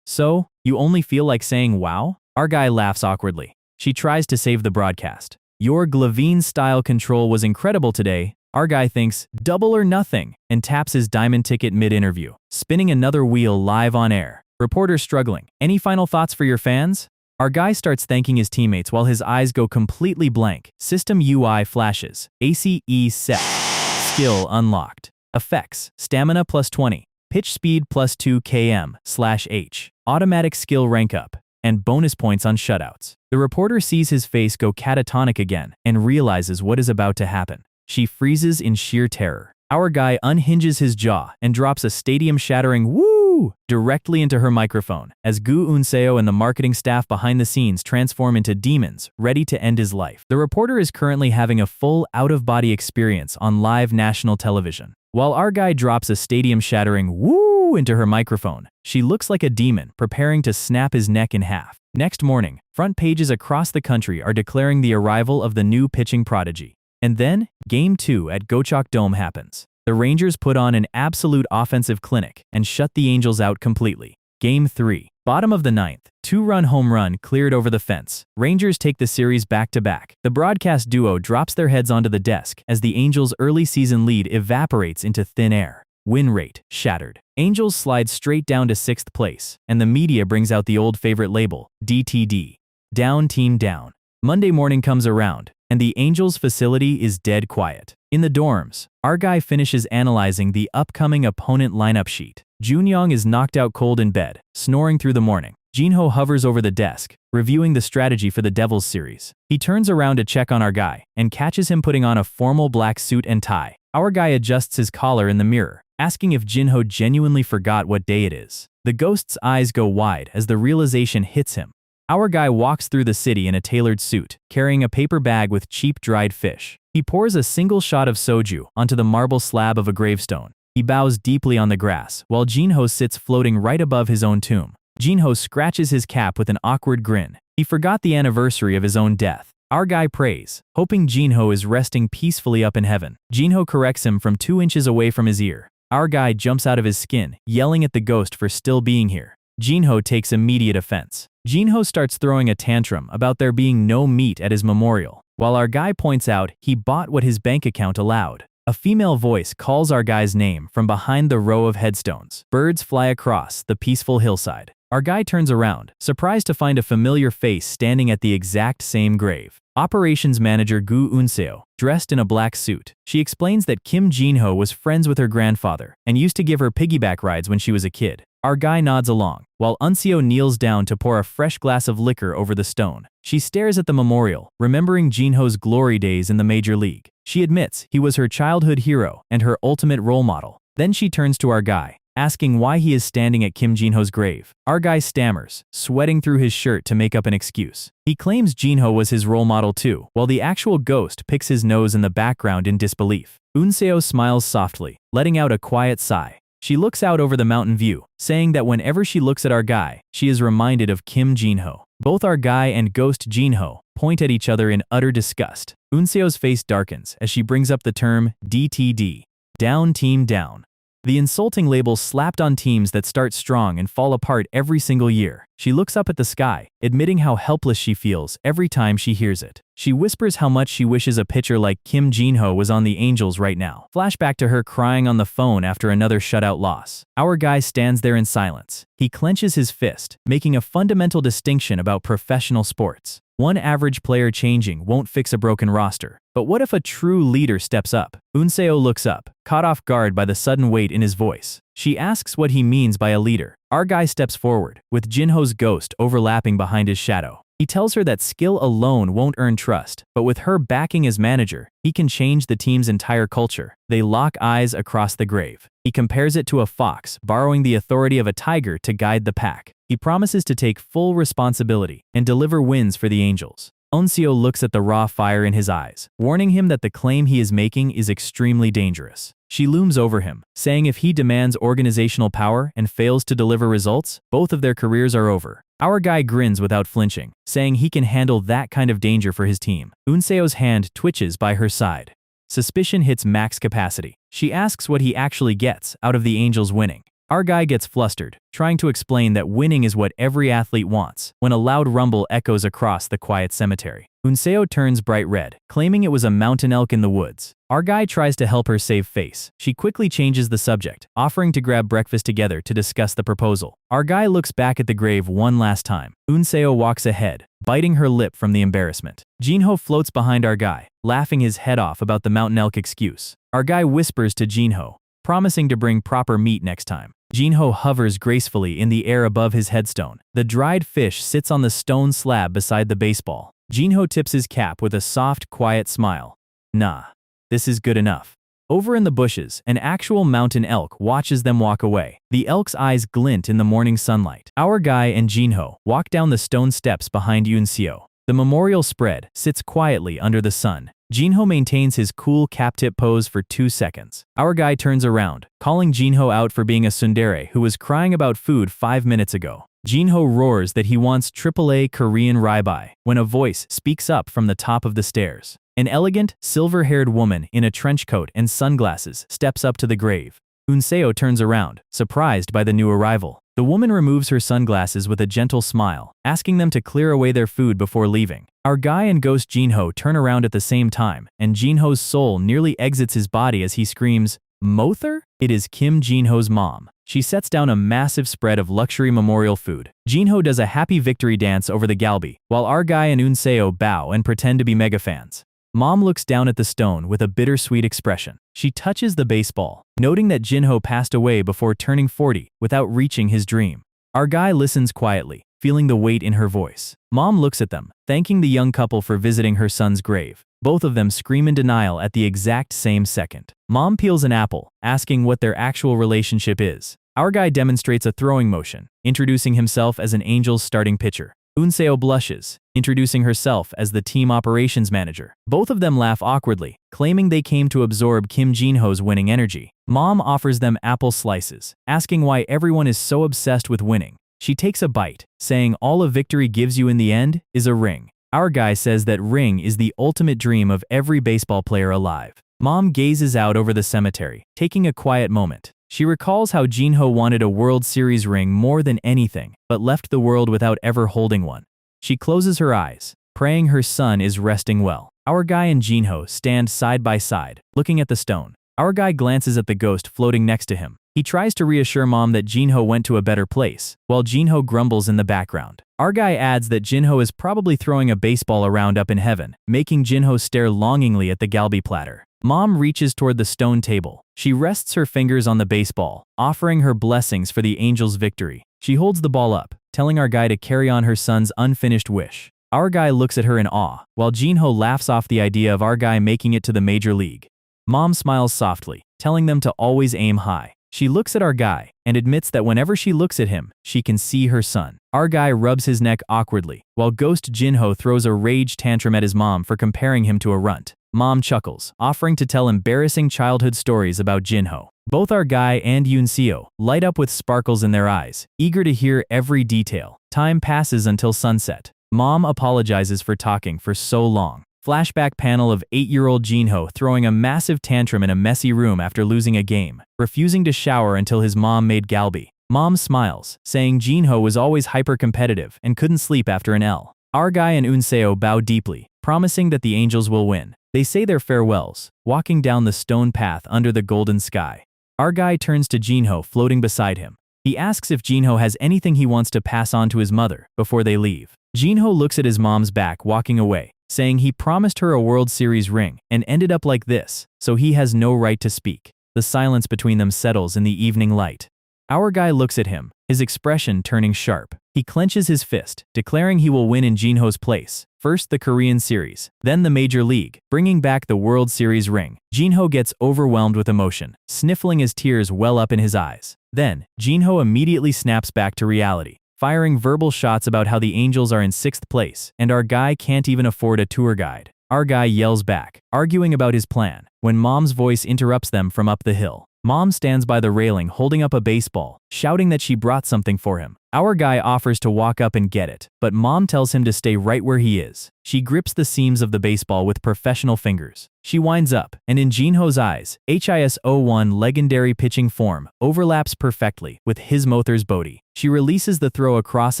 So, you only feel like saying wow? Our guy laughs awkwardly. She tries to save the broadcast. Your Glavine-style control was incredible today. Our guy thinks, double or nothing, and taps his diamond ticket mid-interview, spinning another wheel live on air. Reporter struggling. Any final thoughts for your fans? Our guy starts thanking his teammates while his eyes go completely blank. System UI flashes. ACE set. Skill unlocked. Effects. Stamina plus 20. Pitch speed plus 2 km/h. Automatic skill rank up. And bonus points on shutouts. The reporter sees his face go catatonic again and realizes what is about to happen. She freezes in sheer terror. Our guy unhinges his jaw and drops a stadium-shattering woo directly into her microphone as Gu Unseo and the marketing staff behind the scenes transform into demons, ready to end his life. The reporter is currently having a full out-of-body experience on live national television. While our guy drops a stadium-shattering woo into her microphone, she looks like a demon preparing to snap his neck in half. Next morning, front pages across the country are declaring the arrival of the new pitching prodigy. And then, Game 2 at Gochok Dome happens. The Rangers put on an absolute offensive clinic and shut the Angels out completely. Game 3. Bottom of the 9th, 2-run home run cleared over the fence. Rangers take the series back-to-back. The broadcast duo drops their heads onto the desk as the Angels' early season lead evaporates into thin air. Win rate shattered. Angels slide straight down to 6th place, and the media brings out the old favorite label, DTD. Down team down. Monday morning comes around, and the Angels facility is dead quiet. In the dorms, our guy finishes analyzing the upcoming opponent lineup sheet. Jinyong is knocked out cold in bed, snoring through the morning. Jinho hovers over the desk, reviewing the strategy for the Devils series. He turns around to check on our guy and catches him putting on a formal black suit and tie. Our guy adjusts his collar in the mirror, asking if Jinho genuinely forgot what day it is. The ghost's eyes go wide as the realization hits him. Our guy walks through the city in a tailored suit, carrying a paper bag with cheap dried fish. He pours a single shot of soju onto the marble slab of a gravestone. He bows deeply on the grass, while Jinho sits floating right above his own tomb. Jinho scratches his cap with an awkward grin. He forgot the anniversary of his own death. Our guy prays, hoping Jinho is resting peacefully up in heaven. Jinho corrects him from 2 inches away from his ear. Our guy jumps out of his skin, yelling at the ghost for still being here. Jinho takes immediate offense. Jinho starts throwing a tantrum about there being no meat at his memorial, while our guy points out he bought what his bank account allowed. A female voice calls our guy's name from behind the row of headstones. Birds fly across the peaceful hillside. Our guy turns around, surprised to find a familiar face standing at the exact same grave. Operations Manager Gu Unseo, dressed in a black suit. She explains that Kim Jinho was friends with her grandfather and used to give her piggyback rides when she was a kid. Our guy nods along, while Unseo kneels down to pour a fresh glass of liquor over the stone. She stares at the memorial, remembering Jinho's glory days in the major league. She admits he was her childhood hero and her ultimate role model. Then she turns to our guy, asking why he is standing at Kim Jinho's grave. Our guy stammers, sweating through his shirt to make up an excuse. He claims Jinho was his role model too, while the actual ghost picks his nose in the background in disbelief. Unseo smiles softly, letting out a quiet sigh. She looks out over the mountain view, saying that whenever she looks at our guy, she is reminded of Kim Jinho. Both our guy and ghost Jinho point at each other in utter disgust. Unseo's face darkens as she brings up the term DTD, down team down. The insulting label slapped on teams that start strong and fall apart every single year. She looks up at the sky, admitting how helpless she feels every time she hears it. She whispers how much she wishes a pitcher like Kim Jinho was on the Angels right now. Flashback to her crying on the phone after another shutout loss. Our guy stands there in silence. He clenches his fist, making a fundamental distinction about professional sports. One average player changing won't fix a broken roster. But what if a true leader steps up? Unseo looks up, caught off guard by the sudden weight in his voice. She asks what he means by a leader. Our guy steps forward, with Jinho's ghost overlapping behind his shadow. He tells her that skill alone won't earn trust, but with her backing as manager, he can change the team's entire culture. They lock eyes across the grave. He compares it to a fox, borrowing the authority of a tiger to guide the pack. He promises to take full responsibility and deliver wins for the Angels. Unseo looks at the raw fire in his eyes, warning him that the claim he is making is extremely dangerous. She looms over him, saying if he demands organizational power and fails to deliver results, both of their careers are over. Our guy grins without flinching, saying he can handle that kind of danger for his team. Unseo's hand twitches by her side. Suspicion hits max capacity. She asks what he actually gets out of the Angels winning. Our guy gets flustered, trying to explain that winning is what every athlete wants, when a loud rumble echoes across the quiet cemetery. Unseo turns bright red, claiming it was a mountain elk in the woods. Our guy tries to help her save face. She quickly changes the subject, offering to grab breakfast together to discuss the proposal. Our guy looks back at the grave one last time. Unseo walks ahead, biting her lip from the embarrassment. Jinho floats behind our guy, laughing his head off about the mountain elk excuse. Our guy whispers to Jinho, promising to bring proper meat next time. Jinho hovers gracefully in the air above his headstone. The dried fish sits on the stone slab beside the baseball. Jinho tips his cap with a soft, quiet smile. Nah, this is good enough. Over in the bushes, an actual mountain elk watches them walk away. The elk's eyes glint in the morning sunlight. Our guy and Jinho walk down the stone steps behind Unseo. The memorial spread sits quietly under the sun. Jinho maintains his cool cap-tip pose for 2 seconds. Our guy turns around, calling Jinho out for being a tsundere who was crying about food 5 minutes ago. Jinho roars that he wants AAA Korean ribeye when a voice speaks up from the top of the stairs. An elegant, silver-haired woman in a trench coat and sunglasses steps up to the grave. Unseo turns around, surprised by the new arrival. The woman removes her sunglasses with a gentle smile, asking them to clear away their food before leaving. Our guy and ghost Jinho turn around at the same time, and Jinho's soul nearly exits his body as he screams, "Mother?" It is Kim Jinho's mom. She sets down a massive spread of luxury memorial food. Jinho does a happy victory dance over the galbi, while our guy and Unseo bow and pretend to be mega fans. Mom looks down at the stone with a bittersweet expression. She touches the baseball, noting that Jinho passed away before turning 40 without reaching his dream. Our guy listens quietly, feeling the weight in her voice. Mom looks at them, thanking the young couple for visiting her son's grave. Both of them scream in denial at the exact same second. Mom peels an apple, asking what their actual relationship is. Our guy demonstrates a throwing motion, introducing himself as an Angels starting pitcher. Unseo blushes, introducing herself as the team operations manager. Both of them laugh awkwardly, claiming they came to absorb Kim Jinho's winning energy. Mom offers them apple slices, asking why everyone is so obsessed with winning. She takes a bite, saying all a victory gives you in the end is a ring. Our guy says that ring is the ultimate dream of every baseball player alive. Mom gazes out over the cemetery, taking a quiet moment. She recalls how Jinho wanted a World Series ring more than anything, but left the world without ever holding one. She closes her eyes, praying her son is resting well. Our guy and Jinho stand side by side, looking at the stone. Our guy glances at the ghost floating next to him. He tries to reassure Mom that Jinho went to a better place, while Jinho grumbles in the background. Our guy adds that Jinho is probably throwing a baseball around up in heaven, making Jinho stare longingly at the galbi platter. Mom reaches toward the stone table. She rests her fingers on the baseball, offering her blessings for the Angels' victory. She holds the ball up, telling our guy to carry on her son's unfinished wish. Our guy looks at her in awe, while Jinho laughs off the idea of our guy making it to the major league. Mom smiles softly, telling them to always aim high. She looks at our guy and admits that whenever she looks at him, she can see her son. Our guy rubs his neck awkwardly, while Ghost Jinho throws a rage tantrum at his mom for comparing him to a runt. Mom chuckles, offering to tell embarrassing childhood stories about Jinho. Both our guy and Unseo light up with sparkles in their eyes, eager to hear every detail. Time passes until sunset. Mom apologizes for talking for so long. Flashback panel of 8-year-old Jinho throwing a massive tantrum in a messy room after losing a game, refusing to shower until his mom made galbi. Mom smiles, saying Jinho was always hyper-competitive and couldn't sleep after an L. Our guy and Unseo bow deeply, promising that the Angels will win. They say their farewells, walking down the stone path under the golden sky. Our guy turns to Jinho floating beside him. He asks if Jinho has anything he wants to pass on to his mother before they leave. Jinho looks at his mom's back walking away, saying he promised her a World Series ring and ended up like this, so he has no right to speak. The silence between them settles in the evening light. Our guy looks at him, his expression turning sharp. He clenches his fist, declaring he will win in Jinho's place. First the Korean Series, then the Major League, bringing back the World Series ring. Jinho gets overwhelmed with emotion, sniffling as tears well up in his eyes. Then, Jinho immediately snaps back to reality, firing verbal shots about how the Angels are in 6th place, and our guy can't even afford a tour guide. Our guy yells back, arguing about his plan, when Mom's voice interrupts them from up the hill. Mom stands by the railing holding up a baseball, shouting that she brought something for him. Our guy offers to walk up and get it, but Mom tells him to stay right where he is. She grips the seams of the baseball with professional fingers. She winds up, and in Jinho's eyes, HIS-01 legendary pitching form overlaps perfectly with his Mother's Bodhi. She releases the throw across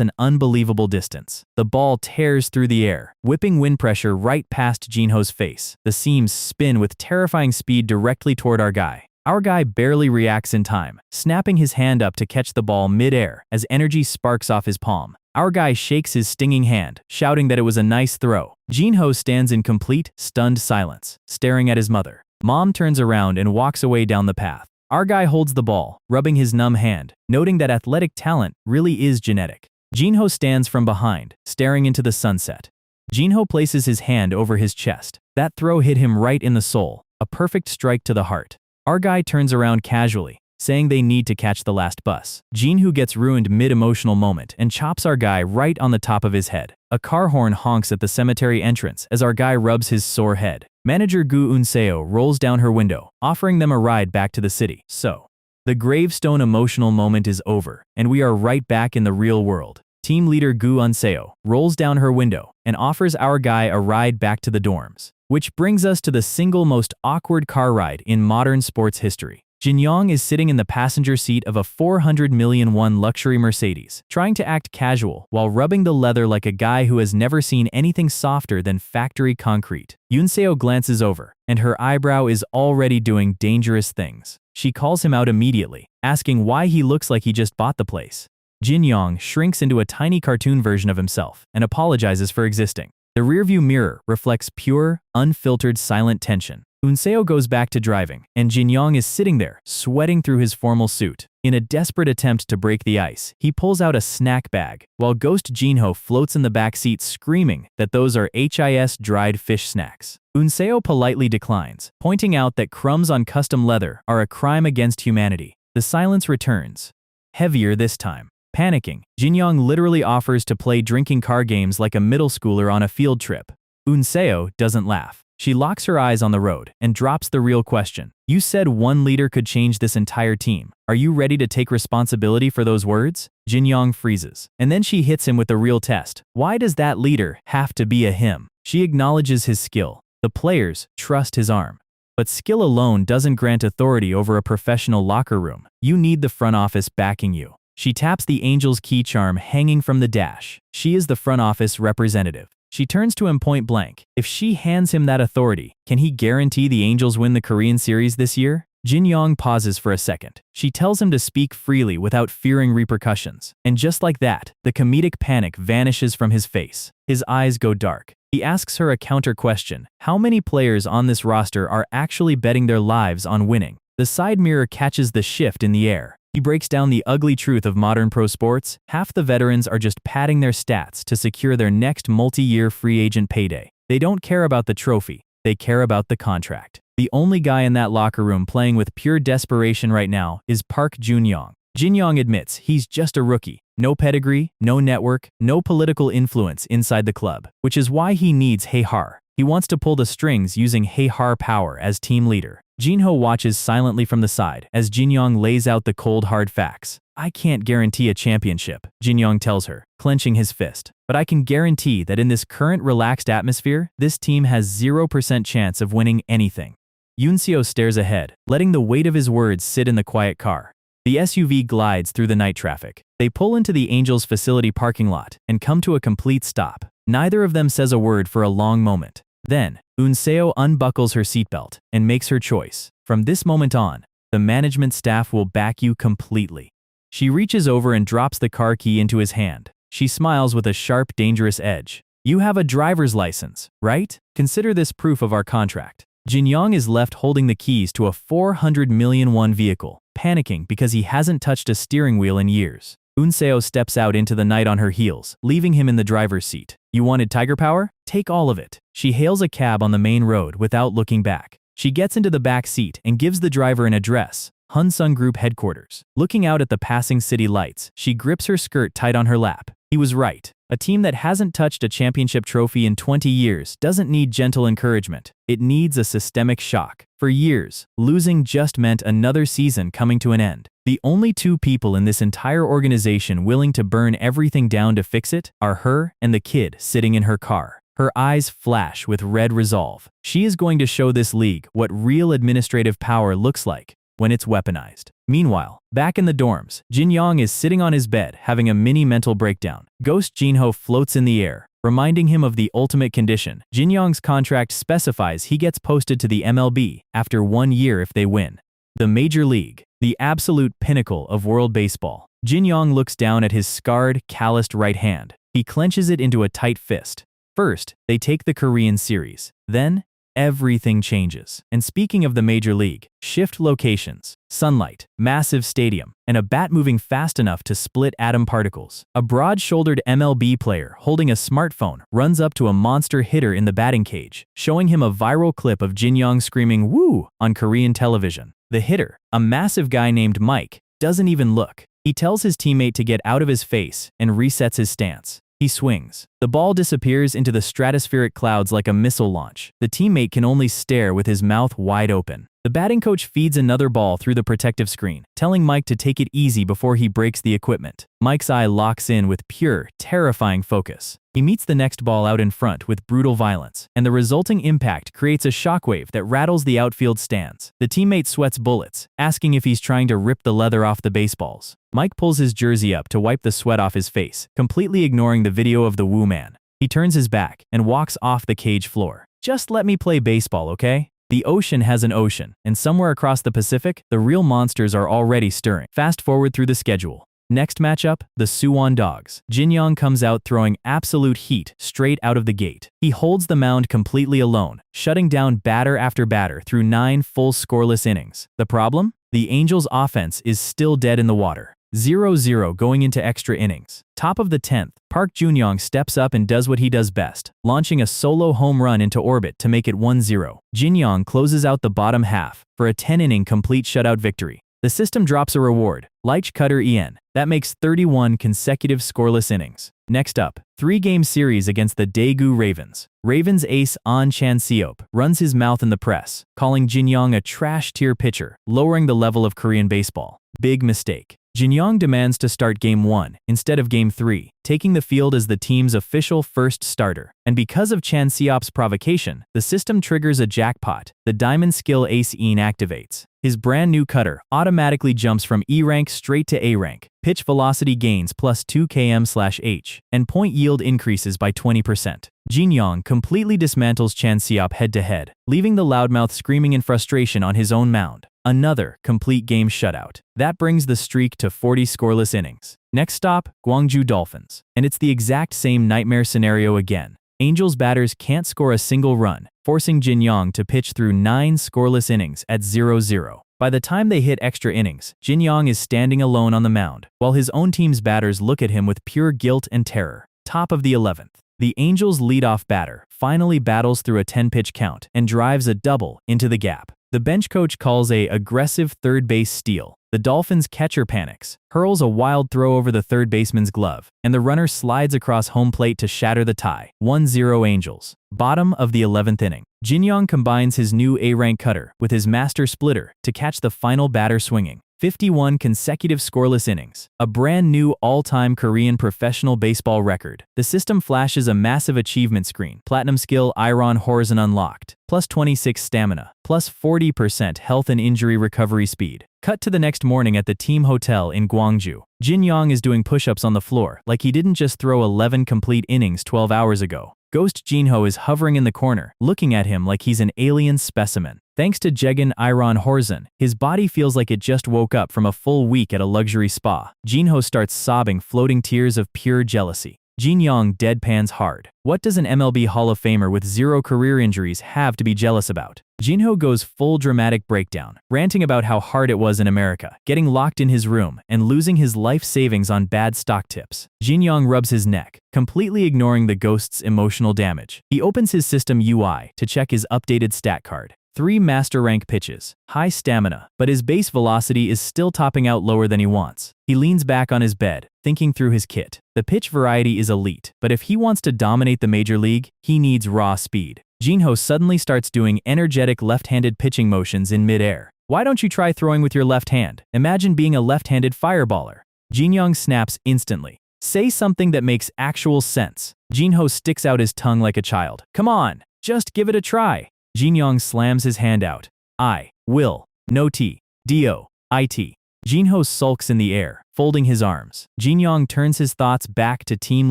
an unbelievable distance. The ball tears through the air, whipping wind pressure right past Jinho's face. The seams spin with terrifying speed directly toward our guy. Our guy barely reacts in time, snapping his hand up to catch the ball mid-air as energy sparks off his palm. Our guy shakes his stinging hand, shouting that it was a nice throw. Jinho stands in complete, stunned silence, staring at his mother. Mom turns around and walks away down the path. Our guy holds the ball, rubbing his numb hand, noting that athletic talent really is genetic. Jinho stands from behind, staring into the sunset. Jinho places his hand over his chest. That throw hit him right in the soul, a perfect strike to the heart. Our guy turns around casually, saying they need to catch the last bus. Jinho gets ruined mid-emotional moment and chops our guy right on the top of his head. A car horn honks at the cemetery entrance as our guy rubs his sore head. Manager Gu Unseo rolls down her window, offering them a ride back to the city. So, the gravestone emotional moment is over, and we are right back in the real world. Team leader Gu Unseo rolls down her window and offers our guy a ride back to the dorms. Which brings us to the single most awkward car ride in modern sports history. Jinyong is sitting in the passenger seat of a 400 million won luxury Mercedes, trying to act casual while rubbing the leather like a guy who has never seen anything softer than factory concrete. Unseo glances over, and her eyebrow is already doing dangerous things. She calls him out immediately, asking why he looks like he just bought the place. Jinyong shrinks into a tiny cartoon version of himself and apologizes for existing. The rearview mirror reflects pure, unfiltered silent tension. Unseo goes back to driving, and Jinyong is sitting there, sweating through his formal suit. In a desperate attempt to break the ice, he pulls out a snack bag, while Ghost Jinho floats in the back seat screaming that those are HIS dried fish snacks. Unseo politely declines, pointing out that crumbs on custom leather are a crime against humanity. The silence returns, heavier this time. Panicking, Jinyong literally offers to play drinking card games like a middle schooler on a field trip. Unseo doesn't laugh. She locks her eyes on the road and drops the real question. You said one leader could change this entire team. Are you ready to take responsibility for those words? Jinyong freezes. And then she hits him with the real test. Why does that leader have to be a him? She acknowledges his skill. The players trust his arm. But skill alone doesn't grant authority over a professional locker room. You need the front office backing you. She taps the Angels' key charm hanging from the dash. She is the front office representative. She turns to him point blank. If she hands him that authority, can he guarantee the Angels win the Korean series this year? Jinyong pauses for a second. She tells him to speak freely without fearing repercussions. And just like that, the comedic panic vanishes from his face. His eyes go dark. He asks her a counter question. How many players on this roster are actually betting their lives on winning? The side mirror catches the shift in the air. He breaks down the ugly truth of modern pro sports. Half the veterans are just padding their stats to secure their next multi-year free agent payday. They don't care about the trophy. They care about the contract. The only guy in that locker room playing with pure desperation right now is Park Junyoung. Jinyong admits he's just a rookie. No pedigree, no network, no political influence inside the club, which is why he needs Hae-har. He wants to pull the strings using Hae-har power as team leader. Jinho watches silently from the side as Jinyong lays out the cold hard facts. I can't guarantee a championship, Jinyong tells her, clenching his fist. But I can guarantee that in this current relaxed atmosphere, this team has 0% chance of winning anything. Unseo stares ahead, letting the weight of his words sit in the quiet car. The SUV glides through the night traffic. They pull into the Angels facility parking lot and come to a complete stop. Neither of them says a word for a long moment. Then, Unseo unbuckles her seatbelt and makes her choice. From this moment on, the management staff will back you completely. She reaches over and drops the car key into his hand. She smiles with a sharp, dangerous edge. You have a driver's license, right? Consider this proof of our contract. Jinyong is left holding the keys to a 400 million won vehicle, panicking because he hasn't touched a steering wheel in years. Unseo steps out into the night on her heels, leaving him in the driver's seat. You wanted tiger power? Take all of it. She hails a cab on the main road without looking back. She gets into the back seat and gives the driver an address, Hunsung Group headquarters. Looking out at the passing city lights, she grips her skirt tight on her lap. He was right. A team that hasn't touched a championship trophy in 20 years doesn't need gentle encouragement. It needs a systemic shock. For years, losing just meant another season coming to an end. The only two people in this entire organization willing to burn everything down to fix it are her and the kid sitting in her car. Her eyes flash with red resolve. She is going to show this league what real administrative power looks like when it's weaponized. Meanwhile, back in the dorms, Jinyong is sitting on his bed having a mini mental breakdown. Ghost Jinho floats in the air, reminding him of the ultimate condition. Jinyong's contract specifies he gets posted to the MLB after 1 year if they win. The Major League, the absolute pinnacle of world baseball. Jinyong looks down at his scarred, calloused right hand. He clenches it into a tight fist. First, they take the Korean series. Then, everything changes. And speaking of the Major League, shift locations, sunlight, massive stadium, and a bat moving fast enough to split atom particles. A broad-shouldered MLB player holding a smartphone runs up to a monster hitter in the batting cage, showing him a viral clip of Jinyong screaming "woo" on Korean television. The hitter, a massive guy named Mike, doesn't even look. He tells his teammate to get out of his face and resets his stance. He swings. The ball disappears into the stratospheric clouds like a missile launch. The teammate can only stare with his mouth wide open. The batting coach feeds another ball through the protective screen, telling Mike to take it easy before he breaks the equipment. Mike's eye locks in with pure, terrifying focus. He meets the next ball out in front with brutal violence, and the resulting impact creates a shockwave that rattles the outfield stands. The teammate sweats bullets, asking if he's trying to rip the leather off the baseballs. Mike pulls his jersey up to wipe the sweat off his face, completely ignoring the video of the Woo Man. He turns his back and walks off the cage floor. Just let me play baseball, okay? The ocean has an ocean, and somewhere across the Pacific, the real monsters are already stirring. Fast forward through the schedule. Next matchup, the Suwon Dogs. Jinyong comes out throwing absolute heat straight out of the gate. He holds the mound completely alone, shutting down batter after batter through 9 full scoreless innings. The problem? The Angels' offense is still dead in the water. 0-0 going into extra innings. Top of the 10th, Park Junyoung steps up and does what he does best, launching a solo home run into orbit to make it 1-0. Jinyong closes out the bottom half for a 10-inning complete shutout victory. The system drops a reward, Lich Cutter En. That makes 31 consecutive scoreless innings. Next up, 3-game series against the Daegu Ravens. Ravens ace Ahn Chan-seop runs his mouth in the press, calling Jinyong a trash-tier pitcher, lowering the level of Korean baseball. Big mistake. Jinyong demands to start Game 1 instead of Game 3, taking the field as the team's official first starter. And because of Chan-seop's provocation, the system triggers a jackpot. The diamond skill ace En activates. His brand new cutter automatically jumps from E rank straight to A rank. Pitch velocity gains plus 2 km/h, and point yield increases by 20%. Jinyong completely dismantles Chan-seop head-to-head, leaving the loudmouth screaming in frustration on his own mound. Another complete game shutout. That brings the streak to 40 scoreless innings. Next stop, Gwangju Dolphins. And it's the exact same nightmare scenario again. Angels batters can't score a single run, forcing Jinyong to pitch through 9 scoreless innings at 0-0. By the time they hit extra innings, Jinyong is standing alone on the mound, while his own team's batters look at him with pure guilt and terror. Top of the 11th. The Angels' leadoff batter finally battles through a 10-pitch count and drives a double into the gap. The bench coach calls a aggressive third base steal. The Dolphins' catcher panics, hurls a wild throw over the third baseman's glove, and the runner slides across home plate to shatter the tie. 1-0 Angels. Bottom of the 11th inning. Jinyong combines his new A-rank cutter with his master splitter to catch the final batter swinging. 51 consecutive scoreless innings. A brand new all-time Korean professional baseball record. The system flashes a massive achievement screen. Platinum skill Iron Horizon unlocked. Plus 26 stamina. Plus 40% health and injury recovery speed. Cut to the next morning at the team hotel in Gwangju. Jinyong is doing push-ups on the floor like he didn't just throw 11 complete innings 12 hours ago. Ghost Jinho is hovering in the corner, looking at him like he's an alien specimen. Thanks to Jegan Iron Horzan, his body feels like it just woke up from a full week at a luxury spa. Jinho starts sobbing floating tears of pure jealousy. Jinyong deadpans hard. What does an MLB Hall of Famer with 0 career injuries have to be jealous about? Jinho goes full dramatic breakdown, ranting about how hard it was in America, getting locked in his room, and losing his life savings on bad stock tips. Jinyong rubs his neck, completely ignoring the ghost's emotional damage. He opens his system UI to check his updated stat card. 3 master rank pitches, high stamina, but his base velocity is still topping out lower than he wants. He leans back on his bed, thinking through his kit. The pitch variety is elite, but if he wants to dominate the major league, he needs raw speed. Jinho suddenly starts doing energetic left-handed pitching motions in mid-air. Why don't you try throwing with your left hand? Imagine being a left-handed fireballer. Jinyong snaps instantly. Say something that makes actual sense. Jinho sticks out his tongue like a child. Come on, just give it a try. Jinyong slams his hand out. I will. No T. D-O. I-T. Jinho sulks in the air, folding his arms. Jinyong turns his thoughts back to team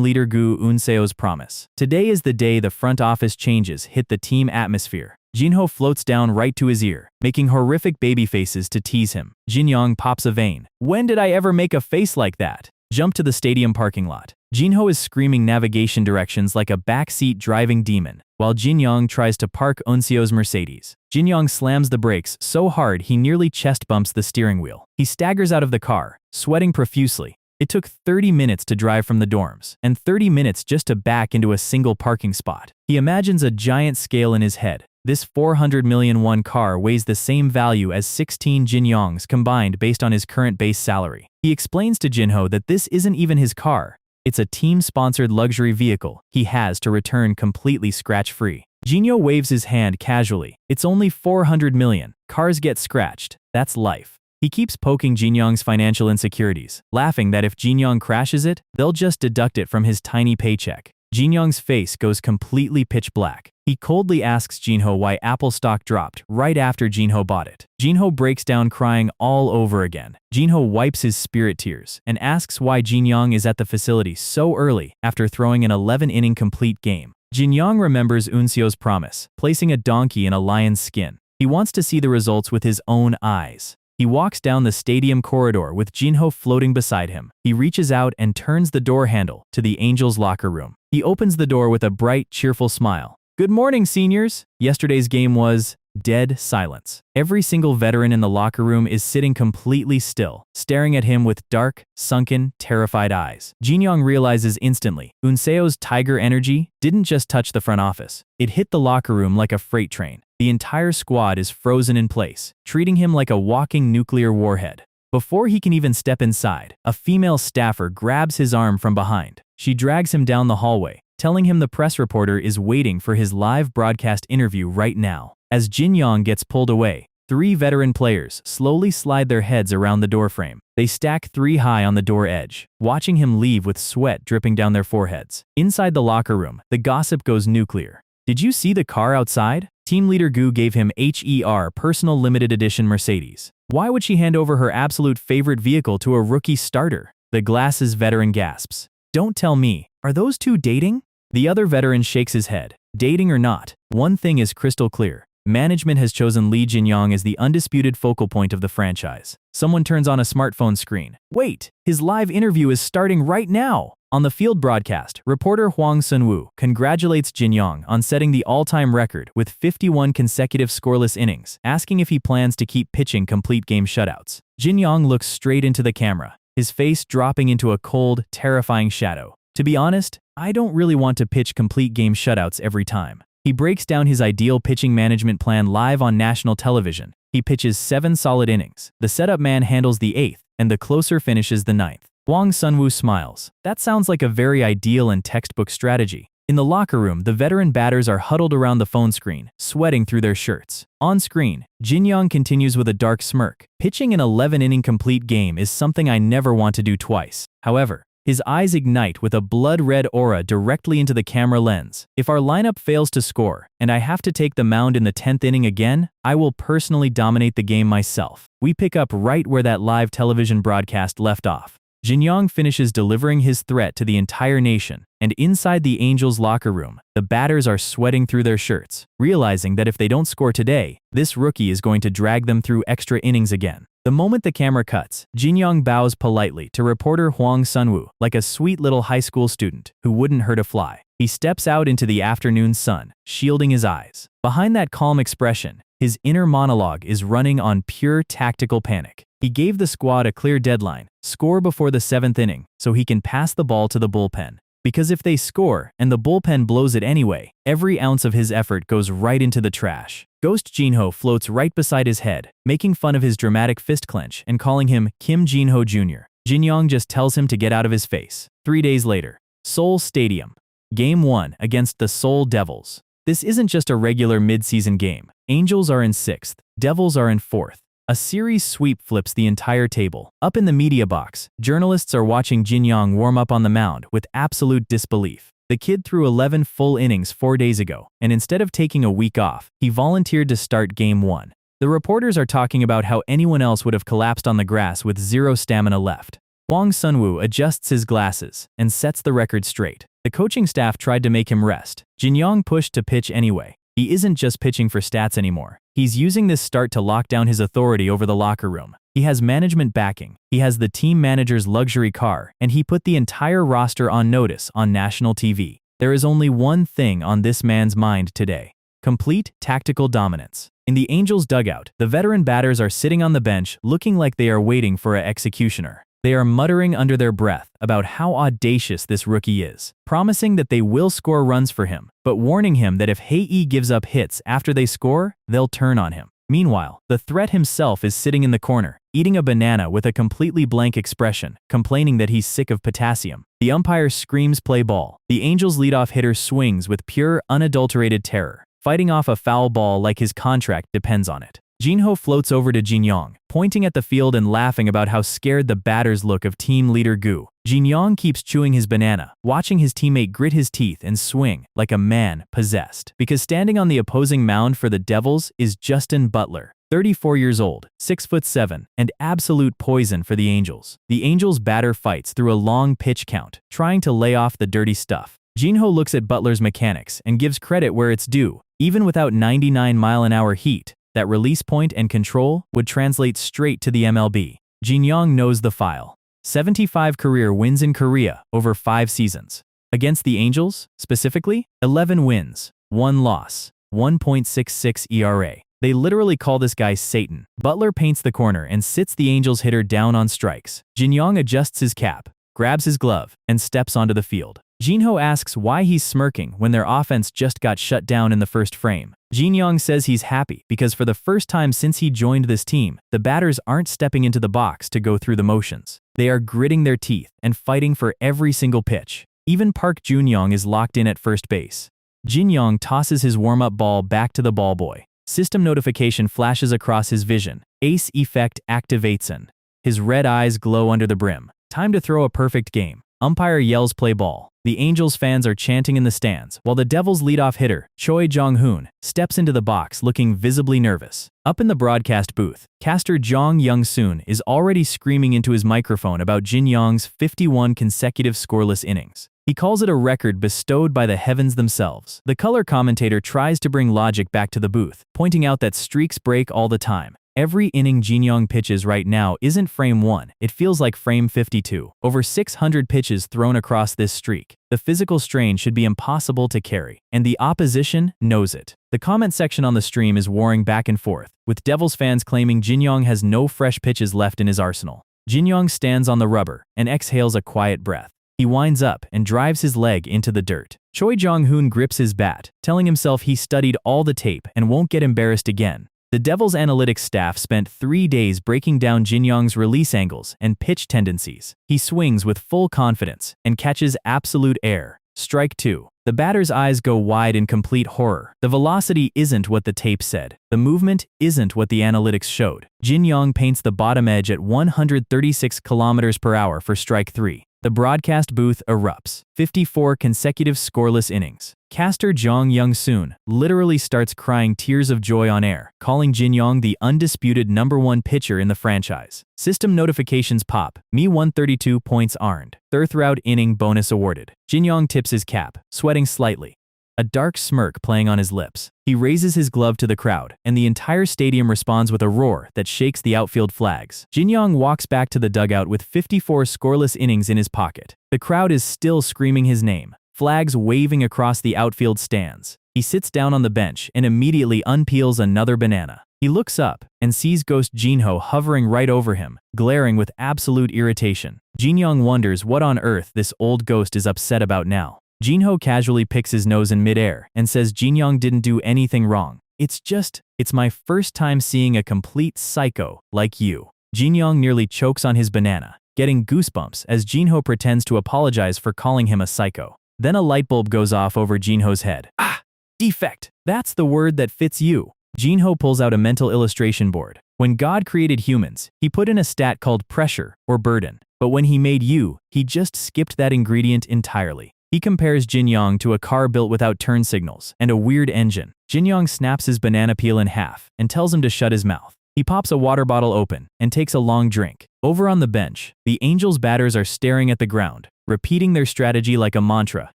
leader Gu Unseo's promise. Today is the day the front office changes hit the team atmosphere. Jinho floats down right to his ear, making horrific baby faces to tease him. Jinyong pops a vein. When did I ever make a face like that? Jump to the stadium parking lot. Jinho is screaming navigation directions like a backseat driving demon, while Jinyong tries to park Unseo's Mercedes. Jinyong slams the brakes so hard he nearly chest bumps the steering wheel. He staggers out of the car, sweating profusely. It took 30 minutes to drive from the dorms, and 30 minutes just to back into a single parking spot. He imagines a giant scale in his head. This 400 million won car weighs the same value as 16 Jinyongs combined based on his current base salary. He explains to Jinho that this isn't even his car. It's a team-sponsored luxury vehicle he has to return completely scratch-free. Jinho waves his hand casually. It's only 400 million. Cars get scratched. That's life. He keeps poking Jinyong's financial insecurities, laughing that if Jinyong crashes it, they'll just deduct it from his tiny paycheck. Jinyong's face goes completely pitch black. He coldly asks Jinho why Apple stock dropped right after Jinho bought it. Jinho breaks down crying all over again. Jinho wipes his spirit tears and asks why Jinyong is at the facility so early after throwing an 11-inning complete game. Jinyong remembers Unseo's promise, placing a donkey in a lion's skin. He wants to see the results with his own eyes. He walks down the stadium corridor with Jinho floating beside him. He reaches out and turns the door handle to the Angels' locker room. He opens the door with a bright, cheerful smile. Good morning, seniors. Yesterday's game was dead silence. Every single veteran in the locker room is sitting completely still, staring at him with dark, sunken, terrified eyes. Jinyong realizes instantly, Unseo's tiger energy didn't just touch the front office. It hit the locker room like a freight train. The entire squad is frozen in place, treating him like a walking nuclear warhead. Before he can even step inside, a female staffer grabs his arm from behind. She drags him down the hallway, telling him the press reporter is waiting for his live broadcast interview right now. As Jinyong gets pulled away, 3 veteran players slowly slide their heads around the doorframe. They stack 3 high on the door edge, watching him leave with sweat dripping down their foreheads. Inside the locker room, the gossip goes nuclear. Did you see the car outside? Team leader Gu gave him HER personal limited edition Mercedes. Why would she hand over her absolute favorite vehicle to a rookie starter? The glasses veteran gasps. Don't tell me, are those 2 dating? The other veteran shakes his head. Dating or not, one thing is crystal clear. Management has chosen Lee Jinyong as the undisputed focal point of the franchise. Someone turns on a smartphone screen. Wait, his live interview is starting right now! On the field broadcast, reporter Hwang Sun-woo congratulates Jinyong on setting the all-time record with 51 consecutive scoreless innings, asking if he plans to keep pitching complete game shutouts. Jinyong looks straight into the camera, his face dropping into a cold, terrifying shadow. To be honest, I don't really want to pitch complete game shutouts every time. He breaks down his ideal pitching management plan live on national television. He pitches 7 solid innings. The setup man handles the 8th, and the closer finishes the 9th. Hwang Sun-woo smiles. That sounds like a very ideal and textbook strategy. In the locker room, the veteran batters are huddled around the phone screen, sweating through their shirts. On screen, Jinyong continues with a dark smirk. Pitching an 11-inning complete game is something I never want to do twice. However, his eyes ignite with a blood-red aura directly into the camera lens. If our lineup fails to score, and I have to take the mound in the 10th inning again, I will personally dominate the game myself. We pick up right where that live television broadcast left off. Jinyong finishes delivering his threat to the entire nation, and inside the Angels locker room, the batters are sweating through their shirts, realizing that if they don't score today, this rookie is going to drag them through extra innings again. The moment the camera cuts, Jinyong bows politely to reporter Hwang Sun-woo like a sweet little high school student who wouldn't hurt a fly. He steps out into the afternoon sun, shielding his eyes. Behind that calm expression, his inner monologue is running on pure tactical panic. He gave the squad a clear deadline, score before the 7th inning, so he can pass the ball to the bullpen. Because if they score, and the bullpen blows it anyway, every ounce of his effort goes right into the trash. Ghost Jinho floats right beside his head, making fun of his dramatic fist clench and calling him Kim Jinho Jr. Jinyong just tells him to get out of his face. 3 days later, Seoul Stadium. Game 1 against the Seoul Devils. This isn't just a regular mid-season game. Angels are in 6th, Devils are in 4th. A series sweep flips the entire table. Up in the media box, journalists are watching Jinyong warm up on the mound with absolute disbelief. The kid threw 11 full innings 4 days ago, and instead of taking a week off, he volunteered to start Game 1. The reporters are talking about how anyone else would have collapsed on the grass with 0 stamina left. Hwang Sun-woo adjusts his glasses and sets the record straight. The coaching staff tried to make him rest. Jinyong pushed to pitch anyway. He isn't just pitching for stats anymore. He's using this start to lock down his authority over the locker room. He has management backing, he has the team manager's luxury car, and he put the entire roster on notice on national TV. There is only one thing on this man's mind today: complete tactical dominance. In the Angels dugout, the veteran batters are sitting on the bench looking like they are waiting for an executioner. They are muttering under their breath about how audacious this rookie is, promising that they will score runs for him, but warning him that if Hae gives up hits after they score, they'll turn on him. Meanwhile, the threat himself is sitting in the corner, eating a banana with a completely blank expression, complaining that he's sick of potassium. The umpire screams play ball. The Angels' leadoff hitter swings with pure, unadulterated terror, fighting off a foul ball like his contract depends on it. Jinho floats over to Jinyong, pointing at the field and laughing about how scared the batters look of team leader Gu. Jinyong keeps chewing his banana, watching his teammate grit his teeth and swing like a man possessed. Because standing on the opposing mound for the Devils is Justin Butler, 34 years old, 6'7", and absolute poison for the Angels. The Angels batter fights through a long pitch count, trying to lay off the dirty stuff. Jinho looks at Butler's mechanics and gives credit where it's due. Even without 99-mile-an-hour heat, that release point and control would translate straight to the MLB. Jinyong knows the file. 75 career wins in Korea over 5 seasons. Against the Angels, specifically, 11 wins, 1 loss, 1.66 ERA. They literally call this guy Satan. Butler paints the corner and sits the Angels hitter down on strikes. Jinyong adjusts his cap, grabs his glove, and steps onto the field. Jinho asks why he's smirking when their offense just got shut down in the first frame. Jinyong says he's happy because for the first time since he joined this team, the batters aren't stepping into the box to go through the motions. They are gritting their teeth and fighting for every single pitch. Even Park Junyoung is locked in at first base. Jinyong tosses his warm-up ball back to the ball boy. System notification flashes across his vision. Ace effect activates in. His red eyes glow under the brim. Time to throw a perfect game. Umpire yells play ball. The Angels fans are chanting in the stands, while the Devils' leadoff hitter, Choi Jong-hoon, steps into the box looking visibly nervous. Up in the broadcast booth, caster Jong Young-soon is already screaming into his microphone about Jinyong's 51 consecutive scoreless innings. He calls it a record bestowed by the heavens themselves. The color commentator tries to bring logic back to the booth, pointing out that streaks break all the time. Every inning Jinyong pitches right now isn't frame 1, it feels like frame 52. Over 600 pitches thrown across this streak. The physical strain should be impossible to carry, and the opposition knows it. The comment section on the stream is warring back and forth, with Devils fans claiming Jinyong has no fresh pitches left in his arsenal. Jinyong stands on the rubber and exhales a quiet breath. He winds up and drives his leg into the dirt. Choi Jong-hoon grips his bat, telling himself he studied all the tape and won't get embarrassed again. The Devils' analytics staff spent 3 days breaking down Jinyong's release angles and pitch tendencies. He swings with full confidence and catches absolute air. Strike 2. The batter's eyes go wide in complete horror. The velocity isn't what the tape said. The movement isn't what the analytics showed. Jinyong paints the bottom edge at 136 km/h for strike 3. The broadcast booth erupts. 54 consecutive scoreless innings. Caster Jong Young-soon literally starts crying tears of joy on air, calling Jinyong the undisputed #1 pitcher in the franchise. System notifications pop. Me 132 points earned. Third round inning bonus awarded. Jinyong tips his cap, sweating slightly. A dark smirk playing on his lips. He raises his glove to the crowd, and the entire stadium responds with a roar that shakes the outfield flags. Jinyong walks back to the dugout with 54 scoreless innings in his pocket. The crowd is still screaming his name, flags waving across the outfield stands. He sits down on the bench and immediately unpeels another banana. He looks up and sees Ghost Jinho hovering right over him, glaring with absolute irritation. Jinyong wonders what on earth this old ghost is upset about now. Jinho casually picks his nose in midair and says Jinyong didn't do anything wrong. It's my first time seeing a complete psycho like you. Jinyong nearly chokes on his banana, getting goosebumps as Jinho pretends to apologize for calling him a psycho. Then a light bulb goes off over Jinho's head. Ah! Defect! That's the word that fits you. Jinho pulls out a mental illustration board. When God created humans, he put in a stat called pressure or burden. But when he made you, he just skipped that ingredient entirely. He compares Jinyong to a car built without turn signals and a weird engine. Jinyong snaps his banana peel in half and tells him to shut his mouth. He pops a water bottle open and takes a long drink. Over on the bench, the Angels batters are staring at the ground, repeating their strategy like a mantra.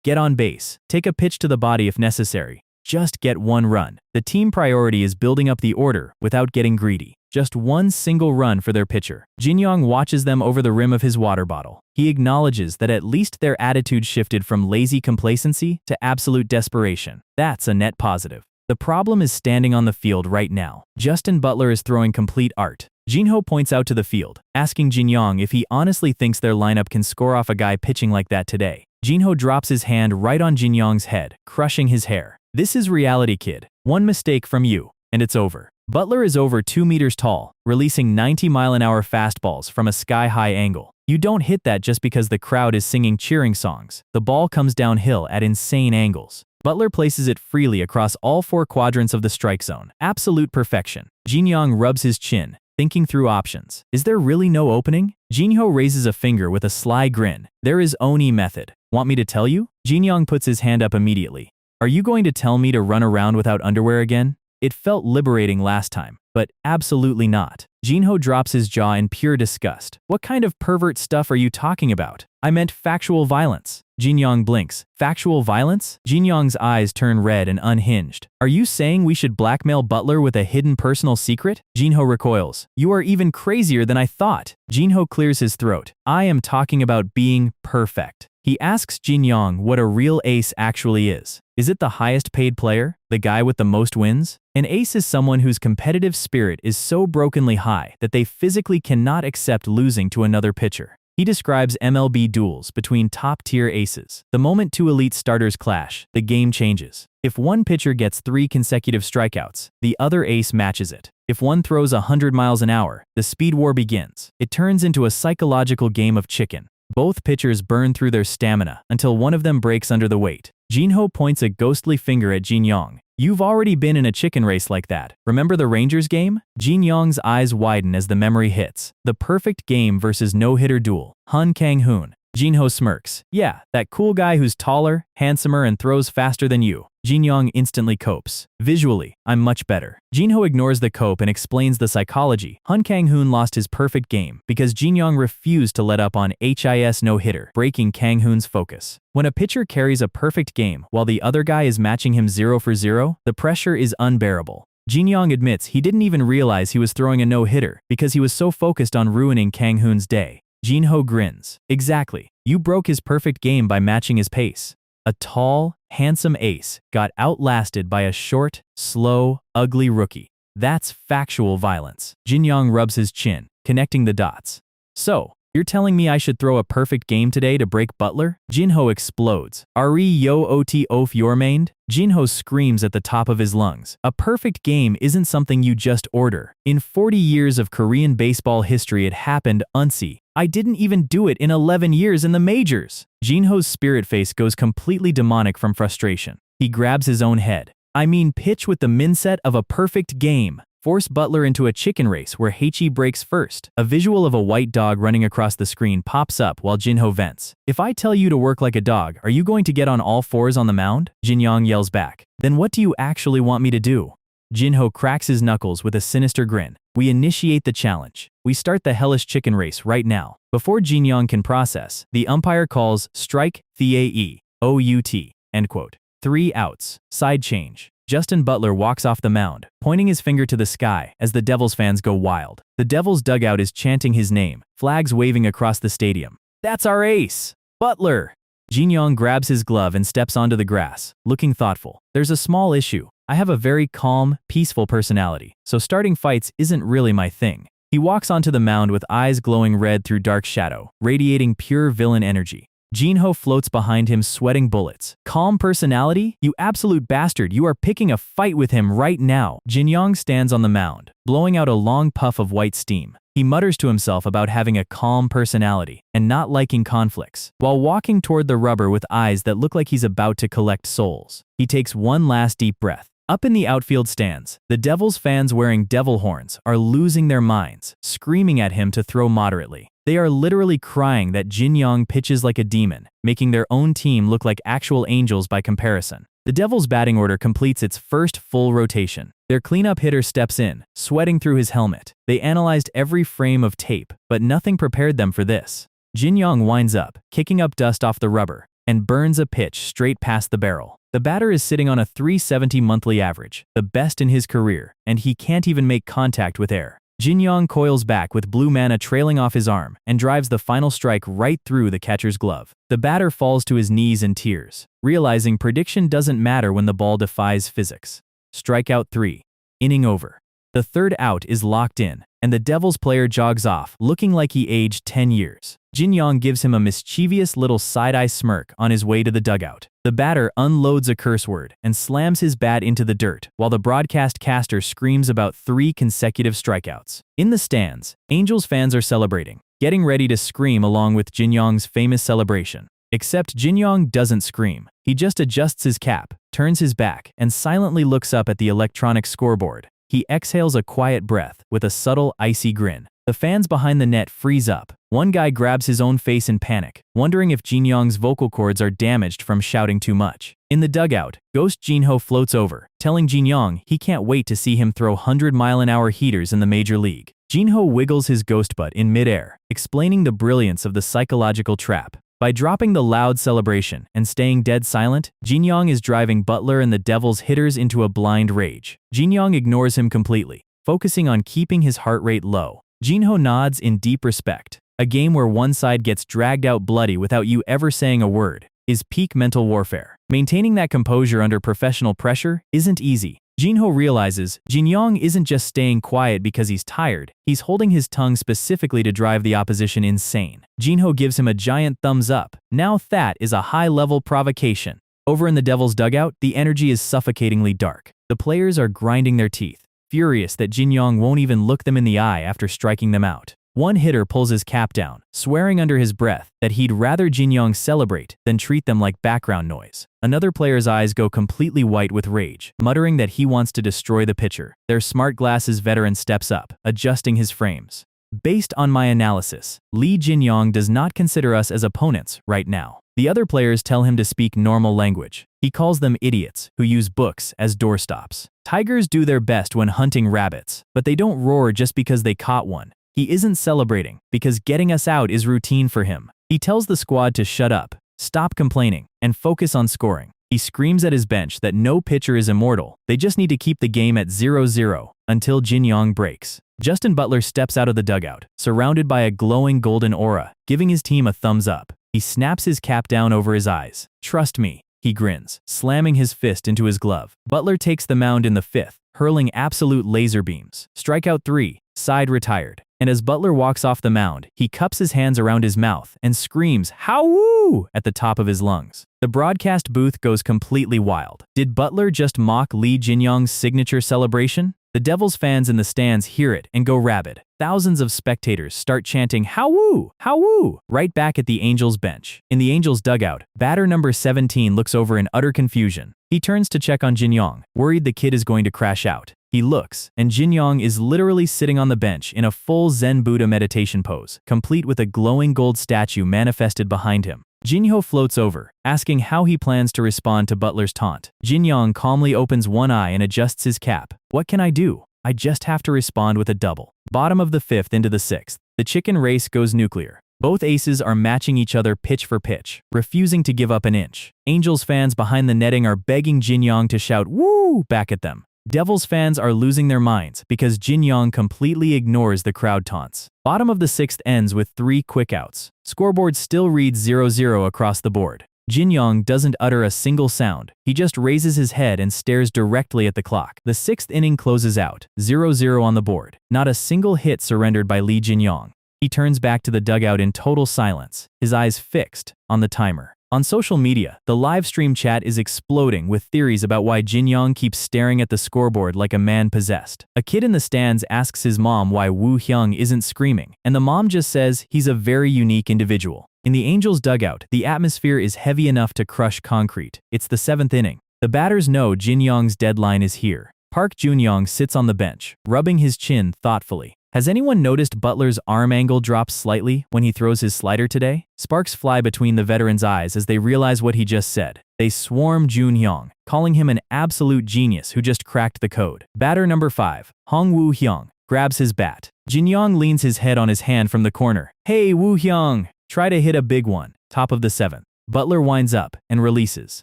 Get on base, take a pitch to the body if necessary. Just get one run. The team priority is building up the order without getting greedy. Just one single run for their pitcher. Jinyong watches them over the rim of his water bottle. He acknowledges that at least their attitude shifted from lazy complacency to absolute desperation. That's a net positive. The problem is standing on the field right now. Justin Butler is throwing complete art. Jinho points out to the field, asking Jinyong if he honestly thinks their lineup can score off a guy pitching like that today. Jinho drops his hand right on Jinyong's head, crushing his hair. This is reality, kid. One mistake from you, and it's over. Butler is over 2 meters tall, releasing 90-mile-an-hour fastballs from a sky-high angle. You don't hit that just because the crowd is singing cheering songs. The ball comes downhill at insane angles. Butler places it freely across all 4 quadrants of the strike zone. Absolute perfection. Jinyong rubs his chin, thinking through options. Is there really no opening? Jinho raises a finger with a sly grin. There is Oni method. Want me to tell you? Jinyong puts his hand up immediately. Are you going to tell me to run around without underwear again? It felt liberating last time, but absolutely not. Jinho drops his jaw in pure disgust. What kind of pervert stuff are you talking about? I meant factual violence. Jinyong blinks. Factual violence? Jinyong's eyes turn red and unhinged. Are you saying we should blackmail Butler with a hidden personal secret? Jinho recoils. You are even crazier than I thought. Jinho clears his throat. I am talking about being perfect. He asks Jinyong what a real ace actually is. Is it the highest paid player? The guy with the most wins? An ace is someone whose competitive spirit is so brokenly high that they physically cannot accept losing to another pitcher. He describes MLB duels between top-tier aces. The moment two elite starters clash, the game changes. If one pitcher gets 3 consecutive strikeouts, the other ace matches it. If one throws 100 miles an hour, the speed war begins. It turns into a psychological game of chicken. Both pitchers burn through their stamina until one of them breaks under the weight. Jinho points a ghostly finger at Jinyong. You've already been in a chicken race like that. Remember the Rangers game? Jinyong's eyes widen as the memory hits. The perfect game versus no-hitter duel. Han Kang-hoon. Jinho smirks. Yeah, that cool guy who's taller, handsomer, and throws faster than you. Jinyong instantly copes. Visually, I'm much better. Jinho ignores the cope and explains the psychology. Han Kang-hoon lost his perfect game because Jinyong refused to let up on his no-hitter, breaking Kang-hoon's focus. When a pitcher carries a perfect game while the other guy is matching him 0 for 0, the pressure is unbearable. Jinyong admits he didn't even realize he was throwing a no-hitter because he was so focused on ruining Kang-hoon's day. Jinho grins. Exactly. You broke his perfect game by matching his pace. A tall, handsome ace got outlasted by a short, slow, ugly rookie. That's factual violence. Jinyong rubs his chin, connecting the dots. So, you're telling me I should throw a perfect game today to break Butler? Jinho explodes. Ari yo ot of your mind? Jinho screams at the top of his lungs. A perfect game isn't something you just order. In 40 years of Korean baseball history it happened unsi. I didn't even do it in 11 years in the majors. Jinho's spirit face goes completely demonic from frustration. He grabs his own head. I mean pitch with the mindset of a perfect game. Force Butler into a chicken race where Heichi breaks first. A visual of a white dog running across the screen pops up while Jinho vents. If I tell you to work like a dog, are you going to get on all fours on the mound? Jinyong yells back. Then what do you actually want me to do? Jinho cracks his knuckles with a sinister grin. We initiate the challenge. We start the hellish chicken race right now. Before Jinyong can process, the umpire calls strike, out, end quote. 3 outs. Side change. Justin Butler walks off the mound, pointing his finger to the sky as the Devils fans go wild. The Devils dugout is chanting his name, flags waving across the stadium. That's our ace! Butler! Jinyong grabs his glove and steps onto the grass, looking thoughtful. There's a small issue. I have a very calm, peaceful personality, so starting fights isn't really my thing. He walks onto the mound with eyes glowing red through dark shadow, radiating pure villain energy. Jinho floats behind him, sweating bullets. Calm personality? You absolute bastard, you are picking a fight with him right now. Jinyong stands on the mound, blowing out a long puff of white steam. He mutters to himself about having a calm personality and not liking conflicts, while walking toward the rubber with eyes that look like he's about to collect souls. He takes one last deep breath. Up in the outfield stands, the Devils fans wearing devil horns are losing their minds, screaming at him to throw moderately. They are literally crying that Jinyong pitches like a demon, making their own team look like actual angels by comparison. The Devils' batting order completes its first full rotation. Their cleanup hitter steps in, sweating through his helmet. They analyzed every frame of tape, but nothing prepared them for this. Jinyong winds up, kicking up dust off the rubber, and burns a pitch straight past the barrel. The batter is sitting on a .370 monthly average, the best in his career, and he can't even make contact with air. Jinyong coils back with blue mana trailing off his arm and drives the final strike right through the catcher's glove. The batter falls to his knees in tears, realizing prediction doesn't matter when the ball defies physics. Strikeout 3. Inning over. The third out is locked in, and the Devils player jogs off, looking like he aged 10 years. Jinyong gives him a mischievous little side-eye smirk on his way to the dugout. The batter unloads a curse word and slams his bat into the dirt, while the broadcast caster screams about 3 consecutive strikeouts. In the stands, Angels fans are celebrating, getting ready to scream along with Jinyong's famous celebration. Except Jinyong doesn't scream. He just adjusts his cap, turns his back, and silently looks up at the electronic scoreboard. He exhales a quiet breath with a subtle, icy grin. The fans behind the net freeze up. One guy grabs his own face in panic, wondering if Jinyong's vocal cords are damaged from shouting too much. In the dugout, Ghost Jinho floats over, telling Jinyong he can't wait to see him throw 100-mile-an-hour heaters in the major league. Jinho wiggles his ghost butt in midair, explaining the brilliance of the psychological trap. By dropping the loud celebration and staying dead silent, Jinyong is driving Butler and the Devils hitters into a blind rage. Jinyong ignores him completely, focusing on keeping his heart rate low. Jinho nods in deep respect. A game where one side gets dragged out bloody without you ever saying a word. is peak mental warfare. Maintaining that composure under professional pressure isn't easy. Jinho realizes Jinyong isn't just staying quiet because he's tired, he's holding his tongue specifically to drive the opposition insane. Jinho gives him a giant thumbs up. Now that is a high-level provocation. Over in the Devil's dugout, the energy is suffocatingly dark. The players are grinding their teeth, furious that Jinyong won't even look them in the eye after striking them out. One hitter pulls his cap down, swearing under his breath that he'd rather Jinyong celebrate than treat them like background noise. Another player's eyes go completely white with rage, muttering that he wants to destroy the pitcher. Their smart glasses veteran steps up, adjusting his frames. Based on my analysis, Lee Jinyong does not consider us as opponents right now. The other players tell him to speak normal language. He calls them idiots who use books as doorstops. Tigers do their best when hunting rabbits, but they don't roar just because they caught one. He isn't celebrating because getting us out is routine for him. He tells the squad to shut up, stop complaining, and focus on scoring. He screams at his bench that no pitcher is immortal. They just need to keep the game at 0-0 until Jinyong breaks. Justin Butler steps out of the dugout, surrounded by a glowing golden aura, giving his team a thumbs up. He snaps his cap down over his eyes. Trust me, he grins, slamming his fist into his glove. Butler takes the mound in the fifth, hurling absolute laser beams. Strikeout 3, side retired. And as Butler walks off the mound, he cups his hands around his mouth and screams, "How-woo!" at the top of his lungs. The broadcast booth goes completely wild. Did Butler just mock Lee Jinyong's signature celebration? The Devils fans in the stands hear it and go rabid. Thousands of spectators start chanting, "How-woo! How-woo!" right back at the Angels bench. In the Angels dugout, batter number 17 looks over in utter confusion. He turns to check on Jinyong, worried the kid is going to crash out. He looks, and Jinyong is literally sitting on the bench in a full Zen Buddha meditation pose, complete with a glowing gold statue manifested behind him. Jinho floats over, asking how he plans to respond to Butler's taunt. Jinyong calmly opens one eye and adjusts his cap. "What can I do? I just have to respond with a double." Bottom of the fifth into the sixth. The chicken race goes nuclear. Both aces are matching each other pitch for pitch, refusing to give up an inch. Angels fans behind the netting are begging Jinyong to shout "woo" back at them. Devils fans are losing their minds because Jinyong completely ignores the crowd taunts. Bottom of the sixth ends with 3 quick outs. Scoreboard still reads 0-0 across the board. Jinyong doesn't utter a single sound. He just raises his head and stares directly at the clock. The sixth inning closes out, 0-0 on the board. Not a single hit surrendered by Lee Jinyong. He turns back to the dugout in total silence, his eyes fixed on the timer. On social media, the live stream chat is exploding with theories about why Jinyong keeps staring at the scoreboard like a man possessed. A kid in the stands asks his mom why Woo Hyung isn't screaming, and the mom just says he's a very unique individual. In the Angels dugout, the atmosphere is heavy enough to crush concrete. It's the 7th inning. The batters know Jinyong's deadline is here. Park Junyoung sits on the bench, rubbing his chin thoughtfully. Has anyone noticed Butler's arm angle drops slightly when he throws his slider today? Sparks fly between the veterans' eyes as they realize what he just said. They swarm Junyoung, calling him an absolute genius who just cracked the code. Batter number 5, Hong Woo Hyung, grabs his bat. Jinyong leans his head on his hand from the corner. "Hey Woo Hyung, try to hit a big one." Top of the 7th. Butler winds up and releases.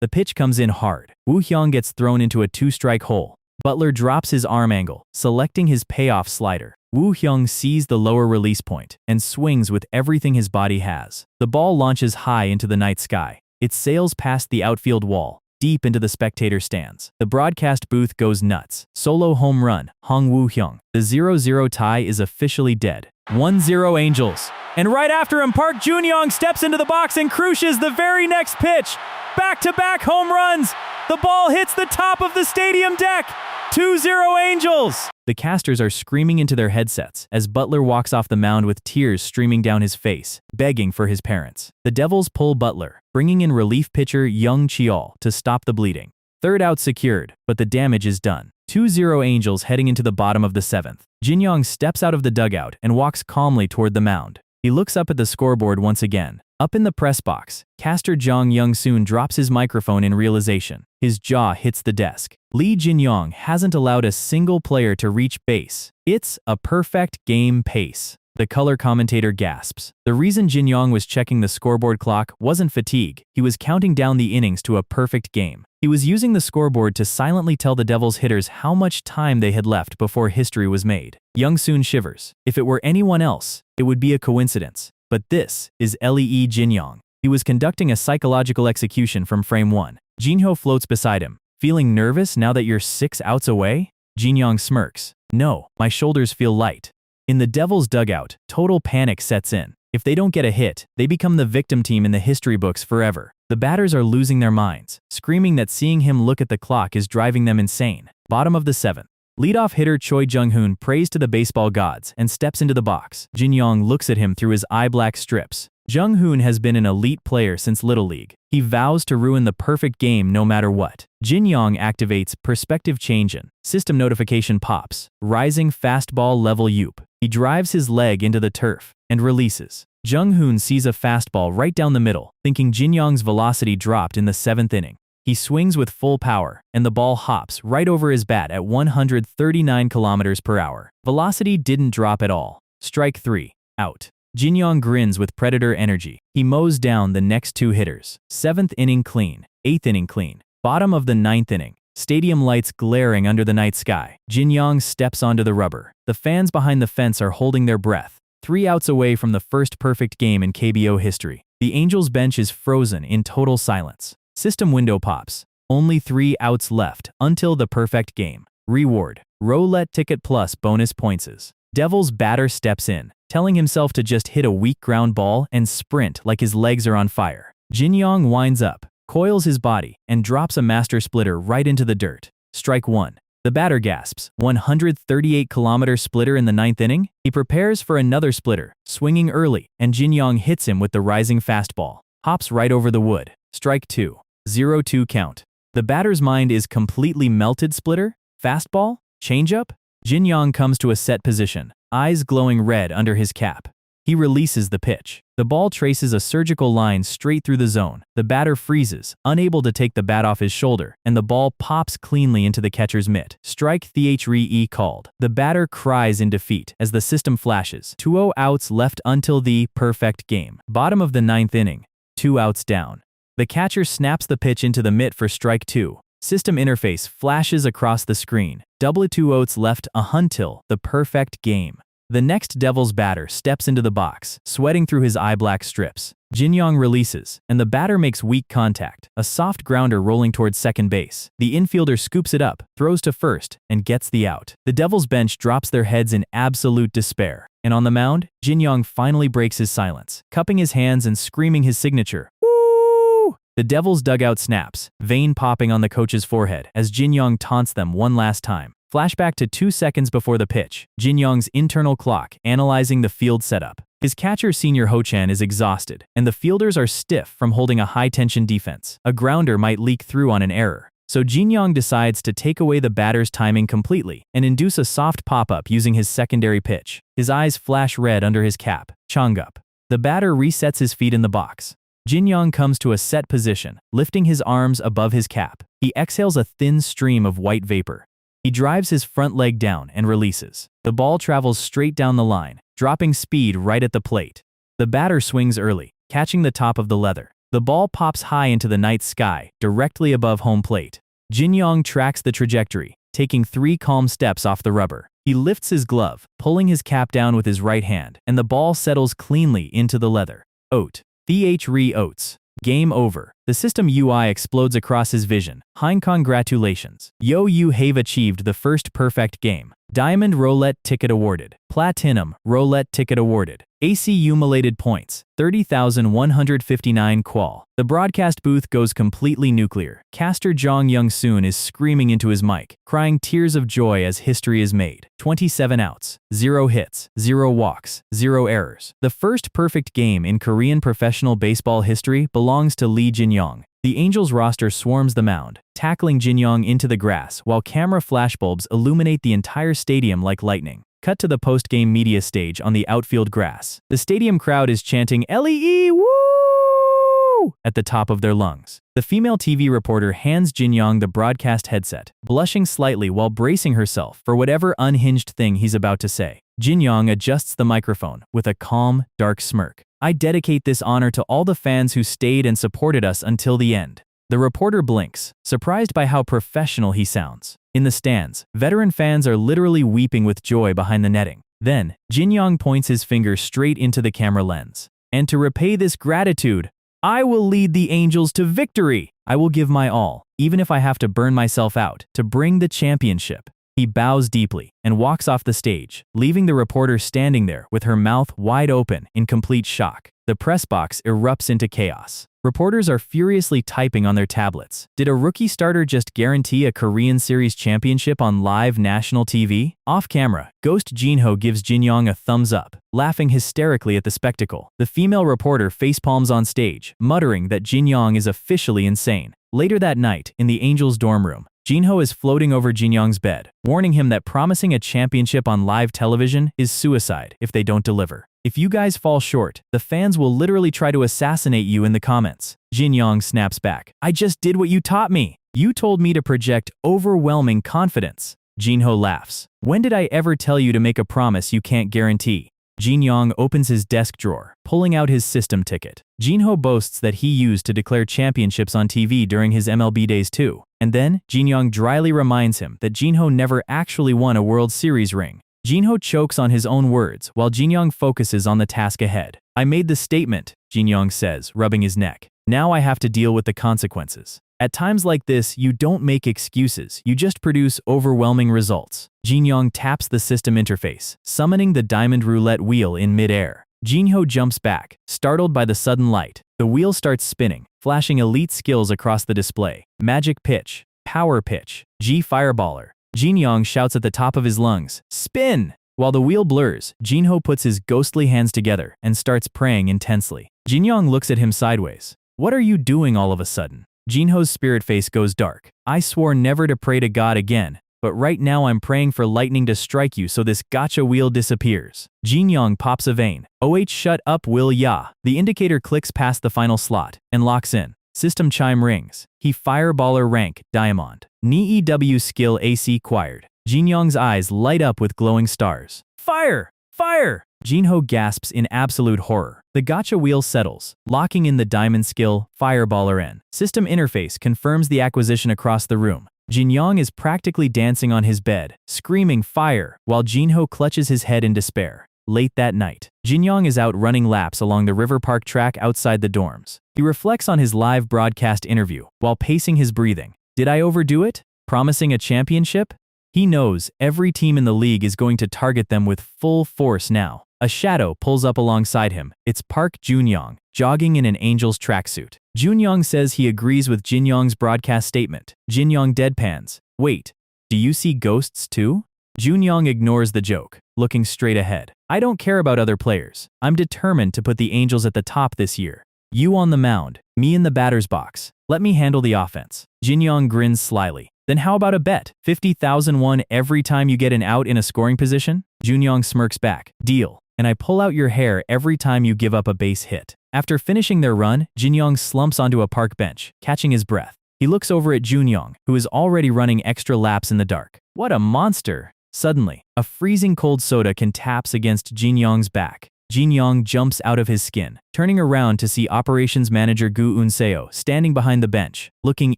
The pitch comes in hard. Woo Hyung gets thrown into a 2-strike hole. Butler drops his arm angle, selecting his payoff slider. Woo Hyung sees the lower release point and swings with everything his body has. The ball launches high into the night sky. It sails past the outfield wall, deep into the spectator stands. The broadcast booth goes nuts. Solo home run, Hong Woo Hyung. The 0-0 tie is officially dead. 1-0 Angels. And right after him, Park Junyoung steps into the box and cruises the very next pitch. Back-to-back home runs. The ball hits the top of the stadium deck. 2-0 Angels! The casters are screaming into their headsets as Butler walks off the mound with tears streaming down his face, begging for his parents. The Devils pull Butler, bringing in relief pitcher Young Cheol to stop the bleeding. Third out secured, but the damage is done. 2-0 Angels heading into the bottom of the 7th. Jinyong steps out of the dugout and walks calmly toward the mound. He looks up at the scoreboard once again. Up in the press box, caster Jong Young-soon drops his microphone in realization. His jaw hits the desk. Lee Jinyong hasn't allowed a single player to reach base. It's a perfect game pace. The color commentator gasps. The reason Jinyong was checking the scoreboard clock wasn't fatigue. He was counting down the innings to a perfect game. He was using the scoreboard to silently tell the Devils hitters how much time they had left before history was made. Young-soon shivers. If it were anyone else, it would be a coincidence. But this is Lee Jinyong. He was conducting a psychological execution from frame 1. Jinho floats beside him. Feeling nervous now that you're 6 outs away? Jinyong smirks. No, my shoulders feel light. In the Devils' dugout, total panic sets in. If they don't get a hit, they become the victim team in the history books forever. The batters are losing their minds, screaming that seeing him look at the clock is driving them insane. Bottom of the 7th. Leadoff hitter Choi Jung-hoon prays to the baseball gods and steps into the box. Jinyong looks at him through his eye-black strips. Jung-hoon has been an elite player since Little League. He vows to ruin the perfect game no matter what. Jinyong activates Perspective Change-in. System notification pops. Rising fastball level yoop. He drives his leg into the turf and releases. Jung-hoon sees a fastball right down the middle, thinking Jinyong's velocity dropped in the 7th inning. He swings with full power, and the ball hops right over his bat at 139 km per hour. Velocity didn't drop at all. Strike 3. Out. Jinyong grins with predator energy. He mows down the next 2 hitters. 7th inning clean. 8th inning clean. Bottom of the 9th inning. Stadium lights glaring under the night sky. Jinyong steps onto the rubber. The fans behind the fence are holding their breath. 3 outs away from the first perfect game in KBO history. The Angels bench is frozen in total silence. System window pops. Only 3 outs left until the perfect game. Reward. Roulette ticket plus bonus points. Devils batter steps in, telling himself to just hit a weak ground ball and sprint like his legs are on fire. Jinyong winds up, coils his body, and drops a master splitter right into the dirt. Strike 1. The batter gasps. 138 km splitter in the 9th inning? He prepares for another splitter, swinging early, and Jinyong hits him with the rising fastball. Hops right over the wood. Strike 2. 0-2 count. The batter's mind is completely melted. Splitter? Fastball? Changeup? Jinyong comes to a set position, eyes glowing red under his cap. He releases the pitch. The ball traces a surgical line straight through the zone. The batter freezes, unable to take the bat off his shoulder, and the ball pops cleanly into the catcher's mitt. Strike 3 called. The batter cries in defeat as the system flashes. 2 outs left until the perfect game. Bottom of the 9th inning. 2 outs down. The catcher snaps the pitch into the mitt for strike 2. System interface flashes across the screen. 2 outs left until the perfect game. The next Devils batter steps into the box, sweating through his eye-black strips. Jinyong releases, and the batter makes weak contact, a soft grounder rolling towards second base. The infielder scoops it up, throws to first, and gets the out. The Devils bench drops their heads in absolute despair. And on the mound, Jinyong finally breaks his silence, cupping his hands and screaming his signature. Woo! The Devils dugout snaps, vein popping on the coach's forehead as Jinyong taunts them one last time. Flashback to 2 seconds before the pitch. Jinyong's internal clock analyzing the field setup. His catcher Senior Ho-chan is exhausted, and the fielders are stiff from holding a high-tension defense. A grounder might leak through on an error. So Jinyong decides to take away the batter's timing completely and induce a soft pop-up using his secondary pitch. His eyes flash red under his cap. Chongup. The batter resets his feet in the box. Jinyong comes to a set position, lifting his arms above his cap. He exhales a thin stream of white vapor. He drives his front leg down and releases. The ball travels straight down the line, dropping speed right at the plate. The batter swings early, catching the top of the leather. The ball pops high into the night sky, directly above home plate. Jinyong tracks the trajectory, taking 3 calm steps off the rubber. He lifts his glove, pulling his cap down with his right hand, and the ball settles cleanly into the leather. Oat. Oats. Game over. The system UI explodes across his vision. Hein, congratulations. You have achieved the first perfect game. Diamond Roulette ticket awarded. Platinum Roulette ticket awarded. Accumulated points. 30,159 qual. The broadcast booth goes completely nuclear. Caster Jong Young-soon is screaming into his mic, crying tears of joy as history is made. 27 outs, 0 hits, 0 walks, 0 errors. The first perfect game in Korean professional baseball history belongs to Lee Jinyong. The Angels roster swarms the mound, tackling Jinyong into the grass while camera flashbulbs illuminate the entire stadium like lightning. Cut to the post-game media stage on the outfield grass. The stadium crowd is chanting "Lee woo!" at the top of their lungs. The female TV reporter hands Jinyong the broadcast headset, blushing slightly while bracing herself for whatever unhinged thing he's about to say. Jinyong adjusts the microphone with a calm, dark smirk. I dedicate this honor to all the fans who stayed and supported us until the end. The reporter blinks, surprised by how professional he sounds. In the stands, veteran fans are literally weeping with joy behind the netting. Then, Jinyong points his finger straight into the camera lens. And to repay this gratitude, I will lead the Angels to victory. I will give my all, even if I have to burn myself out, to bring the championship. He bows deeply and walks off the stage, leaving the reporter standing there with her mouth wide open in complete shock. The press box erupts into chaos. Reporters are furiously typing on their tablets. Did a rookie starter just guarantee a Korean series championship on live national TV? Off camera, Ghost Jinho gives Jinyong a thumbs up, laughing hysterically at the spectacle. The female reporter facepalms on stage, muttering that Jinyong is officially insane. Later that night, in the Angels' dorm room, Jinho is floating over Jinyong's bed, warning him that promising a championship on live television is suicide if they don't deliver. If you guys fall short, the fans will literally try to assassinate you in the comments. Jinyong snaps back. I just did what you taught me. You told me to project overwhelming confidence. Jinho laughs. When did I ever tell you to make a promise you can't guarantee? Jinyong opens his desk drawer, pulling out his system ticket. Jinho boasts that he used to declare championships on TV during his MLB days too. And then, Jinyong dryly reminds him that Jinho never actually won a World Series ring. Jinho chokes on his own words while Jinyong focuses on the task ahead. I made the statement, Jinyong says, rubbing his neck. Now I have to deal with the consequences. At times like this, you don't make excuses, you just produce overwhelming results. Jinyong taps the system interface, summoning the diamond roulette wheel in mid-air. Jinho jumps back, startled by the sudden light. The wheel starts spinning, flashing elite skills across the display. Magic pitch, power pitch, G fireballer. Jinyong shouts at the top of his lungs, spin! While the wheel blurs, Jinho puts his ghostly hands together and starts praying intensely. Jinyong looks at him sideways. What are you doing all of a sudden? Jinho's spirit face goes dark. I swore never to pray to God again, but right now I'm praying for lightning to strike you so this gotcha wheel disappears. Jinyong pops a vein. OH shut up will ya. The indicator clicks past the final slot and locks in. System chime rings. He fireballer rank, diamond. Ni EW skill AC acquired. Jinyong's eyes light up with glowing stars. Fire! Fire! Jinho gasps in absolute horror. The gotcha wheel settles, locking in the diamond skill, fireballer N. System interface confirms the acquisition across the room. Jinyong is practically dancing on his bed, screaming fire, while Jinho clutches his head in despair. Late that night, Jinyong is out running laps along the River Park track outside the dorms. He reflects on his live broadcast interview while pacing his breathing. Did I overdo it? Promising a championship? He knows every team in the league is going to target them with full force now. A shadow pulls up alongside him. It's Park Junyong, jogging in an Angels tracksuit. Junyong says he agrees with Jinyong's broadcast statement. Jinyong deadpans. Wait, do you see ghosts too? Junyong ignores the joke, looking straight ahead. I don't care about other players. I'm determined to put the Angels at the top this year. You on the mound, me in the batter's box. Let me handle the offense. Jinyong grins slyly. Then how about a bet? 50,000 won every time you get an out in a scoring position? Junyong smirks back. Deal. And I pull out your hair every time you give up a base hit. After finishing their run, Jinyong slumps onto a park bench, catching his breath. He looks over at Junyong, who is already running extra laps in the dark. What a monster! Suddenly, a freezing cold soda can taps against Jinyong's back. Jinyong jumps out of his skin, turning around to see operations manager Gu Unseo standing behind the bench, looking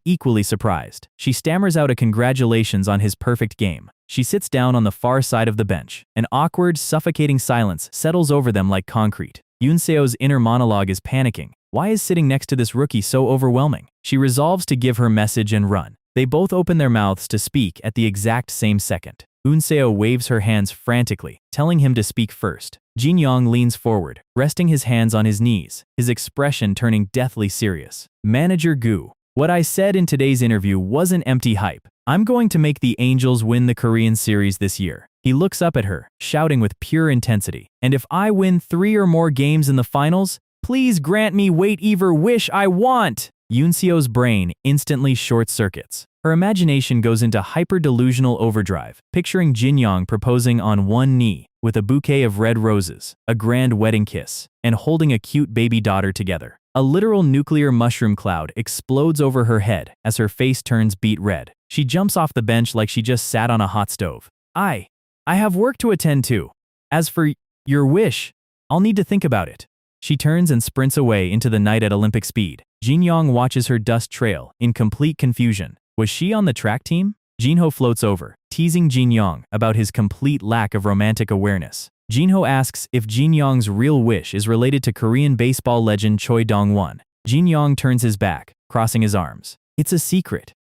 equally surprised. She stammers out a congratulations on his perfect game. She sits down on the far side of the bench. An awkward, suffocating silence settles over them like concrete. Unseo's inner monologue is panicking. Why is sitting next to this rookie so overwhelming? She resolves to give her message and run. They both open their mouths to speak at the exact same second. Unseo waves her hands frantically, telling him to speak first. Jinyong leans forward, resting his hands on his knees, his expression turning deathly serious. Manager Gu, what I said in today's interview wasn't empty hype. I'm going to make the Angels win the Korean series this year. He looks up at her, shouting with pure intensity. And if I win 3 or more games in the finals, please grant me whatever wish I want. Unseo's brain instantly short-circuits. Her imagination goes into hyper-delusional overdrive, picturing Jinyong proposing on one knee, with a bouquet of red roses, a grand wedding kiss, and holding a cute baby daughter together. A literal nuclear mushroom cloud explodes over her head as her face turns beet red. She jumps off the bench like she just sat on a hot stove. I have work to attend to. As for your wish, I'll need to think about it. She turns and sprints away into the night at Olympic speed. Jinyong watches her dust trail, in complete confusion. Was she on the track team? Jinho floats over, teasing Jinyong about his complete lack of romantic awareness. Jinho asks if Jinyong's real wish is related to Korean baseball legend Choi Dong-won. Jinyong turns his back, crossing his arms. It's a secret.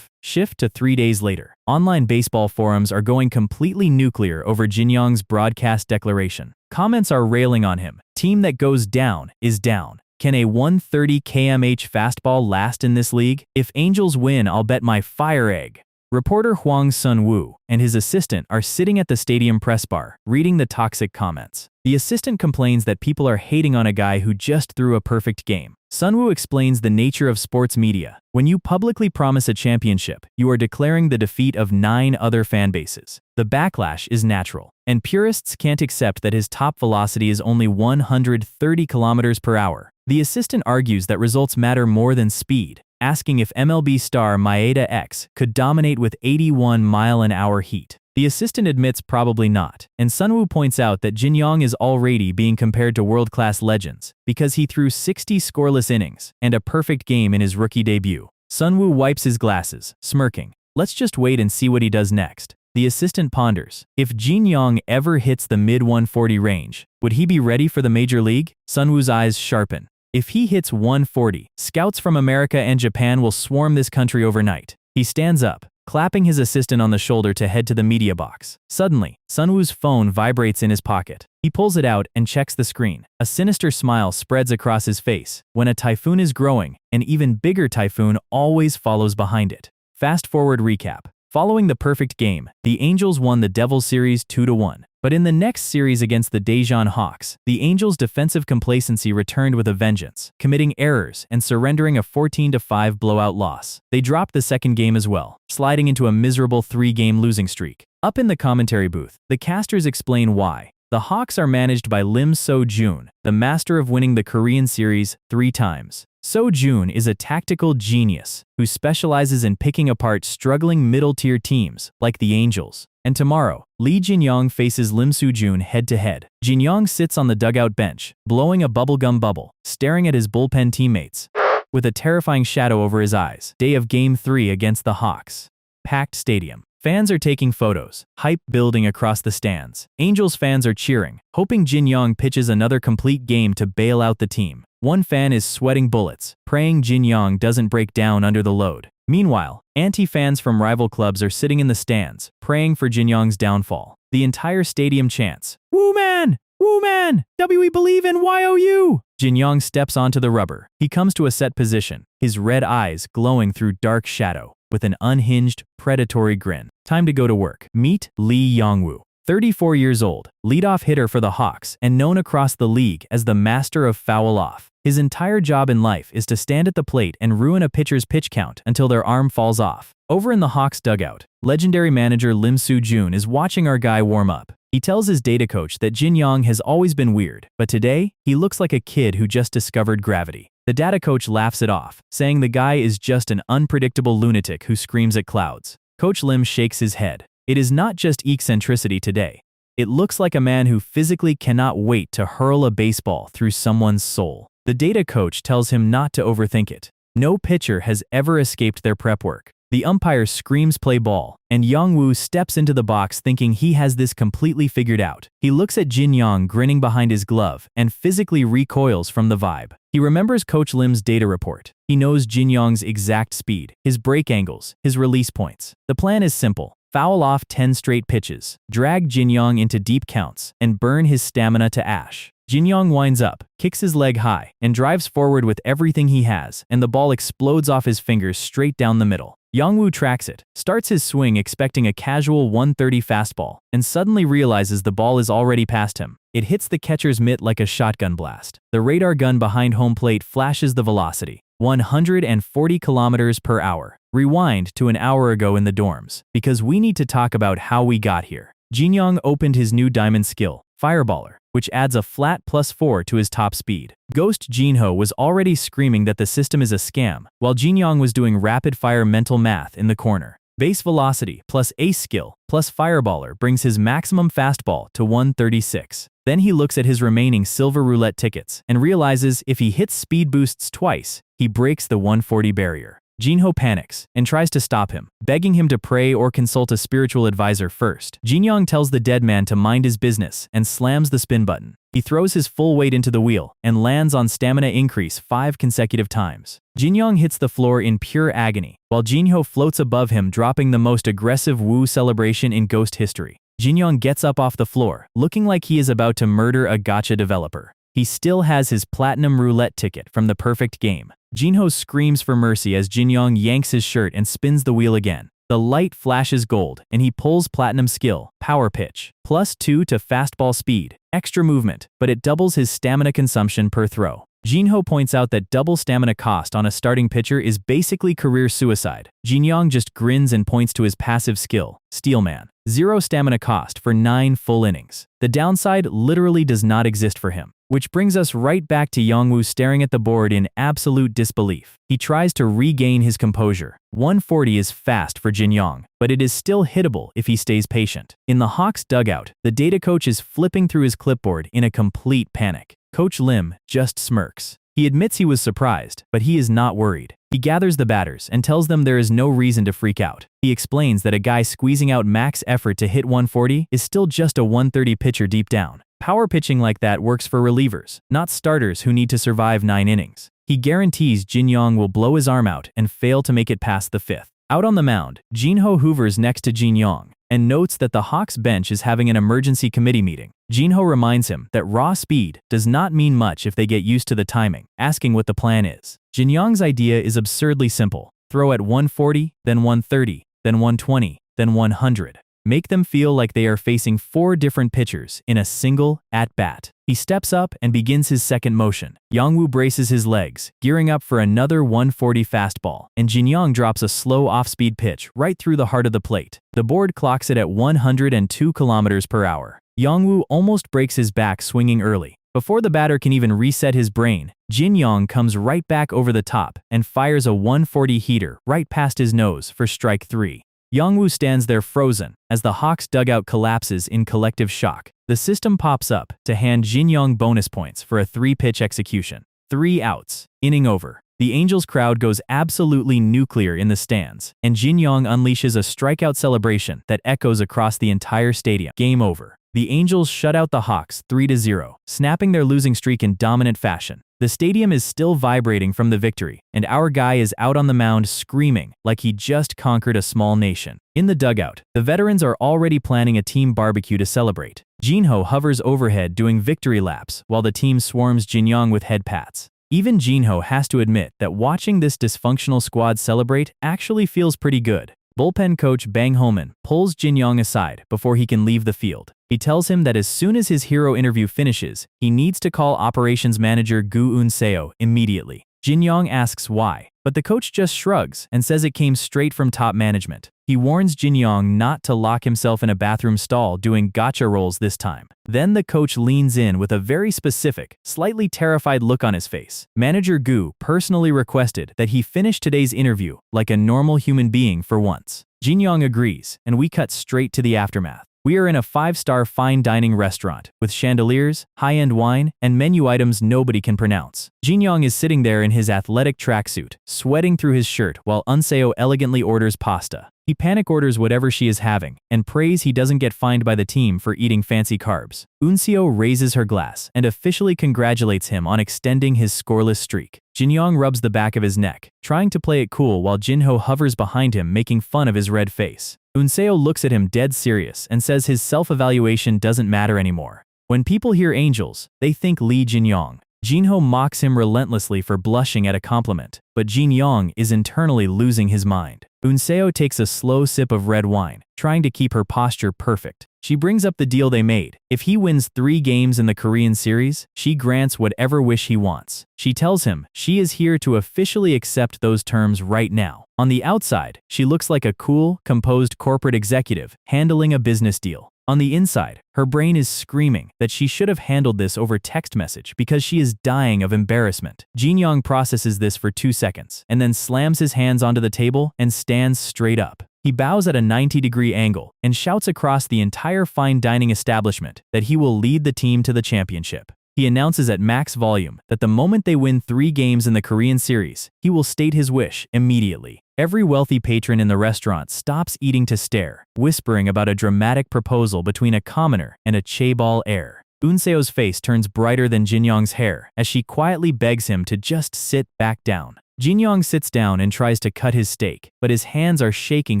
Shift to 3 days later. Online baseball forums are going completely nuclear over Jinyong's broadcast declaration. Comments are railing on him. Team that goes down is down. Can a 130 km/h fastball last in this league? If Angels win, I'll bet my fire egg. Reporter Hwang Sun-woo and his assistant are sitting at the stadium press bar, reading the toxic comments. The assistant complains that people are hating on a guy who just threw a perfect game. Sun-woo explains the nature of sports media. When you publicly promise a championship, you are declaring the defeat of 9 other fan bases. The backlash is natural, and purists can't accept that his top velocity is only 130 km/h. The assistant argues that results matter more than speed, asking if MLB star Maeda X could dominate with 81-mile-an-hour heat. The assistant admits probably not, and Sun-woo points out that Jinyong is already being compared to world-class legends because he threw 60 scoreless innings and a perfect game in his rookie debut. Sun-woo wipes his glasses, smirking. Let's just wait and see what he does next. The assistant ponders. If Jinyong ever hits the mid-140 range, would he be ready for the major league? Sun-woo's eyes sharpen. If he hits 140, scouts from America and Japan will swarm this country overnight. He stands up, clapping his assistant on the shoulder to head to the media box. Suddenly, Sun-woo's phone vibrates in his pocket. He pulls it out and checks the screen. A sinister smile spreads across his face. When a typhoon is growing, an even bigger typhoon always follows behind it. Fast forward recap. Following the perfect game, the Angels won the Devils series 2-1. But in the next series against the Daejeon Hawks, the Angels' defensive complacency returned with a vengeance, committing errors and surrendering a 14-5 blowout loss. They dropped the second game as well, sliding into a miserable 3-game losing streak. Up in the commentary booth, the casters explain why. The Hawks are managed by Lim So-jun, the master of winning the Korean series 3 times. So-jun is a tactical genius who specializes in picking apart struggling middle-tier teams like the Angels. And tomorrow, Lee Jinyong faces Lim So-jun head-to-head. Jinyong sits on the dugout bench, blowing a bubblegum bubble, staring at his bullpen teammates, with a terrifying shadow over his eyes. Day of Game 3 against the Hawks. Packed stadium. Fans are taking photos, hype building across the stands. Angels fans are cheering, hoping Jinyong pitches another complete game to bail out the team. One fan is sweating bullets, praying Jinyong doesn't break down under the load. Meanwhile, anti-fans from rival clubs are sitting in the stands, praying for Jinyong's downfall. The entire stadium chants, "Woo man! Woo man! We believe in YOU!" Jinyong steps onto the rubber. He comes to a set position, his red eyes glowing through dark shadow, with an unhinged, predatory grin. Time to go to work. Meet Lee Yong-woo. 34 years old, leadoff hitter for the Hawks and known across the league as the master of foul off. His entire job in life is to stand at the plate and ruin a pitcher's pitch count until their arm falls off. Over in the Hawks dugout, legendary manager Lim So-jun is watching our guy warm up. He tells his data coach that Jinyong has always been weird, but today, he looks like a kid who just discovered gravity. The data coach laughs it off, saying the guy is just an unpredictable lunatic who screams at clouds. Coach Lim shakes his head. It is not just eccentricity today. It looks like a man who physically cannot wait to hurl a baseball through someone's soul. The data coach tells him not to overthink it. No pitcher has ever escaped their prep work. The umpire screams play ball, and Yong-woo steps into the box thinking he has this completely figured out. He looks at Jinyong grinning behind his glove and physically recoils from the vibe. He remembers Coach Lim's data report. He knows Jinyong's exact speed, his break angles, his release points. The plan is simple. Foul off 10 straight pitches, drag Jinyong into deep counts, and burn his stamina to ash. Jinyong winds up, kicks his leg high, and drives forward with everything he has, and the ball explodes off his fingers straight down the middle. Yong-woo tracks it, starts his swing expecting a casual 130 fastball, and suddenly realizes the ball is already past him. It hits the catcher's mitt like a shotgun blast. The radar gun behind home plate flashes the velocity, 140 km/h. Rewind to an hour ago in the dorms, because we need to talk about how we got here. Jinyong opened his new diamond skill, Fireballer, which adds a flat +4 to his top speed. Ghost Jinho was already screaming that the system is a scam, while Jinyong was doing rapid-fire mental math in the corner. Base velocity plus ace skill plus Fireballer brings his maximum fastball to 136. Then he looks at his remaining silver roulette tickets and realizes if he hits speed boosts twice, he breaks the 140 barrier. Jinho panics and tries to stop him, begging him to pray or consult a spiritual advisor first. Jinyong tells the dead man to mind his business and slams the spin button. He throws his full weight into the wheel and lands on stamina increase 5 consecutive times. Jinyong hits the floor in pure agony, while Jinho floats above him, dropping the most aggressive Wu celebration in Ghost history. Jinyong gets up off the floor, looking like he is about to murder a gacha developer. He still has his platinum roulette ticket from the perfect game. Jinho screams for mercy as Jinyong yanks his shirt and spins the wheel again. The light flashes gold, and he pulls platinum skill, power pitch, +2 to fastball speed, extra movement, but it doubles his stamina consumption per throw. Jinho points out that double stamina cost on a starting pitcher is basically career suicide. Jinyong just grins and points to his passive skill, Steelman. 0 stamina cost for 9 full innings. The downside literally does not exist for him. Which brings us right back to Yongwoo staring at the board in absolute disbelief. He tries to regain his composure. 140 is fast for Jinyong, but it is still hittable if he stays patient. In the Hawks dugout, the data coach is flipping through his clipboard in a complete panic. Coach Lim just smirks. He admits he was surprised, but he is not worried. He gathers the batters and tells them there is no reason to freak out. He explains that a guy squeezing out max effort to hit 140 is still just a 130 pitcher deep down. Power pitching like that works for relievers, not starters who need to survive 9 innings. He guarantees Jinyong will blow his arm out and fail to make it past the 5th. Out on the mound, Jinho hoovers next to Jinyong and notes that the Hawks bench is having an emergency committee meeting. Jinho reminds him that raw speed does not mean much if they get used to the timing, asking what the plan is. Jinyong's idea is absurdly simple. Throw at 140, then 130, then 120, then 100. Make them feel like they are facing 4 different pitchers in a single at-bat. He steps up and begins his second motion. Yongwoo braces his legs, gearing up for another 140 fastball, and Jinyong drops a slow off-speed pitch right through the heart of the plate. The board clocks it at 102 kilometers per hour. Yongwoo almost breaks his back swinging early. Before the batter can even reset his brain, Jinyong comes right back over the top and fires a 140 heater right past his nose for strike 3. Yongwoo stands there frozen as the Hawks dugout collapses in collective shock. The system pops up to hand Jinyong bonus points for a 3-pitch execution. 3 outs. Inning over. The Angels crowd goes absolutely nuclear in the stands, and Jinyong unleashes a strikeout celebration that echoes across the entire stadium. Game over. The Angels shut out the Hawks 3-0, snapping their losing streak in dominant fashion. The stadium is still vibrating from the victory, and our guy is out on the mound screaming like he just conquered a small nation. In the dugout, the veterans are already planning a team barbecue to celebrate. Jinho hovers overhead doing victory laps while the team swarms Jinyong with head pats. Even Jinho has to admit that watching this dysfunctional squad celebrate actually feels pretty good. Bullpen coach Bang Ho-man pulls Jinyong aside before he can leave the field. He tells him that as soon as his hero interview finishes, he needs to call operations manager Gu Eun-seo immediately. Jinyong asks why, but the coach just shrugs and says it came straight from top management. He warns Jinyong not to lock himself in a bathroom stall doing gotcha rolls this time. Then the coach leans in with a very specific, slightly terrified look on his face. Manager Gu personally requested that he finish today's interview like a normal human being for once. Jinyong agrees, and we cut straight to the aftermath. We are in a 5-star fine dining restaurant with chandeliers, high-end wine, and menu items nobody can pronounce. Jinyong is sitting there in his athletic tracksuit, sweating through his shirt while Eun-seo elegantly orders pasta. He panic orders whatever she is having and prays he doesn't get fined by the team for eating fancy carbs. Eun-seo raises her glass and officially congratulates him on extending his scoreless streak. Jinyong rubs the back of his neck, trying to play it cool while Jinho hovers behind him making fun of his red face. Eun-seo looks at him dead serious and says his self-evaluation doesn't matter anymore. When people hear Angels, they think Lee Jinyong. Jinho mocks him relentlessly for blushing at a compliment, but Jinyong is internally losing his mind. Eun-seo takes a slow sip of red wine, trying to keep her posture perfect. She brings up the deal they made. If he wins 3 games in the Korean series, she grants whatever wish he wants. She tells him she is here to officially accept those terms right now. On the outside, she looks like a cool, composed corporate executive handling a business deal. On the inside, her brain is screaming that she should have handled this over text message because she is dying of embarrassment. Jinyong processes this for 2 seconds and then slams his hands onto the table and stands straight up. He bows at a 90-degree angle and shouts across the entire fine dining establishment that he will lead the team to the championship. He announces at max volume that the moment they win 3 games in the Korean series, he will state his wish immediately. Every wealthy patron in the restaurant stops eating to stare, whispering about a dramatic proposal between a commoner and a chaebol heir. Unseo's face turns brighter than Jinyong's hair as she quietly begs him to just sit back down. Jinyong sits down and tries to cut his steak, but his hands are shaking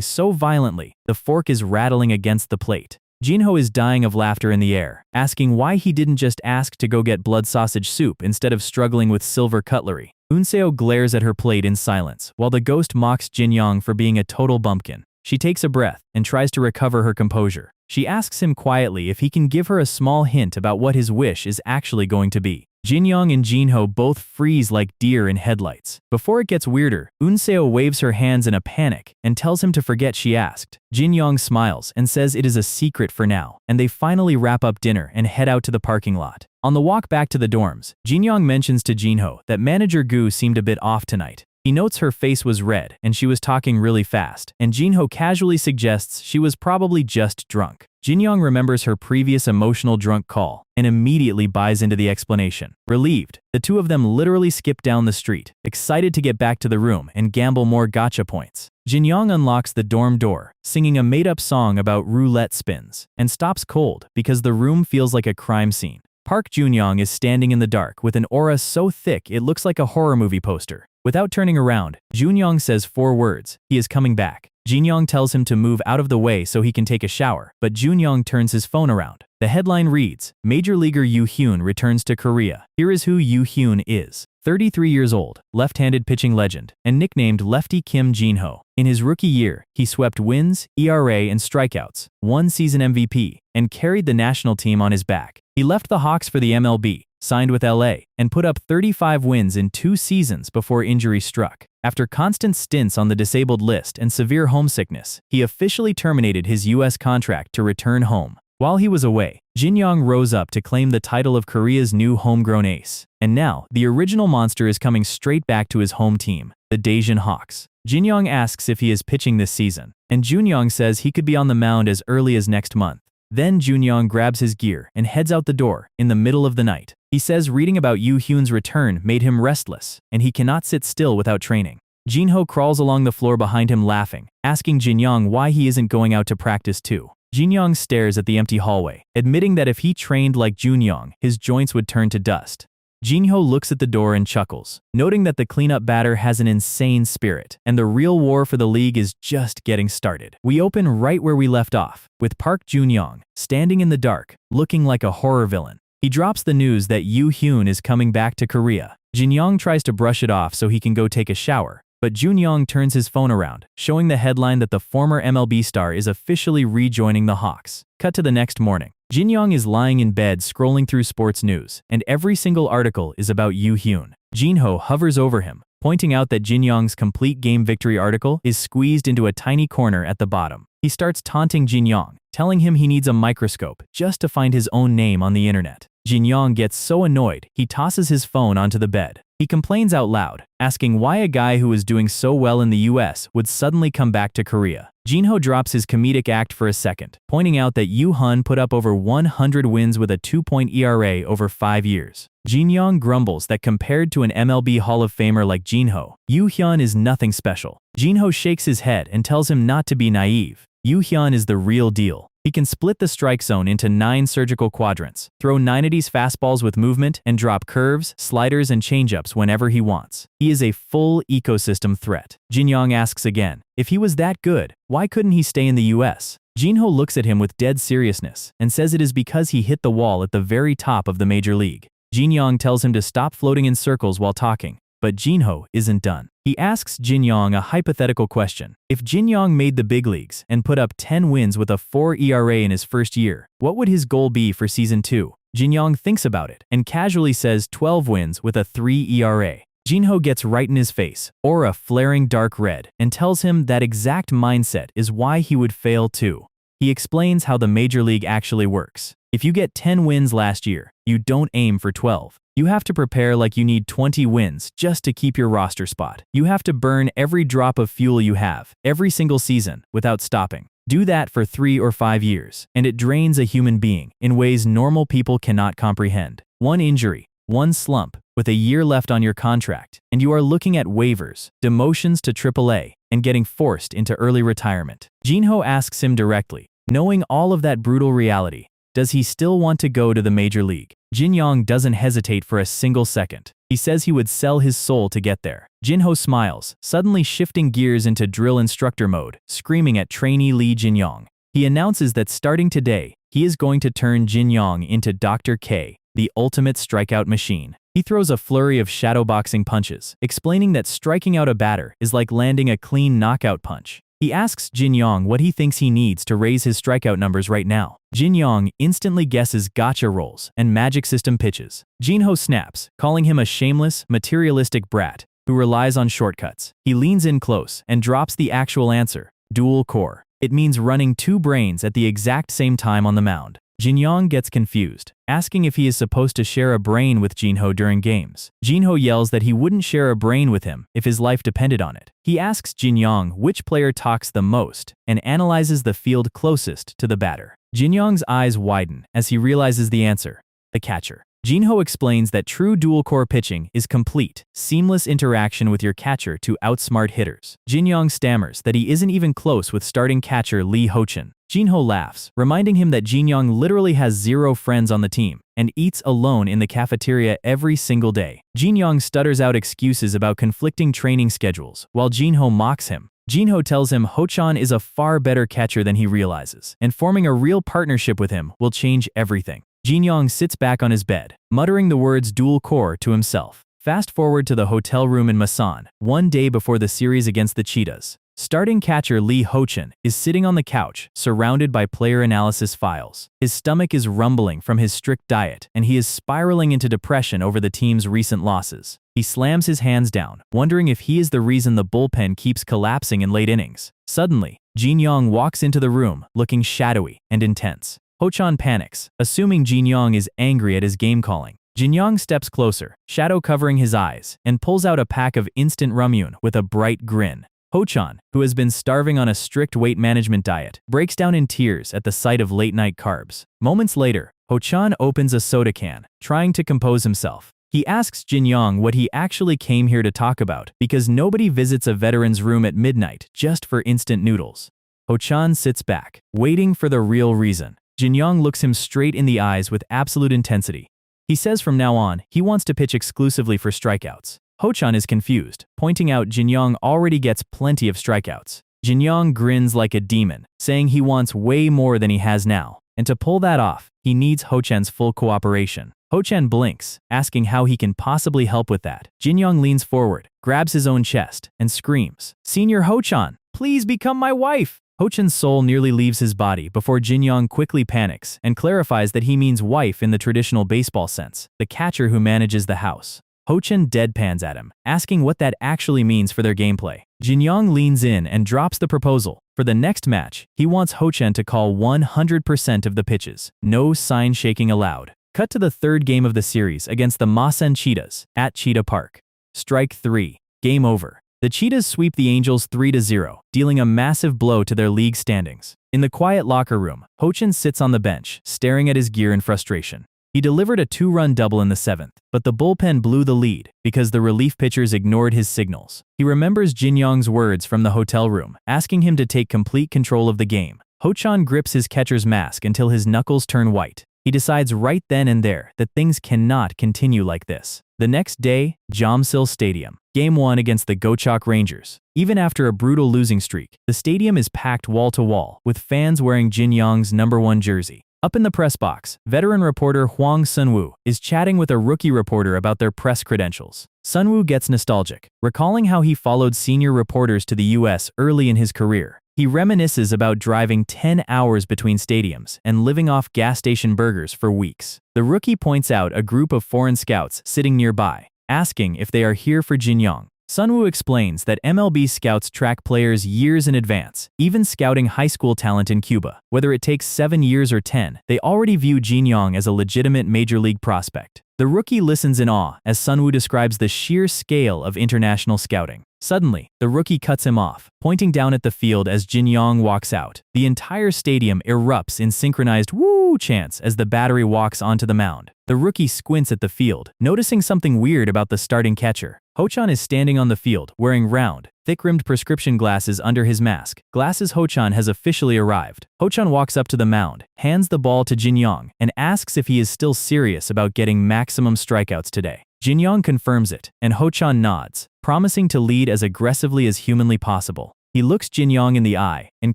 so violently, the fork is rattling against the plate. Jinho is dying of laughter in the air, asking why he didn't just ask to go get blood sausage soup instead of struggling with silver cutlery. Unseo glares at her plate in silence, while the ghost mocks Jinyong for being a total bumpkin. She takes a breath and tries to recover her composure. She asks him quietly if he can give her a small hint about what his wish is actually going to be. Jinyong and Jinho both freeze like deer in headlights. Before it gets weirder, Unseo waves her hands in a panic and tells him to forget she asked. Jinyong smiles and says it is a secret for now, and they finally wrap up dinner and head out to the parking lot. On the walk back to the dorms, Jinyong mentions to Jinho that manager Gu seemed a bit off tonight. He notes her face was red and she was talking really fast, and Jinho casually suggests she was probably just drunk. Jinyong remembers her previous emotional drunk call and immediately buys into the explanation. Relieved, the two of them literally skip down the street, excited to get back to the room and gamble more gacha points. Jinyong unlocks the dorm door, singing a made-up song about roulette spins, and stops cold because the room feels like a crime scene. Park Junyoung is standing in the dark with an aura so thick it looks like a horror movie poster. Without turning around, Junyoung says 4 words, he is coming back. Jinyong tells him to move out of the way so he can take a shower, but Junyoung turns his phone around. The headline reads, Major Leaguer Yoo Hyun returns to Korea. Here is who Yoo Hyun is. 33 years old, left-handed pitching legend, and nicknamed Lefty Kim Jinho. In his rookie year, he swept wins, ERA, and strikeouts, won season MVP, and carried the national team on his back. He left the Hawks for the MLB, signed with LA, and put up 35 wins in 2 seasons before injury struck. After constant stints on the disabled list and severe homesickness, he officially terminated his US contract to return home. While he was away, Jinyong rose up to claim the title of Korea's new homegrown ace. And now, the original monster is coming straight back to his home team, the Daejeon Hawks. Jinyong asks if he is pitching this season, and Junyong says he could be on the mound as early as next month. Then Junyong grabs his gear and heads out the door in the middle of the night. He says reading about Yoo Hyun's return made him restless, and he cannot sit still without training. Jinho crawls along the floor behind him laughing, asking Jinyong why he isn't going out to practice too. Jinyong stares at the empty hallway, admitting that if he trained like Junyong, his joints would turn to dust. Jinho looks at the door and chuckles, noting that the cleanup batter has an insane spirit, and the real war for the league is just getting started. We open right where we left off, with Park Junyong standing in the dark, looking like a horror villain. He drops the news that Yoo Hyun is coming back to Korea. Jinyong tries to brush it off so he can go take a shower, but Junyong turns his phone around, showing the headline that the former MLB star is officially rejoining the Hawks. Cut to the next morning. Jinyong is lying in bed scrolling through sports news, and every single article is about Yoo Hyun. Jinho hovers over him, pointing out that Jinyong's complete game victory article is squeezed into a tiny corner at the bottom. He starts taunting Jinyong, telling him he needs a microscope just to find his own name on the internet. Jinyong gets so annoyed, he tosses his phone onto the bed. He complains out loud, asking why a guy who was doing so well in the US would suddenly come back to Korea. Jinho drops his comedic act for a second, pointing out that Yoo Hyun put up over 100 wins with a 2-point ERA over 5 years. Jinyong grumbles that compared to an MLB Hall of Famer like Jinho, Yoo Hyun is nothing special. Jinho shakes his head and tells him not to be naive. Yoo Hyun is the real deal. He can split the strike zone into 9 surgical quadrants, throw 90s fastballs with movement, and drop curves, sliders, and changeups whenever he wants. He is a full ecosystem threat. Jinyong asks again, if he was that good, why couldn't he stay in the US? Jinho looks at him with dead seriousness and says it is because he hit the wall at the very top of the major league. Jinyong tells him to stop floating in circles while talking, but Jinho isn't done. He asks Jinyong a hypothetical question. If Jinyong made the big leagues and put up 10 wins with a 4 ERA in his first year, what would his goal be for season 2? Jinyong thinks about it and casually says 12 wins with a 3 ERA. Jinho gets right in his face, aura flaring dark red, and tells him that exact mindset is why he would fail too. He explains how the major league actually works. If you get 10 wins last year, you don't aim for 12. You have to prepare like you need 20 wins just to keep your roster spot. You have to burn every drop of fuel you have, every single season, without stopping. Do that for 3 or 5 years, and it drains a human being in ways normal people cannot comprehend. One injury, one slump, with a year left on your contract, and you are looking at waivers, demotions to AAA, and getting forced into early retirement. Jinho asks him directly, knowing all of that brutal reality, Does he still want to go to the major league? Jinyong doesn't hesitate for a single second. He says he would sell his soul to get there. Jinho smiles, suddenly shifting gears into drill instructor mode, screaming at trainee Lee Jinyong. He announces that starting today, he is going to turn Jinyong into Dr. K, the ultimate strikeout machine. He throws a flurry of shadowboxing punches, explaining that striking out a batter is like landing a clean knockout punch. He asks Jinyong what he thinks he needs to raise his strikeout numbers right now. Jinyong instantly guesses gotcha rolls and magic system pitches. Jinho snaps, calling him a shameless, materialistic brat who relies on shortcuts. He leans in close and drops the actual answer, dual core. It means running two brains at the exact same time on the mound. Jinyong gets confused, asking if he is supposed to share a brain with Jinho during games. Jinho yells that he wouldn't share a brain with him if his life depended on it. He asks Jinyong which player talks the most and analyzes the field closest to the batter. Jinyong's eyes widen as he realizes the answer, the catcher. Jinho explains that true dual-core pitching is complete, seamless interaction with your catcher to outsmart hitters. Jinyong stammers that he isn't even close with starting catcher Lee Hochin. Jinho laughs, reminding him that Jinyong literally has 0 friends on the team and eats alone in the cafeteria every single day. Jinyong stutters out excuses about conflicting training schedules, while Jinho mocks him. Jinho tells him Hochan is a far better catcher than he realizes, and forming a real partnership with him will change everything. Jinyong sits back on his bed, muttering the words dual core to himself. Fast forward to the hotel room in Masan, one day before the series against the Cheetahs. Starting catcher Lee Hochin is sitting on the couch, surrounded by player analysis files. His stomach is rumbling from his strict diet, and he is spiraling into depression over the team's recent losses. He slams his hands down, wondering if he is the reason the bullpen keeps collapsing in late innings. Suddenly, Jinyong walks into the room, looking shadowy and intense. Hochan panics, assuming Jinyong is angry at his game calling. Jinyong steps closer, shadow covering his eyes, and pulls out a pack of instant ramyun with a bright grin. Hochan, who has been starving on a strict weight management diet, breaks down in tears at the sight of late-night carbs. Moments later, Hochan opens a soda can, trying to compose himself. He asks Jinyong what he actually came here to talk about, because nobody visits a veteran's room at midnight just for instant noodles. Hochan sits back, waiting for the real reason. Jinyong looks him straight in the eyes with absolute intensity. He says from now on, he wants to pitch exclusively for strikeouts. Hochan is confused, pointing out Jinyong already gets plenty of strikeouts. Jinyong grins like a demon, saying he wants way more than he has now, and to pull that off, he needs Hochan's full cooperation. Hochan blinks, asking how he can possibly help with that. Jinyong leans forward, grabs his own chest, and screams, "Senior Hochan, please become my wife!" Hochan's soul nearly leaves his body before Jinyong quickly panics and clarifies that he means wife in the traditional baseball sense, the catcher who manages the house. Hochan deadpans at him, asking what that actually means for their gameplay. Jinyong leans in and drops the proposal. For the next match, he wants Hochan to call 100% of the pitches, no sign shaking allowed. Cut to the third game of the series against the Masan Cheetahs at Cheetah Park. Strike 3. Game over. The Cheetahs sweep the Angels 3-0, dealing a massive blow to their league standings. In the quiet locker room, Hochan sits on the bench, staring at his gear in frustration. He delivered a 2-run double in the 7th, but the bullpen blew the lead because the relief pitchers ignored his signals. He remembers Jinyong's words from the hotel room, asking him to take complete control of the game. Hochan grips his catcher's mask until his knuckles turn white. He decides right then and there that things cannot continue like this. The next day, Jamsil Stadium. Game 1 against the Gochok Rangers. Even after a brutal losing streak, the stadium is packed wall-to-wall, with fans wearing Jinyong's #1 jersey. Up in the press box, veteran reporter Hwang Sunwoo is chatting with a rookie reporter about their press credentials. Sunwoo gets nostalgic, recalling how he followed senior reporters to the US early in his career. He reminisces about driving 10 hours between stadiums and living off gas station burgers for weeks. The rookie points out a group of foreign scouts sitting nearby, asking if they are here for Jinyong. Sunwoo explains that MLB scouts track players years in advance, even scouting high school talent in Cuba. Whether it takes 7 years or 10, they already view Jinyong as a legitimate major league prospect. The rookie listens in awe as Sunwoo describes the sheer scale of international scouting. Suddenly, the rookie cuts him off, pointing down at the field as Jinyong walks out. The entire stadium erupts in synchronized woo chants as the battery walks onto the mound. The rookie squints at the field, noticing something weird about the starting catcher. Ho-chan is standing on the field, wearing round, thick-rimmed prescription glasses under his mask. Glasses Ho-chan has officially arrived. Ho-chan walks up to the mound, hands the ball to Jinyong, and asks if he is still serious about getting maximum strikeouts today. Jinyong confirms it, and Ho-chan nods, promising to lead as aggressively as humanly possible. He looks Jinyong in the eye and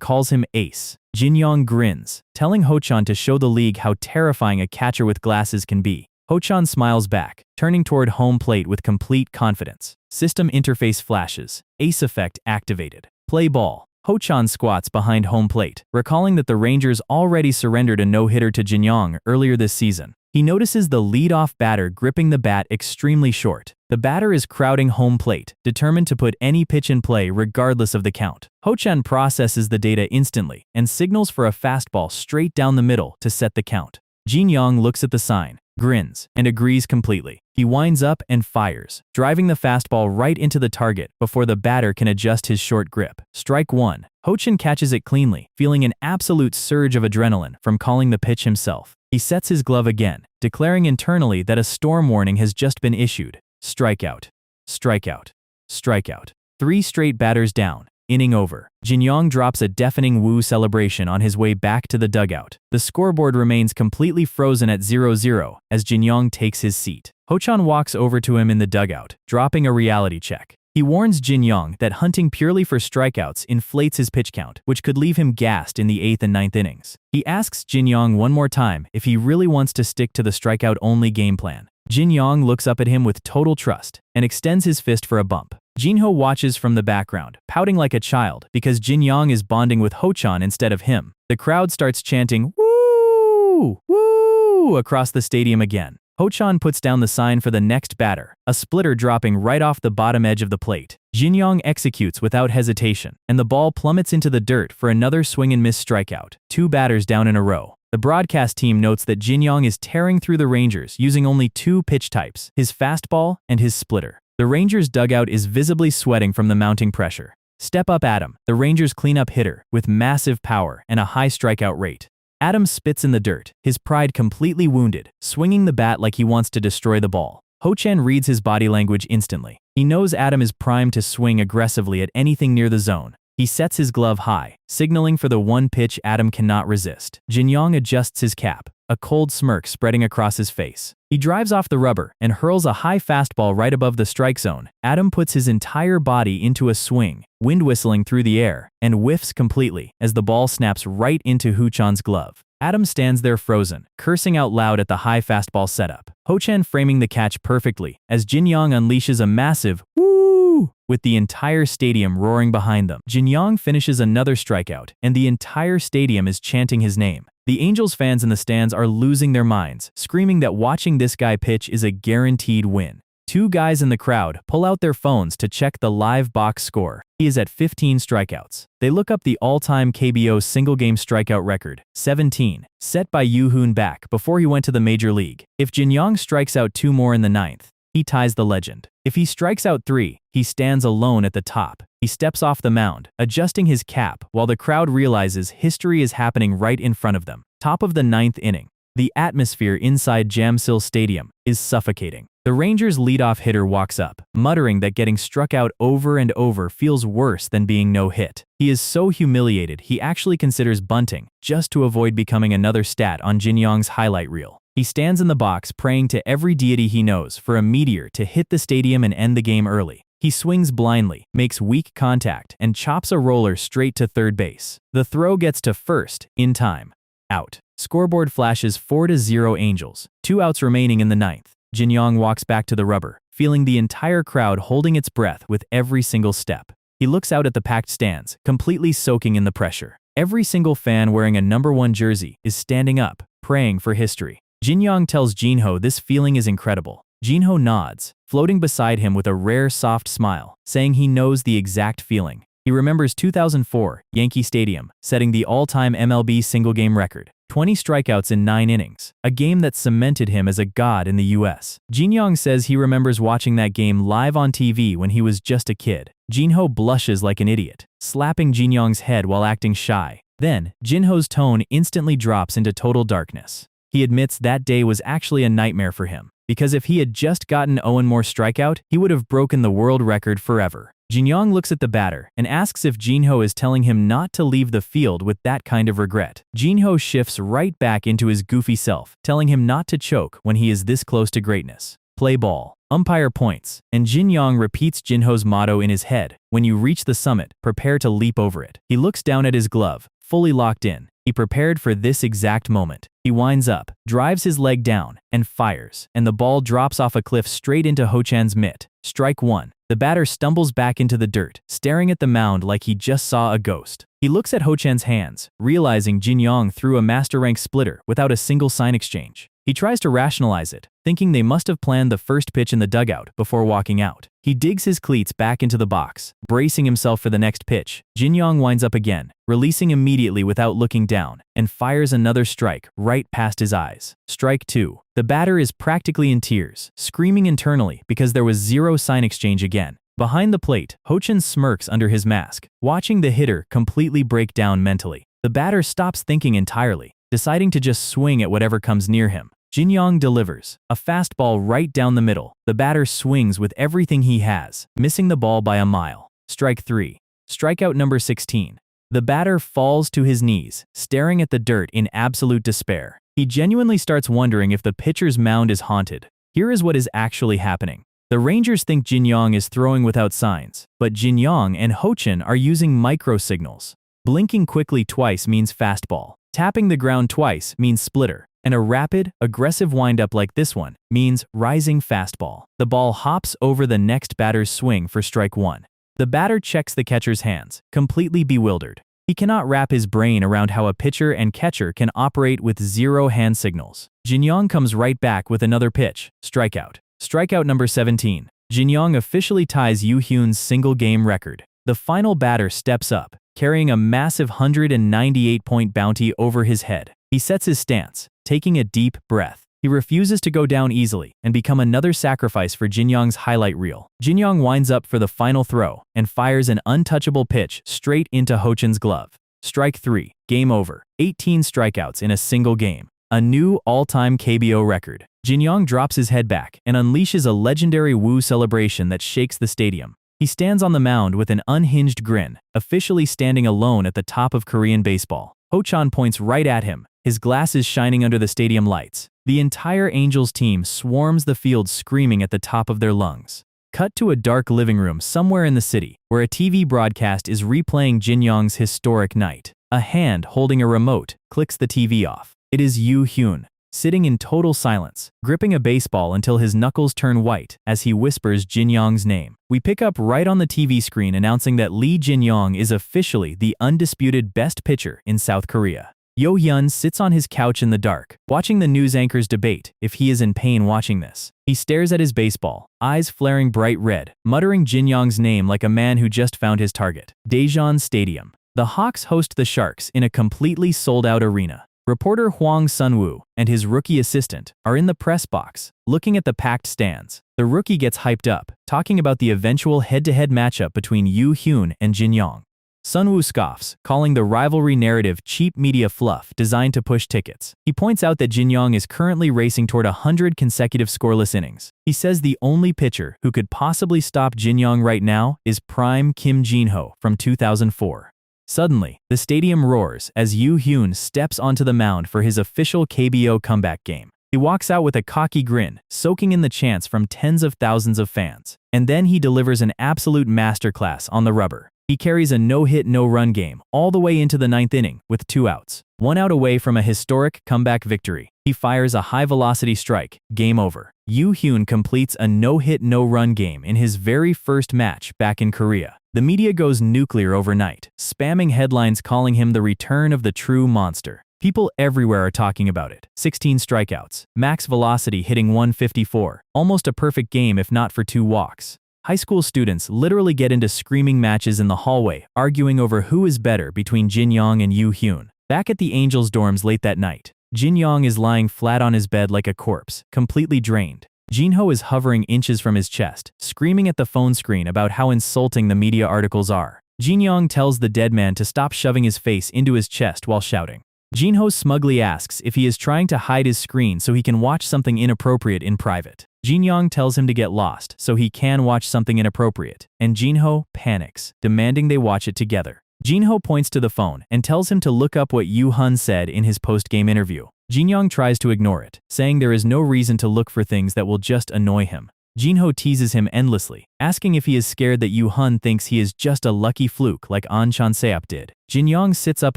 calls him ace. Jinyong grins, telling Ho-chan to show the league how terrifying a catcher with glasses can be. Ho-chan smiles back, turning toward home plate with complete confidence. System interface flashes. Ace effect activated. Play ball. Ho-chan squats behind home plate, recalling that the Rangers already surrendered a no-hitter to Jinyong earlier this season. He notices the lead-off batter gripping the bat extremely short. The batter is crowding home plate, determined to put any pitch in play regardless of the count. Ho-chan processes the data instantly and signals for a fastball straight down the middle to set the count. Jinyong looks at the sign, grins, and agrees completely. He winds up and fires, driving the fastball right into the target before the batter can adjust his short grip. Strike one. Ho-chan catches it cleanly, feeling an absolute surge of adrenaline from calling the pitch himself. He sets his glove again, declaring internally that a storm warning has just been issued. Strikeout. Strikeout. Strikeout. 3 straight batters down. Inning over. Jinyong drops a deafening woo celebration on his way back to the dugout. The scoreboard remains completely frozen at 0-0 as Jinyong takes his seat. Ho-chan walks over to him in the dugout, dropping a reality check. He warns Jinyong that hunting purely for strikeouts inflates his pitch count, which could leave him gassed in the 8th and 9th innings. He asks Jinyong one more time if he really wants to stick to the strikeout-only game plan. Jinyong looks up at him with total trust and extends his fist for a bump. Jinho watches from the background, pouting like a child because Jinyong is bonding with Ho-chan instead of him. The crowd starts chanting "Woo! Woo!" across the stadium again. Ho-chan puts down the sign for the next batter, a splitter dropping right off the bottom edge of the plate. Jinyong executes without hesitation, and the ball plummets into the dirt for another swing-and-miss strikeout. 2 batters down in a row. The broadcast team notes that Jinyong is tearing through the Rangers using only 2 pitch types, his fastball and his splitter. The Rangers' dugout is visibly sweating from the mounting pressure. Step up Adam, the Rangers' cleanup hitter, with massive power and a high strikeout rate. Adam spits in the dirt, his pride completely wounded, swinging the bat like he wants to destroy the ball. Ho-chan reads his body language instantly. He knows Adam is primed to swing aggressively at anything near the zone. He sets his glove high, signaling for the one pitch Adam cannot resist. Jinyong adjusts his cap, a cold smirk spreading across his face. He drives off the rubber and hurls a high fastball right above the strike zone. Adam puts his entire body into a swing, wind whistling through the air, and whiffs completely as the ball snaps right into Ho-chan's glove. Adam stands there frozen, cursing out loud at the high fastball setup. Ho-chan framing the catch perfectly as Jinyong unleashes a massive "woo!" with the entire stadium roaring behind them. Jinyong finishes another strikeout, and the entire stadium is chanting his name. The Angels fans in the stands are losing their minds, screaming that watching this guy pitch is a guaranteed win. 2 guys in the crowd pull out their phones to check the live box score. He is at 15 strikeouts. They look up the all-time KBO single-game strikeout record, 17, set by Yoo-hoon back before he went to the major league. If Jinyong strikes out 2 more in the 9th, he ties the legend. If he strikes out 3, he stands alone at the top. He steps off the mound, adjusting his cap while the crowd realizes history is happening right in front of them. Top of the 9th inning. The atmosphere inside Jamsil Stadium is suffocating. The Rangers' leadoff hitter walks up, muttering that getting struck out over and over feels worse than being no-hit. He is so humiliated he actually considers bunting, just to avoid becoming another stat on Jinyong's highlight reel. He stands in the box praying to every deity he knows for a meteor to hit the stadium and end the game early. He swings blindly, makes weak contact, and chops a roller straight to third base. The throw gets to first, in time. Out. Scoreboard flashes 4-0 Angels. 2 outs remaining in the 9th. Jinyong walks back to the rubber, feeling the entire crowd holding its breath with every single step. He looks out at the packed stands, completely soaking in the pressure. Every single fan wearing a number 1 jersey is standing up, praying for history. Jinyong tells Jinho this feeling is incredible. Jinho nods, floating beside him with a rare soft smile, saying he knows the exact feeling. He remembers 2004, Yankee Stadium, setting the all-time MLB single-game record. 20 strikeouts in 9 innings, a game that cemented him as a god in the US. Jinyong says he remembers watching that game live on TV when he was just a kid. Jinho blushes like an idiot, slapping Jinyong's head while acting shy. Then, Jinho's tone instantly drops into total darkness. He admits that day was actually a nightmare for him, because if he had just gotten 0 more strikeout, he would have broken the world record forever. Jinyong looks at the batter and asks if Jinho is telling him not to leave the field with that kind of regret. Jinho shifts right back into his goofy self, telling him not to choke when he is this close to greatness. Play ball. Umpire points, and Jinyong repeats Jinho's motto in his head: when you reach the summit, prepare to leap over it. He looks down at his glove, fully locked in. He prepared for this exact moment. He winds up, drives his leg down, and fires, and the ball drops off a cliff straight into Ho-chan's mitt. Strike 1. The batter stumbles back into the dirt, staring at the mound like he just saw a ghost. He looks at Ho-chan's hands, realizing Jinyong threw a master rank splitter without a single sign exchange. He tries to rationalize it, thinking they must have planned the first pitch in the dugout before walking out. He digs his cleats back into the box, bracing himself for the next pitch. Jinyong winds up again, releasing immediately without looking down, and fires another strike right past his eyes. Strike 2. The batter is practically in tears, screaming internally because there was zero sign exchange again. Behind the plate, Ho-chan smirks under his mask, watching the hitter completely break down mentally. The batter stops thinking entirely, deciding to just swing at whatever comes near him. Jinyong delivers a fastball right down the middle. The batter swings with everything he has, missing the ball by a mile. Strike 3. Strikeout number 16. The batter falls to his knees, staring at the dirt in absolute despair. He genuinely starts wondering if the pitcher's mound is haunted. Here is what is actually happening. The Rangers think Jinyong is throwing without signs, but Jinyong and Ho-chan are using micro signals. Blinking quickly twice means fastball. Tapping the ground twice means splitter. And a rapid, aggressive windup like this one means rising fastball. The ball hops over the next batter's swing for strike 1. The batter checks the catcher's hands, completely bewildered. He cannot wrap his brain around how a pitcher and catcher can operate with zero hand signals. Jinyong comes right back with another pitch. Strikeout. Strikeout number 17. Jinyong officially ties Yoo Hyun's single-game record. The final batter steps up, carrying a massive 198-point bounty over his head. He sets his stance, taking a deep breath. He refuses to go down easily and become another sacrifice for Jinyong's highlight reel. Jinyong winds up for the final throw and fires an untouchable pitch straight into Ho-chan's glove. Strike 3. Game over. 18 strikeouts in a single game. A new all-time KBO record. Jinyong drops his head back and unleashes a legendary woo celebration that shakes the stadium. He stands on the mound with an unhinged grin, officially standing alone at the top of Korean baseball. Ho-chan points right at him, his glasses shining under the stadium lights. The entire Angels team swarms the field screaming at the top of their lungs. Cut to a dark living room somewhere in the city, where a TV broadcast is replaying Jinyong's historic night. A hand holding a remote clicks the TV off. It is Yoo Hyun, sitting in total silence, gripping a baseball until his knuckles turn white as he whispers Jinyong's name. We pick up right on the TV screen announcing that Lee Jinyong is officially the undisputed best pitcher in South Korea. Yo Hyun sits on his couch in the dark, watching the news anchors debate if he is in pain watching this. He stares at his baseball, eyes flaring bright red, muttering Jinyong's name like a man who just found his target. Daejeon Stadium. The Hawks host the Sharks in a completely sold-out arena. Reporter Hwang Sun-woo and his rookie assistant are in the press box, looking at the packed stands. The rookie gets hyped up, talking about the eventual head-to-head matchup between Yoo Hyun and Jinyong. Sun-woo scoffs, calling the rivalry narrative cheap media fluff designed to push tickets. He points out that Jinyong is currently racing toward 100 consecutive scoreless innings. He says the only pitcher who could possibly stop Jinyong right now is prime Kim Jinho from 2004. Suddenly, the stadium roars as Yoo Hyun steps onto the mound for his official KBO comeback game. He walks out with a cocky grin, soaking in the chants from tens of thousands of fans. And then he delivers an absolute masterclass on the rubber. He carries a no-hit, no-run game all the way into the 9th inning with 2 outs. 1 out away from a historic comeback victory. He fires a high-velocity strike. Game over. Yoo Hyun completes a no-hit, no-run game in his very first match back in Korea. The media goes nuclear overnight, spamming headlines calling him the return of the true monster. People everywhere are talking about it. 16 strikeouts, max velocity hitting 154, almost a perfect game if not for 2 walks. high school students literally get into screaming matches in the hallway, arguing over who is better between Jinyong and Yoo-hyun. Back at the Angels dorms late that night, Jinyong is lying flat on his bed like a corpse, completely drained. Jinho is hovering inches from his chest, screaming at the phone screen about how insulting the media articles are. Jinyong tells the dead man to stop shoving his face into his chest while shouting. Jinho smugly asks if he is trying to hide his screen so he can watch something inappropriate in private. Jinyong tells him to get lost so he can watch something inappropriate, and Jinho panics, demanding they watch it together. Jinho points to the phone and tells him to look up what Yoo-hyun said in his post-game interview. Jinyong tries to ignore it, saying there is no reason to look for things that will just annoy him. Jinho teases him endlessly, asking if he is scared that Yoo-hyun thinks he is just a lucky fluke like An Chan-seop did. Jinyong sits up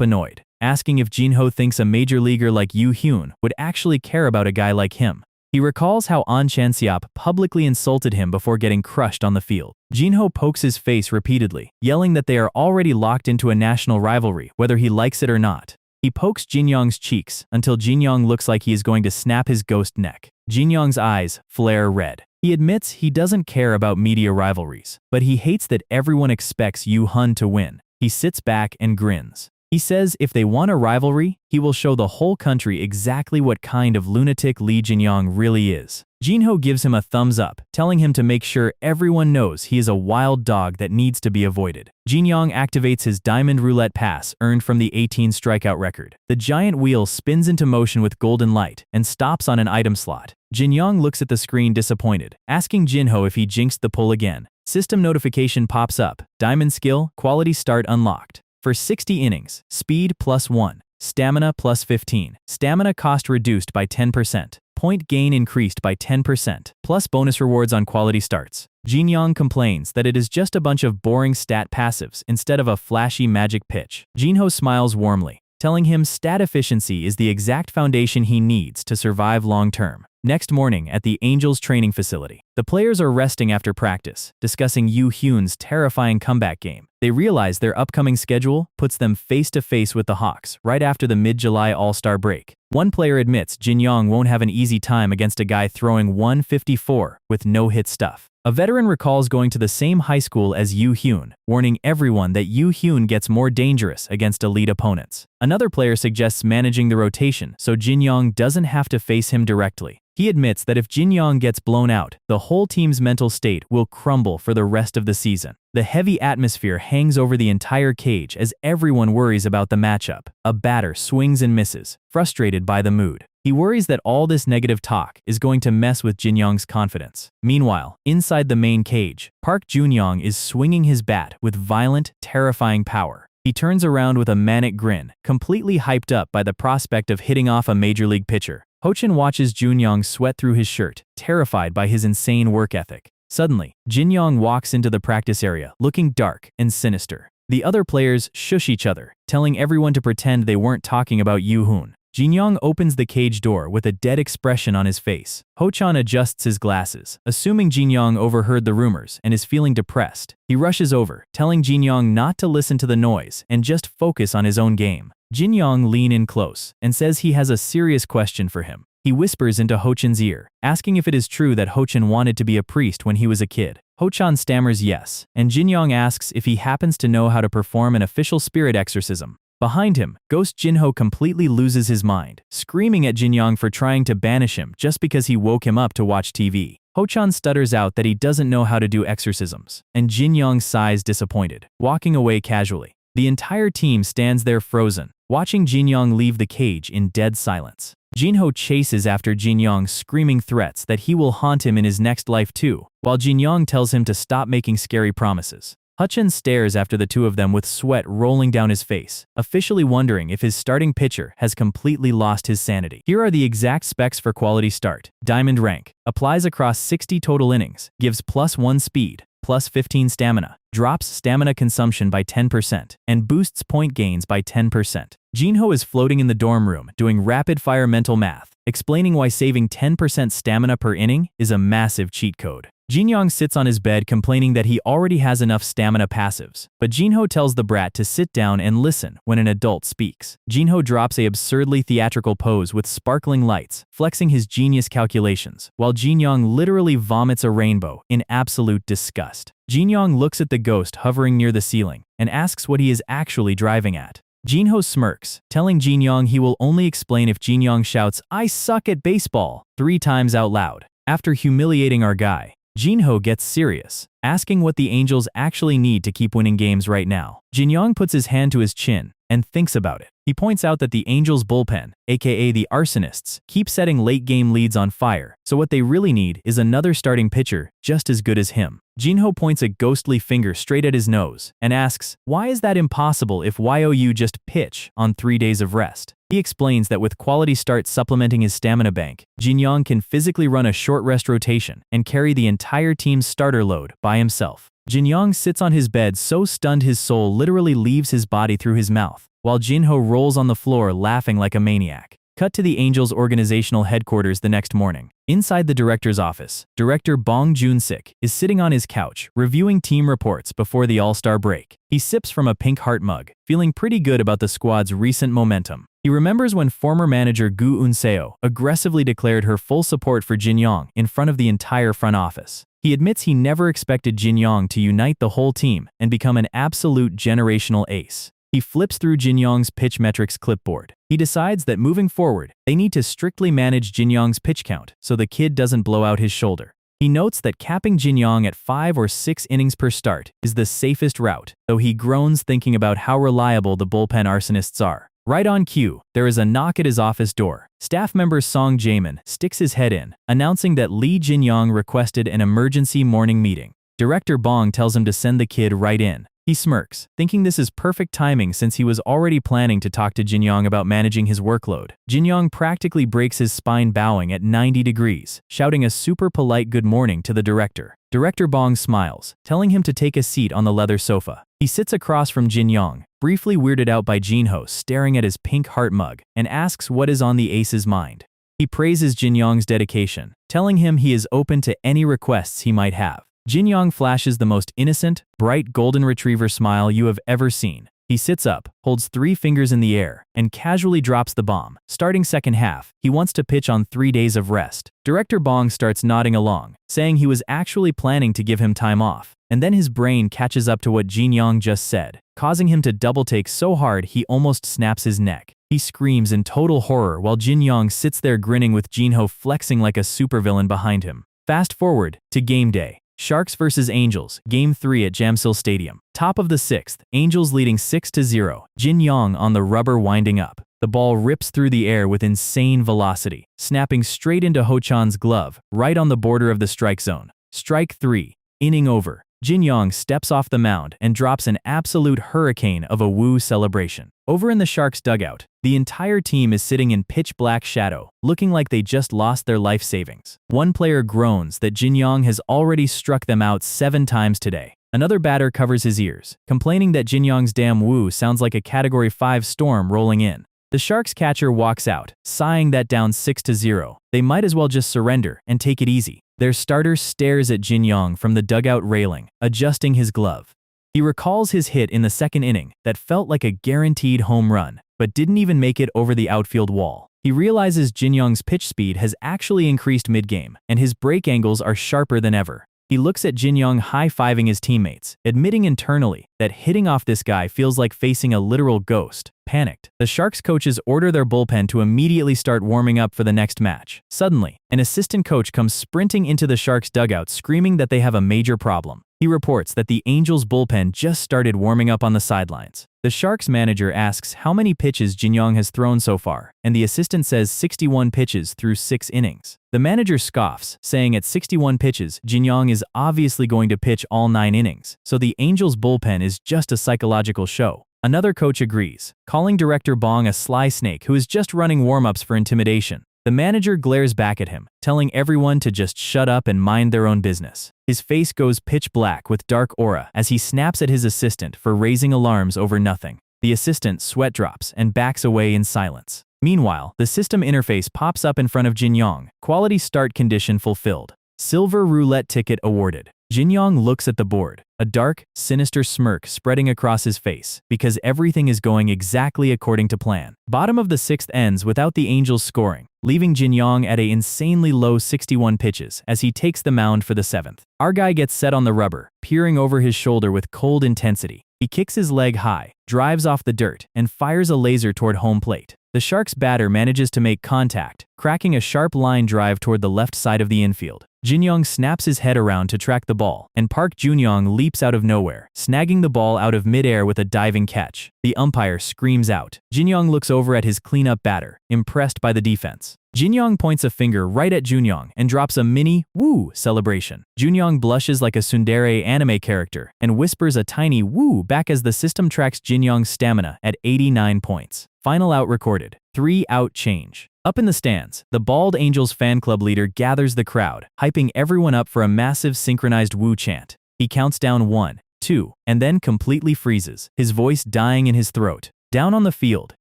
annoyed, asking if Jinho thinks a major leaguer like Yoo-hyun would actually care about a guy like him. He recalls how An Chan-seop publicly insulted him before getting crushed on the field. Jinho pokes his face repeatedly, yelling that they are already locked into a national rivalry, whether he likes it or not. He pokes Jinyong's cheeks until Jinyong looks like he is going to snap his ghost neck. Jinyong's eyes flare red. He admits he doesn't care about media rivalries, but he hates that everyone expects Yoo-hyun to win. He sits back and grins. He says if they want a rivalry, he will show the whole country exactly what kind of lunatic Lee Jinyong really is. Jinho gives him a thumbs up, telling him to make sure everyone knows he is a wild dog that needs to be avoided. Jinyong activates his diamond roulette pass earned from the 18 strikeout record. The giant wheel spins into motion with golden light and stops on an item slot. Jinyong looks at the screen disappointed, asking Jinho if he jinxed the pull again. System notification pops up. Diamond skill, quality start unlocked. For 60 innings, speed +1, stamina +15, stamina cost reduced by 10%, point gain increased by 10%, plus bonus rewards on quality starts. Jinyong complains that it is just a bunch of boring stat passives instead of a flashy magic pitch. Jinho smiles warmly, telling him stat efficiency is the exact foundation he needs to survive long-term. Next morning at the Angels training facility, the players are resting after practice, discussing Yoo-hyun's terrifying comeback game. They realize their upcoming schedule puts them face-to-face with the Hawks right after the mid-July All-Star break. One player admits Jinyong won't have an easy time against a guy throwing 154 with no-hit stuff. A veteran recalls going to the same high school as Yoo-hyun, warning everyone that Yoo-hyun gets more dangerous against elite opponents. Another player suggests managing the rotation so Jinyong doesn't have to face him directly. He admits that if Jinyong gets blown out, the whole team's mental state will crumble for the rest of the season. The heavy atmosphere hangs over the entire cage as everyone worries about the matchup. A batter swings and misses, frustrated by the mood. He worries that all this negative talk is going to mess with Jinyong's confidence. Meanwhile, inside the main cage, Park Junyoung is swinging his bat with violent, terrifying power. He turns around with a manic grin, completely hyped up by the prospect of hitting off a major league pitcher. Hochin watches Junyoung sweat through his shirt, terrified by his insane work ethic. Suddenly, Jinyong walks into the practice area, looking dark and sinister. The other players shush each other, telling everyone to pretend they weren't talking about Yoo-hyun. Jinyong opens the cage door with a dead expression on his face. Hochan adjusts his glasses, assuming Jinyong overheard the rumors and is feeling depressed. He rushes over, telling Jinyong not to listen to the noise and just focus on his own game. Jinyong leans in close and says he has a serious question for him. He whispers into Hochan's ear, asking if it is true that Hochan wanted to be a priest when he was a kid. Hochan stammers yes, and Jinyong asks if he happens to know how to perform an official spirit exorcism. Behind him, Ghost Jinho completely loses his mind, screaming at Jinyong for trying to banish him just because he woke him up to watch TV. Hochan stutters out that he doesn't know how to do exorcisms, and Jinyong sighs disappointed, walking away casually. The entire team stands there frozen, watching Jinyong leave the cage in dead silence. Jinho chases after Jinyong, screaming threats that he will haunt him in his next life too, while Jinyong tells him to stop making scary promises. Hochan stares after the two of them with sweat rolling down his face, officially wondering if his starting pitcher has completely lost his sanity. Here are the exact specs for quality start. Diamond rank. Applies across 60 total innings. Gives +1 speed, +15 stamina. Drops stamina consumption by 10%, and boosts point gains by 10%. Jinho is floating in the dorm room doing rapid-fire mental math, explaining why saving 10% stamina per inning is a massive cheat code. Jinyong sits on his bed complaining that he already has enough stamina passives, but Jinho tells the brat to sit down and listen when an adult speaks. Jinho drops a absurdly theatrical pose with sparkling lights, flexing his genius calculations, while Jinyong literally vomits a rainbow in absolute disgust. Jinyong looks at the ghost hovering near the ceiling and asks what he is actually driving at. Jinho smirks, telling Jinyong he will only explain if Jinyong shouts, "I suck at baseball," 3 times out loud. After humiliating our guy, Jinho gets serious, asking what the Angels actually need to keep winning games right now. Jinyong puts his hand to his chin and thinks about it. He points out that the Angels' bullpen, aka the Arsonists, keep setting late-game leads on fire, so what they really need is another starting pitcher just as good as him. Jinho points a ghostly finger straight at his nose and asks, why is that impossible if YOU just pitch on 3 days of rest? He explains that with quality starts supplementing his stamina bank, Jinyong can physically run a short rest rotation and carry the entire team's starter load by himself. Jinyong sits on his bed so stunned his soul literally leaves his body through his mouth, while Jinho rolls on the floor laughing like a maniac. Cut to the Angels' organizational headquarters the next morning. Inside the director's office, Director Bong Joon-sik is sitting on his couch, reviewing team reports before the All-Star break. He sips from a pink heart mug, feeling pretty good about the squad's recent momentum. He remembers when former manager Gu Eun-seo aggressively declared her full support for Jinyong in front of the entire front office. He admits he never expected Jinyong to unite the whole team and become an absolute generational ace. He flips through Jinyong's pitch metrics clipboard. He decides that moving forward, they need to strictly manage Jinyong's pitch count so the kid doesn't blow out his shoulder. He notes that capping Jinyong at 5 or 6 innings per start is the safest route, though he groans thinking about how reliable the bullpen arsonists are. Right on cue, there is a knock at his office door. Staff member Song Jae-min sticks his head in, announcing that Lee Jinyong requested an emergency morning meeting. Director Bong tells him to send the kid right in. He smirks, thinking this is perfect timing since he was already planning to talk to Jinyong about managing his workload. Jinyong practically breaks his spine bowing at 90 degrees, shouting a super polite good morning to the director. Director Bong smiles, telling him to take a seat on the leather sofa. He sits across from Jinyong, briefly weirded out by Jinho staring at his pink heart mug, and asks what is on the ace's mind. He praises Jinyong's dedication, telling him he is open to any requests he might have. Jinyong flashes the most innocent, bright golden retriever smile you have ever seen. He sits up, holds 3 fingers in the air, and casually drops the bomb. Starting second half, he wants to pitch on 3 days of rest. Director Bong starts nodding along, saying he was actually planning to give him time off. And then his brain catches up to what Jinyong just said, causing him to double-take so hard he almost snaps his neck. He screams in total horror while Jinyong sits there grinning with Jinho flexing like a supervillain behind him. Fast forward to game day. Sharks vs Angels, Game 3 at Jamsil Stadium. Top of the 6th, Angels leading 6-0, Jinyong on the rubber winding up. The ball rips through the air with insane velocity, snapping straight into Ho-chan's glove, right on the border of the strike zone. Strike 3, inning over. Jinyong steps off the mound and drops an absolute hurricane of a woo celebration. Over in the Sharks' dugout, the entire team is sitting in pitch-black shadow, looking like they just lost their life savings. One player groans that Jinyong has already struck them out 7 times today. Another batter covers his ears, complaining that Jinyong's damn woo sounds like a Category 5 storm rolling in. The Sharks' catcher walks out, sighing that down 6-0, they might as well just surrender and take it easy. Their starter stares at Jinyong from the dugout railing, adjusting his glove. He recalls his hit in the 2nd inning that felt like a guaranteed home run, but didn't even make it over the outfield wall. He realizes Jinyong's pitch speed has actually increased mid-game, and his break angles are sharper than ever. He looks at Jinyong high-fiving his teammates, admitting internally that hitting off this guy feels like facing a literal ghost. Panicked, the Sharks coaches order their bullpen to immediately start warming up for the next match. Suddenly, an assistant coach comes sprinting into the Sharks dugout screaming that they have a major problem. He reports that the Angels' bullpen just started warming up on the sidelines. The Sharks manager asks how many pitches Jinyong has thrown so far, and the assistant says 61 pitches through 6 innings. The manager scoffs, saying at 61 pitches, Jinyong is obviously going to pitch all 9 innings, so the Angels' bullpen is just a psychological show. Another coach agrees, calling Director Bong a sly snake who is just running warm-ups for intimidation. The manager glares back at him, telling everyone to just shut up and mind their own business. His face goes pitch black with dark aura as he snaps at his assistant for raising alarms over nothing. The assistant sweat drops and backs away in silence. Meanwhile, the system interface pops up in front of Jinyong, quality start condition fulfilled. Silver roulette ticket awarded. Jinyong looks at the board, a dark, sinister smirk spreading across his face, because everything is going exactly according to plan. Bottom of the 6th ends without the Angels scoring, leaving Jinyong at a insanely low 61 pitches as he takes the mound for the 7th. Our guy gets set on the rubber, peering over his shoulder with cold intensity. He kicks his leg high, drives off the dirt, and fires a laser toward home plate. The Sharks' batter manages to make contact, cracking a sharp line drive toward the left side of the infield. Jinyong snaps his head around to track the ball, and Park Junyoung leaps out of nowhere, snagging the ball out of midair with a diving catch. The umpire screams out. Jinyong looks over at his cleanup batter, impressed by the defense. Jinyong points a finger right at Junyong and drops a mini woo celebration. Junyong blushes like a tsundere anime character and whispers a tiny woo back as the system tracks Jinyong's stamina at 89 points. Final out recorded. 3-out change. Up in the stands, the Bald Angels fan club leader gathers the crowd, hyping everyone up for a massive synchronized woo chant. He counts down 1, 2, and then completely freezes, his voice dying in his throat. Down on the field,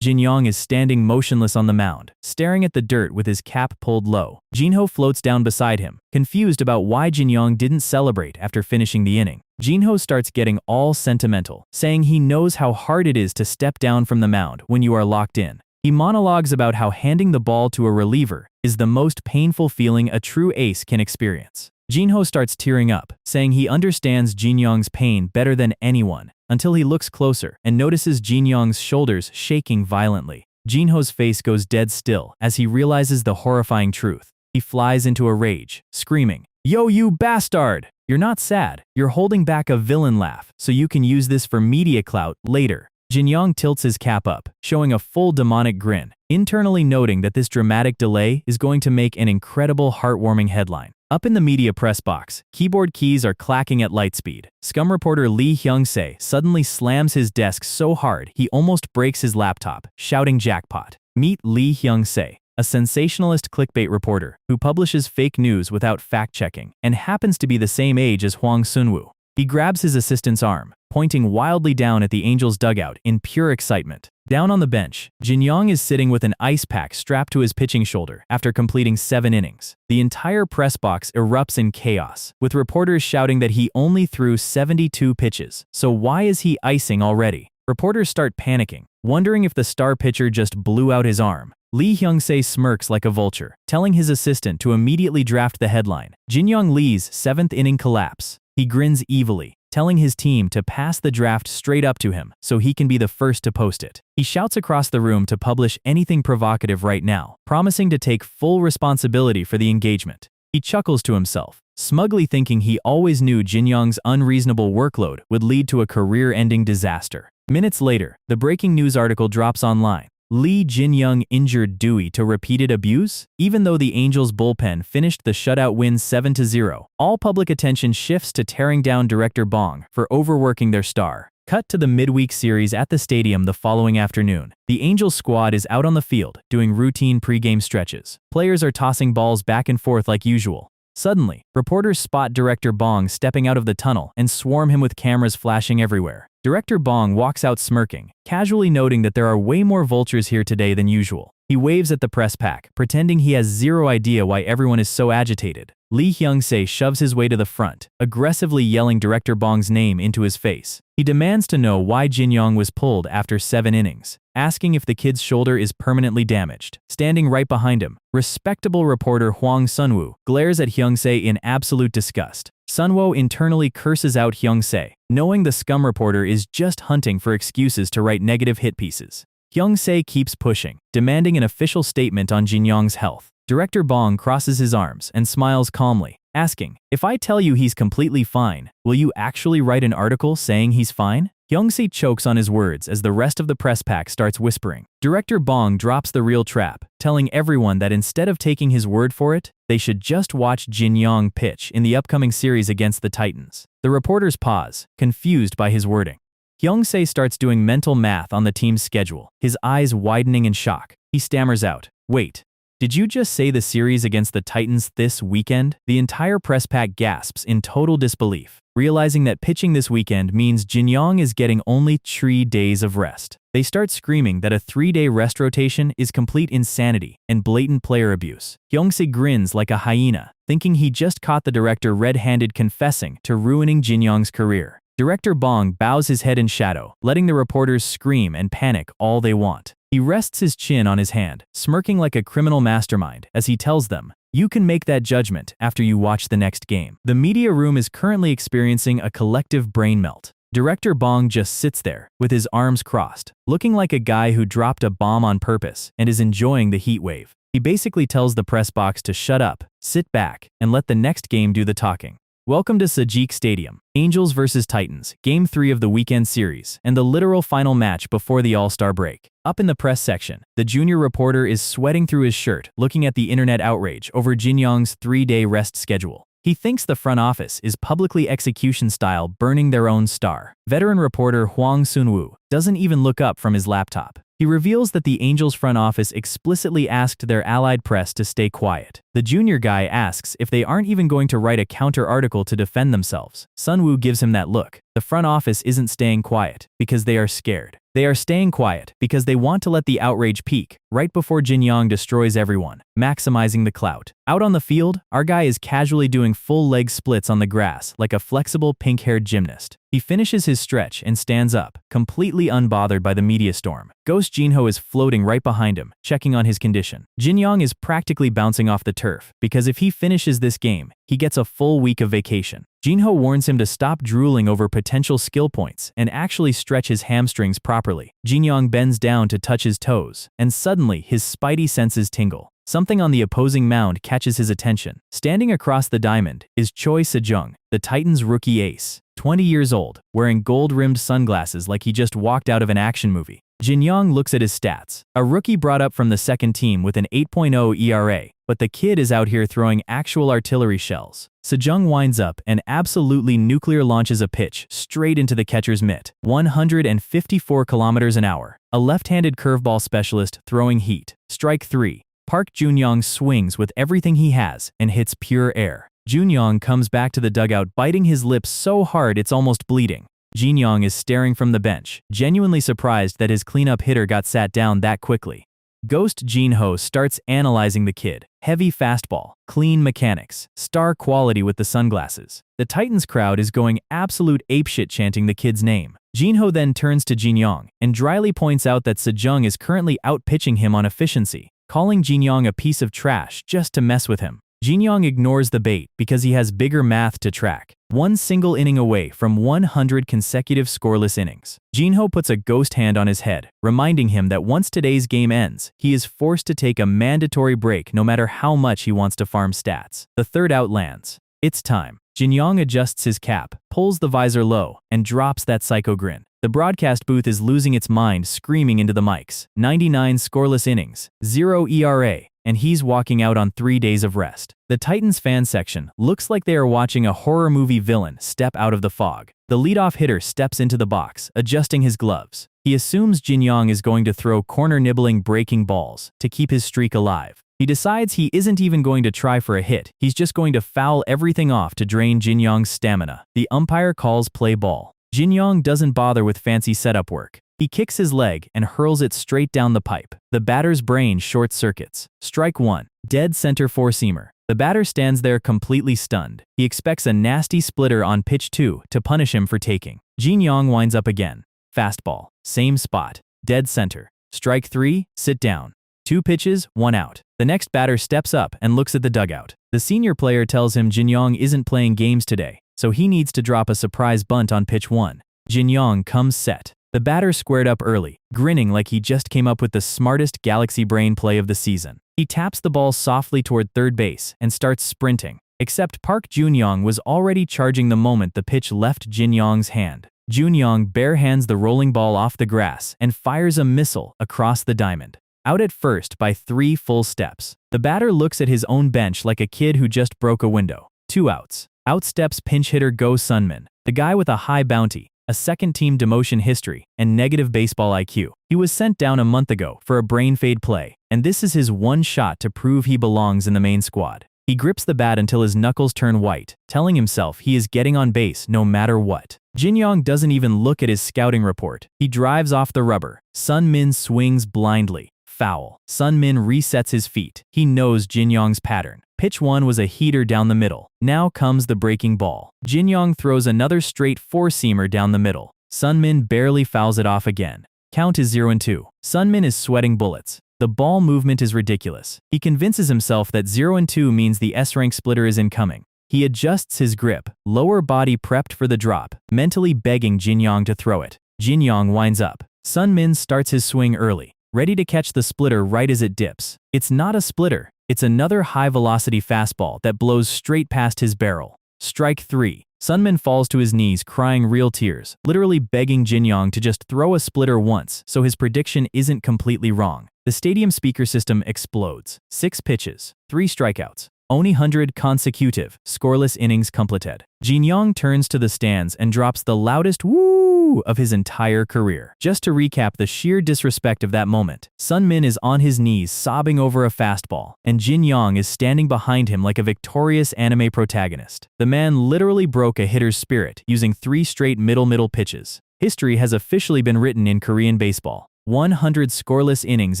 Jinyong is standing motionless on the mound, staring at the dirt with his cap pulled low. Jinho floats down beside him, confused about why Jinyong didn't celebrate after finishing the inning. Jinho starts getting all sentimental, saying he knows how hard it is to step down from the mound when you are locked in. He monologues about how handing the ball to a reliever is the most painful feeling a true ace can experience. Jinho starts tearing up, saying he understands Jinyong's pain better than anyone, until he looks closer and notices Jinyong's shoulders shaking violently. Jinho's face goes dead still as he realizes the horrifying truth. He flies into a rage, screaming, "Yo, you bastard! You're not sad. You're holding back a villain laugh, so you can use this for media clout later." Jinyong tilts his cap up, showing a full demonic grin, internally noting that this dramatic delay is going to make an incredible heartwarming headline. Up in the media press box, keyboard keys are clacking at light speed. Scum reporter Lee Hyung-se suddenly slams his desk so hard he almost breaks his laptop, shouting jackpot. Meet Lee Hyung-se, a sensationalist clickbait reporter who publishes fake news without fact-checking and happens to be the same age as Hwang Sunwoo. He grabs his assistant's arm, pointing wildly down at the Angels' dugout in pure excitement. Down on the bench, Jinyong is sitting with an ice pack strapped to his pitching shoulder after completing 7 innings. The entire press box erupts in chaos, with reporters shouting that he only threw 72 pitches, so why is he icing already? Reporters start panicking, wondering if the star pitcher just blew out his arm. Lee Hyung-se smirks like a vulture, telling his assistant to immediately draft the headline, Jinyong Lee's 7th inning collapse. He grins evilly, telling his team to pass the draft straight up to him so he can be the first to post it. He shouts across the room to publish anything provocative right now, promising to take full responsibility for the engagement. He chuckles to himself, smugly thinking he always knew Jinyong's unreasonable workload would lead to a career-ending disaster. Minutes later, the breaking news article drops online. Lee Jinyong injured due to repeated abuse? Even though the Angels' bullpen finished the shutout win 7-0, all public attention shifts to tearing down director Bong for overworking their star. Cut to the midweek series at the stadium the following afternoon. The Angels squad is out on the field, doing routine pregame stretches. Players are tossing balls back and forth like usual. Suddenly, reporters spot director Bong stepping out of the tunnel and swarm him with cameras flashing everywhere. Director Bong walks out smirking, casually noting that there are way more vultures here today than usual. He waves at the press pack, pretending he has zero idea why everyone is so agitated. Lee Hyung-se shoves his way to the front, aggressively yelling Director Bong's name into his face. He demands to know why Jinyong was pulled after 7 innings, asking if the kid's shoulder is permanently damaged. Standing right behind him, respectable reporter Hwang Sunwoo glares at Hyung-se in absolute disgust. Sunwoo internally curses out Hyung-se, knowing the scum reporter is just hunting for excuses to write negative hit pieces. Hyung-se keeps pushing, demanding an official statement on Jinyong's health. Director Bong crosses his arms and smiles calmly, asking, "If I tell you he's completely fine, will you actually write an article saying he's fine?" Hyung-se chokes on his words as the rest of the press pack starts whispering. Director Bong drops the real trap, telling everyone that instead of taking his word for it, they should just watch Jinyong pitch in the upcoming series against the Titans. The reporters pause, confused by his wording. Hyung-se starts doing mental math on the team's schedule, his eyes widening in shock. He stammers out, "Wait, did you just say the series against the Titans this weekend?" The entire press pack gasps in total disbelief, realizing that pitching this weekend means Jinyong is getting only 3 days of rest. They start screaming that a 3-day rest rotation is complete insanity and blatant player abuse. Hyung-se grins like a hyena, thinking he just caught the director red-handed confessing to ruining Jinyong's career. Director Bong bows his head in shadow, letting the reporters scream and panic all they want. He rests his chin on his hand, smirking like a criminal mastermind as he tells them, "You can make that judgment after you watch the next game." The media room is currently experiencing a collective brain melt. Director Bong just sits there, with his arms crossed, looking like a guy who dropped a bomb on purpose and is enjoying the heat wave. He basically tells the press box to shut up, sit back, and let the next game do the talking. Welcome to Sajik Stadium, Angels vs Titans, Game 3 of the weekend series, and the literal final match before the All-Star break. Up in the press section, the junior reporter is sweating through his shirt, looking at the internet outrage over Jinyong's 3-day rest schedule. He thinks the front office is publicly execution-style burning their own star. Veteran reporter Hwang Sun-woo doesn't even look up from his laptop. He reveals that the Angels front office explicitly asked their allied press to stay quiet. The junior guy asks if they aren't even going to write a counter article to defend themselves. Sun-woo gives him that look. The front office isn't staying quiet because they are scared. They are staying quiet because they want to let the outrage peak right before Jinyong destroys everyone, maximizing the clout. Out on the field, our guy is casually doing full leg splits on the grass like a flexible pink-haired gymnast. He finishes his stretch and stands up, completely unbothered by the media storm. Ghost Jinho is floating right behind him, checking on his condition. Jinyong is practically bouncing off the turf, because if he finishes this game, he gets a full week of vacation. Jinho warns him to stop drooling over potential skill points and actually stretch his hamstrings properly. Jinyong bends down to touch his toes, and suddenly his spidey senses tingle. Something on the opposing mound catches his attention. Standing across the diamond is Choi Sejong, the Titans' rookie ace, 20 years old, wearing gold-rimmed sunglasses like he just walked out of an action movie. Jinyong looks at his stats. A rookie brought up from the second team with an 8.0 ERA, but the kid is out here throwing actual artillery shells. Sejong winds up and absolutely nuclear launches a pitch straight into the catcher's mitt, 154 kilometers an hour. A left-handed curveball specialist throwing heat. Strike 3. Park Junyong swings with everything he has and hits pure air. Junyong comes back to the dugout biting his lips so hard it's almost bleeding. Jinyong is staring from the bench, genuinely surprised that his cleanup hitter got sat down that quickly. Ghost Jinho starts analyzing the kid. Heavy fastball, clean mechanics, star quality with the sunglasses. The Titans crowd is going absolute apeshit chanting the kid's name. Jinho then turns to Jinyong and dryly points out that Sejong is currently outpitching him on efficiency, calling Jinyong a piece of trash just to mess with him. Jinyong ignores the bait because he has bigger math to track. One single inning away from 100 consecutive scoreless innings. Jinho puts a ghost hand on his head, reminding him that once today's game ends, he is forced to take a mandatory break no matter how much he wants to farm stats. The third out lands. It's time. Jinyong adjusts his cap, pulls the visor low, and drops that psycho grin. The broadcast booth is losing its mind, screaming into the mics. 99 scoreless innings, 0 ERA, and he's walking out on 3 days of rest. The Titans fan section looks like they are watching a horror movie villain step out of the fog. The leadoff hitter steps into the box, adjusting his gloves. He assumes Jinyong is going to throw corner-nibbling breaking balls to keep his streak alive. He decides he isn't even going to try for a hit, he's just going to foul everything off to drain Jinyong's stamina. The umpire calls play ball. Jinyong doesn't bother with fancy setup work. He kicks his leg and hurls it straight down the pipe. The batter's brain short-circuits. Strike 1. Dead center four-seamer. The batter stands there completely stunned. He expects a nasty splitter on pitch 2 to punish him for taking. Jinyong winds up again. Fastball. Same spot. Dead center. Strike 3. Sit down. 2 pitches, 1 out. The next batter steps up and looks at the dugout. The senior player tells him Jinyong isn't playing games today, so he needs to drop a surprise bunt on pitch 1. Jinyong comes set. The batter squared up early, grinning like he just came up with the smartest galaxy brain play of the season. He taps the ball softly toward third base and starts sprinting, except Park Junyong was already charging the moment the pitch left Jinyong's hand. Junyong barehands the rolling ball off the grass and fires a missile across the diamond. Out at first by 3 full steps. The batter looks at his own bench like a kid who just broke a window. 2 outs. Out steps pinch hitter Go Sunmin, the guy with a high bounty, a second-team demotion history, and negative baseball IQ. He was sent down a month ago for a brain fade play, and this is his one shot to prove he belongs in the main squad. He grips the bat until his knuckles turn white, telling himself he is getting on base no matter what. Jinyong doesn't even look at his scouting report. He drives off the rubber. Sun Min swings blindly. Foul. Sun Min resets his feet. He knows Jinyong's pattern. Pitch 1 was a heater down the middle. Now comes the breaking ball. Jinyong throws another straight four-seamer down the middle. Sun Min barely fouls it off again. Count is 0-2. Sun Min is sweating bullets. The ball movement is ridiculous. He convinces himself that 0-2 means the S-rank splitter is incoming. He adjusts his grip, lower body prepped for the drop, mentally begging Jinyong to throw it. Jinyong winds up. Sun Min starts his swing early, ready to catch the splitter right as it dips. It's not a splitter. It's another high-velocity fastball that blows straight past his barrel. Strike 3. Sun Min falls to his knees crying real tears, literally begging Jinyong to just throw a splitter once so his prediction isn't completely wrong. The stadium speaker system explodes. 6 pitches, 3 strikeouts. Only 100 consecutive, scoreless innings completed. Jinyong turns to the stands and drops the loudest woo of his entire career. Just to recap the sheer disrespect of that moment, Sun Min is on his knees sobbing over a fastball, and Jinyong is standing behind him like a victorious anime protagonist. The man literally broke a hitter's spirit using 3 straight middle pitches. History has officially been written in Korean baseball. 100 scoreless innings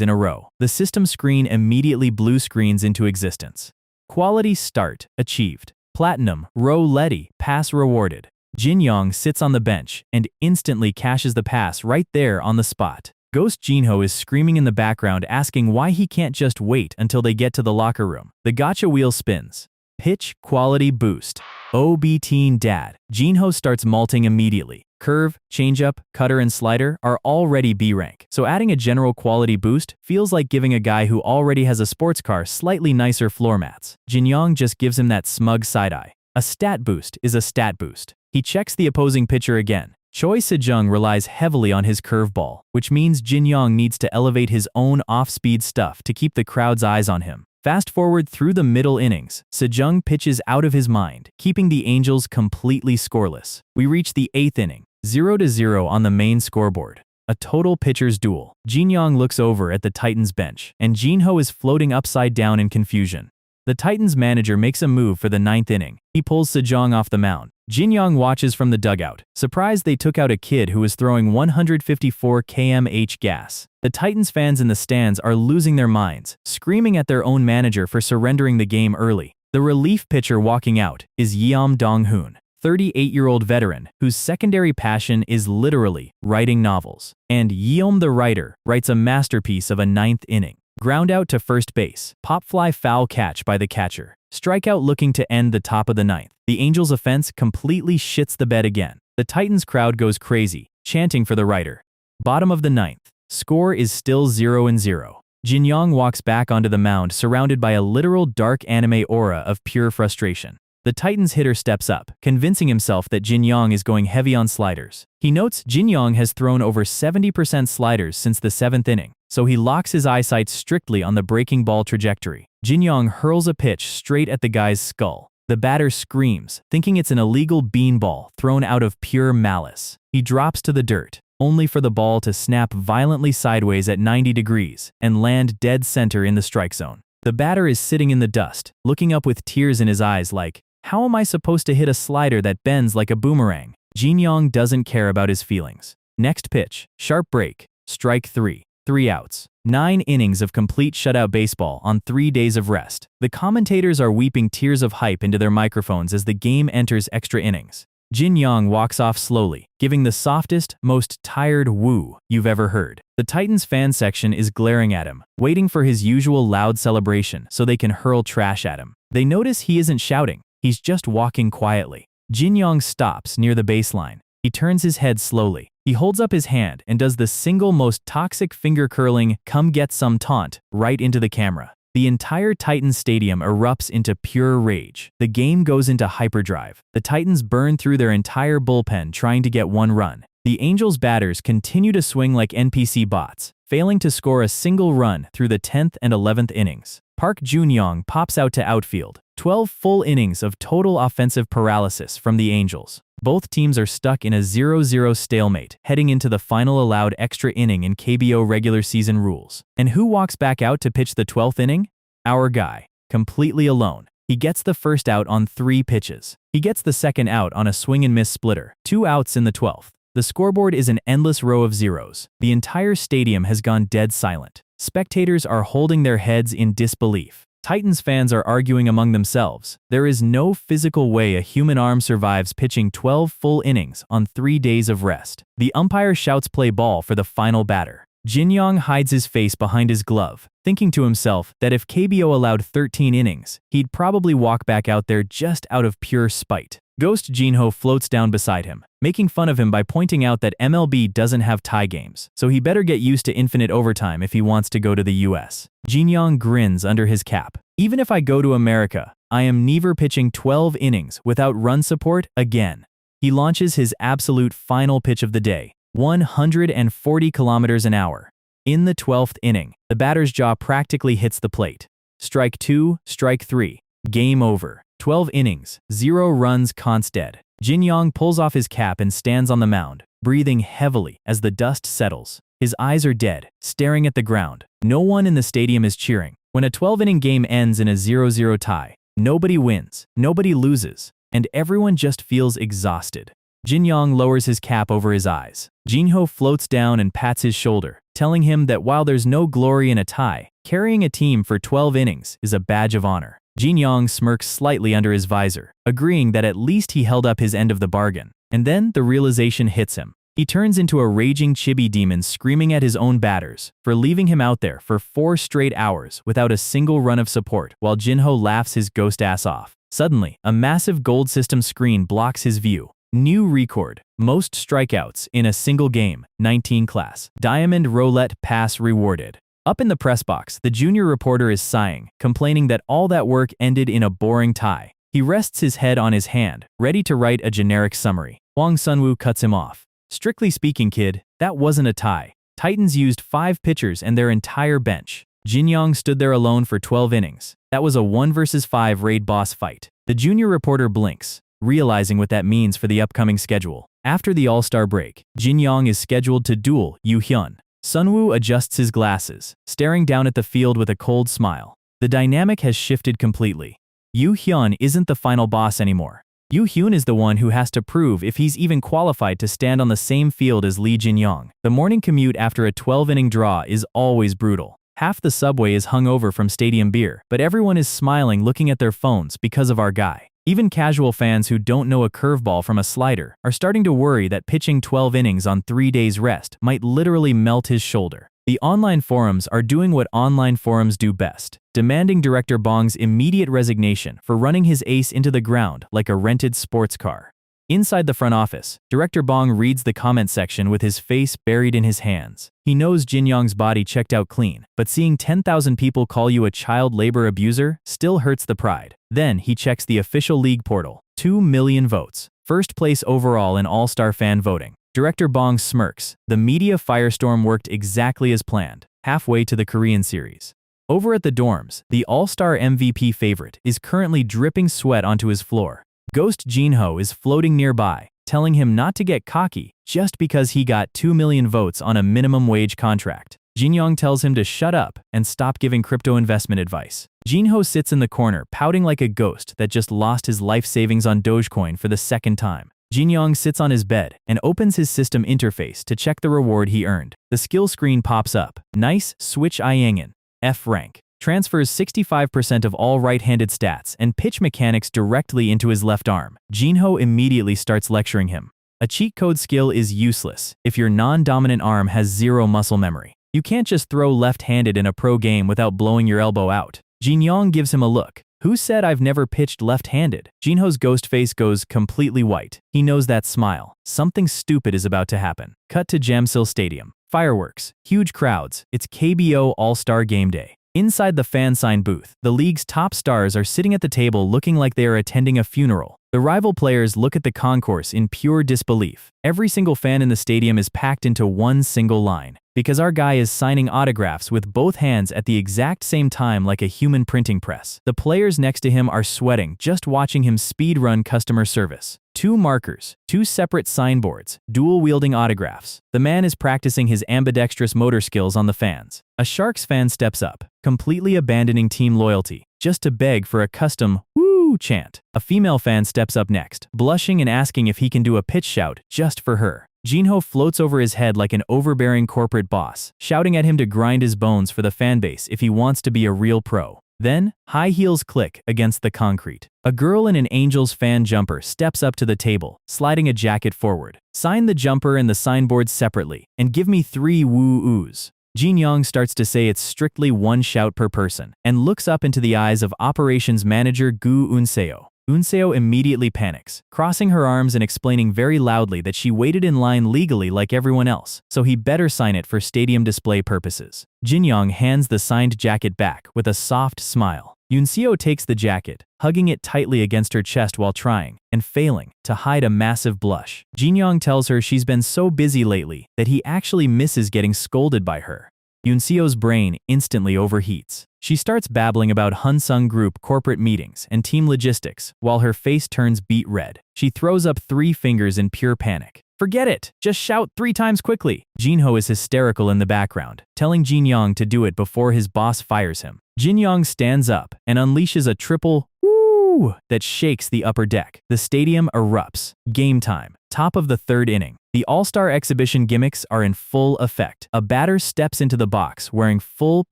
in a row. The system screen immediately blue screens into existence. Quality start achieved. Platinum, roulette, pass rewarded. Jinyong sits on the bench and instantly cashes the pass right there on the spot. Ghost Jinho is screaming in the background asking why he can't just wait until they get to the locker room. The gotcha wheel spins. Pitch quality boost. OB-teen dad. Jinho starts malting immediately. Curve, changeup, cutter, and slider are already B rank, so adding a general quality boost feels like giving a guy who already has a sports car slightly nicer floor mats. Jinyong just gives him that smug side-eye. A stat boost is a stat boost. He checks the opposing pitcher again. Choi Sejong relies heavily on his curveball, which means Jinyong needs to elevate his own off-speed stuff to keep the crowd's eyes on him. Fast forward through the middle innings, Sejong pitches out of his mind, keeping the Angels completely scoreless. We reach the 8th inning. 0-0 on the main scoreboard. A total pitcher's duel. Jinyong looks over at the Titans bench, and Jinho is floating upside down in confusion. The Titans manager makes a move for the 9th inning. He pulls Sejong off the mound. Jinyong watches from the dugout, surprised they took out a kid who was throwing 154 km/h gas. The Titans fans in the stands are losing their minds, screaming at their own manager for surrendering the game early. The relief pitcher walking out is Yeom Dong-hoon, 38-year-old veteran whose secondary passion is literally writing novels. And Yeom the writer writes a masterpiece of a 9th inning. Ground out to first base, pop fly foul catch by the catcher. Strikeout looking to end the top of the 9th. The Angels' offense completely shits the bed again. The Titans crowd goes crazy, chanting for the writer. Bottom of the 9th. Score is still 0-0. Jinyong walks back onto the mound surrounded by a literal dark anime aura of pure frustration. The Titans hitter steps up, convincing himself that Jinyong is going heavy on sliders. He notes Jinyong has thrown over 70% sliders since the 7th inning, so he locks his eyesight strictly on the breaking ball trajectory. Jinyong hurls a pitch straight at the guy's skull. The batter screams, thinking it's an illegal beanball thrown out of pure malice. He drops to the dirt, only for the ball to snap violently sideways at 90 degrees and land dead center in the strike zone. The batter is sitting in the dust, looking up with tears in his eyes like, how am I supposed to hit a slider that bends like a boomerang? Jinyong doesn't care about his feelings. Next pitch, sharp break, strike 3, 3 outs. 9 innings of complete shutout baseball on 3 days of rest. The commentators are weeping tears of hype into their microphones as the game enters extra innings. Jinyong walks off slowly, giving the softest, most tired woo you've ever heard. The Titans fan section is glaring at him, waiting for his usual loud celebration so they can hurl trash at him. They notice he isn't shouting. He's just walking quietly. Jinyong stops near the baseline. He turns his head slowly. He holds up his hand and does the single most toxic finger-curling "come get some" taunt right into the camera. The entire Titans stadium erupts into pure rage. The game goes into hyperdrive. The Titans burn through their entire bullpen trying to get 1 run. The Angels batters continue to swing like NPC bots, failing to score a single run through the 10th and 11th innings. Park Junyoung pops out to outfield. 12 full innings of total offensive paralysis from the Angels. Both teams are stuck in a 0-0 stalemate heading into the final allowed extra inning in KBO regular season rules. And who walks back out to pitch the 12th inning? Our guy, completely alone. He gets the first out on 3 pitches. He gets the second out on a swing-and-miss splitter. 2 outs in the 12th. The scoreboard is an endless row of zeros. The entire stadium has gone dead silent. Spectators are holding their heads in disbelief. Titans fans are arguing among themselves. There is no physical way a human arm survives pitching 12 full innings on 3 days of rest. The umpire shouts play ball for the final batter. Jinyong hides his face behind his glove, thinking to himself that if KBO allowed 13 innings, he'd probably walk back out there just out of pure spite. Ghost Jinho floats down beside him, making fun of him by pointing out that MLB doesn't have tie games, so he better get used to infinite overtime if he wants to go to the US. Jinyong grins under his cap. Even if I go to America, I am never pitching 12 innings without run support again. He launches his absolute final pitch of the day, 140 kilometers an hour. In the 12th inning, the batter's jaw practically hits the plate. Strike 2, strike 3. Game over. 12 innings, 0 runs, Const dead. Jinyong pulls off his cap and stands on the mound, breathing heavily as the dust settles. His eyes are dead, staring at the ground. No one in the stadium is cheering. When a 12-inning game ends in a 0-0 tie, nobody wins, nobody loses, and everyone just feels exhausted. Jinyong lowers his cap over his eyes. Jinho floats down and pats his shoulder, telling him that while there's no glory in a tie, carrying a team for 12 innings is a badge of honor. Jinyong smirks slightly under his visor, agreeing that at least he held up his end of the bargain. And then the realization hits him. He turns into a raging chibi demon, screaming at his own batters for leaving him out there for 4 straight hours without a single run of support, while Jinho laughs his ghost ass off. Suddenly, a massive gold system screen blocks his view. New record. Most strikeouts in a single game, 19 class. Diamond roulette pass rewarded. Up in the press box, the junior reporter is sighing, complaining that all that work ended in a boring tie. He rests his head on his hand, ready to write a generic summary. Hwang Sunwoo cuts him off. Strictly speaking, kid, that wasn't a tie. Titans used 5 pitchers and their entire bench. Jinyong stood there alone for 12 innings. That was a 1 versus 5 raid boss fight. The junior reporter blinks, realizing what that means for the upcoming schedule. After the All-Star break, Jinyong is scheduled to duel Yoo Hyun. Sunwoo adjusts his glasses, staring down at the field with a cold smile. The dynamic has shifted completely. Yoo Hyun isn't the final boss anymore. Yoo Hyun is the one who has to prove if he's even qualified to stand on the same field as Lee Jinyong. The morning commute after a 12-inning draw is always brutal. Half the subway is hungover from stadium beer, but everyone is smiling looking at their phones because of our guy. Even casual fans who don't know a curveball from a slider are starting to worry that pitching 12 innings on 3 days rest might literally melt his shoulder. The online forums are doing what online forums do best, demanding Director Bong's immediate resignation for running his ace into the ground like a rented sports car. Inside the front office, Director Bong reads the comment section with his face buried in his hands. He knows Jinyong's body checked out clean, but seeing 10,000 people call you a child labor abuser still hurts the pride. Then he checks the official league portal. 2 million votes. First place overall in All-Star fan voting. Director Bong smirks. The media firestorm worked exactly as planned, halfway to the Korean series. Over at the dorms, the All-Star MVP favorite is currently dripping sweat onto his floor. Ghost Jinho is floating nearby, telling him not to get cocky just because he got 2 million votes on a minimum wage contract. Jinyong tells him to shut up and stop giving crypto investment advice. Jinho sits in the corner pouting like a ghost that just lost his life savings on Dogecoin for the 2nd time. Jinyong sits on his bed and opens his system interface to check the reward he earned. The skill screen pops up. Nice switch Iangin. F rank. Transfers 65% of all right-handed stats and pitch mechanics directly into his left arm. Jinho immediately starts lecturing him. A cheat code skill is useless if your non-dominant arm has 0 muscle memory. You can't just throw left-handed in a pro game without blowing your elbow out. Jinyong gives him a look. Who said I've never pitched left-handed? Jinho's ghost face goes completely white. He knows that smile. Something stupid is about to happen. Cut to Jamsil Stadium. Fireworks. Huge crowds. It's KBO All-Star Game Day. Inside the fan sign booth, the league's top stars are sitting at the table looking like they are attending a funeral. The rival players look at the concourse in pure disbelief. Every single fan in the stadium is packed into one single line, because our guy is signing autographs with both hands at the exact same time like a human printing press. The players next to him are sweating just watching him speedrun customer service. 2 markers, 2 separate signboards, dual-wielding autographs. The man is practicing his ambidextrous motor skills on the fans. A Sharks fan steps up, completely abandoning team loyalty. just to beg for a custom woo chant. A female fan steps up next, blushing and asking if he can do a pitch shout just for her. Jinho floats over his head like an overbearing corporate boss, shouting at him to grind his bones for the fanbase if he wants to be a real pro. Then, high heels click against the concrete. A girl in an Angels fan jumper steps up to the table, sliding a jacket forward. Sign the jumper and the signboard separately, and give me 3 woo-oos. Jinyong starts to say it's strictly 1 shout per person, and looks up into the eyes of operations manager Gu Unseo. Unseo immediately panics, crossing her arms and explaining very loudly that she waited in line legally like everyone else, so he better sign it for stadium display purposes. Jinyong hands the signed jacket back with a soft smile. Unseo takes the jacket, hugging it tightly against her chest while trying, and failing, to hide a massive blush. Jinyong tells her she's been so busy lately that he actually misses getting scolded by her. Unseo's brain instantly overheats. She starts babbling about Hunsung Group corporate meetings and team logistics, while her face turns beet red. She throws up 3 fingers in pure panic. Forget it! Just shout 3 times quickly! Jinho is hysterical in the background, telling Jinyong to do it before his boss fires him. Jinyong stands up and unleashes a triple woo that shakes the upper deck. The stadium erupts. Game time. Top of the 3rd inning. The All-Star exhibition gimmicks are in full effect. A batter steps into the box wearing full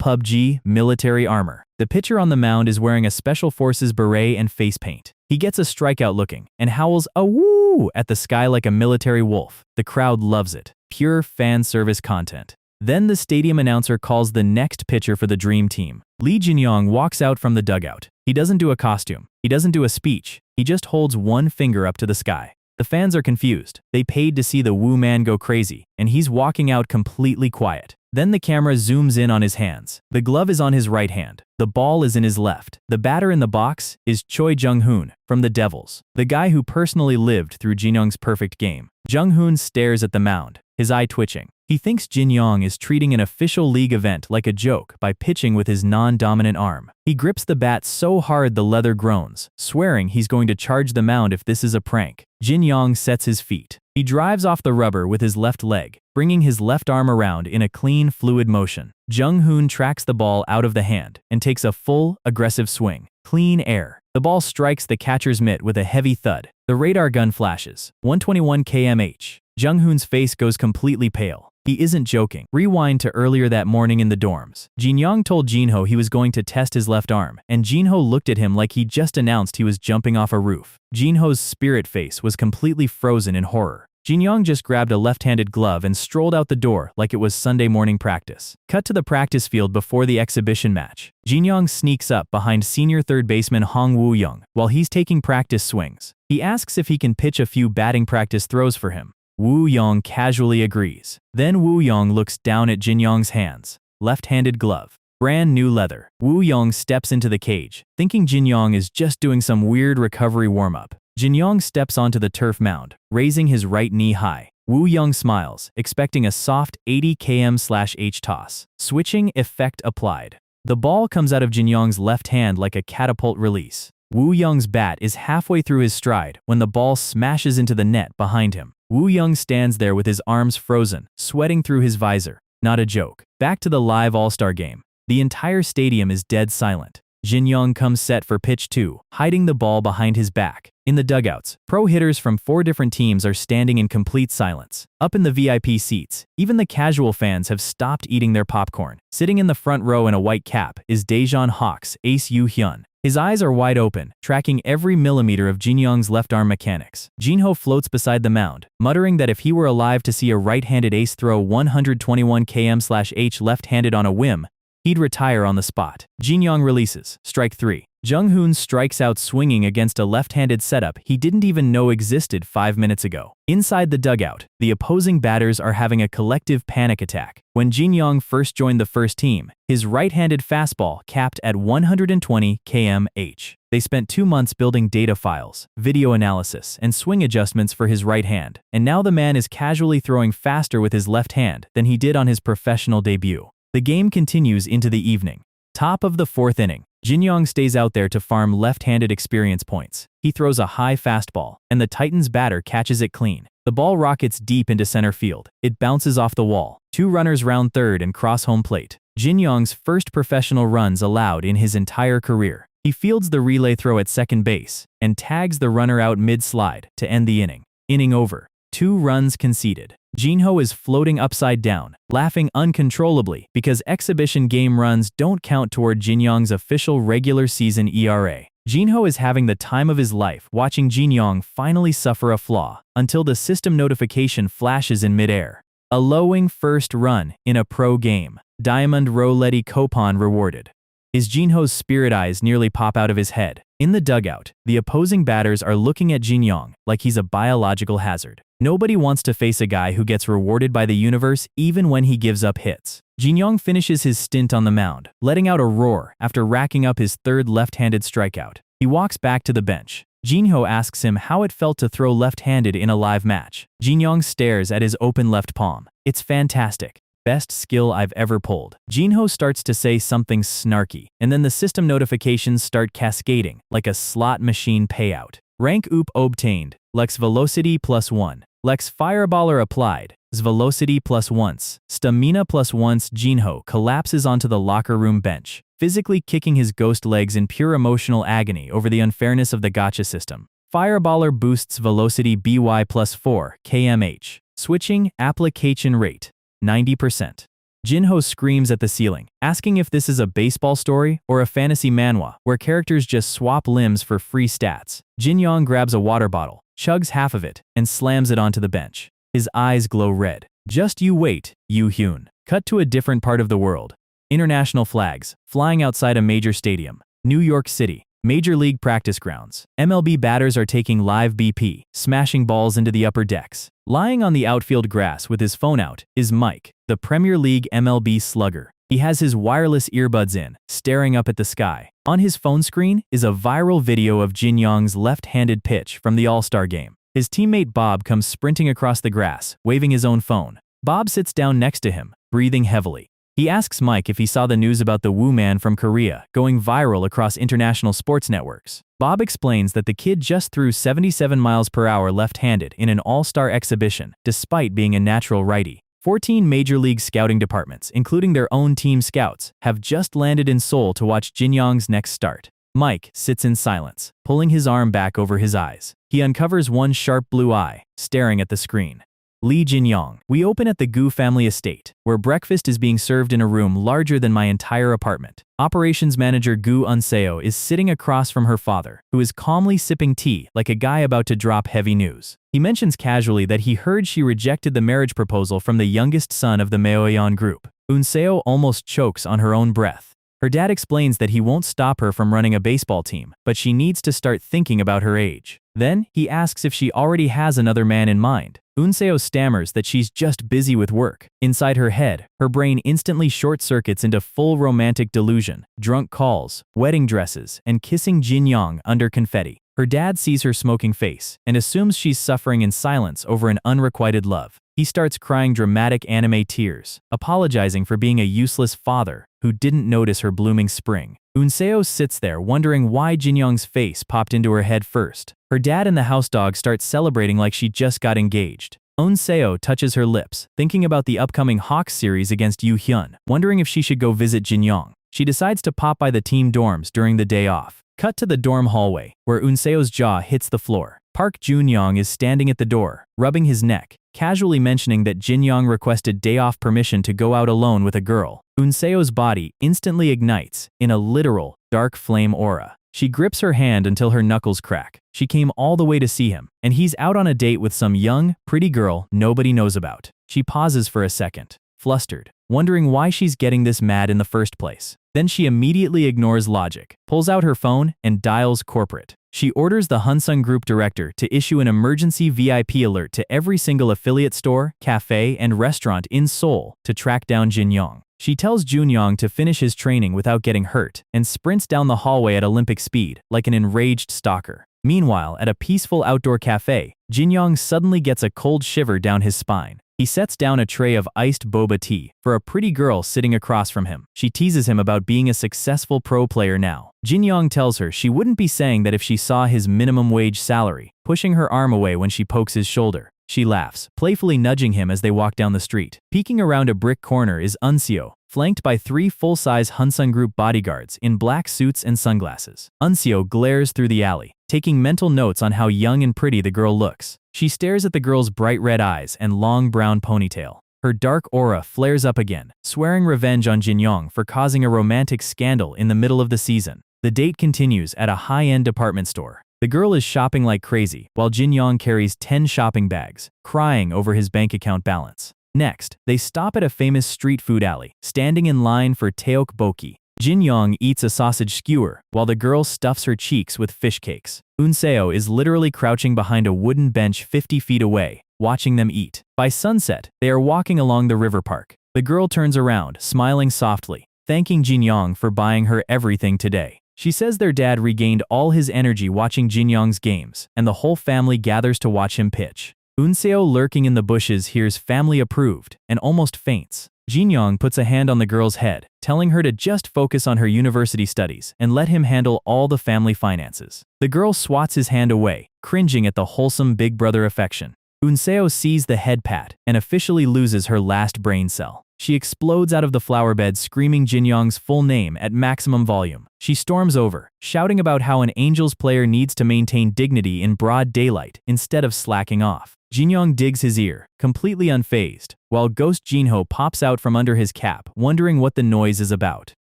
PUBG military armor. The pitcher on the mound is wearing a Special Forces beret and face paint. He gets a strikeout looking and howls a woo at the sky like a military wolf. The crowd loves it. Pure fan service content. Then the stadium announcer calls the next pitcher for the dream team. Lee Jinyong walks out from the dugout. He doesn't do a costume. He doesn't do a speech. He just holds 1 finger up to the sky. The fans are confused. They paid to see the Woo man go crazy, and he's walking out completely quiet. Then the camera zooms in on his hands. The glove is on his right hand. The ball is in his left. The batter in the box is Choi Jung-hoon from the Devils, the guy who personally lived through Jinyong's perfect game. Jung-hoon stares at the mound, his eye twitching. He thinks Jinyong is treating an official league event like a joke by pitching with his non-dominant arm. He grips the bat so hard the leather groans, swearing he's going to charge the mound if this is a prank. Jinyong sets his feet. He drives off the rubber with his left leg, bringing his left arm around in a clean, fluid motion. Jung-hoon tracks the ball out of the hand and takes a full, aggressive swing. Clean air. The ball strikes the catcher's mitt with a heavy thud. The radar gun flashes. 121 km/h. Jung-hoon's face goes completely pale. He isn't joking. Rewind to earlier that morning in the dorms. Jinyong told Jinho he was going to test his left arm, and Jinho looked at him like he just announced he was jumping off a roof. Jinho's spirit face was completely frozen in horror. Jinyong just grabbed a left-handed glove and strolled out the door like it was Sunday morning practice. Cut to the practice field before the exhibition match. Jinyong sneaks up behind senior third baseman Hong Woo-young while he's taking practice swings. He asks if he can pitch a few batting practice throws for him. Woo-young casually agrees. Then Woo-young looks down at Jinyong's hands. Left-handed glove. Brand new leather. Woo-young steps into the cage, thinking Jinyong is just doing some weird recovery warm-up. Jinyong steps onto the turf mound, raising his right knee high. Woo-young smiles, expecting a soft 80 km/h toss. Switching effect applied. The ball comes out of Jinyong's left hand like a catapult release. Woo-young's bat is halfway through his stride when the ball smashes into the net behind him. Woo-young stands there with his arms frozen, sweating through his visor. Not a joke. Back to the live All-Star game. The entire stadium is dead silent. Jinyong comes set for pitch 2, hiding the ball behind his back. In the dugouts, pro hitters from 4 different teams are standing in complete silence. Up in the VIP seats, even the casual fans have stopped eating their popcorn. Sitting in the front row in a white cap is Daejeon Hawk's ace Yoo-hyun. His eyes are wide open, tracking every millimeter of Jinyong's left arm mechanics. Jinho floats beside the mound, muttering that if he were alive to see a right-handed ace throw 121 km/h left-handed on a whim, he'd retire on the spot. Jinyong releases. Strike 3. Jung-hoon strikes out swinging against a left-handed setup he didn't even know existed 5 minutes ago. Inside the dugout, the opposing batters are having a collective panic attack. When Jinyong first joined the first team, his right-handed fastball capped at 120 km/h. They spent 2 months building data files, video analysis, and swing adjustments for his right hand, and now the man is casually throwing faster with his left hand than he did on his professional debut. The game continues into the evening. Top of the 4th inning. Jinyong stays out there to farm left-handed experience points. He throws a high fastball, and the Titans batter catches it clean. The ball rockets deep into center field. It bounces off the wall. 2 runners round third and cross home plate. Jinyong's first professional runs allowed in his entire career. He fields the relay throw at second base and tags the runner out mid-slide to end the inning. Inning over. 2 runs conceded. Jinho is floating upside down, laughing uncontrollably because exhibition game runs don't count toward Jinyong's official regular season ERA. Jinho is having the time of his life watching Jinyong finally suffer a flaw until the system notification flashes in midair. A lowing first run in a pro game. Diamond Roulette coupon rewarded. His Jinho's spirit eyes nearly pop out of his head. In the dugout, the opposing batters are looking at Jinyong like he's a biological hazard. Nobody wants to face a guy who gets rewarded by the universe even when he gives up hits. Jinyong finishes his stint on the mound, letting out a roar after racking up his 3rd left-handed strikeout. He walks back to the bench. Jinho asks him how it felt to throw left-handed in a live match. Jinyong stares at his open left palm. It's fantastic. Best skill I've ever pulled. Jinho starts to say something snarky, and then the system notifications start cascading like a slot machine payout. Rank up obtained. Lex velocity +1. Lex fireballer applied. Velocity +1. Stamina +1. Jinho collapses onto the locker room bench, physically kicking his ghost legs in pure emotional agony over the unfairness of the gacha system. Fireballer boosts velocity by +4 kmh. Switching application rate 90%. Jinho screams at the ceiling, asking if this is a baseball story or a fantasy manhwa where characters just swap limbs for free stats. Jinyong grabs a water bottle, chugs half of it, and slams it onto the bench. His eyes glow red. Just you wait, Yoo Hyun. Cut to a different part of the world. International flags, flying outside a major stadium. New York City. Major League practice grounds. MLB batters are taking live BP, smashing balls into the upper decks. Lying on the outfield grass with his phone out is Mike, the Premier League MLB slugger. He has his wireless earbuds in, staring up at the sky. On his phone screen is a viral video of Jinyong's left-handed pitch from the All-Star game. His teammate Bob comes sprinting across the grass, waving his own phone. Bob sits down next to him, breathing heavily. He asks Mike if he saw the news about the Woo man from Korea going viral across international sports networks. Bob explains that the kid just threw 77 miles per hour left-handed in an all-star exhibition, despite being a natural righty. 14 Major League scouting departments, including their own team scouts, have just landed in Seoul to watch Jinyong's next start. Mike sits in silence, pulling his arm back over his eyes. He uncovers one sharp blue eye, staring at the screen. Lee Jinyong. We open at the Gu family estate, where breakfast is being served in a room larger than my entire apartment. Operations manager Gu Unseo is sitting across from her father, who is calmly sipping tea like a guy about to drop heavy news. He mentions casually that he heard she rejected the marriage proposal from the youngest son of the Maoyeon group. Unseo almost chokes on her own breath. Her dad explains that he won't stop her from running a baseball team, but she needs to start thinking about her age. Then, he asks if she already has another man in mind. Unseo stammers that she's just busy with work. Inside her head, her brain instantly short-circuits into full romantic delusion, drunk calls, wedding dresses, and kissing Jinyong under confetti. Her dad sees her smoking face and assumes she's suffering in silence over an unrequited love. He starts crying dramatic anime tears, apologizing for being a useless father who didn't notice her blooming spring. Unseo sits there wondering why Jinyong's face popped into her head first. Her dad and the house dog start celebrating like she just got engaged. Unseo touches her lips, thinking about the upcoming Hawks series against Yoo Hyun, wondering if she should go visit Jinyong. She decides to pop by the team dorms during the day off. Cut to the dorm hallway, where Unseo's jaw hits the floor. Park Junyoung is standing at the door, rubbing his neck, casually mentioning that Jinyong requested day-off permission to go out alone with a girl. Unseo's body instantly ignites in a literal, dark flame aura. She grips her hand until her knuckles crack. She came all the way to see him, and he's out on a date with some young, pretty girl nobody knows about. She pauses for a second, flustered, wondering why she's getting this mad in the first place. Then she immediately ignores logic, pulls out her phone, and dials corporate. She orders the Hunsung Group director to issue an emergency VIP alert to every single affiliate store, cafe, and restaurant in Seoul to track down Jinyong. She tells Junyong to finish his training without getting hurt and sprints down the hallway at Olympic speed like an enraged stalker. Meanwhile, at a peaceful outdoor cafe, Jinyong suddenly gets a cold shiver down his spine. He sets down a tray of iced boba tea for a pretty girl sitting across from him. She teases him about being a successful pro player now. Jinyong tells her she wouldn't be saying that if she saw his minimum wage salary, pushing her arm away when she pokes his shoulder. She laughs, playfully nudging him as they walk down the street. Peeking around a brick corner is Unseo, flanked by 3 full-size Hunsung Group bodyguards in black suits and sunglasses. Unseo glares through the alley, taking mental notes on how young and pretty the girl looks. She stares at the girl's bright red eyes and long brown ponytail. Her dark aura flares up again, swearing revenge on Jinyong for causing a romantic scandal in the middle of the season. The date continues at a high-end department store. The girl is shopping like crazy, while Jinyong carries 10 shopping bags, crying over his bank account balance. Next, they stop at a famous street food alley, standing in line for tteokbokki. Jinyong eats a sausage skewer, while the girl stuffs her cheeks with fish cakes. Unseo is literally crouching behind a wooden bench 50 feet away, watching them eat. By sunset, they are walking along the river park. The girl turns around, smiling softly, thanking Jinyong for buying her everything today. She says their dad regained all his energy watching Jinyong's games, and the whole family gathers to watch him pitch. Unseo, lurking in the bushes, hears family approved and almost faints. Jinyong puts a hand on the girl's head, telling her to just focus on her university studies and let him handle all the family finances. The girl swats his hand away, cringing at the wholesome big brother affection. Unseo sees the head pat and officially loses her last brain cell. She explodes out of the flower bed, screaming Jinyong's full name at maximum volume. She storms over, shouting about how an Angels player needs to maintain dignity in broad daylight instead of slacking off. Jinyong digs his ear, completely unfazed, while Ghost Jinho pops out from under his cap, wondering what the noise is about.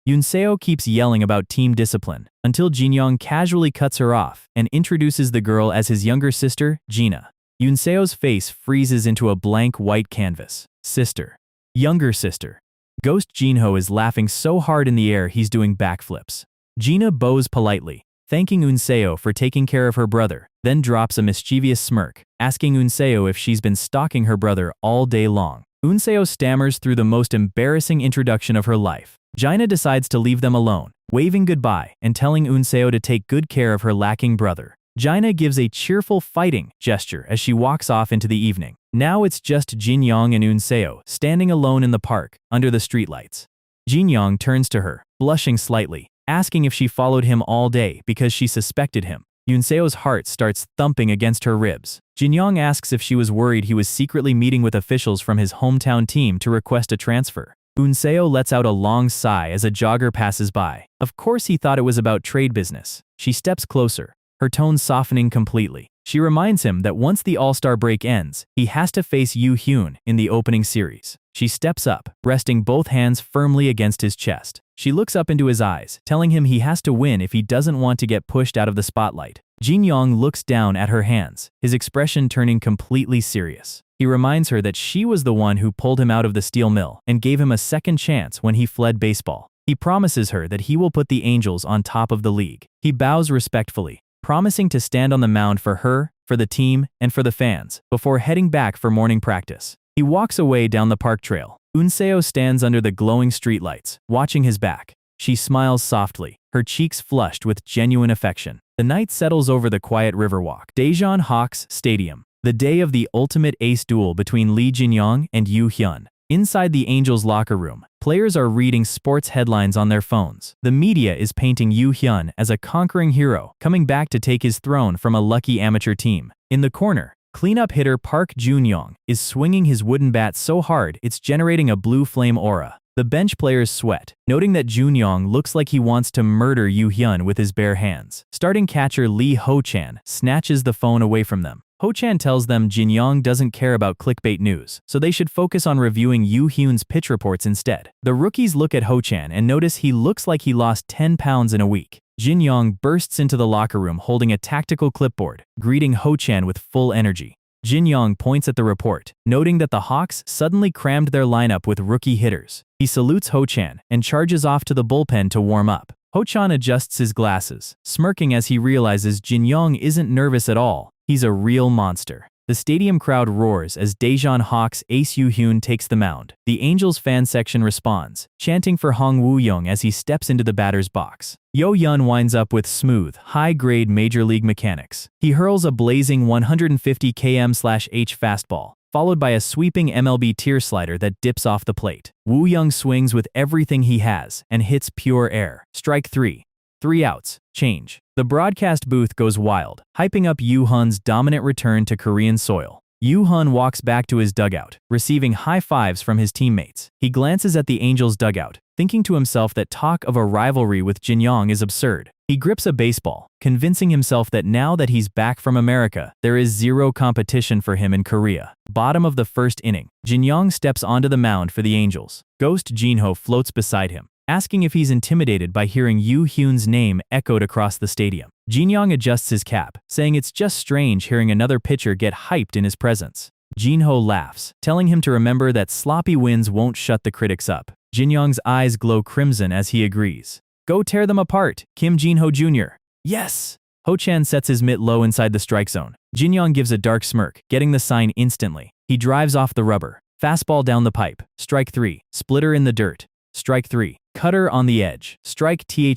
Unseo keeps yelling about team discipline, until Jinyong casually cuts her off and introduces the girl as his younger sister, Gina. Unseo's face freezes into a blank white canvas. Sister. Younger sister. Ghost Jinho is laughing so hard in the air he's doing backflips. Gina bows politely, thanking Unseo for taking care of her brother, then drops a mischievous smirk, asking Unseo if she's been stalking her brother all day long. Unseo stammers through the most embarrassing introduction of her life. Gina decides to leave them alone, waving goodbye and telling Unseo to take good care of her lacking brother. Gina gives a cheerful fighting gesture as she walks off into the evening. Now it's just Jinyong and Unseo standing alone in the park, under the streetlights. Jinyong turns to her, blushing slightly, asking if she followed him all day because she suspected him. Unseo's heart starts thumping against her ribs. Jinyong asks if she was worried he was secretly meeting with officials from his hometown team to request a transfer. Unseo lets out a long sigh as a jogger passes by. Of course he thought it was about trade business. She steps closer, her tone softening completely. She reminds him that once the All-Star break ends, he has to face Yoo Hyun in the opening series. She steps up, resting both hands firmly against his chest. She looks up into his eyes, telling him he has to win if he doesn't want to get pushed out of the spotlight. Jinyong looks down at her hands, his expression turning completely serious. He reminds her that she was the one who pulled him out of the steel mill and gave him a second chance when he fled baseball. He promises her that he will put the Angels on top of the league. He bows respectfully, promising to stand on the mound for her, for the team, and for the fans, before heading back for morning practice. He walks away down the park trail. Unseo stands under the glowing streetlights, watching his back. She smiles softly, her cheeks flushed with genuine affection. The night settles over the quiet riverwalk. Daejeon Hawks Stadium. The day of the ultimate ace duel between Lee Jinyong and Yoo Hyun. Inside the Angels locker room, players are reading sports headlines on their phones. The media is painting Yoo Hyun as a conquering hero, coming back to take his throne from a lucky amateur team. In the corner, cleanup hitter Park Junyoung is swinging his wooden bat so hard it's generating a blue flame aura. The bench players sweat, noting that Junyoung looks like he wants to murder Yoo Hyun with his bare hands. Starting catcher Lee Ho-chan snatches the phone away from them. Ho-chan tells them Jinyong doesn't care about clickbait news, so they should focus on reviewing Yoo Hyun's pitch reports instead. The rookies look at Ho-chan and notice he looks like he lost 10 pounds in a week. Jinyong bursts into the locker room holding a tactical clipboard, greeting Ho-chan with full energy. Jinyong points at the report, noting that the Hawks suddenly crammed their lineup with rookie hitters. He salutes Ho-chan and charges off to the bullpen to warm up. Ho-chan adjusts his glasses, smirking as he realizes Jinyong isn't nervous at all. He's a real monster. The stadium crowd roars as Daejeon Hawks ace Yoo Hyun takes the mound. The Angels fan section responds, chanting for Hong Woo-young as he steps into the batter's box. Yoo Hyun winds up with smooth, high-grade major league mechanics. He hurls a blazing 150 km/h fastball, followed by a sweeping MLB tier slider that dips off the plate. Woo-young swings with everything he has and hits pure air. Strike 3. 3 outs. Change. The broadcast booth goes wild, hyping up Yoo Hyun's dominant return to Korean soil. Yoo-hun walks back to his dugout, receiving high fives from his teammates. He glances at the Angels' dugout, thinking to himself that talk of a rivalry with Jinyong is absurd. He grips a baseball, convincing himself that now that he's back from America, there is zero competition for him in Korea. Bottom of the first inning, Jinyong steps onto the mound for the Angels. Ghost Jinho floats beside him, asking if he's intimidated by hearing Yoo-hun's name echoed across the stadium. Jinyong adjusts his cap, saying it's just strange hearing another pitcher get hyped in his presence. Jinho laughs, telling him to remember that sloppy wins won't shut the critics up. Jinyong's eyes glow crimson as he agrees. Go tear them apart, Kim Jinho Jr. Yes! Ho-chan sets his mitt low inside the strike zone. Jinyong gives a dark smirk, getting the sign instantly. He drives off the rubber. Fastball down the pipe. Strike 3. Splitter in the dirt. Strike 3. Cutter on the edge. Strike 3.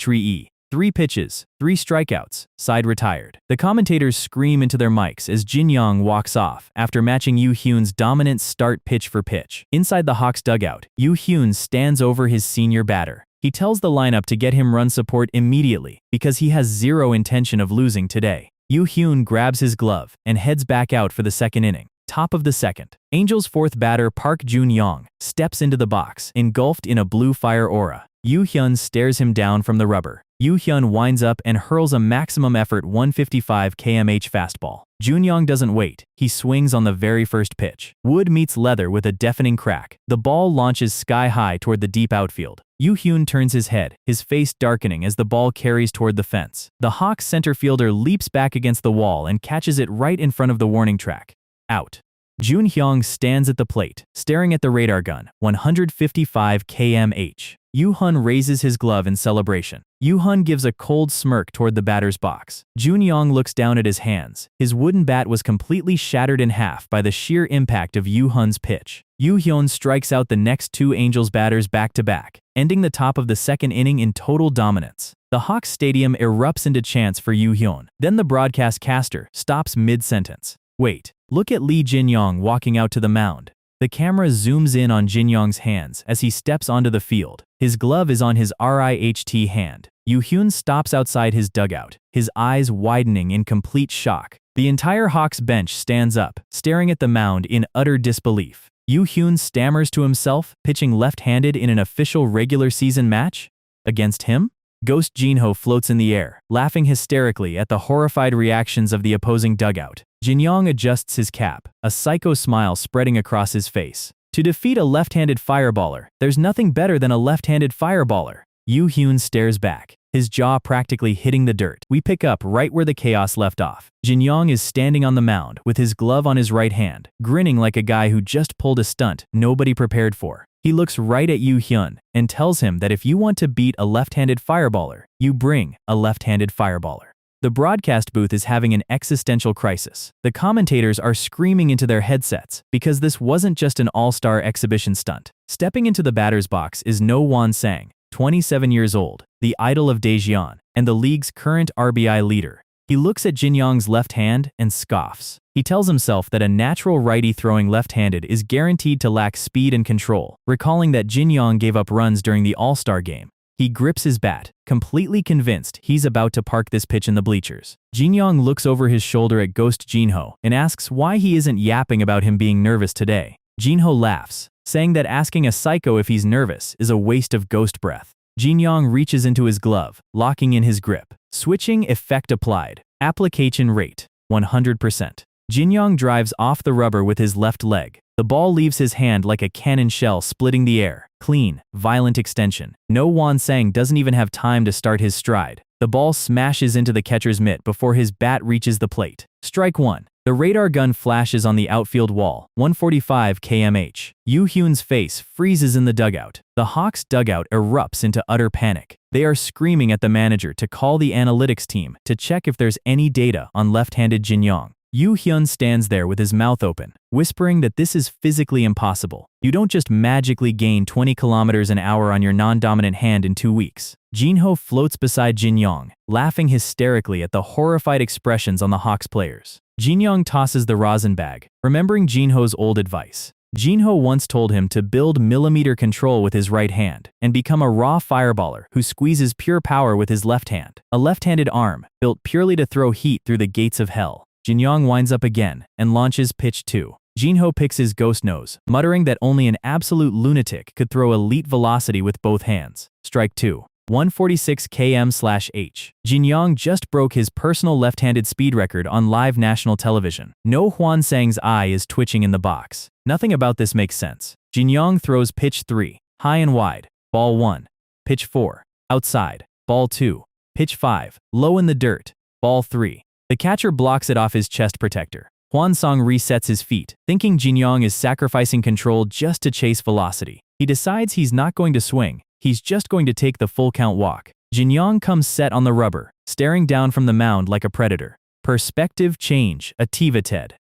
3 pitches. 3 strikeouts. Side retired. The commentators scream into their mics as Jinyong walks off after matching Yoo-hun's dominant start pitch for pitch. Inside the Hawks dugout, Yoo-hun stands over his senior batter. He tells the lineup to get him run support immediately because he has zero intention of losing today. Yoo-hun grabs his glove and heads back out for the second inning. Top of the second, Angels' fourth batter Park Jun-young steps into the box, engulfed in a blue fire aura. Yoo-hun stares him down from the rubber. Yoo-hun winds up and hurls a maximum effort 155 km/h fastball. Jun-young doesn't wait. He swings on the very first pitch. Wood meets leather with a deafening crack. The ball launches sky high toward the deep outfield. Yoo-hun turns his head, his face darkening as the ball carries toward the fence. The Hawks center fielder leaps back against the wall and catches it right in front of the warning track. Out. Jun-hyung stands at the plate, staring at the radar gun, 155 km/h. Yoo-hun raises his glove in celebration. Yoo-hun gives a cold smirk toward the batter's box. Jun-young looks down at his hands. His wooden bat was completely shattered in half by the sheer impact of Yoo-hun's pitch. Yoo-hyun strikes out the next 2 Angels batters back-to-back, ending the top of the second inning in total dominance. The Hawks stadium erupts into chants for Yoo-hyun. Then the broadcast caster stops mid-sentence. Wait, look at Lee Jinyong walking out to the mound. The camera zooms in on Jinyong's hands as he steps onto the field. His glove is on his right hand. Yoo-hun stops outside his dugout, his eyes widening in complete shock. The entire Hawks bench stands up, staring at the mound in utter disbelief. Yoo-hun stammers to himself, pitching left-handed in an official regular season match? Against him? Ghost Jinho floats in the air, laughing hysterically at the horrified reactions of the opposing dugout. Jinyong adjusts his cap, a psycho smile spreading across his face. To defeat a left-handed fireballer, there's nothing better than a left-handed fireballer. Yoo-hun stares back, his jaw practically hitting the dirt. We pick up right where the chaos left off. Jinyong is standing on the mound with his glove on his right hand, grinning like a guy who just pulled a stunt nobody prepared for. He looks right at Yoo-hun and tells him that if you want to beat a left-handed fireballer, you bring a left-handed fireballer. The broadcast booth is having an existential crisis. The commentators are screaming into their headsets because this wasn't just an all-star exhibition stunt. Stepping into the batter's box is No Won-sang, 27 years old, the idol of Daejeon, and the league's current RBI leader. He looks at Jinyong's left hand and scoffs. He tells himself that a natural righty throwing left-handed is guaranteed to lack speed and control, recalling that Jinyong gave up runs during the All-Star game. He grips his bat, completely convinced he's about to park this pitch in the bleachers. Jinyong looks over his shoulder at Ghost Jinho and asks why he isn't yapping about him being nervous today. Jinho laughs, saying that asking a psycho if he's nervous is a waste of ghost breath. Jinyong reaches into his glove, locking in his grip. Switching effect applied. Application rate, 100%. Jinyong drives off the rubber with his left leg. The ball leaves his hand like a cannon shell splitting the air. Clean, violent extension. No Won-sang doesn't even have time to start his stride. The ball smashes into the catcher's mitt before his bat reaches the plate. Strike 1. The radar gun flashes on the outfield wall, 145 km/h. Yoo-hun's face freezes in the dugout. The Hawks dugout erupts into utter panic. They are screaming at the manager to call the analytics team to check if there's any data on left-handed Jinyong. Yoo-hun stands there with his mouth open, whispering that this is physically impossible. You don't just magically gain 20 kilometers an hour on your non-dominant hand in 2 weeks. Jinho floats beside Jinyong, laughing hysterically at the horrified expressions on the Hawks players. Jinyong tosses the rosin bag, remembering Jinho's old advice. Jinho once told him to build millimeter control with his right hand and become a raw fireballer who squeezes pure power with his left hand, a left-handed arm built purely to throw heat through the gates of hell. Jinyong winds up again and launches pitch 2. Jinho picks his ghost nose, muttering that only an absolute lunatic could throw elite velocity with both hands. Strike 2. 146 km/h. Jinyong just broke his personal left-handed speed record on live national television. No Hwan Sang's eye is twitching in the box. Nothing about this makes sense. Jinyong throws pitch 3, high and wide, ball 1. Pitch 4, outside, ball 2. Pitch 5, low in the dirt, ball 3. The catcher blocks it off his chest protector. Hwan Sang resets his feet, thinking Jinyong is sacrificing control just to chase velocity. He decides he's not going to swing. He's just going to take the full count walk. Jinyong comes set on the rubber, staring down from the mound like a predator. Perspective change, a Ted.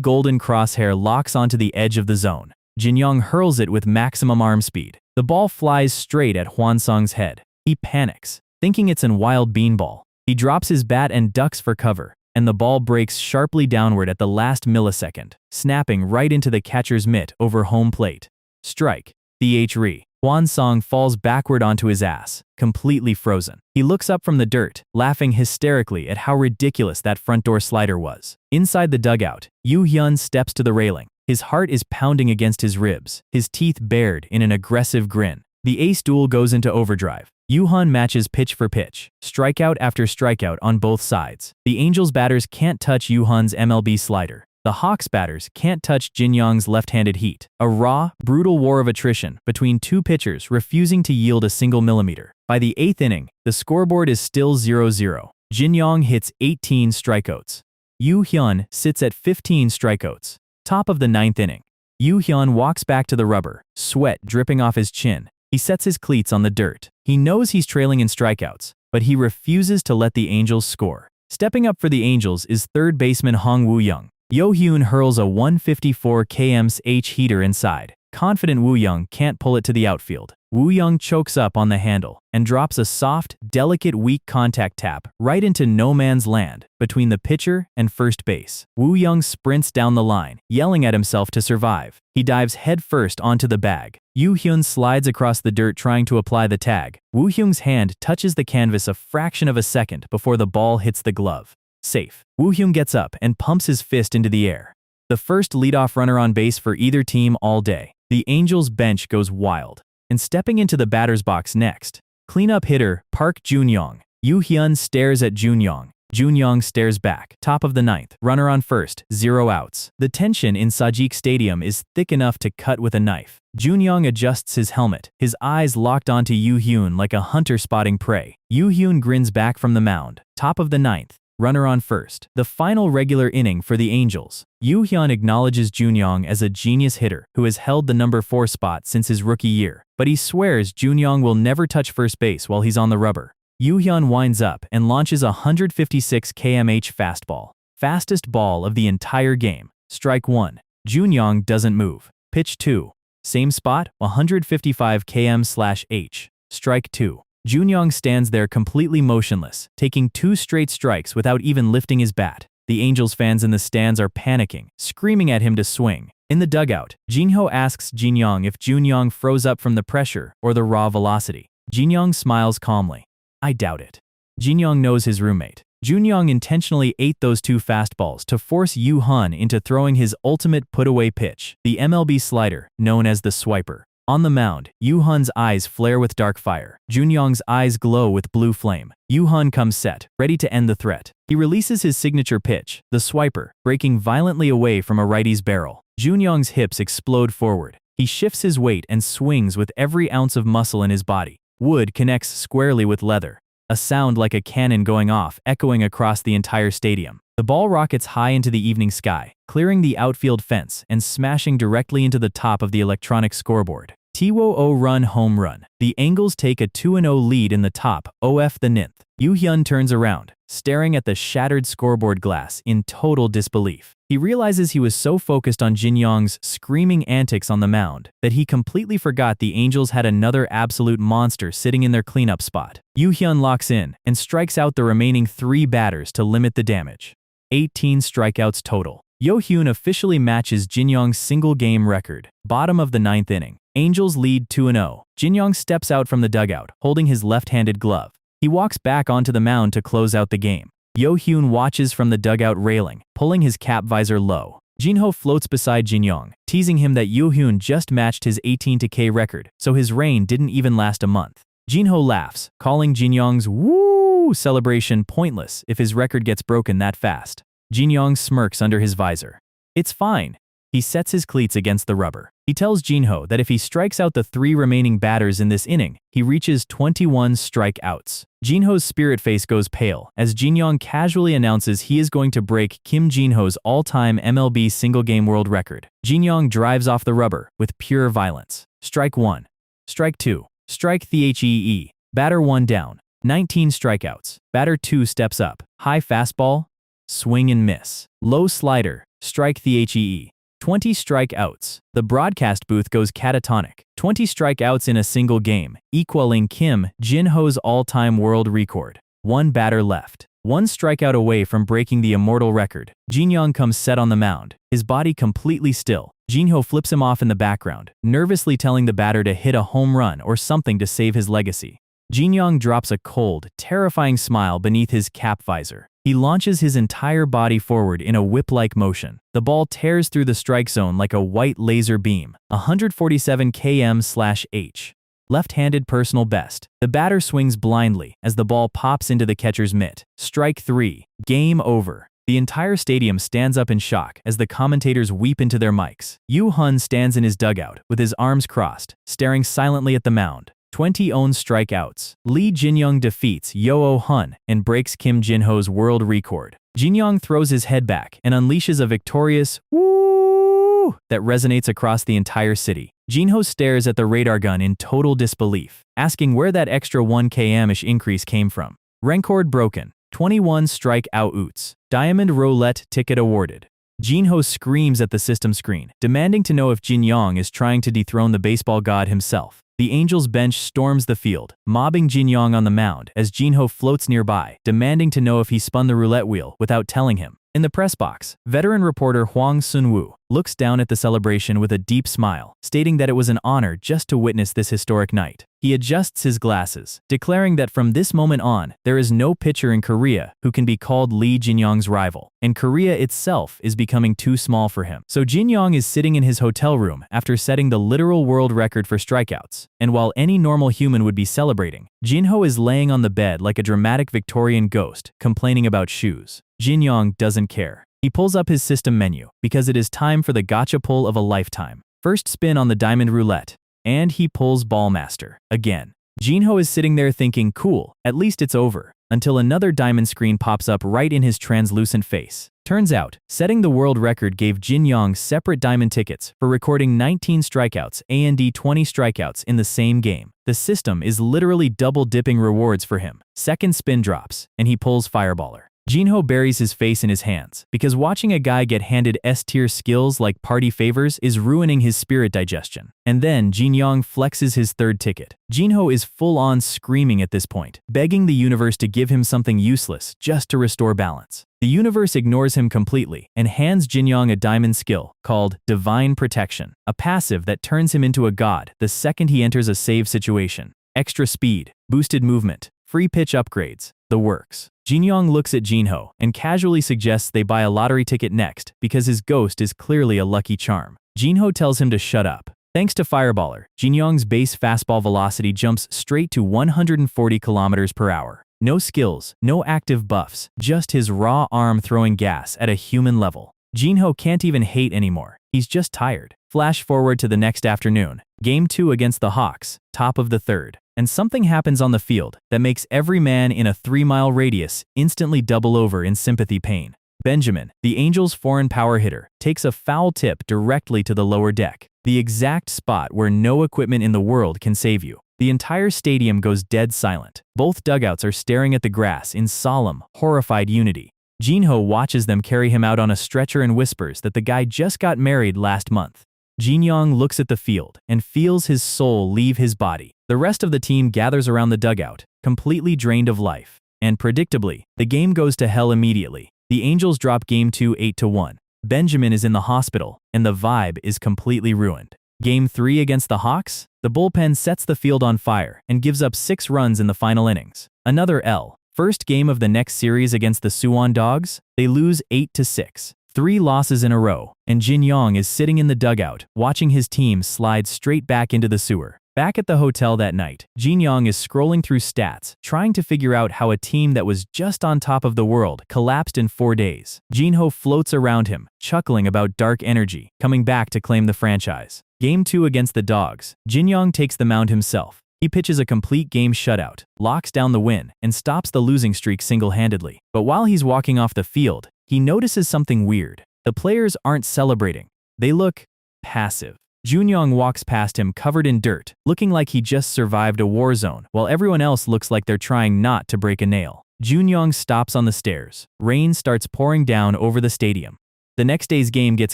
Golden crosshair locks onto the edge of the zone. Jinyong hurls it with maximum arm speed. The ball flies straight at Hwan Sang's head. He panics, thinking it's an wild beanball. He drops his bat and ducks for cover, and the ball breaks sharply downward at the last millisecond, snapping right into the catcher's mitt over home plate. Strike. Re. Hwan Sang falls backward onto his ass, completely frozen. He looks up from the dirt, laughing hysterically at how ridiculous that front door slider was. Inside the dugout, Yoo Hyun steps to the railing. His heart is pounding against his ribs, his teeth bared in an aggressive grin. The ace duel goes into overdrive. Yoo Hyun matches pitch for pitch, strikeout after strikeout on both sides. The Angels batters can't touch Yoo Hyun's MLB slider. The Hawks batters can't touch Jinyong's left-handed heat. A raw, brutal war of attrition between two pitchers refusing to yield a single millimeter. By the 8th inning, the scoreboard is still 0-0. Jinyong hits 18 strikeouts. Yoo Hyun sits at 15 strikeouts. Top of the 9th inning. Yoo Hyun walks back to the rubber, sweat dripping off his chin. He sets his cleats on the dirt. He knows he's trailing in strikeouts, but he refuses to let the Angels score. Stepping up for the Angels is third baseman Hong Woo-young. Yoo Hyun hurls a 154 km/h heater inside. Confident Woo-young can't pull it to the outfield. Woo-young chokes up on the handle and drops a soft, delicate, weak contact tap right into no man's land between the pitcher and first base. Woo-young sprints down the line, yelling at himself to survive. He dives headfirst onto the bag. Yoo Hyun slides across the dirt trying to apply the tag. Woo-young's hand touches the canvas a fraction of a second before the ball hits the glove. Safe. Woo-hyun gets up and pumps his fist into the air. The first leadoff runner on base for either team all day. The Angels bench goes wild. And stepping into the batter's box next, cleanup hitter Park Jun-young. Yoo Hyun stares at Jun-young. Jun-young stares back. Top of the 9th. Runner on first. 0 outs. The tension in Sajik Stadium is thick enough to cut with a knife. Jun-young adjusts his helmet, his eyes locked onto Yoo Hyun like a hunter spotting prey. Yoo Hyun grins back from the mound. Top of the 9th. Runner on first. The final regular inning for the Angels. Yoo Hyun acknowledges Jun-young as a genius hitter who has held the number 4 spot since his rookie year, but he swears Jun-young will never touch first base while he's on the rubber. Yoo Hyun winds up and launches a 156 km/h fastball. Fastest ball of the entire game. Strike 1. Jun-young doesn't move. Pitch 2. Same spot, 155 km/h. Strike 2. Jun-young stands there completely motionless, taking 2 straight strikes without even lifting his bat. The Angels fans in the stands are panicking, screaming at him to swing. In the dugout, Jinho asks Jinyong if Jun-young froze up from the pressure or the raw velocity. Jinyong smiles calmly. I doubt it. Jinyong knows his roommate. Jun-young intentionally ate those 2 fastballs to force Yoo Hyun into throwing his ultimate put-away pitch, the MLB slider, known as the swiper. On the mound, Yoo Hyun's eyes flare with dark fire. Jun-young's eyes glow with blue flame. Yoo Hyun comes set, ready to end the threat. He releases his signature pitch, the swiper, breaking violently away from a righty's barrel. Jun-young's hips explode forward. He shifts his weight and swings with every ounce of muscle in his body. Wood connects squarely with leather. A sound like a cannon going off, echoing across the entire stadium. The ball rockets high into the evening sky, clearing the outfield fence and smashing directly into the top of the electronic scoreboard. T-wo-oh run home run. The Angels take a 2-0 lead in the top, of the 9th. Yoo Hyun turns around, staring at the shattered scoreboard glass in total disbelief. He realizes he was so focused on Jinyong's screaming antics on the mound that he completely forgot the Angels had another absolute monster sitting in their cleanup spot. Yoo Hyun locks in and strikes out the remaining 3 batters to limit the damage. 18 strikeouts total. Yoo Hyun officially matches Jinyong's single-game record. Bottom of the 9th inning. Angels lead 2-0. Jinyong steps out from the dugout, holding his left-handed glove. He walks back onto the mound to close out the game. Yo-hyun watches from the dugout railing, pulling his cap visor low. Jinho floats beside Jinyong, teasing him that Yo-hyun just matched his 18-K record, so his reign didn't even last a month. Jinho laughs, calling Jinyong's woo celebration pointless if his record gets broken that fast. Jinyong smirks under his visor. It's fine. He sets his cleats against the rubber. He tells Jinho that if he strikes out the 3 remaining batters in this inning, he reaches 21 strikeouts. Jinho's spirit face goes pale as Jinyong casually announces he is going to break Kim Jinho's all-time MLB single-game world record. Jinyong drives off the rubber with pure violence. Strike 1. Strike 2. Strike thee. Batter 1 down. 19 strikeouts. Batter 2 steps up. High fastball. Swing and miss. Low slider. Strike thee. 20 strikeouts. The broadcast booth goes catatonic. 20 strikeouts in a single game, equaling Kim Jinho's all-time world record. 1 batter left. 1 strikeout away from breaking the immortal record. Jinyong comes set on the mound, his body completely still. Jinho flips him off in the background, nervously telling the batter to hit a home run or something to save his legacy. Jinyong drops a cold, terrifying smile beneath his cap visor. He launches his entire body forward in a whip-like motion. The ball tears through the strike zone like a white laser beam. 147 km/h. Left-handed personal best. The batter swings blindly as the ball pops into the catcher's mitt. Strike 3. Game over. The entire stadium stands up in shock as the commentators weep into their mics. Yoo-hun stands in his dugout with his arms crossed, staring silently at the mound. 20 own strikeouts. Lee Jinyong defeats Yoo-hun and breaks Kim Jinho's world record. Jinyong throws his head back and unleashes a victorious woo that resonates across the entire city. Jinho stares at the radar gun in total disbelief, asking where that extra 1 km-ish increase came from. Record broken. 21 strikeouts. Diamond roulette ticket awarded. Jinho screams at the system screen, demanding to know if Jinyong is trying to dethrone the baseball god himself. The Angels bench storms the field, mobbing Jinyong on the mound as Jinho floats nearby, demanding to know if he spun the roulette wheel without telling him. In the press box, veteran reporter Hwang Sun-woo looks down at the celebration with a deep smile, stating that it was an honor just to witness this historic night. He adjusts his glasses, declaring that from this moment on, there is no pitcher in Korea who can be called Lee Jinyong's rival, and Korea itself is becoming too small for him. So Jinyong is sitting in his hotel room after setting the literal world record for strikeouts, and while any normal human would be celebrating, Jinho is laying on the bed like a dramatic Victorian ghost, complaining about shoes. Jinyong doesn't care. He pulls up his system menu because it is time for the gotcha pull of a lifetime. First spin on the diamond roulette, and he pulls Ballmaster again. Jinho is sitting there thinking, cool, at least it's over, until another diamond screen pops up right in his translucent face. Turns out, setting the world record gave Jinyong separate diamond tickets for recording 19 strikeouts and 20 strikeouts in the same game. The system is literally double-dipping rewards for him. Second spin drops, and he pulls Fireballer. Jinho buries his face in his hands because watching a guy get handed S-tier skills like party favors is ruining his spirit digestion. And then Jinyong flexes his third ticket. Jinho is full-on screaming at this point, begging the universe to give him something useless just to restore balance. The universe ignores him completely and hands Jinyong a diamond skill called Divine Protection, a passive that turns him into a god the second he enters a save situation. Extra speed, boosted movement, free pitch upgrades, the works. Jinyong looks at Jinho and casually suggests they buy a lottery ticket next because his ghost is clearly a lucky charm. Jinho tells him to shut up. Thanks to Fireballer, Jinyong's base fastball velocity jumps straight to 140 km/h. No skills, no active buffs, just his raw arm throwing gas at a human level. Jinho can't even hate anymore. He's just tired. Flash forward to the next afternoon. Game 2 against the Hawks, top of the third. And something happens on the field that makes every man in a 3-mile radius instantly double over in sympathy pain. Benjamin, the Angels' foreign power hitter, takes a foul tip directly to the lower deck, the exact spot where no equipment in the world can save you. The entire stadium goes dead silent. Both dugouts are staring at the grass in solemn, horrified unity. Jinho watches them carry him out on a stretcher and whispers that the guy just got married last month. Jinyong looks at the field and feels his soul leave his body. The rest of the team gathers around the dugout, completely drained of life. And predictably, the game goes to hell immediately. The Angels drop Game 2 8-1. Benjamin is in the hospital, and the vibe is completely ruined. Game 3 against the Hawks, the bullpen sets the field on fire and gives up 6 runs in the final innings. Another L. First game of the next series against the Suwon Dogs, they lose 8-6. 3 losses in a row, and Jinyong is sitting in the dugout, watching his team slide straight back into the sewer. Back at the hotel that night, Jinyong is scrolling through stats, trying to figure out how a team that was just on top of the world collapsed in 4 days. Jinho floats around him, chuckling about dark energy, coming back to claim the franchise. Game 2 against the Dogs, Jinyong takes the mound himself. He pitches a complete game shutout, locks down the win, and stops the losing streak single-handedly. But while he's walking off the field, he notices something weird. The players aren't celebrating. They look passive. Jinyong walks past him covered in dirt, looking like he just survived a war zone, while everyone else looks like they're trying not to break a nail. Jinyong stops on the stairs. Rain starts pouring down over the stadium. The next day's game gets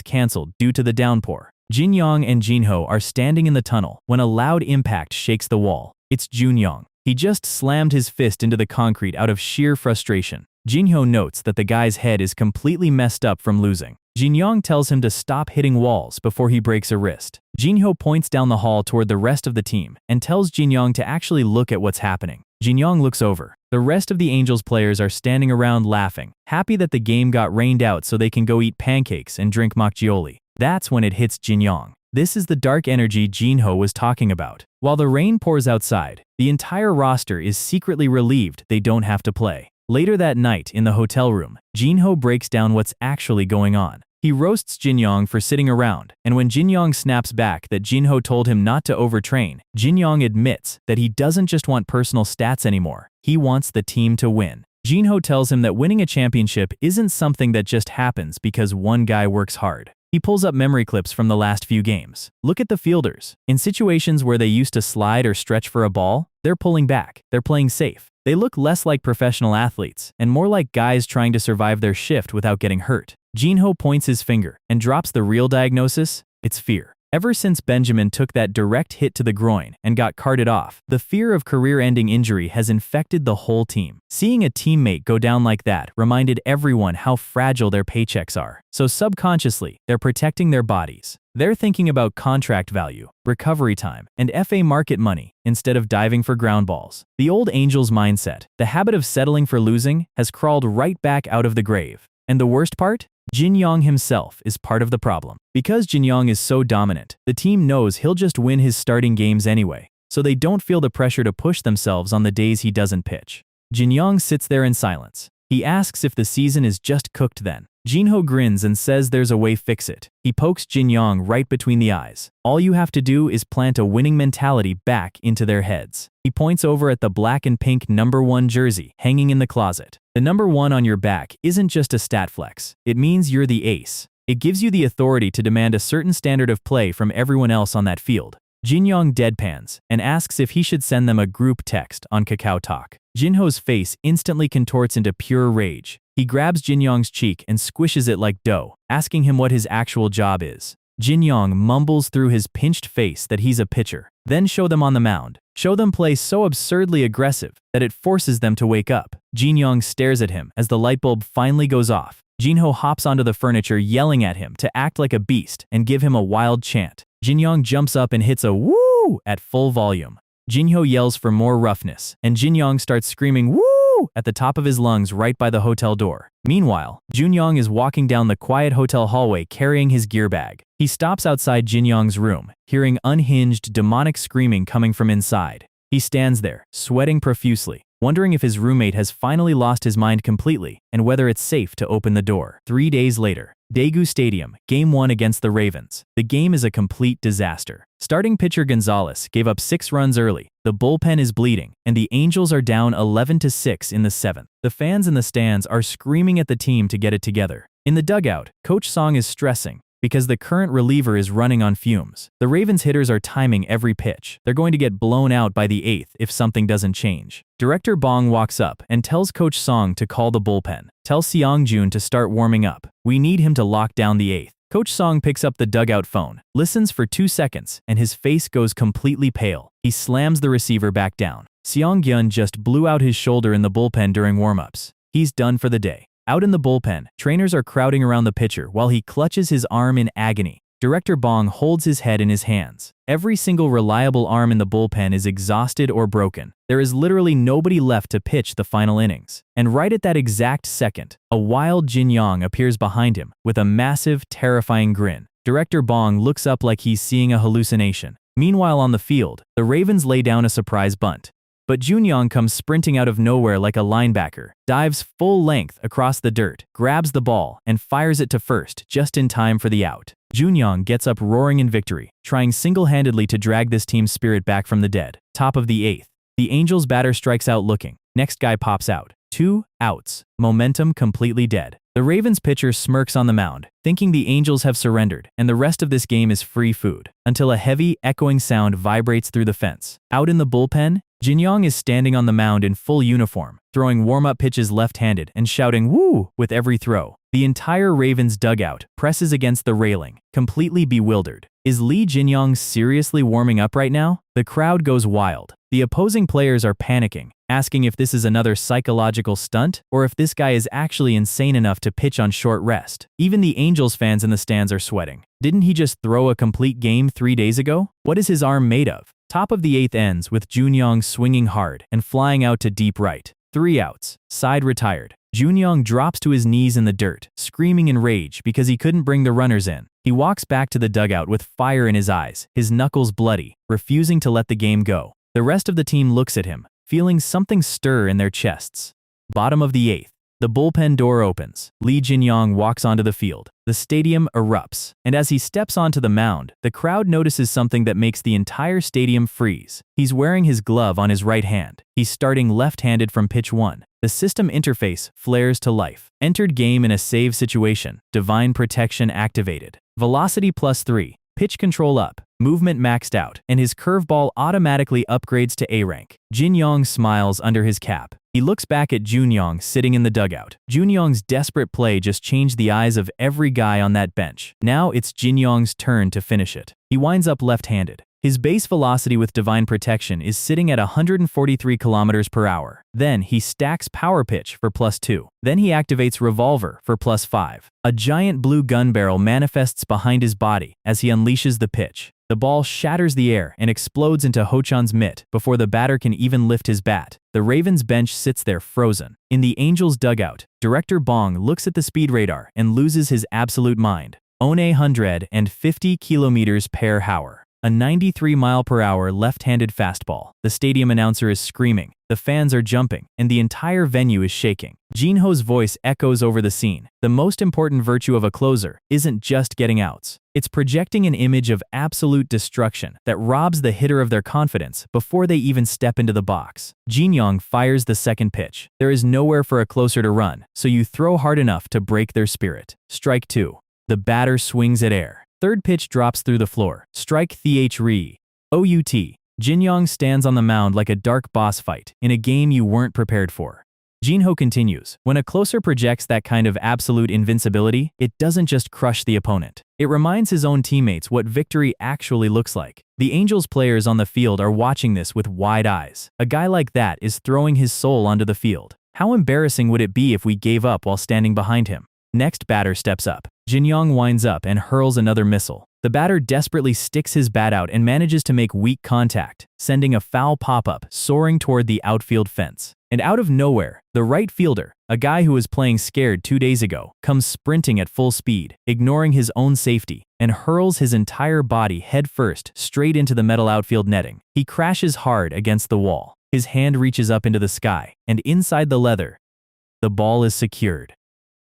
cancelled due to the downpour. Jinyong and Jinho are standing in the tunnel when a loud impact shakes the wall. It's Jinyong. He just slammed his fist into the concrete out of sheer frustration. Jinho notes that the guy's head is completely messed up from losing. Jinyong tells him to stop hitting walls before he breaks a wrist. Jinho points down the hall toward the rest of the team and tells Jinyong to actually look at what's happening. Jinyong looks over. The rest of the Angels players are standing around laughing, happy that the game got rained out so they can go eat pancakes and drink makgeolli. That's when it hits Jinyong. This is the dark energy Jinho was talking about. While the rain pours outside, the entire roster is secretly relieved they don't have to play. Later that night in the hotel room, Jinho breaks down what's actually going on. He roasts Jinyong for sitting around, and when Jinyong snaps back that Jinho told him not to overtrain, Jinyong admits that he doesn't just want personal stats anymore, he wants the team to win. Jinho tells him that winning a championship isn't something that just happens because one guy works hard. He pulls up memory clips from the last few games. Look at the fielders. In situations where they used to slide or stretch for a ball, they're pulling back, they're playing safe. They look less like professional athletes and more like guys trying to survive their shift without getting hurt. Jinho points his finger and drops the real diagnosis: it's fear. Ever since Benjamin took that direct hit to the groin and got carted off, the fear of career-ending injury has infected the whole team. Seeing a teammate go down like that reminded everyone how fragile their paychecks are. So subconsciously, they're protecting their bodies. They're thinking about contract value, recovery time, and FA market money instead of diving for ground balls. The old Angels mindset, the habit of settling for losing, has crawled right back out of the grave. And the worst part? Jinyong himself is part of the problem. Because Jinyong is so dominant, the team knows he'll just win his starting games anyway, so they don't feel the pressure to push themselves on the days he doesn't pitch. Jinyong sits there in silence. He asks if the season is just cooked then. Jinho grins and says there's a way fix it. He pokes Jinyong right between the eyes. All you have to do is plant a winning mentality back into their heads. He points over at the black and pink #1 jersey hanging in the closet. The #1 on your back isn't just a stat flex. It means you're the ace. It gives you the authority to demand a certain standard of play from everyone else on that field. Jinyong deadpans and asks if he should send them a group text on Kakao Talk. Jinho's face instantly contorts into pure rage. He grabs Jinyong's cheek and squishes it like dough, asking him what his actual job is. Jinyong mumbles through his pinched face that he's a pitcher. Then show them on the mound. Show them play so absurdly aggressive that it forces them to wake up. Jinyong stares at him as the light bulb finally goes off. Jinho hops onto the furniture yelling at him to act like a beast and give him a wild chant. Jinyong jumps up and hits a woo at full volume. Jinho yells for more roughness, and Jinyong starts screaming woo at the top of his lungs right by the hotel door. Meanwhile, Jinyong is walking down the quiet hotel hallway carrying his gear bag. He stops outside Jinyong's room, hearing unhinged, demonic screaming coming from inside. He stands there, sweating profusely, wondering if his roommate has finally lost his mind completely and whether it's safe to open the door. 3 days later, Daegu Stadium, Game 1 against the Ravens. The game is a complete disaster. Starting pitcher Gonzalez gave up 6 runs early. The bullpen is bleeding, and the Angels are down 11-6 in the 7th. The fans in the stands are screaming at the team to get it together. In the dugout, Coach Song is stressing because the current reliever is running on fumes. The Ravens hitters are timing every pitch. They're going to get blown out by the 8th if something doesn't change. Director Bong walks up and tells Coach Song to call the bullpen. Tell Seongjun to start warming up. We need him to lock down the 8th. Coach Song picks up the dugout phone, listens for 2 seconds, and his face goes completely pale. He slams the receiver back down. Seongjun just blew out his shoulder in the bullpen during warm-ups. He's done for the day. Out in the bullpen, trainers are crowding around the pitcher while he clutches his arm in agony. Director Bong holds his head in his hands. Every single reliable arm in the bullpen is exhausted or broken. There is literally nobody left to pitch the final innings. And right at that exact second, a wild Jinyong appears behind him with a massive, terrifying grin. Director Bong looks up like he's seeing a hallucination. Meanwhile on the field, the Ravens lay down a surprise bunt. But Jinyong comes sprinting out of nowhere like a linebacker, dives full length across the dirt, grabs the ball, and fires it to first just in time for the out. Jinyong gets up roaring in victory, trying single-handedly to drag this team's spirit back from the dead. Top of the 8th. The Angels batter strikes out looking. Next guy pops out. 2 outs. Momentum completely dead. The Ravens pitcher smirks on the mound, thinking the Angels have surrendered, and the rest of this game is free food, until a heavy, echoing sound vibrates through the fence. Out in the bullpen, Jinyong is standing on the mound in full uniform, throwing warm-up pitches left-handed and shouting "woo" with every throw. The entire Ravens dugout presses against the railing, completely bewildered. Is Lee Jinyong seriously warming up right now? The crowd goes wild. The opposing players are panicking, asking if this is another psychological stunt or if this guy is actually insane enough to pitch on short rest. Even the Angels fans in the stands are sweating. Didn't he just throw a complete game 3 days ago? What is his arm made of? Top of the 8th ends with Jinyong swinging hard and flying out to deep right. 3 outs. Side retired. Jinyong drops to his knees in the dirt, screaming in rage because he couldn't bring the runners in. He walks back to the dugout with fire in his eyes, his knuckles bloody, refusing to let the game go. The rest of the team looks at him, feeling something stir in their chests. Bottom of the 8th. The bullpen door opens. Lee Jinyong walks onto the field. The stadium erupts, and as he steps onto the mound, the crowd notices something that makes the entire stadium freeze. He's wearing his glove on his right hand. He's starting left-handed from pitch 1. The system interface flares to life. Entered game in a save situation. Divine protection activated. Velocity +3. Pitch control up, movement maxed out, and his curveball automatically upgrades to A-rank. Jinyong smiles under his cap. He looks back at Jinyong sitting in the dugout. Jinyong's desperate play just changed the eyes of every guy on that bench. Now it's Jinyong's turn to finish it. He winds up left-handed. His base velocity with divine protection is sitting at 143 kilometers per hour. Then he stacks power pitch for +2. Then he activates revolver for +5. A giant blue gun barrel manifests behind his body as he unleashes the pitch. The ball shatters the air and explodes into Ho-chan's mitt before the batter can even lift his bat. The Ravens bench sits there frozen. In the Angels dugout, Director Bong looks at the speed radar and loses his absolute mind. On 150 kilometers per hour. A 93-mile-per-hour left-handed fastball. The stadium announcer is screaming, the fans are jumping, and the entire venue is shaking. Jinho's voice echoes over the scene. The most important virtue of a closer isn't just getting outs. It's projecting an image of absolute destruction that robs the hitter of their confidence before they even step into the box. Jinyong fires the second pitch. There is nowhere for a closer to run, so you throw hard enough to break their spirit. Strike 2. The batter swings at air. Third pitch drops through the floor. Strike 3. OUT. Jinyong stands on the mound like a dark boss fight in a game you weren't prepared for. Jinho continues, when a closer projects that kind of absolute invincibility, it doesn't just crush the opponent. It reminds his own teammates what victory actually looks like. The Angels players on the field are watching this with wide eyes. A guy like that is throwing his soul onto the field. How embarrassing would it be if we gave up while standing behind him? Next batter steps up. Jinyong winds up and hurls another missile. The batter desperately sticks his bat out and manages to make weak contact, sending a foul pop-up soaring toward the outfield fence. And out of nowhere, the right fielder, a guy who was playing scared 2 days ago, comes sprinting at full speed, ignoring his own safety, and hurls his entire body headfirst straight into the metal outfield netting. He crashes hard against the wall. His hand reaches up into the sky, and inside the leather, the ball is secured.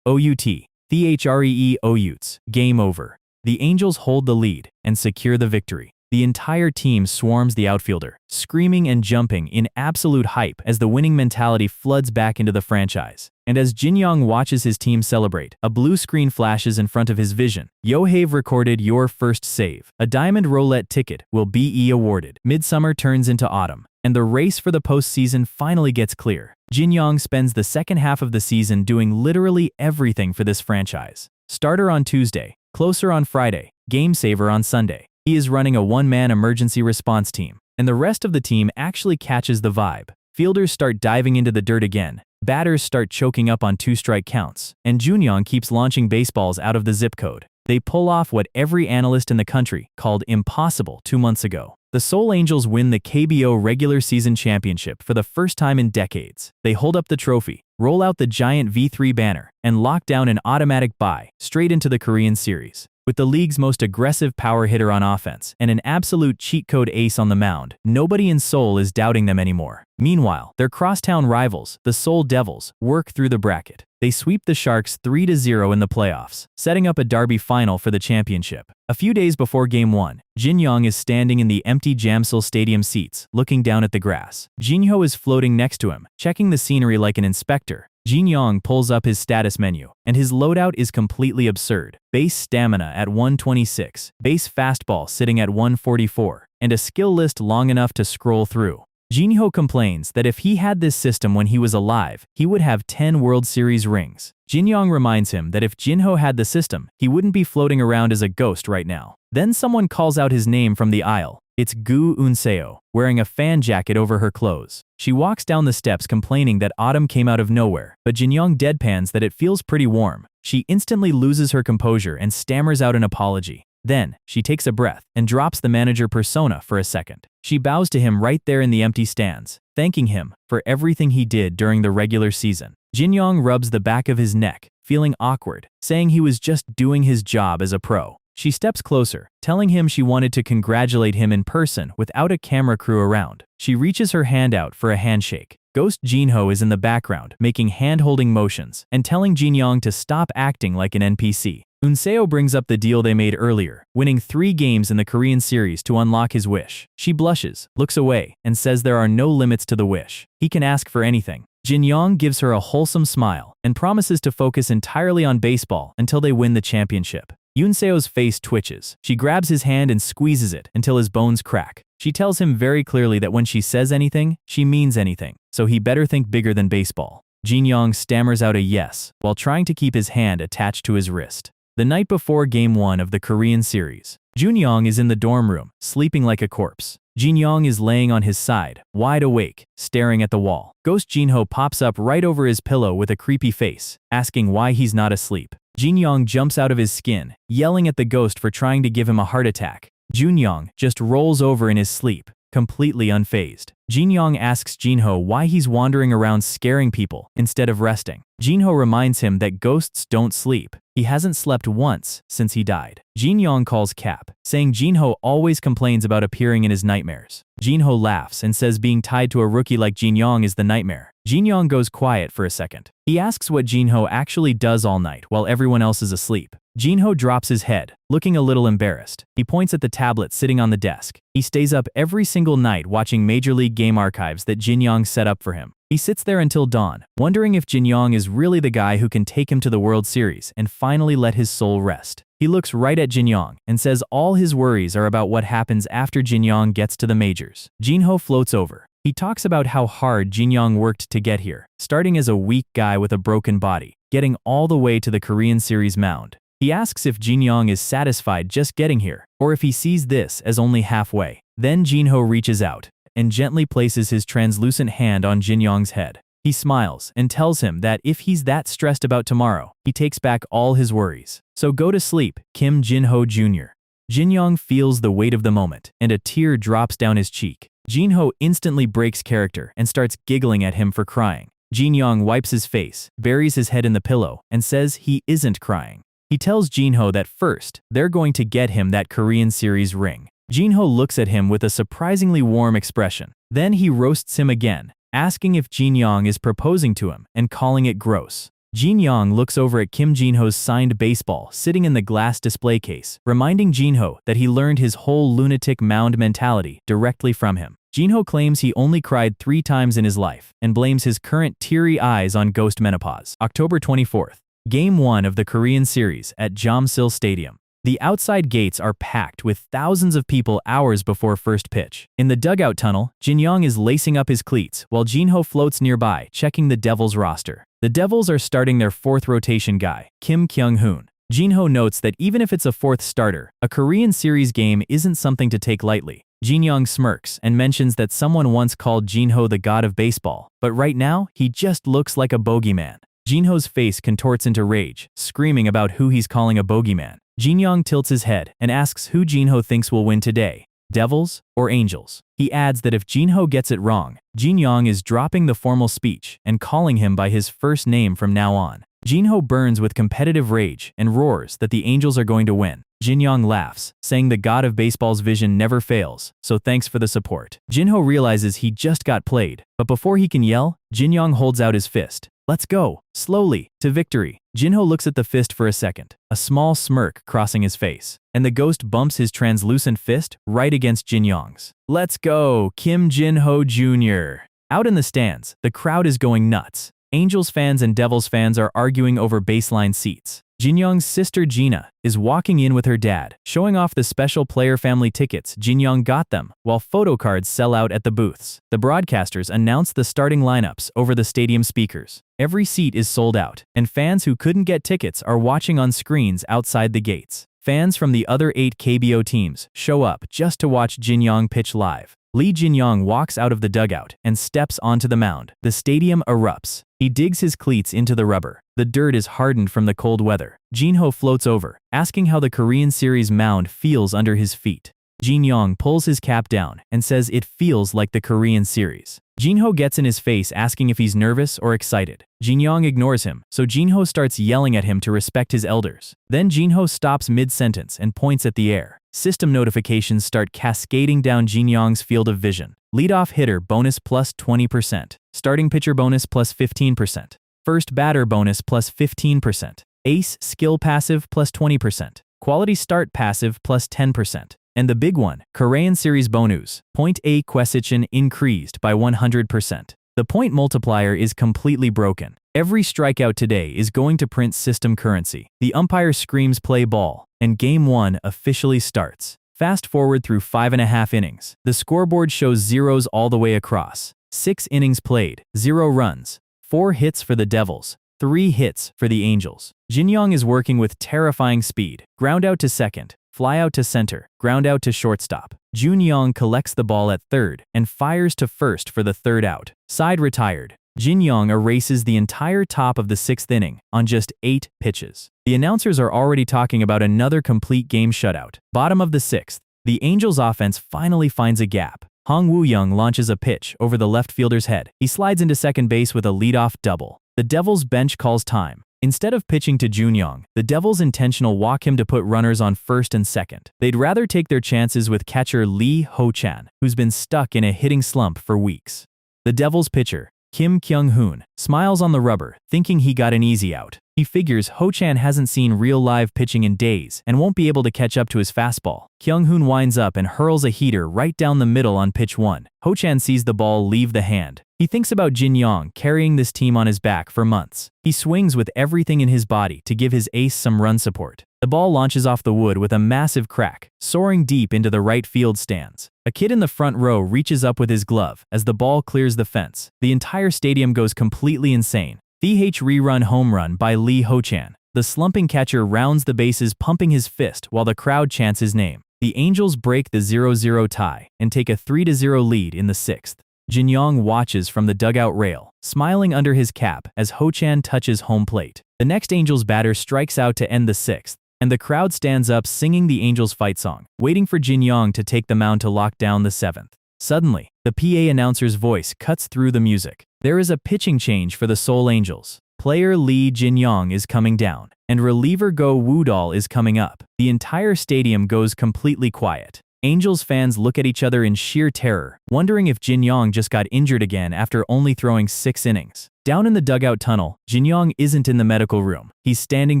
OUT. OUTs. Game over. The Angels hold the lead and secure the victory. The entire team swarms the outfielder, screaming and jumping in absolute hype as the winning mentality floods back into the franchise. And as Jinyong watches his team celebrate, a blue screen flashes in front of his vision. "You have recorded your first save. A diamond roulette ticket will be awarded." Midsummer turns into autumn, and the race for the postseason finally gets clear. Jinyong spends the second half of the season doing literally everything for this franchise. Starter on Tuesday, closer on Friday, game saver on Sunday. He is running a one-man emergency response team, and the rest of the team actually catches the vibe. Fielders start diving into the dirt again, batters start choking up on 2-strike counts, and Jinyong keeps launching baseballs out of the zip code. They pull off what every analyst in the country called impossible 2 months ago. The Seoul Angels win the KBO regular season championship for the first time in decades. They hold up the trophy, roll out the giant V3 banner, and lock down an automatic bye straight into the Korean series. With the league's most aggressive power hitter on offense and an absolute cheat code ace on the mound, nobody in Seoul is doubting them anymore. Meanwhile, their crosstown rivals, the Seoul Devils, work through the bracket. They sweep the Sharks 3-0 in the playoffs, setting up a derby final for the championship. A few days before Game 1, Jinyong is standing in the empty Jamsil Stadium seats, looking down at the grass. Jinho is floating next to him, checking the scenery like an inspector. Jinyong pulls up his status menu, and his loadout is completely absurd. Base stamina at 126, base fastball sitting at 144, and a skill list long enough to scroll through. Jinho complains that if he had this system when he was alive, he would have 10 World Series rings. Jinyong reminds him that if Jinho had the system, he wouldn't be floating around as a ghost right now. Then someone calls out his name from the aisle. It's Gu Unseo, wearing a fan jacket over her clothes. She walks down the steps complaining that autumn came out of nowhere, but Jinyong deadpans that it feels pretty warm. She instantly loses her composure and stammers out an apology. Then, she takes a breath and drops the manager persona for a second. She bows to him right there in the empty stands, thanking him for everything he did during the regular season. Jinyong rubs the back of his neck, feeling awkward, saying he was just doing his job as a pro. She steps closer, telling him she wanted to congratulate him in person without a camera crew around. She reaches her hand out for a handshake. Ghost Jinho is in the background, making hand-holding motions and telling Jinyong to stop acting like an NPC. Unseo brings up the deal they made earlier, winning 3 games in the Korean series to unlock his wish. She blushes, looks away, and says there are no limits to the wish. He can ask for anything. Jinyong gives her a wholesome smile and promises to focus entirely on baseball until they win the championship. Unseo's face twitches. She grabs his hand and squeezes it until his bones crack. She tells him very clearly that when she says anything, she means anything, so he better think bigger than baseball. Jinyong stammers out a yes, while trying to keep his hand attached to his wrist. The night before Game 1 of the Korean series, Junyong is in the dorm room, sleeping like a corpse. Jinyong is laying on his side, wide awake, staring at the wall. Ghost Jinho pops up right over his pillow with a creepy face, asking why he's not asleep. Jinyong jumps out of his skin, yelling at the ghost for trying to give him a heart attack. Junyong just rolls over in his sleep, completely unfazed. Jinyong asks Jinho why he's wandering around scaring people instead of resting. Jinho reminds him that ghosts don't sleep. He hasn't slept once since he died. Jinyong calls Cap, saying Jinho always complains about appearing in his nightmares. Jinho laughs and says being tied to a rookie like Jinyong is the nightmare. Jinyong goes quiet for a second. He asks what Jinho actually does all night while everyone else is asleep. Jinho drops his head, looking a little embarrassed. He points at the tablet sitting on the desk. He stays up every single night watching Major League game archives that Jinyong set up for him. He sits there until dawn, wondering if Jinyong is really the guy who can take him to the World Series and finally let his soul rest. He looks right at Jinyong and says all his worries are about what happens after Jinyong gets to the majors. Jinho floats over. He talks about how hard Jinyong worked to get here, starting as a weak guy with a broken body, getting all the way to the Korean series mound. He asks if Jinyong is satisfied just getting here, or if he sees this as only halfway. Then Jinho reaches out and gently places his translucent hand on Jinyong's head. He smiles and tells him that if he's that stressed about tomorrow, he takes back all his worries. So go to sleep, Kim Jinho Jr. Jinyong feels the weight of the moment, and a tear drops down his cheek. Jinho instantly breaks character and starts giggling at him for crying. Jinyong wipes his face, buries his head in the pillow, and says he isn't crying. He tells Jinho that first, they're going to get him that Korean series ring. Jinho looks at him with a surprisingly warm expression. Then he roasts him again, asking if Jinyong is proposing to him and calling it gross. Jinyong looks over at Kim Jinho's signed baseball sitting in the glass display case, reminding Jinho that he learned his whole lunatic mound mentality directly from him. Jinho claims he only cried 3 times in his life and blames his current teary eyes on ghost menopause. October 24th, Game 1 of the Korean series at Jamsil Stadium. The outside gates are packed with thousands of people hours before first pitch. In the dugout tunnel, Jinyong is lacing up his cleats while Jinho floats nearby checking the Devils roster. The Devils are starting their 4th rotation guy, Kim Kyung-hoon. Jinho notes that even if it's a 4th starter, a Korean series game isn't something to take lightly. Jinyong smirks and mentions that someone once called Jinho the god of baseball, but right now, he just looks like a bogeyman. Jinho's face contorts into rage, screaming about who he's calling a bogeyman. Jinyong tilts his head and asks who Jinho thinks will win today, Devils or Angels. He adds that if Jinho gets it wrong, Jinyong is dropping the formal speech and calling him by his first name from now on. Jinho burns with competitive rage and roars that the Angels are going to win. Jinyong laughs, saying the god of baseball's vision never fails, so thanks for the support. Jinho realizes he just got played, but before he can yell, Jinyong holds out his fist. Let's go, slowly, to victory. Jinho looks at the fist for a second, a small smirk crossing his face, and the ghost bumps his translucent fist right against Jinyong's. Let's go, Kim Jinho Jr. Out in the stands, the crowd is going nuts. Angels fans and Devils fans are arguing over baseline seats. Jinyong's sister Gina is walking in with her dad, showing off the special player family tickets Jinyong got them, while photo cards sell out at the booths. The broadcasters announce the starting lineups over the stadium speakers. Every seat is sold out, and fans who couldn't get tickets are watching on screens outside the gates. Fans from the other 8 KBO teams show up just to watch Jinyong pitch live. Lee Jinyong walks out of the dugout and steps onto the mound. The stadium erupts. He digs his cleats into the rubber. The dirt is hardened from the cold weather. Jinho floats over, asking how the Korean series mound feels under his feet. Jinyong pulls his cap down and says it feels like the Korean series. Jinho gets in his face asking if he's nervous or excited. Jinyong ignores him, so Jinho starts yelling at him to respect his elders. Then Jinho stops mid-sentence and points at the air. System notifications start cascading down Jinyong's field of vision. Leadoff hitter bonus plus 20%. Starting pitcher bonus plus 15%. First batter bonus plus 15%. Ace skill passive plus 20%. Quality start passive plus 10%. And the big one, Korean series bonus, point A question increased by 100%. The point multiplier is completely broken. Every strikeout today is going to print system currency. The umpire screams play ball, and Game 1 officially starts. Fast forward through 5.5 innings. The scoreboard shows zeros all the way across. 6 innings played, 0 runs, 4 hits for the Devils, 3 hits for the Angels. Jinyong is working with terrifying speed. Ground out to second, fly out to center, ground out to shortstop. Jinyong collects the ball at third and fires to first for the third out. Side retired. Jinyong erases the entire top of the 6th inning on just 8 pitches. The announcers are already talking about another complete game shutout. Bottom of the 6th, the Angels offense finally finds a gap. Hong Woo-young launches a pitch over the left fielder's head. He slides into second base with a leadoff double. The Devils bench calls time. Instead of pitching to Jinyong, the Devils intentional walk him to put runners on first and second. They'd rather take their chances with catcher Lee Ho-chan, who's been stuck in a hitting slump for weeks. The Devils pitcher, Kim Kyung-hoon, smiles on the rubber, thinking he got an easy out. He figures Ho-chan hasn't seen real live pitching in days and won't be able to catch up to his fastball. Kyung-hoon winds up and hurls a heater right down the middle on pitch 1. Ho-chan sees the ball leave the hand. He thinks about Jinyong carrying this team on his back for months. He swings with everything in his body to give his ace some run support. The ball launches off the wood with a massive crack, soaring deep into the right field stands. A kid in the front row reaches up with his glove as the ball clears the fence. The entire stadium goes completely insane. TH rerun home run by Lee Ho-chan. The slumping catcher rounds the bases pumping his fist while the crowd chants his name. The Angels break the 0-0 tie and take a 3-0 lead in the 6th. Jinyong watches from the dugout rail, smiling under his cap as Ho-chan touches home plate. The next Angels batter strikes out to end the 6th, and the crowd stands up singing the Angels fight song, waiting for Jinyong to take the mound to lock down the 7th. Suddenly, the PA announcer's voice cuts through the music. There is a pitching change for the Seoul Angels. Player Lee Jinyong is coming down, and reliever Go Woo-dal is coming up. The entire stadium goes completely quiet. Angels fans look at each other in sheer terror, wondering if Jinyong just got injured again after only throwing 6 innings. Down in the dugout tunnel, Jinyong isn't in the medical room. He's standing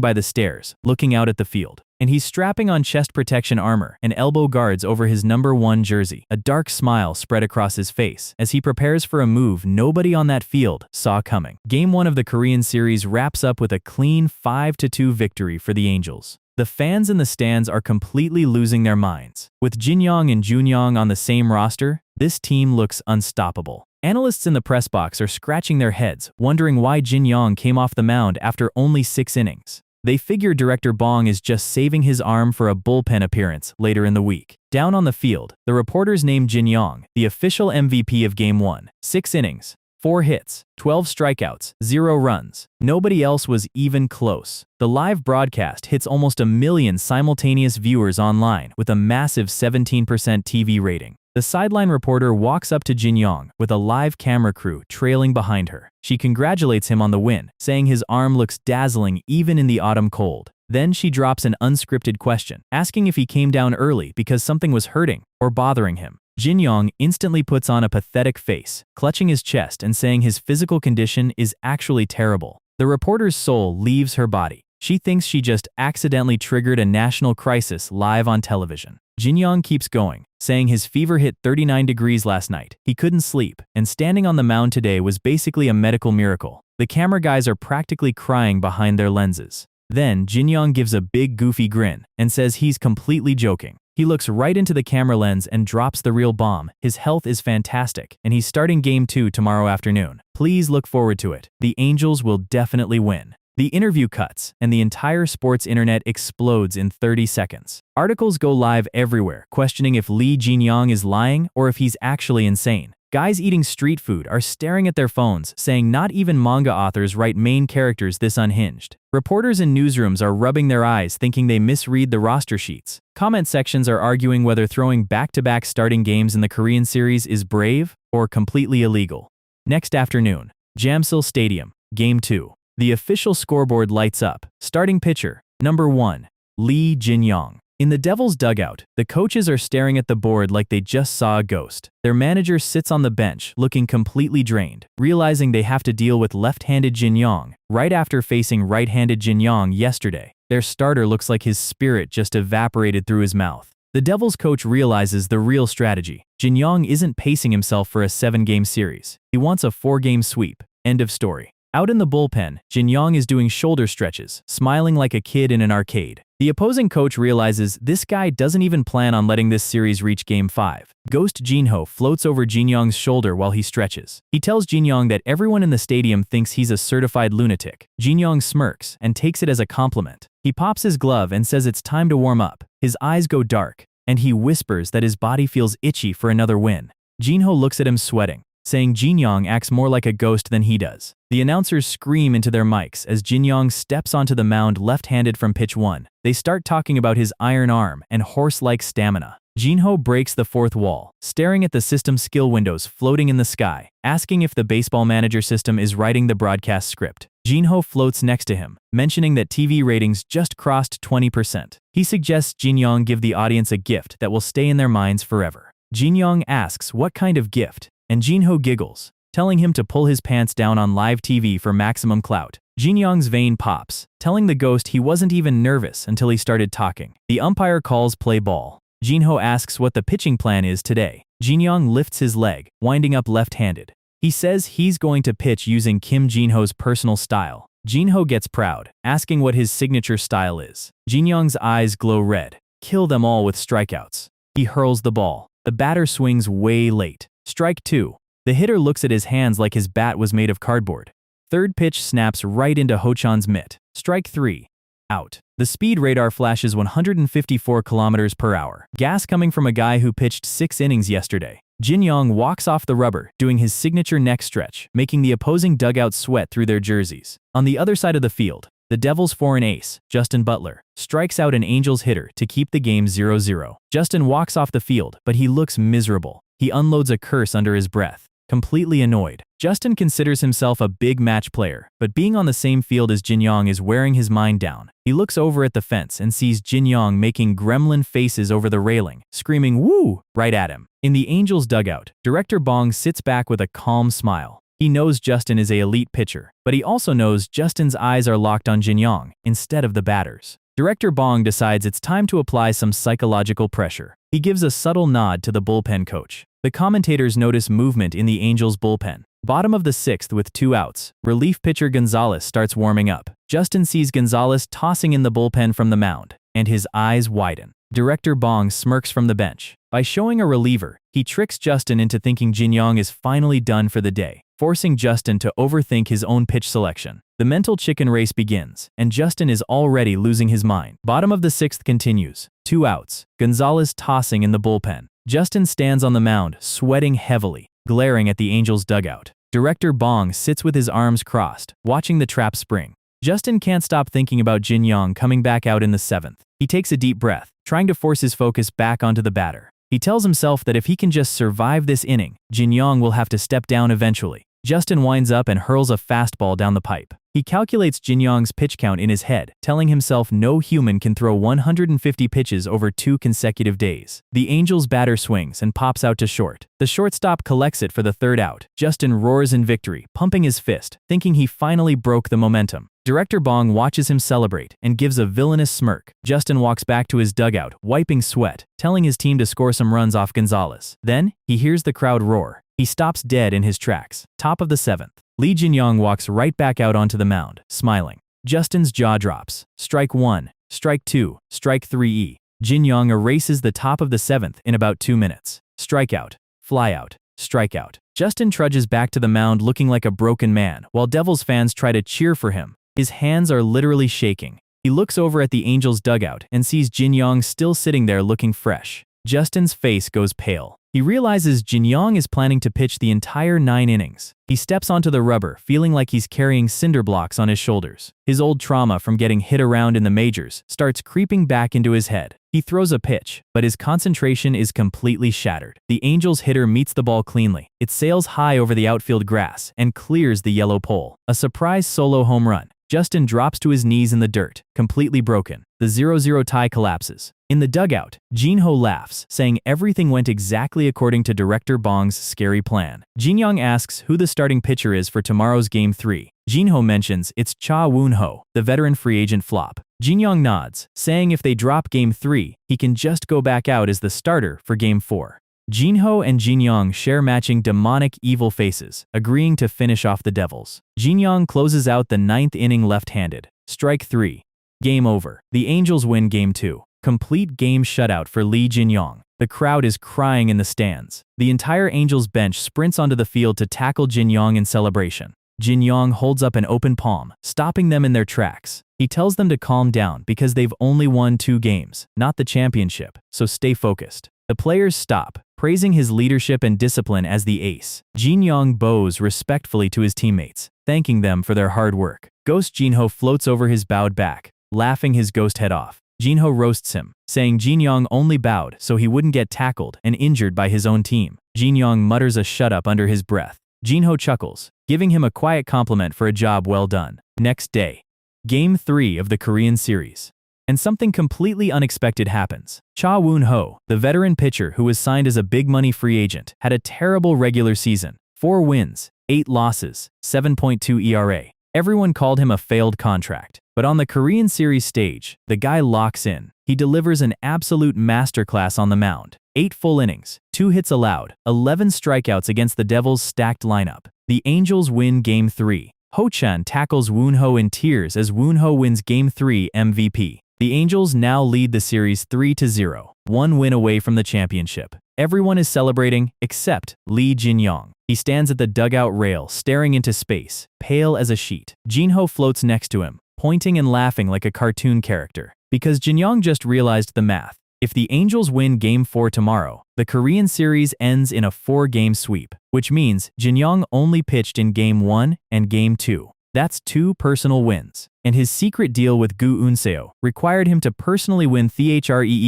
by the stairs, looking out at the field. And he's strapping on chest protection armor and elbow guards over his number 1 jersey. A dark smile spread across his face as he prepares for a move nobody on that field saw coming. Game 1 of the Korean series wraps up with a clean 5-2 victory for the Angels. The fans in the stands are completely losing their minds. With Jinyong and Jinyong on the same roster, this team looks unstoppable. Analysts in the press box are scratching their heads, wondering why Jinyong came off the mound after only 6 innings. They figure director Bong is just saving his arm for a bullpen appearance later in the week. Down on the field, the reporters named Jinyong the official MVP of Game 1. 6 innings, 4 hits, 12 strikeouts, 0 runs. Nobody else was even close. The live broadcast hits almost 1 million simultaneous viewers online with a massive 17% TV rating. The sideline reporter walks up to Jinyong with a live camera crew trailing behind her. She congratulates him on the win, saying his arm looks dazzling even in the autumn cold. Then she drops an unscripted question, asking if he came down early because something was hurting or bothering him. Jinyong instantly puts on a pathetic face, clutching his chest and saying his physical condition is actually terrible. The reporter's soul leaves her body. She thinks she just accidentally triggered a national crisis live on television. Jinyong keeps going, saying his fever hit 39 degrees last night. He couldn't sleep, and standing on the mound today was basically a medical miracle. The camera guys are practically crying behind their lenses. Then Jinyong gives a big goofy grin and says he's completely joking. He looks right into the camera lens and drops the real bomb. His health is fantastic, and he's starting Game 2 tomorrow afternoon. Please look forward to it. The Angels will definitely win. The interview cuts, and the entire sports internet explodes in 30 seconds. Articles go live everywhere, questioning if Lee Jinyong is lying or if he's actually insane. Guys eating street food are staring at their phones, saying not even manga authors write main characters this unhinged. Reporters in newsrooms are rubbing their eyes, thinking they misread the roster sheets. Comment sections are arguing whether throwing back-to-back starting games in the Korean series is brave or completely illegal. Next afternoon, Jamsil Stadium, Game 2. The official scoreboard lights up. Starting pitcher, number 1, Lee Jinyong. In the Devils' dugout, the coaches are staring at the board like they just saw a ghost. Their manager sits on the bench, looking completely drained, realizing they have to deal with left-handed Jinyong right after facing right-handed Jinyong yesterday. Their starter looks like his spirit just evaporated through his mouth. The Devils' coach realizes the real strategy. Jinyong isn't pacing himself for a 7-game series. He wants a 4-game sweep. End of story. Out in the bullpen, Jinyong is doing shoulder stretches, smiling like a kid in an arcade. The opposing coach realizes this guy doesn't even plan on letting this series reach Game 5. Ghost Jinho floats over Jinyong's shoulder while he stretches. He tells Jinyong that everyone in the stadium thinks he's a certified lunatic. Jinyong smirks and takes it as a compliment. He pops his glove and says it's time to warm up. His eyes go dark, and he whispers that his body feels itchy for another win. Jinho looks at him sweating, saying Jinyong acts more like a ghost than he does. The announcers scream into their mics as Jinyong steps onto the mound left-handed from pitch 1. They start talking about his iron arm and horse-like stamina. Jinho breaks the fourth wall, staring at the system skill windows floating in the sky, asking if the baseball manager system is writing the broadcast script. Jinho floats next to him, mentioning that TV ratings just crossed 20%. He suggests Jinyong give the audience a gift that will stay in their minds forever. Jinyong asks what kind of gift, and Jinho giggles, telling him to pull his pants down on live TV for maximum clout. Jinyong's vein pops, telling the ghost he wasn't even nervous until he started talking. The umpire calls play ball. Jinho asks what the pitching plan is today. Jinyong lifts his leg, winding up left-handed. He says he's going to pitch using Kim Jinho's personal style. Jinho gets proud, asking what his signature style is. Jinyong's eyes glow red. Kill them all with strikeouts. He hurls the ball. The batter swings way late. Strike 2. The hitter looks at his hands like his bat was made of cardboard. Third pitch snaps right into Ho-chan's mitt. Strike 3. Out. The speed radar flashes 154 kilometers per hour. Gas coming from a guy who pitched 6 innings yesterday. Jinyong walks off the rubber, doing his signature neck stretch, making the opposing dugout sweat through their jerseys. On the other side of the field, the Devils' foreign ace, Justin Butler, strikes out an Angels hitter to keep the game 0-0. Justin walks off the field, but he looks miserable. He unloads a curse under his breath, completely annoyed. Justin considers himself a big match player, but being on the same field as Jinyong is wearing his mind down. He looks over at the fence and sees Jinyong making gremlin faces over the railing, screaming "woo" right at him. In the Angels dugout, Director Bong sits back with a calm smile. He knows Justin is an elite pitcher, but he also knows Justin's eyes are locked on Jinyong instead of the batters. Director Bong decides it's time to apply some psychological pressure. He gives a subtle nod to the bullpen coach. The commentators notice movement in the Angels' bullpen. Bottom of the 6th with 2 outs, relief pitcher Gonzalez starts warming up. Justin sees Gonzalez tossing in the bullpen from the mound, and his eyes widen. Director Bong smirks from the bench. By showing a reliever, he tricks Justin into thinking Jinyong is finally done for the day, forcing Justin to overthink his own pitch selection. The mental chicken race begins, and Justin is already losing his mind. Bottom of the 6th continues. 2 outs, Gonzalez tossing in the bullpen. Justin stands on the mound, sweating heavily, glaring at the Angels' dugout. Director Bong sits with his arms crossed, watching the trap spring. Justin can't stop thinking about Jinyong coming back out in the 7th. He takes a deep breath, trying to force his focus back onto the batter. He tells himself that if he can just survive this inning, Jinyong will have to step down eventually. Justin winds up and hurls a fastball down the pipe. He calculates Jinyong's pitch count in his head, telling himself no human can throw 150 pitches over 2 consecutive days. The Angels batter swings and pops out to short. The shortstop collects it for the 3rd out. Justin roars in victory, pumping his fist, thinking he finally broke the momentum. Director Bong watches him celebrate and gives a villainous smirk. Justin walks back to his dugout, wiping sweat, telling his team to score some runs off Gonzalez. Then, he hears the crowd roar. He stops dead in his tracks. Top of the 7th. Lee Jinyong walks right back out onto the mound, smiling. Justin's jaw drops. Strike 1, strike 2, strike 3. Jinyong erases the top of the 7th in about 2 minutes. Strikeout, flyout, strikeout. Justin trudges back to the mound looking like a broken man, while Devils fans try to cheer for him. His hands are literally shaking. He looks over at the Angels' dugout and sees Jinyong still sitting there looking fresh. Justin's face goes pale. He realizes Jinyong is planning to pitch the entire 9 innings. He steps onto the rubber, feeling like he's carrying cinder blocks on his shoulders. His old trauma from getting hit around in the majors starts creeping back into his head. He throws a pitch, but his concentration is completely shattered. The Angels hitter meets the ball cleanly. It sails high over the outfield grass and clears the yellow pole. A surprise solo home run. Justin drops to his knees in the dirt, completely broken. The 0-0 tie collapses. In the dugout, Jinho laughs, saying everything went exactly according to Director Bong's scary plan. Jinyong asks who the starting pitcher is for tomorrow's Game 3. Jinho mentions it's Cha Woon-ho, the veteran free agent flop. Jinyong nods, saying if they drop Game 3, he can just go back out as the starter for Game 4. Jinho and Jinyong share matching demonic evil faces, agreeing to finish off the Devils. Jinyong closes out the 9th inning left-handed. Strike 3. Game over. The Angels win Game 2. Complete game shutout for Lee Jinyong. The crowd is crying in the stands. The entire Angels bench sprints onto the field to tackle Jinyong in celebration. Jinyong holds up an open palm, stopping them in their tracks. He tells them to calm down because they've only won 2 games, not the championship, so stay focused. The players stop, praising his leadership and discipline as the ace. Jinyong bows respectfully to his teammates, thanking them for their hard work. Ghost Jinho floats over his bowed back, laughing his ghost head off. Jinho roasts him, saying Jinyong only bowed so he wouldn't get tackled and injured by his own team. Jinyong mutters a shut up under his breath. Jinho chuckles, giving him a quiet compliment for a job well done. Next day. Game 3 of the Korean series. And something completely unexpected happens. Cha Woon-ho, the veteran pitcher who was signed as a big-money free agent, had a terrible regular season. 4 wins, 8 losses, 7.2 ERA. Everyone called him a failed contract. But on the Korean series stage, the guy locks in. He delivers an absolute masterclass on the mound. 8 full innings, 2 hits allowed, 11 strikeouts against the Devils' stacked lineup. The Angels win Game 3. Ho-chan tackles Woon-ho in tears as Woon-ho wins Game 3 MVP. The Angels now lead the series 3-0, 1 win away from the championship. Everyone is celebrating, except Lee Jinyong. He stands at the dugout rail, staring into space, pale as a sheet. Jinho floats next to him, pointing and laughing like a cartoon character. Because Jinyong just realized the math. If the Angels win Game 4 tomorrow, the Korean series ends in a 4-game sweep, which means Jinyong only pitched in Game 1 and Game 2. That's 2 personal wins. And his secret deal with Gu Unseo required him to personally win three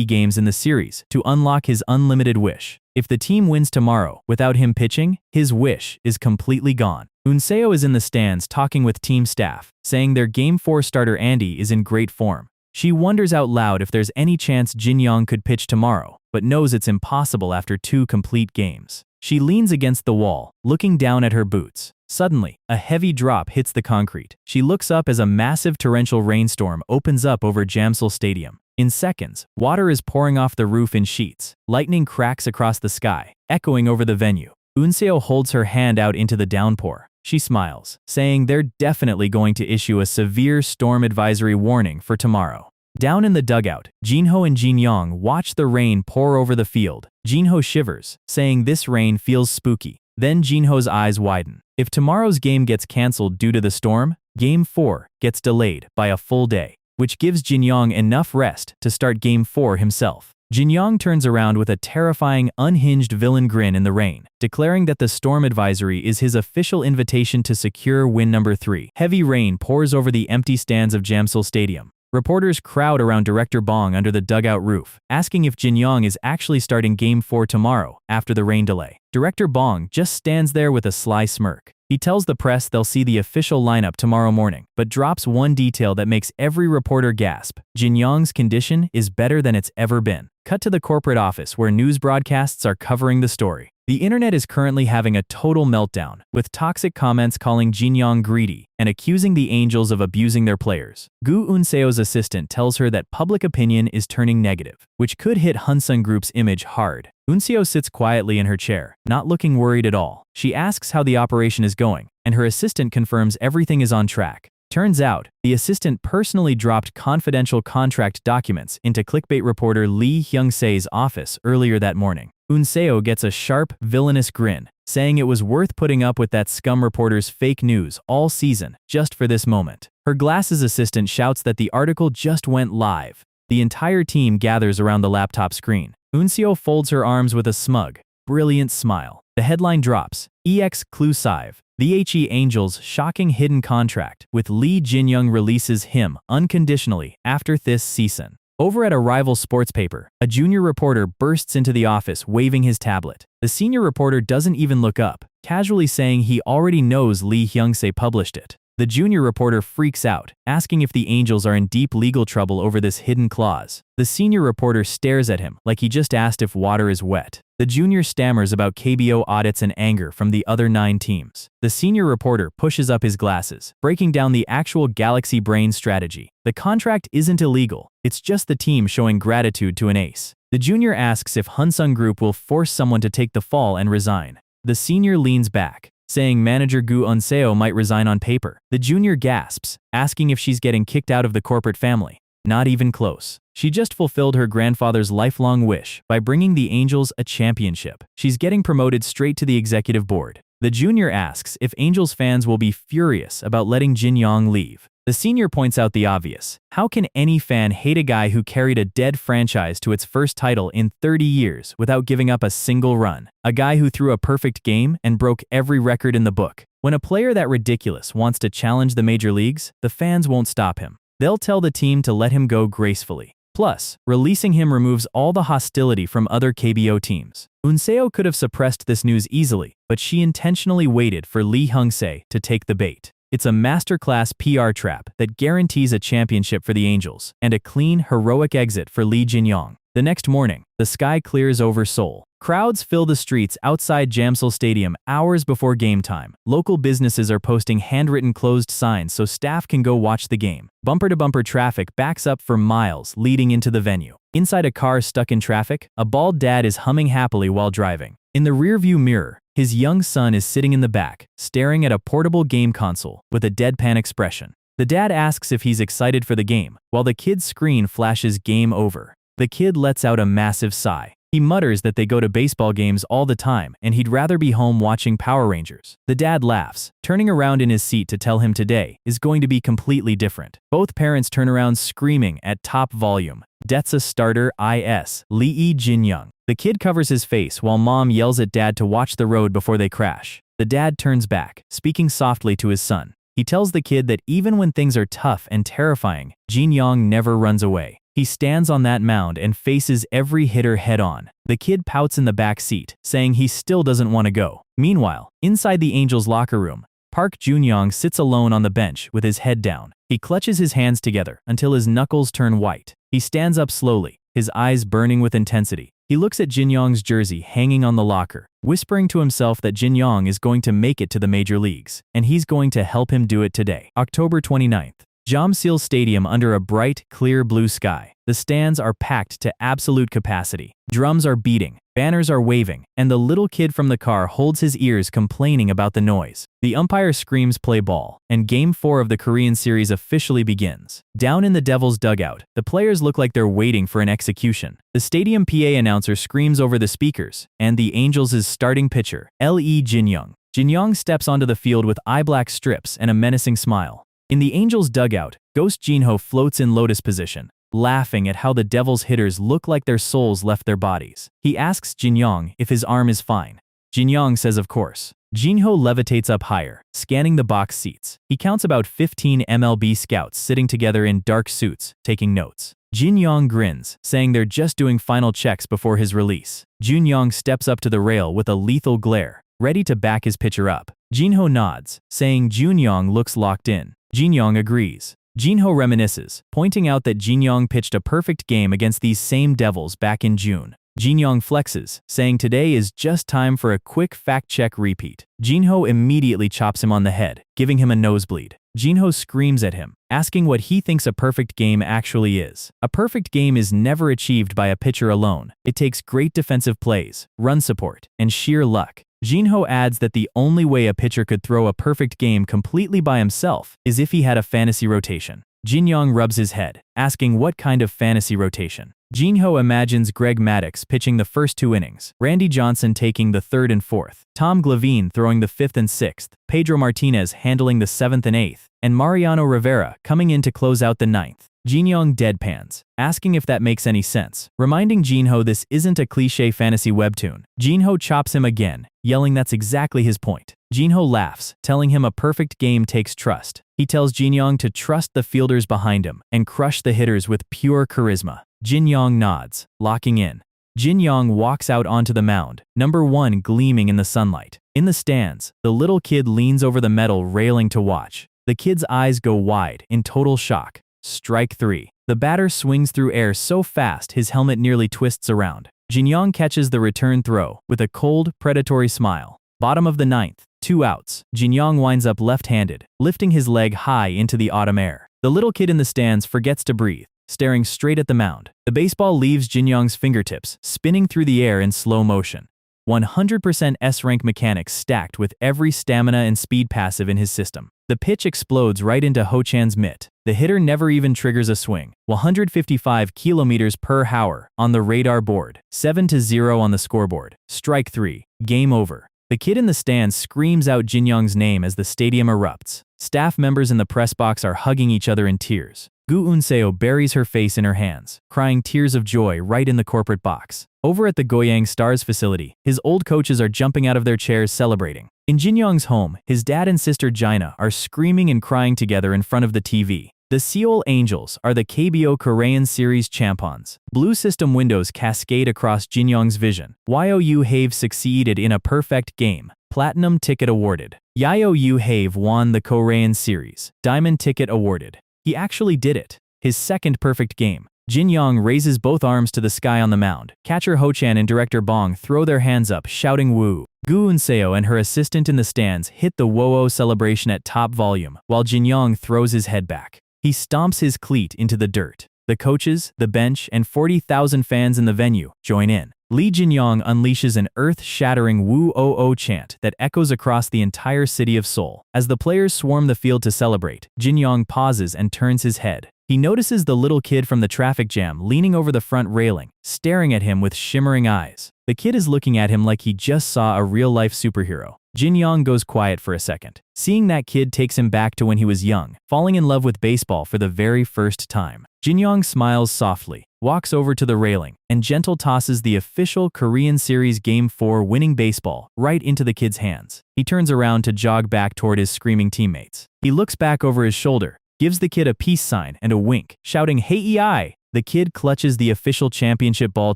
games in the series to unlock his unlimited wish. If the team wins tomorrow without him pitching, his wish is completely gone. Unseo is in the stands talking with team staff, saying their Game 4 starter Andy is in great form. She wonders out loud if there's any chance Jinyong could pitch tomorrow, but knows it's impossible after 2 complete games. She leans against the wall, looking down at her boots. Suddenly, a heavy drop hits the concrete. She looks up as a massive torrential rainstorm opens up over Jamsil Stadium. In seconds, water is pouring off the roof in sheets. Lightning cracks across the sky, echoing over the venue. Unseo holds her hand out into the downpour. She smiles, saying they're definitely going to issue a severe storm advisory warning for tomorrow. Down in the dugout, Jinho and Jinyong watch the rain pour over the field. Jinho shivers, saying this rain feels spooky. Then Jinho's eyes widen. If tomorrow's game gets cancelled due to the storm, Game 4 gets delayed by a full day, which gives Jinyong enough rest to start Game 4 himself. Jinyong turns around with a terrifying, unhinged villain grin in the rain, declaring that the storm advisory is his official invitation to secure win number 3. Heavy rain pours over the empty stands of Jamsil Stadium. Reporters crowd around Director Bong under the dugout roof, asking if Jinyong is actually starting Game 4 tomorrow, after the rain delay. Director Bong just stands there with a sly smirk. He tells the press they'll see the official lineup tomorrow morning, but drops one detail that makes every reporter gasp. Jinyong's condition is better than it's ever been. Cut to the corporate office where news broadcasts are covering the story. The internet is currently having a total meltdown, with toxic comments calling Jinyong greedy and accusing the Angels of abusing their players. Gu Unseo's assistant tells her that public opinion is turning negative, which could hit Hyunsung Group's image hard. Unseo sits quietly in her chair, not looking worried at all. She asks how the operation is going, and her assistant confirms everything is on track. Turns out, the assistant personally dropped confidential contract documents into clickbait reporter Lee Hyung-se's office earlier that morning. Unseo gets a sharp, villainous grin, saying it was worth putting up with that scum reporter's fake news all season, just for this moment. Her glasses assistant shouts that the article just went live. The entire team gathers around the laptop screen. Unseo folds her arms with a smug, brilliant smile. The headline drops, exclusive. The Angels' shocking hidden contract with Lee Jinyong releases him unconditionally after this season. Over at a rival sports paper, a junior reporter bursts into the office waving his tablet. The senior reporter doesn't even look up, casually saying he already knows Lee Hyung-se published it. The junior reporter freaks out, asking if the Angels are in deep legal trouble over this hidden clause. The senior reporter stares at him like he just asked if water is wet. The junior stammers about KBO audits and anger from the other 9 teams. The senior reporter pushes up his glasses, breaking down the actual Galaxy Brain strategy. The contract isn't illegal, it's just the team showing gratitude to an ace. The junior asks if Hyunsung Group will force someone to take the fall and resign. The senior leans back, saying manager Gu Unseo might resign on paper. The junior gasps, asking if she's getting kicked out of the corporate family. Not even close. She just fulfilled her grandfather's lifelong wish by bringing the Angels a championship. She's getting promoted straight to the executive board. The junior asks if Angels fans will be furious about letting Jinyong leave. The senior points out the obvious. How can any fan hate a guy who carried a dead franchise to its first title in 30 years without giving up a single run? A guy who threw a perfect game and broke every record in the book. When a player that ridiculous wants to challenge the major leagues, the fans won't stop him. They'll tell the team to let him go gracefully. Plus, releasing him removes all the hostility from other KBO teams. Unseo could have suppressed this news easily, but she intentionally waited for Lee Hyung-se to take the bait. It's a masterclass PR trap that guarantees a championship for the Angels and a clean, heroic exit for Lee Jinyong. The next morning, the sky clears over Seoul. Crowds fill the streets outside Jamsil Stadium hours before game time. Local businesses are posting handwritten closed signs so staff can go watch the game. Bumper-to-bumper traffic backs up for miles leading into the venue. Inside a car stuck in traffic, a bald dad is humming happily while driving. In the rearview mirror, his young son is sitting in the back, staring at a portable game console with a deadpan expression. The dad asks if he's excited for the game, while the kid's screen flashes game over. The kid lets out a massive sigh. He mutters that they go to baseball games all the time and he'd rather be home watching Power Rangers. The dad laughs, turning around in his seat to tell him today is going to be completely different. Both parents turn around screaming at top volume, "That's a starter, Lee Jinyong." The kid covers his face while mom yells at dad to watch the road before they crash. The dad turns back, speaking softly to his son. He tells the kid that even when things are tough and terrifying, Jinyong never runs away. He stands on that mound and faces every hitter head-on. The kid pouts in the back seat, saying he still doesn't want to go. Meanwhile, inside the Angels' locker room, Park Junyoung sits alone on the bench with his head down. He clutches his hands together until his knuckles turn white. He stands up slowly, his eyes burning with intensity. He looks at Jinyong's jersey hanging on the locker, whispering to himself that Jinyong is going to make it to the major leagues, and he's going to help him do it today. October 29th. Jamsil Stadium under a bright, clear blue sky. The stands are packed to absolute capacity. Drums are beating, banners are waving, and the little kid from the car holds his ears complaining about the noise. The umpire screams play ball, and Game 4 of the Korean series officially begins. Down in the Devils' dugout, the players look like they're waiting for an execution. The stadium PA announcer screams over the speakers, and the Angels' starting pitcher, Lee Jinyong. Jinyong steps onto the field with eye-black strips and a menacing smile. In the Angels' dugout, Ghost Jinho floats in lotus position, laughing at how the Devils hitters look like their souls left their bodies. He asks Jinyong if his arm is fine. Jinyong says of course. Jinho levitates up higher, scanning the box seats. He counts about 15 MLB scouts sitting together in dark suits, taking notes. Jinyong grins, saying they're just doing final checks before his release. Jinyong steps up to the rail with a lethal glare, ready to back his pitcher up. Jinho nods, saying Jinyong looks locked in. Jinyong agrees. Jinho reminisces, pointing out that Jinyong pitched a perfect game against these same Devils back in June. Jinyong flexes, saying today is just time for a quick fact-check repeat. Jinho immediately chops him on the head, giving him a nosebleed. Jinho screams at him, asking what he thinks a perfect game actually is. A perfect game is never achieved by a pitcher alone. It takes great defensive plays, run support, and sheer luck. Jinho adds that the only way a pitcher could throw a perfect game completely by himself is if he had a fantasy rotation. Jinyong rubs his head, asking what kind of fantasy rotation. Jinho imagines Greg Maddux pitching the first 2 innings, Randy Johnson taking the 3rd and 4th, Tom Glavine throwing the 5th and 6th, Pedro Martinez handling the 7th and 8th, and Mariano Rivera coming in to close out the 9th. Jinyong deadpans, asking if that makes any sense, reminding Jinho this isn't a cliché fantasy webtoon. Jinho chops him again, yelling that's exactly his point. Jinho laughs, telling him a perfect game takes trust. He tells Jinyong to trust the fielders behind him and crush the hitters with pure charisma. Jinyong nods, locking in. Jinyong walks out onto the mound, number 1 gleaming in the sunlight. In the stands, the little kid leans over the metal railing to watch. The kid's eyes go wide, in total shock. Strike 3. The batter swings through air so fast his helmet nearly twists around. Jinyong catches the return throw with a cold, predatory smile. Bottom of the 9th, 2 outs. Jinyong winds up left-handed, lifting his leg high into the autumn air. The little kid in the stands forgets to breathe, staring straight at the mound. The baseball leaves Jinyong's fingertips, spinning through the air in slow motion. 100% S-Rank mechanics stacked with every stamina and speed passive in his system. The pitch explodes right into Ho-chan's mitt. The hitter never even triggers a swing. 155 km per hour on the radar board. 7-0 on the scoreboard. Strike 3. Game over. The kid in the stands screams out Jinyong's name as the stadium erupts. Staff members in the press box are hugging each other in tears. Gu Unseo buries her face in her hands, crying tears of joy right in the corporate box. Over at the Goyang Stars facility, his old coaches are jumping out of their chairs celebrating. In Jinyong's home, his dad and sister Jaina are screaming and crying together in front of the TV. The Seoul Angels are the KBO Korean Series champions. Blue system windows cascade across Jinyong's vision. YOU have succeeded in a perfect game. Platinum ticket awarded. YOU have won the Korean Series. Diamond ticket awarded. He actually did it. His second perfect game. Jinyong raises both arms to the sky on the mound. Catcher Ho-chan and director Bong throw their hands up, shouting woo. Gu Unseo and her assistant in the stands hit the woo-oh celebration at top volume, while Jinyong throws his head back. He stomps his cleat into the dirt. The coaches, the bench, and 40,000 fans in the venue join in. Lee Jinyong unleashes an earth-shattering woo-oh-oh chant that echoes across the entire city of Seoul. As the players swarm the field to celebrate, Jinyong pauses and turns his head. He notices the little kid from the traffic jam leaning over the front railing, staring at him with shimmering eyes. The kid is looking at him like he just saw a real-life superhero. Jinyong goes quiet for a second. Seeing that kid takes him back to when he was young, falling in love with baseball for the very first time. Jinyong smiles softly, walks over to the railing, and gentle tosses the official Korean Series Game 4 winning baseball right into the kid's hands. He turns around to jog back toward his screaming teammates. He looks back over his shoulder, gives the kid a peace sign and a wink, shouting "Hey-ei!" The kid clutches the official championship ball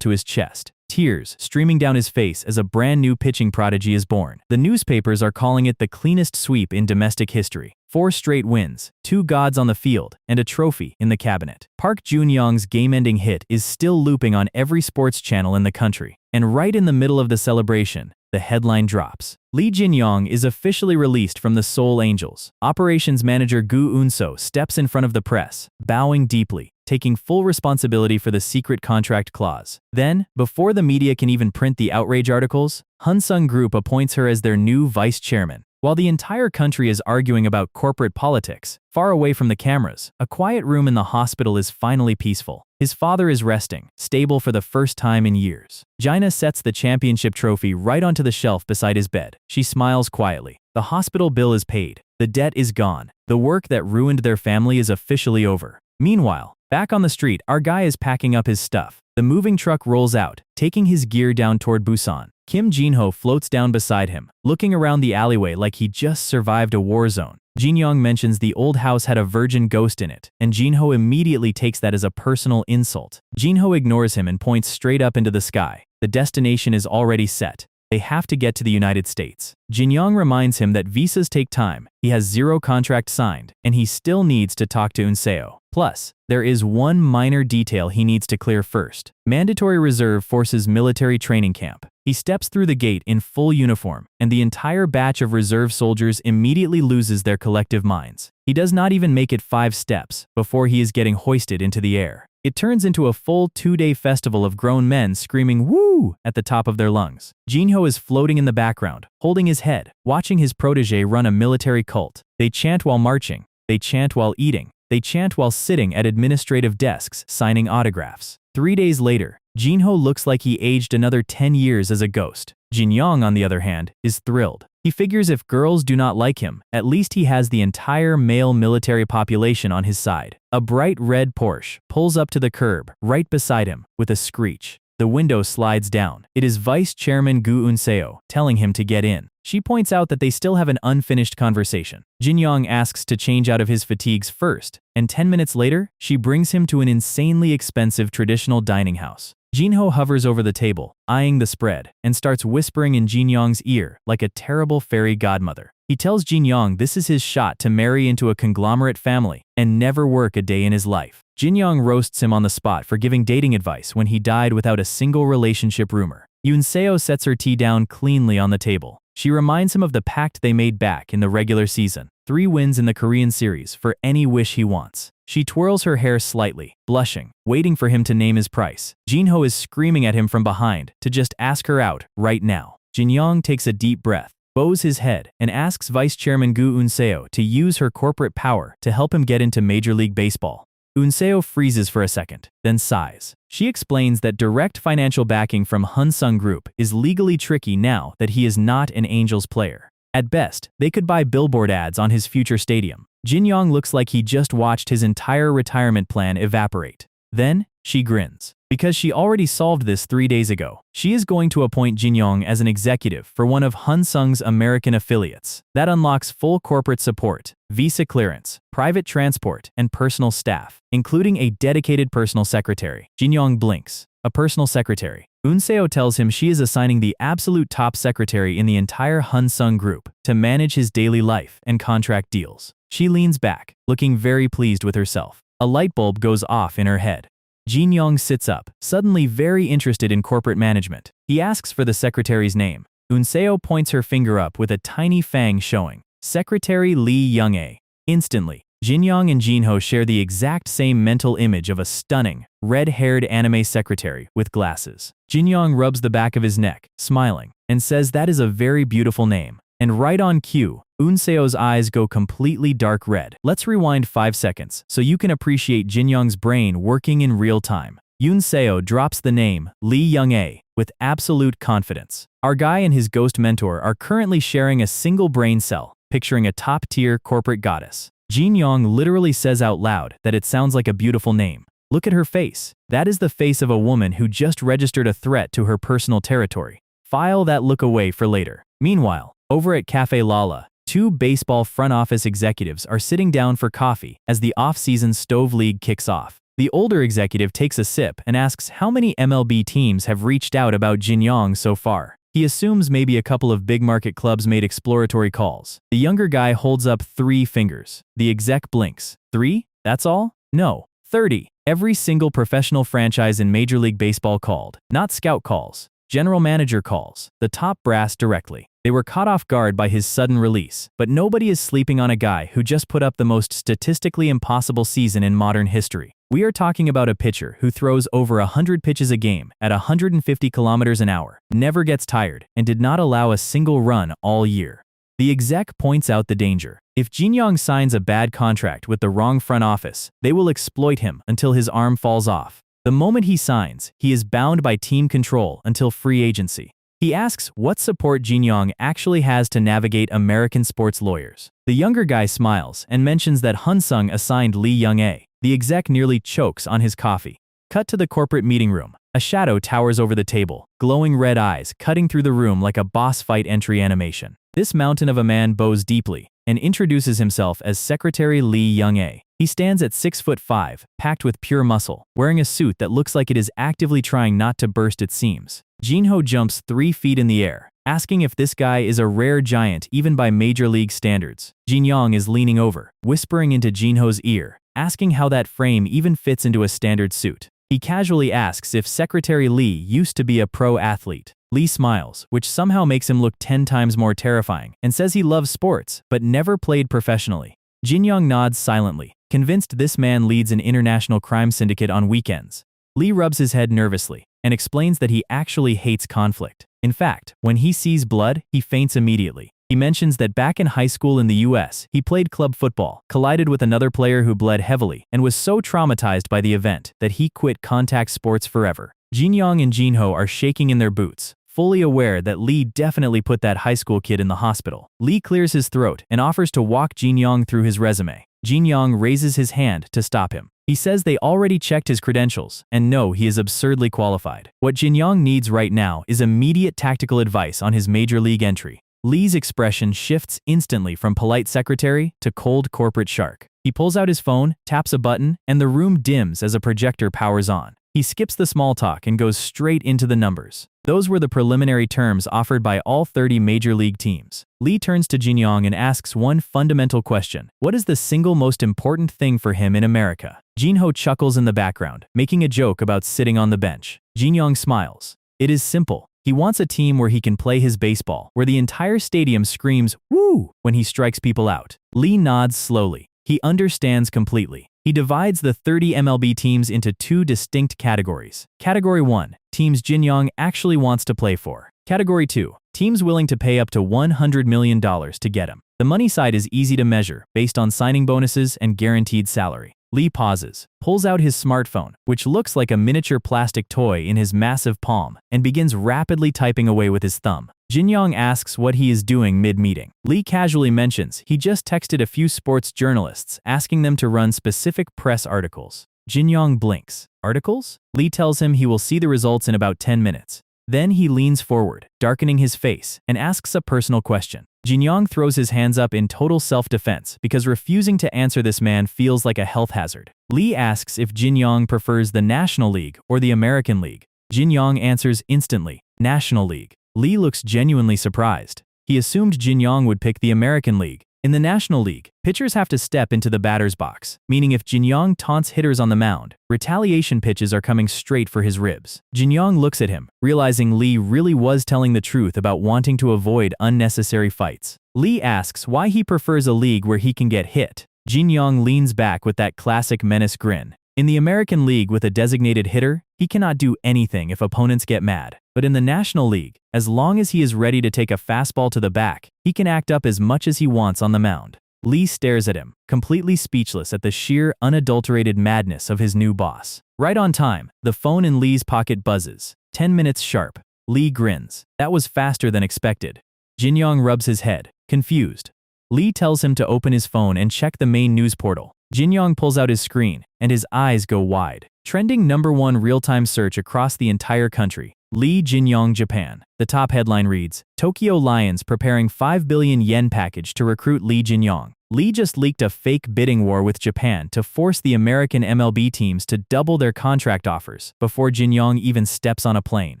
to his chest, tears streaming down his face as a brand new pitching prodigy is born. The newspapers are calling it the cleanest sweep in domestic history. 4 straight wins, 2 gods on the field, and a trophy in the cabinet. Park Jun-young's game-ending hit is still looping on every sports channel in the country. And right in the middle of the celebration, the headline drops. Lee Jinyong is officially released from the Seoul Angels. Operations manager Gu Unseo steps in front of the press, bowing deeply, taking full responsibility for the secret contract clause. Then, before the media can even print the outrage articles, Hunsung Group appoints her as their new vice chairman. While the entire country is arguing about corporate politics, far away from the cameras, a quiet room in the hospital is finally peaceful. His father is resting, stable for the first time in years. Jaina sets the championship trophy right onto the shelf beside his bed. She smiles quietly. The hospital bill is paid. The debt is gone. The work that ruined their family is officially over. Meanwhile, Back on the street, our guy is packing up his stuff. The moving truck rolls out, taking his gear down toward Busan. Kim Jinho floats down beside him, looking around the alleyway like he just survived a war zone. Jinyong mentions the old house had a virgin ghost in it, and Jinho immediately takes that as a personal insult. Jinho ignores him and points straight up into the sky. The destination is already set. They have to get to the United States. Jinyong reminds him that visas take time, he has 0 contract signed, and he still needs to talk to Unseo. Plus, there is one minor detail he needs to clear first. Mandatory Reserve Forces military training camp. He steps through the gate in full uniform, and the entire batch of reserve soldiers immediately loses their collective minds. He does not even make it 5 steps before he is getting hoisted into the air. It turns into a full 2-day festival of grown men screaming "woo" at the top of their lungs. Jinho is floating in the background, holding his head, watching his protege run a military cult. They chant while marching, they chant while eating, they chant while sitting at administrative desks signing autographs. 3 days later, Jinho looks like he aged another 10 years as a ghost. Jinyong, on the other hand, is thrilled. He figures if girls do not like him, at least he has the entire male military population on his side. A bright red Porsche pulls up to the curb right beside him with a screech. The window slides down. It is Vice Chairman Gu Unseo telling him to get in. She points out that they still have an unfinished conversation. Jinyong asks to change out of his fatigues first, and 10 minutes later, she brings him to an insanely expensive traditional dining house. Jinho hovers over the table, eyeing the spread, and starts whispering in Jinyong's ear like a terrible fairy godmother. He tells Jinyong this is his shot to marry into a conglomerate family and never work a day in his life. Jinyong roasts him on the spot for giving dating advice when he died without a single relationship rumor. Unseo sets her tea down cleanly on the table. She reminds him of the pact they made back in the regular season. 3 wins in the Korean series for any wish he wants. She twirls her hair slightly, blushing, waiting for him to name his price. Jinho is screaming at him from behind to just ask her out right now. Jinyong takes a deep breath, bows his head, and asks Vice Chairman Gu Unseo to use her corporate power to help him get into Major League Baseball. Unseo freezes for a second, then sighs. She explains that direct financial backing from Hyunsung Group is legally tricky now that he is not an Angels player. At best, they could buy billboard ads on his future stadium. Jinyong looks like he just watched his entire retirement plan evaporate. Then, she grins. Because she already solved this 3 days ago, she is going to appoint Jinyong as an executive for one of Hyunsung's American affiliates. That unlocks full corporate support, visa clearance, private transport, and personal staff, including a dedicated personal secretary. Jinyong blinks. A personal secretary. Unseo tells him she is assigning the absolute top secretary in the entire Hyunsung Group to manage his daily life and contract deals. She leans back, looking very pleased with herself. A light bulb goes off in her head. Jinyong sits up, suddenly very interested in corporate management. He asks for the secretary's name. Unseo points her finger up with a tiny fang showing. Secretary Lee Jinyong. Instantly, Jinyong and Jinho share the exact same mental image of a stunning, red-haired anime secretary with glasses. Jinyong rubs the back of his neck, smiling, and says that is a very beautiful name. And right on cue, Unseo's eyes go completely dark red. Let's rewind 5 seconds so you can appreciate Jinyong's brain working in real time. Unseo drops the name Lee Jinyong with absolute confidence. Our guy and his ghost mentor are currently sharing a single brain cell, picturing a top-tier corporate goddess. Jinyong literally says out loud that it sounds like a beautiful name. Look at her face. That is the face of a woman who just registered a threat to her personal territory. File that look away for later. Meanwhile, over at Cafe Lala, 2 baseball front office executives are sitting down for coffee as the off-season Stove League kicks off. The older executive takes a sip and asks how many MLB teams have reached out about Jinyong so far. He assumes maybe a couple of big-market clubs made exploratory calls. The younger guy holds up 3 fingers. The exec blinks. 3? That's all? No. 30. Every single professional franchise in Major League Baseball called. Not scout calls. General manager calls. The top brass directly. They were caught off guard by his sudden release, but nobody is sleeping on a guy who just put up the most statistically impossible season in modern history. We are talking about a pitcher who throws over 100 pitches a game at 150 kilometers an hour, never gets tired, and did not allow a single run all year. The exec points out the danger. If Jinyong signs a bad contract with the wrong front office, they will exploit him until his arm falls off. The moment he signs, he is bound by team control until free agency. He asks what support Jinyong actually has to navigate American sports lawyers. The younger guy smiles and mentions that Hyunsung assigned Lee Jinyong. The exec nearly chokes on his coffee. Cut to the corporate meeting room. A shadow towers over the table, glowing red eyes cutting through the room like a boss fight entry animation. This mountain of a man bows deeply and introduces himself as Secretary Lee Jinyong. He stands at 6'5", packed with pure muscle, wearing a suit that looks like it is actively trying not to burst its seams. Jinho jumps 3 feet in the air, asking if this guy is a rare giant even by major league standards. Jinyong is leaning over, whispering into Jinho's ear, asking how that frame even fits into a standard suit. He casually asks if Secretary Lee used to be a pro athlete. Lee smiles, which somehow makes him look 10 times more terrifying, and says he loves sports, but never played professionally. Jinyong nods silently, convinced this man leads an international crime syndicate on weekends. Lee rubs his head nervously, and explains that he actually hates conflict. In fact, when he sees blood, he faints immediately. He mentions that back in high school in the US, he played club football, collided with another player who bled heavily, and was so traumatized by the event that he quit contact sports forever. Jinyong and Jinho are shaking in their boots, fully aware that Lee definitely put that high school kid in the hospital. Lee clears his throat and offers to walk Jinyong through his resume. Jinyong raises his hand to stop him. He says they already checked his credentials and know he is absurdly qualified. What Jinyong needs right now is immediate tactical advice on his major league entry. Lee's expression shifts instantly from polite secretary to cold corporate shark. He pulls out his phone, taps a button, and the room dims as a projector powers on. He skips the small talk and goes straight into the numbers. Those were the preliminary terms offered by all 30 major league teams. Lee turns to Jinyong and asks one fundamental question. What is the single most important thing for him in America? Jinho chuckles in the background, making a joke about sitting on the bench. Jinyong smiles. It is simple. He wants a team where he can play his baseball, where the entire stadium screams, "Woo!" when he strikes people out. Lee nods slowly. He understands completely. He divides the 30 MLB teams into 2 distinct categories. Category 1, teams Jinyong actually wants to play for. Category 2, teams willing to pay up to $100 million to get him. The money side is easy to measure, based on signing bonuses and guaranteed salary. Lee pauses, pulls out his smartphone, which looks like a miniature plastic toy in his massive palm, and begins rapidly typing away with his thumb. Jinyong asks what he is doing mid-meeting. Lee casually mentions he just texted a few sports journalists asking them to run specific press articles. Jinyong blinks. Articles? Lee tells him he will see the results in about 10 minutes. Then he leans forward, darkening his face, and asks a personal question. Jinyong throws his hands up in total self-defense because refusing to answer this man feels like a health hazard. Lee asks if Jinyong prefers the National League or the American League. Jinyong answers instantly, National League. Lee looks genuinely surprised. He assumed Jinyong would pick the American League. In the National League, pitchers have to step into the batter's box, meaning if Jinyong taunts hitters on the mound, retaliation pitches are coming straight for his ribs. Jinyong looks at him, realizing Lee really was telling the truth about wanting to avoid unnecessary fights. Lee asks why he prefers a league where he can get hit. Jinyong leans back with that classic menace grin. In the American League with a designated hitter, he cannot do anything if opponents get mad. But in the National League, as long as he is ready to take a fastball to the back, he can act up as much as he wants on the mound. Lee stares at him, completely speechless at the sheer, unadulterated madness of his new boss. Right on time, the phone in Lee's pocket buzzes. 10 minutes sharp. Lee grins. That was faster than expected. Jinyong rubs his head, confused. Lee tells him to open his phone and check the main news portal. Jinyong pulls out his screen, and his eyes go wide. Trending #1 real-time search across the entire country. Lee Jinyong, Japan. The top headline reads, Tokyo Lions preparing 5 billion yen package to recruit Lee Jinyong. Lee just leaked a fake bidding war with Japan to force the American MLB teams to double their contract offers before Jinyong even steps on a plane.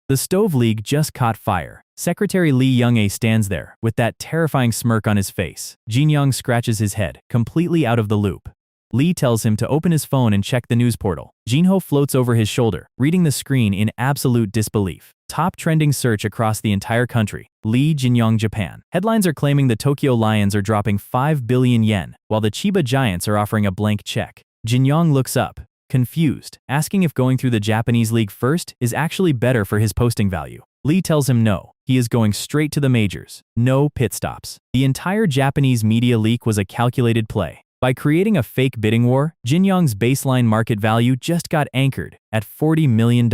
The Stove League just caught fire. Secretary Lee Jinyong stands there, with that terrifying smirk on his face. Jinyong scratches his head, completely out of the loop. Lee tells him to open his phone and check the news portal. Jinho floats over his shoulder, reading the screen in absolute disbelief. Top trending search across the entire country. Lee Jinyong, Japan. Headlines are claiming the Tokyo Lions are dropping 5 billion yen, while the Chiba Giants are offering a blank check. Jinyong looks up, confused, asking if going through the Japanese league first is actually better for his posting value. Lee tells him no, he is going straight to the majors. No pit stops. The entire Japanese media leak was a calculated play. By creating a fake bidding war, Jinyong's baseline market value just got anchored at $40 million.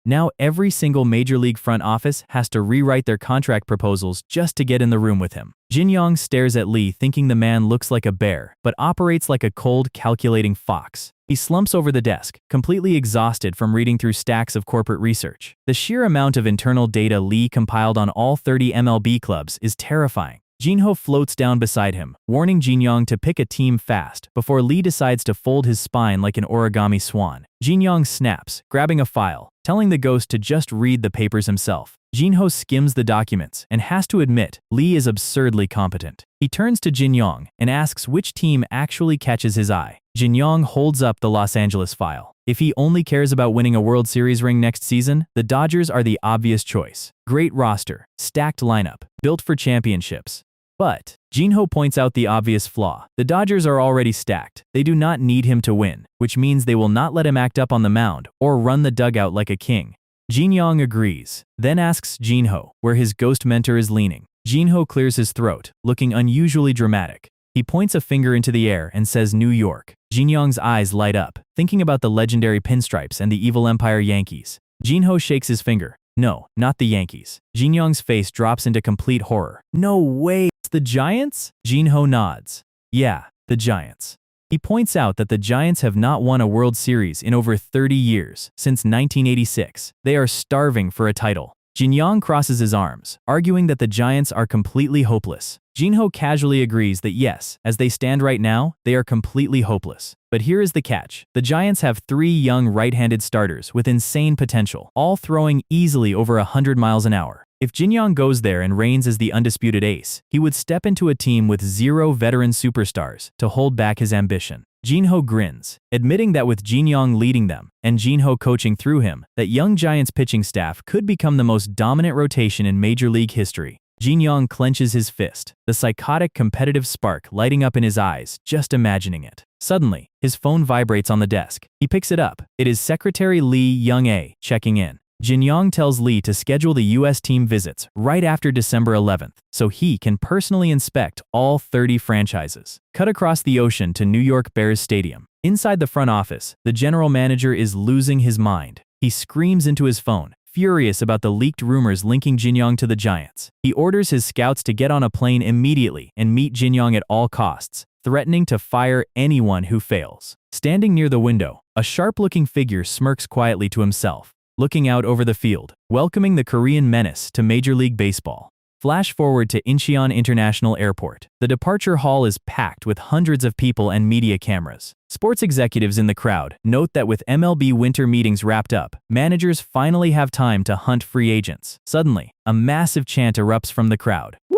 Now every single major league front office has to rewrite their contract proposals just to get in the room with him. Jinyong stares at Lee thinking the man looks like a bear, but operates like a cold, calculating fox. He slumps over the desk, completely exhausted from reading through stacks of corporate research. The sheer amount of internal data Lee compiled on all 30 MLB clubs is terrifying. Jinho floats down beside him, warning Jinyong to pick a team fast before Lee decides to fold his spine like an origami swan. Jinyong snaps, grabbing a file, telling the ghost to just read the papers himself. Jinho skims the documents and has to admit Lee is absurdly competent. He turns to Jinyong and asks which team actually catches his eye. Jinyong holds up the Los Angeles file. If he only cares about winning a World Series ring next season, the Dodgers are the obvious choice. Great roster, stacked lineup, built for championships. But Jinho points out the obvious flaw. The Dodgers are already stacked. They do not need him to win, which means they will not let him act up on the mound or run the dugout like a king. Jinyong agrees, then asks Jinho where his ghost mentor is leaning. Jinho clears his throat, looking unusually dramatic. He points a finger into the air and says New York. Jinyong's eyes light up, thinking about the legendary pinstripes and the evil Empire Yankees. Jinho shakes his finger. No, not the Yankees. Jinyong's face drops into complete horror. No way, it's the Giants? Jinho nods. Yeah, the Giants. He points out that the Giants have not won a World Series in over 30 years, since 1986. They are starving for a title. Jinyong crosses his arms, arguing that the Giants are completely hopeless. Jinho casually agrees that yes, as they stand right now, they are completely hopeless. But here is the catch. The Giants have 3 young right-handed starters with insane potential, all throwing easily over 100 miles an hour. If Jinyong goes there and reigns as the undisputed ace, he would step into a team with 0 veteran superstars to hold back his ambition. Jinho grins, admitting that with Jinyong leading them and Jinho coaching through him, that young Giants pitching staff could become the most dominant rotation in Major League history. Jinyong clenches his fist, the psychotic competitive spark lighting up in his eyes, just imagining it. Suddenly, his phone vibrates on the desk. He picks it up. It is Secretary Lee Jinyong checking in. Jinyong tells Lee to schedule the U.S. team visits right after December 11th, so he can personally inspect all 30 franchises. Cut across the ocean to New York Bears Stadium. Inside the front office, the general manager is losing his mind. He screams into his phone, furious about the leaked rumors linking Jinyong to the Giants. He orders his scouts to get on a plane immediately and meet Jinyong at all costs, threatening to fire anyone who fails. Standing near the window, a sharp-looking figure smirks quietly to himself, looking out over the field, welcoming the Korean menace to Major League Baseball. Flash forward to Incheon International Airport. The departure hall is packed with hundreds of people and media cameras. Sports executives in the crowd note that with MLB winter meetings wrapped up, managers finally have time to hunt free agents. Suddenly, a massive chant erupts from the crowd. Woo!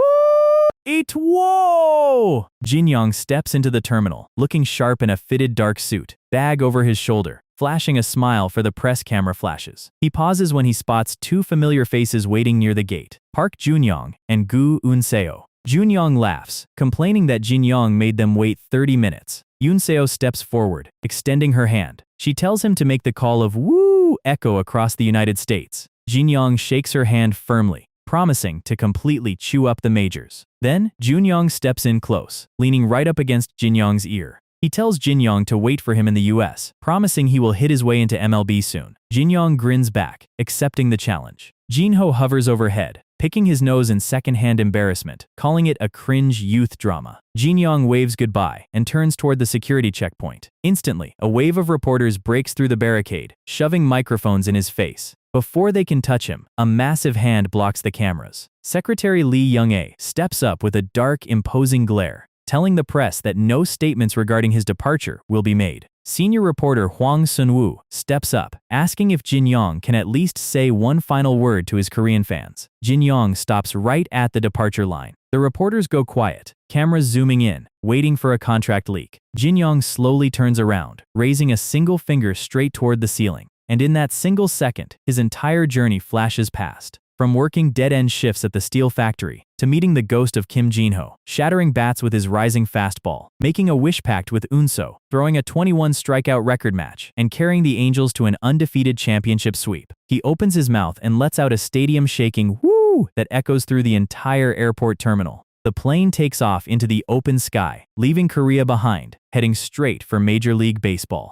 Eat whoa! Jinyong steps into the terminal, looking sharp in a fitted dark suit, bag over his shoulder, flashing a smile for the press camera flashes. He pauses when he spots 2 familiar faces waiting near the gate, Park Junyoung and Gu Unseo. Junyoung laughs, complaining that Jinyong made them wait 30 minutes. Unseo steps forward, extending her hand. She tells him to make the call of woo echo across the United States. Jinyong shakes her hand firmly, promising to completely chew up the majors. Then, Junyoung steps in close, leaning right up against Jinyong's ear. He tells Jinyong to wait for him in the US, promising he will hit his way into MLB soon. Jinyong grins back, accepting the challenge. Jinho hovers overhead, picking his nose in secondhand embarrassment, calling it a cringe youth drama. Jinyong waves goodbye and turns toward the security checkpoint. Instantly, a wave of reporters breaks through the barricade, shoving microphones in his face. Before they can touch him, a massive hand blocks the cameras. Secretary Lee Jinyong steps up with a dark, imposing glare, telling the press that no statements regarding his departure will be made. Senior reporter Hwang Sun-woo steps up, asking if Jinyong can at least say one final word to his Korean fans. Jinyong stops right at the departure line. The reporters go quiet, cameras zooming in, waiting for a contract leak. Jinyong slowly turns around, raising a single finger straight toward the ceiling. And in that single second, his entire journey flashes past. From working dead-end shifts at the steel factory, to meeting the ghost of Kim Jinho, shattering bats with his rising fastball, making a wish pact with Unseo, throwing a 21 strikeout record match, and carrying the Angels to an undefeated championship sweep. He opens his mouth and lets out a stadium-shaking woo that echoes through the entire airport terminal. The plane takes off into the open sky, leaving Korea behind, heading straight for Major League Baseball.